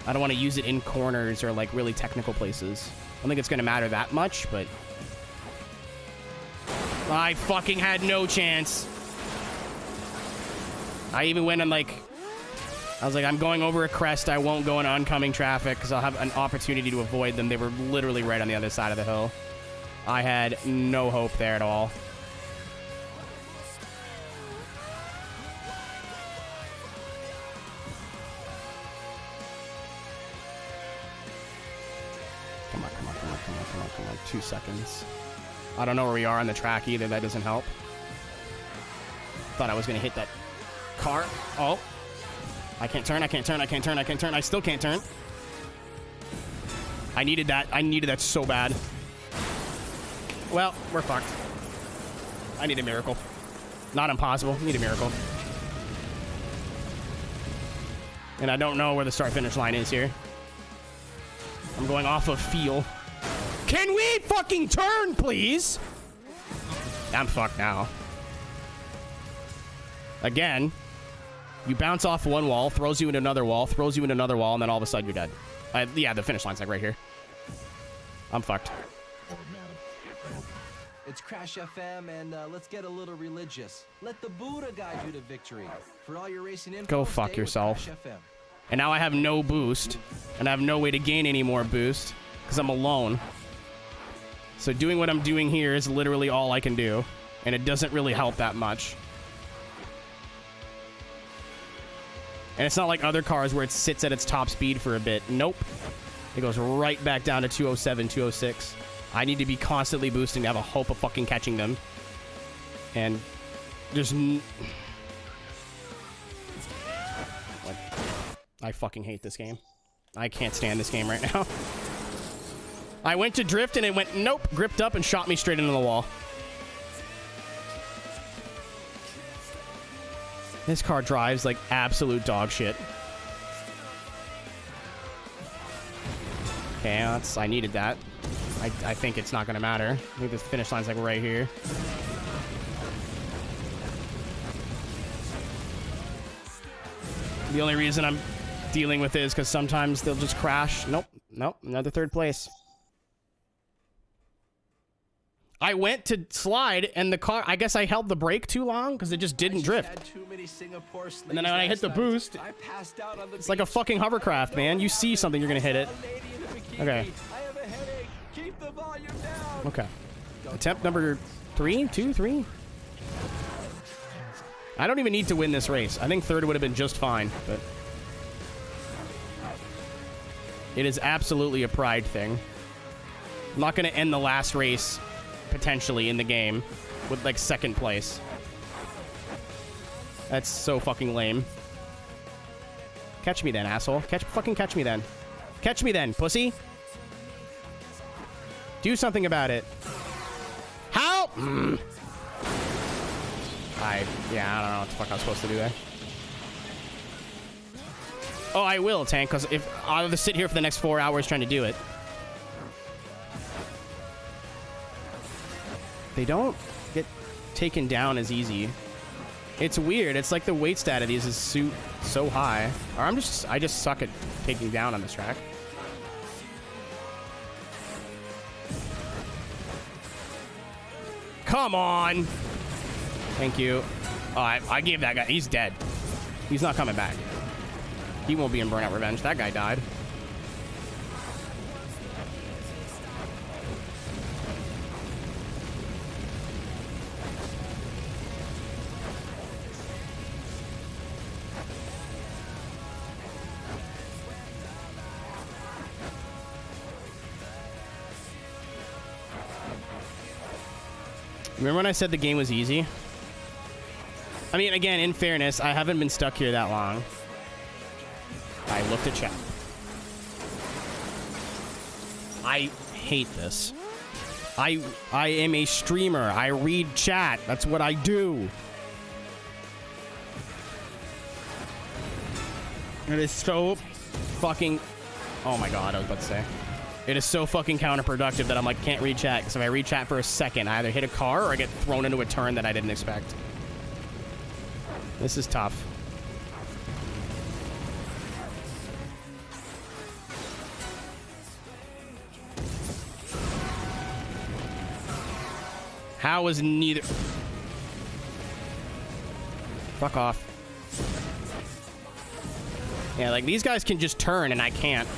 I don't want to use it in corners or, like, really technical places. I don't think it's going to matter that much, but I fucking had no chance. I even went and like, I was like, I'm going over a crest. I won't go in oncoming traffic because I'll have an opportunity to avoid them. They were literally right on the other side of the hill. I had no hope there at all. Come on, come on, come on, come on, come on, come on. 2 seconds. I don't know where we are on the track either. That doesn't help. Thought I was going to hit that car. Oh. I can't turn, I can't turn, I can't turn, I can't turn. I still can't turn. I needed that. I needed that so bad. Well, we're fucked. I need a miracle. Not impossible. Need a miracle. And I don't know where the start-finish line is here. I'm going off of feel. Can we fucking turn, please? I'm fucked now. Again, you bounce off one wall, throws you into another wall, throws you into another wall, and then all of a sudden you're dead. Yeah, the finish line's like right here. I'm fucked. It's Crash FM, and let's get a little religious. Let the Buddha guide you to victory. For all your racing info, go fuck stay yourself. with Crash FM. And now I have no boost, and I have no way to gain any more boost because I'm alone. So doing what I'm doing here is literally all I can do, and it doesn't really help that much. And it's not like other cars where it sits at its top speed for a bit. Nope. It goes right back down to 207, 206. I need to be constantly boosting to have a hope of fucking catching them. And there's... I fucking hate this game. I can't stand this game right now. I went to drift and it went, nope, gripped up and shot me straight into the wall. This car drives like absolute dog shit. Okay, I needed that. I think it's not gonna matter. I think this finish line's like right here. The only reason I'm dealing with it is because sometimes they'll just crash. Nope, nope, another third place. I went to slide and the car, I guess I held the brake too long because it just didn't drift. And then when I hit the boost, it's like a fucking hovercraft, man. You see something, you're gonna hit it. Okay. Okay. Attempt number 3? 2? 3? I don't even need to win this race. I think third would have been just fine, but... It is absolutely a pride thing. I'm not gonna end the last race potentially in the game with like second place. That's so fucking lame. Catch me then, asshole. Fucking catch me then. Catch me then, pussy. Do something about it. How? Yeah, I don't know what the fuck I was supposed to do there. Oh, I will, Tank, because if I'll just sit here for the next 4 hours trying to do it. They don't get taken down as easy. It's weird. It's like the weight stat of these is so high. Or I just suck at taking down on this track. Come on. Thank you. Oh, I gave that guy. He's dead. He's not coming back. He won't be in Burnout Revenge. That guy died. Remember when I said the game was easy? I mean, again, in fairness, I haven't been stuck here that long. I looked at chat. I hate this. I am a streamer. I read chat. That's what I do. It is so fucking... Oh my god, I was about to say. It is so fucking counterproductive that I'm like, can't read chat. Because if I read chat for a second, I either hit a car or I get thrown into a turn that I didn't expect. This is tough. That was neither. Fuck off. Yeah, like these guys can just turn and I can't.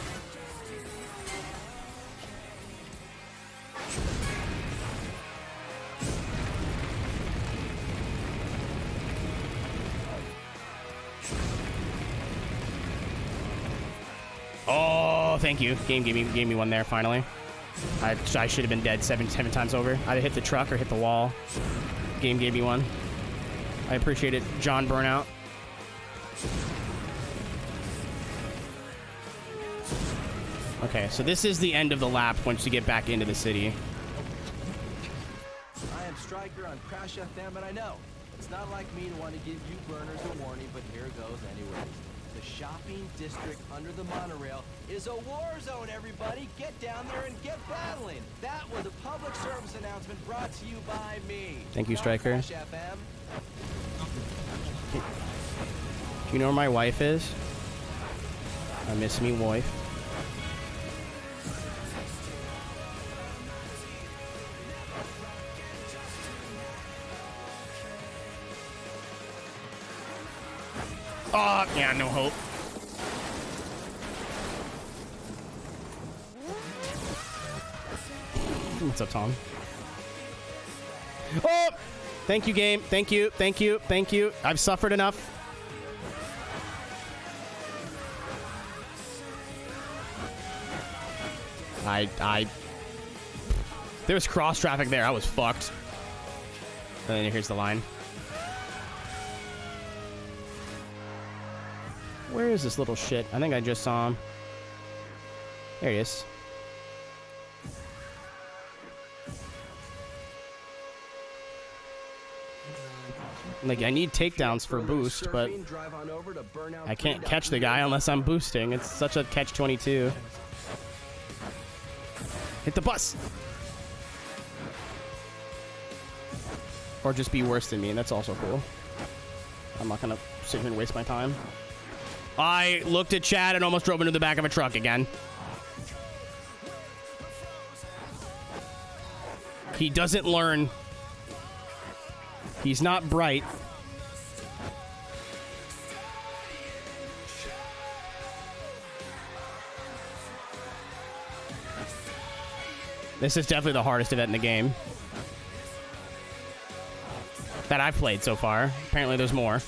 Oh, thank you. Game gave me one there finally. I should have been dead seven times over. Either hit the truck or hit the wall. Game gave me one. I appreciate it, John Burnout. Okay, so this is the end of the lap once you get back into the city. I am Striker on Crash FM, and I know it's not like me to want to give you burners a warning, but here goes anyways. The shopping district under the monorail is a war zone, everybody. Get down there and get battling. That was a public service announcement brought to you by me. Thank you, Striker. Crash FM. Do you know where my wife is? I miss me wife. Oh, yeah, no hope. What's up, Tom? Oh! Thank you, game. Thank you, thank you, thank you. I've suffered enough. There was cross traffic there. I was fucked. And then here's the line. Where is this little shit? I think I just saw him. There he is. Like, I need takedowns for boost, but I can't catch the guy unless I'm boosting. It's such a catch-22. Hit the bus! Or just be worse than me, and that's also cool. I'm not gonna sit here and waste my time. I looked at Chad and almost drove into the back of a truck again. He doesn't learn. He's not bright. This is definitely the hardest event in the game that I've played so far. Apparently there's more.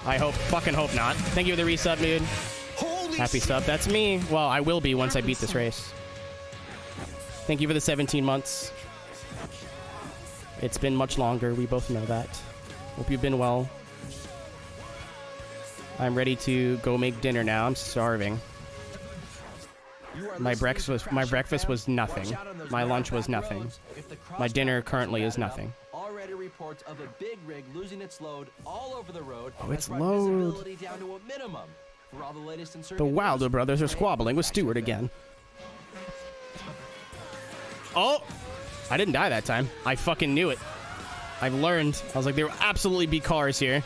I hope, fucking hope not. Thank you for the resub, dude. Happy sub. That's me. Well, I will be once I beat this race. Thank you for the 17 months. It's been much longer. We both know that. Hope you've been well. I'm ready to go make dinner now. I'm starving. My breakfast was nothing. My lunch was nothing. My dinner currently is nothing. Already reports of a big rig losing its load all over the road. Oh, its load. Down to a minimum. For all the latest in the Wilder brothers are squabbling with Stewart again. Oh! I didn't die that time. I fucking knew it. I've learned. I was like, there will absolutely be cars here.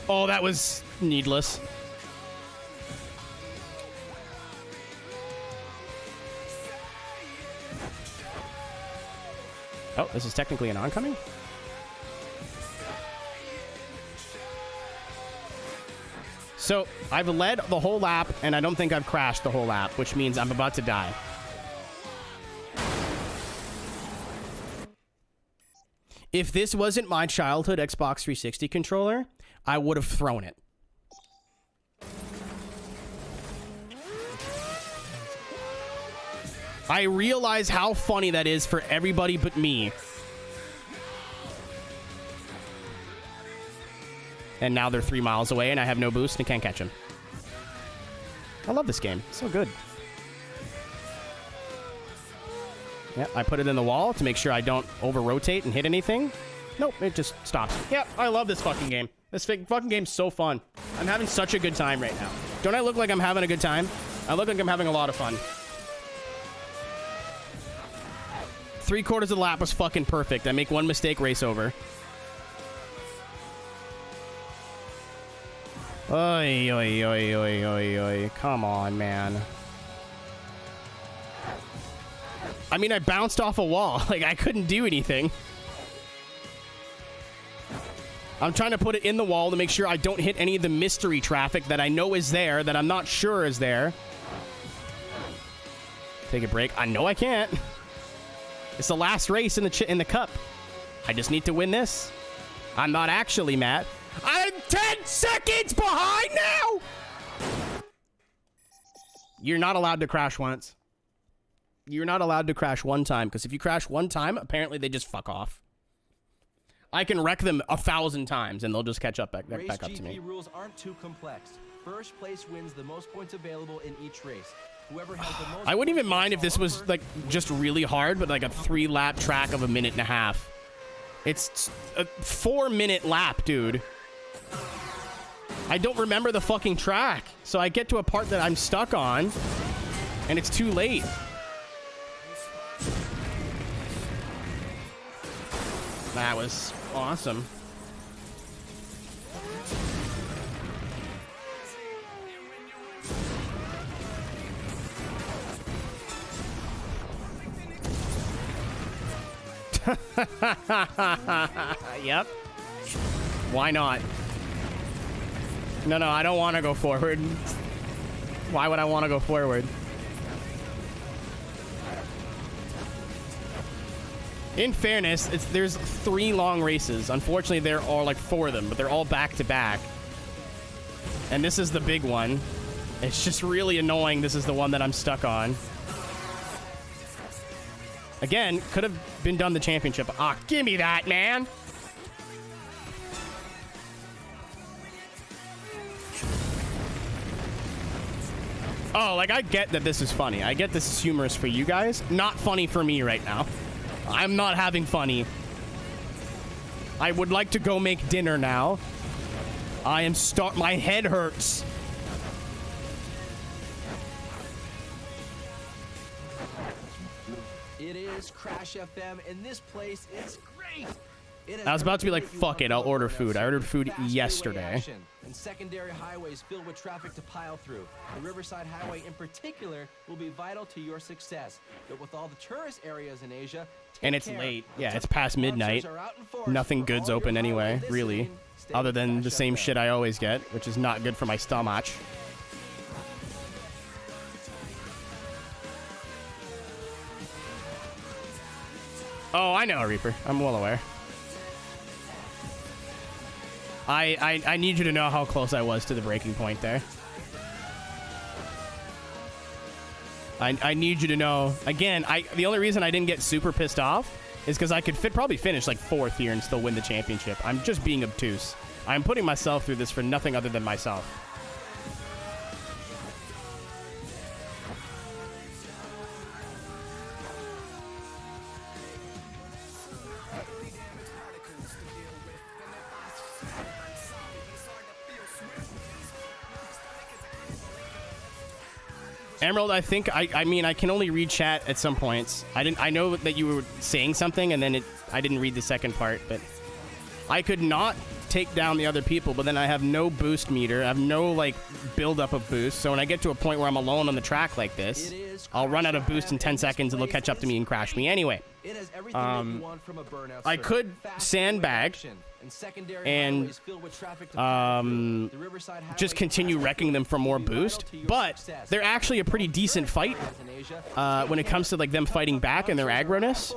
Oh, that was needless. Oh, this is technically an oncoming? So, I've led the whole lap, and I don't think I've crashed the whole lap, which means I'm about to die. If this wasn't my childhood Xbox 360 controller, I would have thrown it. I realize how funny that is for everybody but me. And now they're 3 miles away and I have no boost and can't catch them. I love this game. It's so good. Yeah, I put it in the wall to make sure I don't over-rotate and hit anything. Nope, it just stops. Yeah, I love this fucking game. This fucking game's so fun. I'm having such a good time right now. Don't I look like I'm having a good time? I look like I'm having a lot of fun. 3/4 of the lap was fucking perfect. I make one mistake, race over. Oy, oy, oy, oy, oy, oy. Come on, man. I mean, I bounced off a wall. Like, I couldn't do anything. I'm trying to put it in the wall to make sure I don't hit any of the mystery traffic that I know is there, that I'm not sure is there. Take a break. I know I can't. It's the last race in the cup. I just need to win this. I'm not actually mad. I'm 10 seconds behind now! You're not allowed to crash once. You're not allowed to crash one time, because if you crash one time, apparently they just fuck off. I can wreck them 1,000 times, and they'll just catch up back up to me. Race GP rules aren't too complex. First place wins the most points available in each race. Whoever has the most. I wouldn't even mind if this was like just really hard, but like a 3-lap track of 1.5 minutes. It's a 4-minute lap, dude. I don't remember the fucking track, so I get to a part that I'm stuck on, and it's too late. That was awesome. Yep. Why not? No, I don't want to go forward. Why would I want to go forward? In fairness, there's 3 long races. Unfortunately, there are like 4 of them, but they're all back to back. And this is the big one. It's just really annoying. This is the one that I'm stuck on. Again, could have been done the championship. Ah, give me that, man. Oh, like, I get that this is funny. I get this is humorous for you guys. Not funny for me right now. I'm not having funny. I would like to go make dinner now. I am my head hurts. It is Crash FM, and this place is great. I was about to be like, fuck it, I'll order food. I ordered food yesterday. And secondary highways filled with traffic to pile through. The Riverside Highway in particular will be vital to your success. But with all the tourist areas in Asia, and it's late. Yeah, it's past midnight. Nothing good's open anyway, really. Other than the same shit I always get, which is not good for my stomach. Oh, I know, Reaper. I'm well aware. I need you to know how close I was to the breaking point there. I need you to know. Again, the only reason I didn't get super pissed off is because I could probably finish like 4th here and still win the championship. I'm just being obtuse. I'm putting myself through this for nothing other than myself. Emerald, I think I mean I can only read chat at some points. I know that you were saying something and then I didn't read the second part, but I could not take down the other people, but then I have no boost meter. I have no like build up of boost. So when I get to a point where I'm alone on the track like this, I'll run out of boost in 10 seconds and they'll catch up to me and crash me anyway. I could sandbag and just continue wrecking them for more boost, but they're actually a pretty decent fight when it comes to like them fighting back and their aggroness.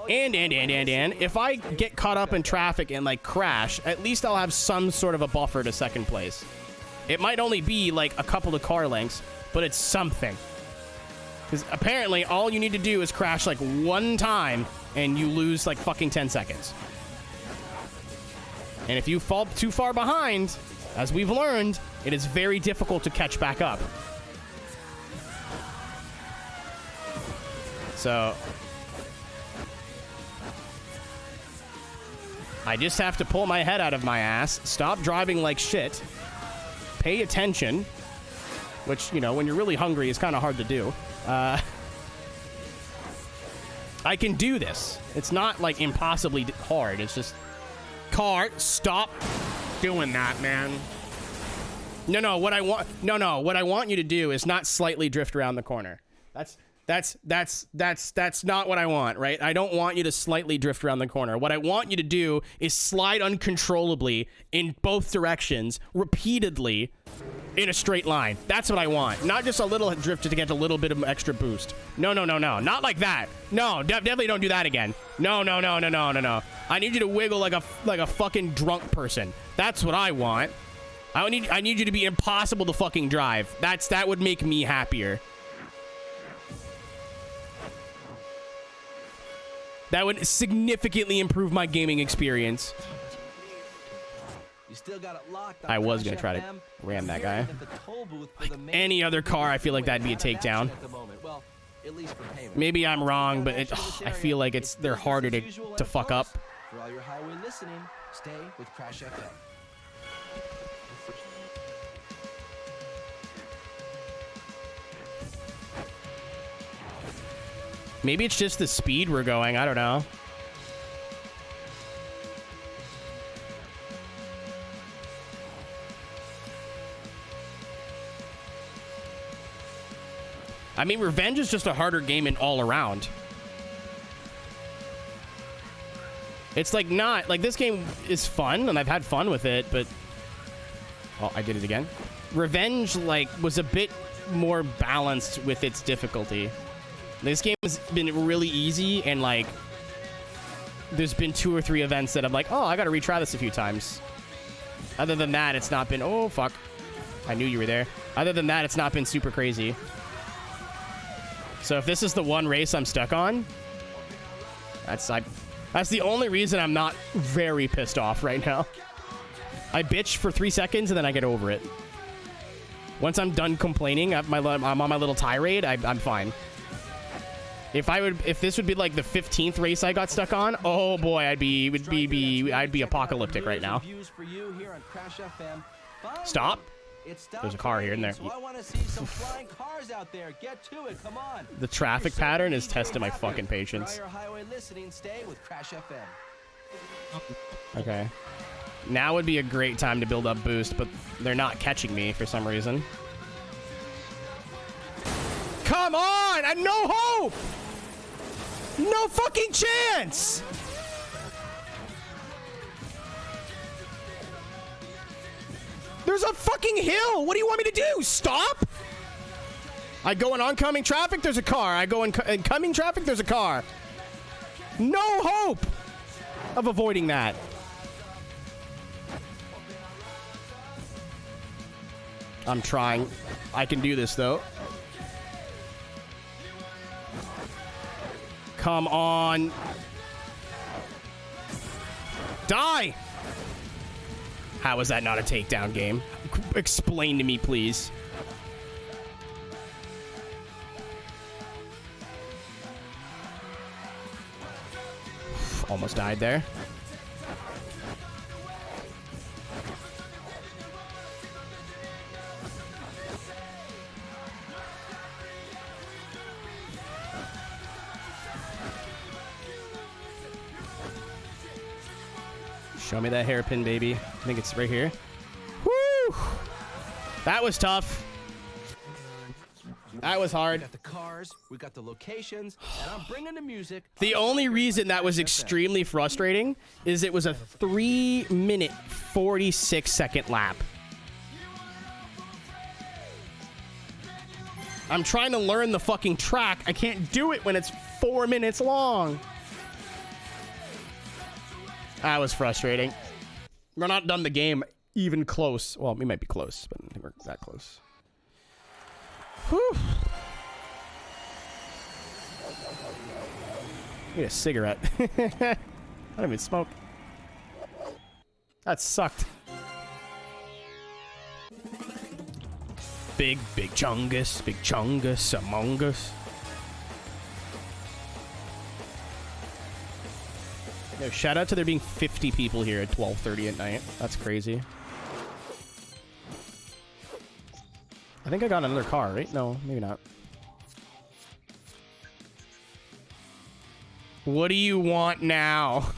And if I get caught up in traffic and like crash, at least I'll have some sort of a buffer to second place. It might only be like a couple of car lengths, but it's something. Because apparently all you need to do is crash like 1 time and you lose like fucking 10 seconds. And if you fall too far behind, as we've learned, it is very difficult to catch back up. So I just have to pull my head out of my ass, stop driving like shit, pay attention, which, you know, when you're really hungry is kind of hard to do. I can do this. It's not like impossibly hard. It's just car, stop doing that, man. What I want you to do is not slightly drift around the corner. That's not what I want, right? I don't want you to slightly drift around the corner. What I want you to do is slide uncontrollably in both directions repeatedly in a straight line. That's what I want. Not just a little drift to get a little bit of extra boost. No. Not like that. No, definitely don't do that again. No. I need you to wiggle like a fucking drunk person. That's what I want. I need you to be impossible to fucking drive. That would make me happier. That would significantly improve my gaming experience. You still got it locked. I was gonna try to ram that guy. Like any other car, I feel like that'd be a takedown. Maybe I'm wrong, but I feel like they're harder to fuck up. For all your highway listening, stay with Crash FM. Maybe it's just the speed we're going. I don't know. I mean, Revenge is just a harder game in all around. It's like not like this game is fun and I've had fun with it, but oh, I did it again. Revenge like was a bit more balanced with its difficulty. This game has been really easy, and like there's been 2 or 3 events that I'm like, oh, I gotta retry this a few times. Other than that, it's not been, oh fuck, I knew you were there. Other than that, it's not been super crazy. So if this is the one race I'm stuck on, that's the only reason I'm not very pissed off right now. I bitch for 3 seconds and then I get over it. Once I'm done complaining, I'm on my little tirade, I'm fine. If this would be like the 15th race I got stuck on, oh boy, I'd be apocalyptic right now. Stop. There's a car here and there. So I want to see some flying cars out there. Get to it. Come on. The traffic pattern is testing my fucking patience. For all your highway listening, stay with Crash FM. Okay. Now would be a great time to build up boost, but they're not catching me for some reason. Come on! I no hope! No fucking chance! There's a fucking hill! What do you want me to do? Stop? I go in oncoming traffic, there's a car. I go in incoming traffic, there's a car. No hope of avoiding that. I'm trying. I can do this, though. Come on. Die! How is that not a takedown game? Explain to me, please. Almost died there. Show me that hairpin, baby. I think it's right here. Woo! That was tough. That was hard. We got the cars, we got the locations, and I'm bringing the music. The only reason that was extremely frustrating is it was a 3-minute 46-second lap. I'm trying to learn the fucking track. I can't do it when it's 4 minutes long. That was frustrating. We're not done the game even close. Well, we might be close, but I don't think we're that close. Whew. Need a cigarette. I don't even smoke. That sucked. Big chungus among us. Yo, shout out to there being 50 people here at 12:30 at night. That's crazy. I think I got another car, right? No, maybe not. What do you want now?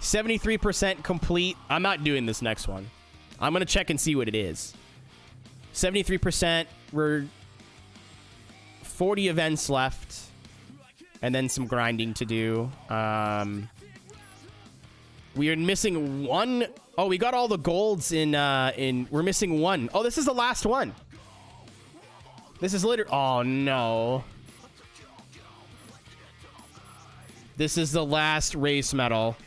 73% complete. I'm not doing this next one. I'm going to check and see what it is. 73%. We're 40 events left. And then some grinding to do. We are missing one. Oh, we got all the golds in we're missing one. Oh, this is the last one. This is literally, oh no. This is the last race medal.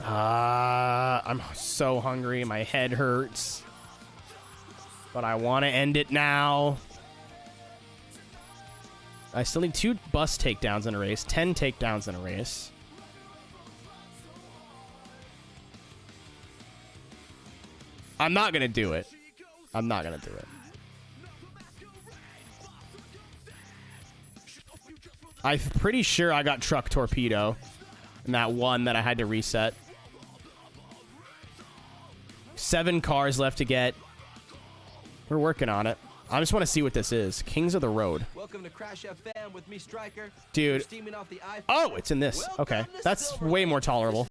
I'm so hungry. My head hurts. But I want to end it now. I still need 2 bus takedowns in a race. 10 takedowns in a race. I'm not going to do it. I'm not going to do it. I'm pretty sure I got truck torpedo in that one that I had to reset. 7 cars left to get. We're working on it. I just want to see what this is. Kings of the Road. Welcome to Crash FM with me, Striker. Dude. Steaming off the Oh, it's in this. Okay. That's way more tolerable.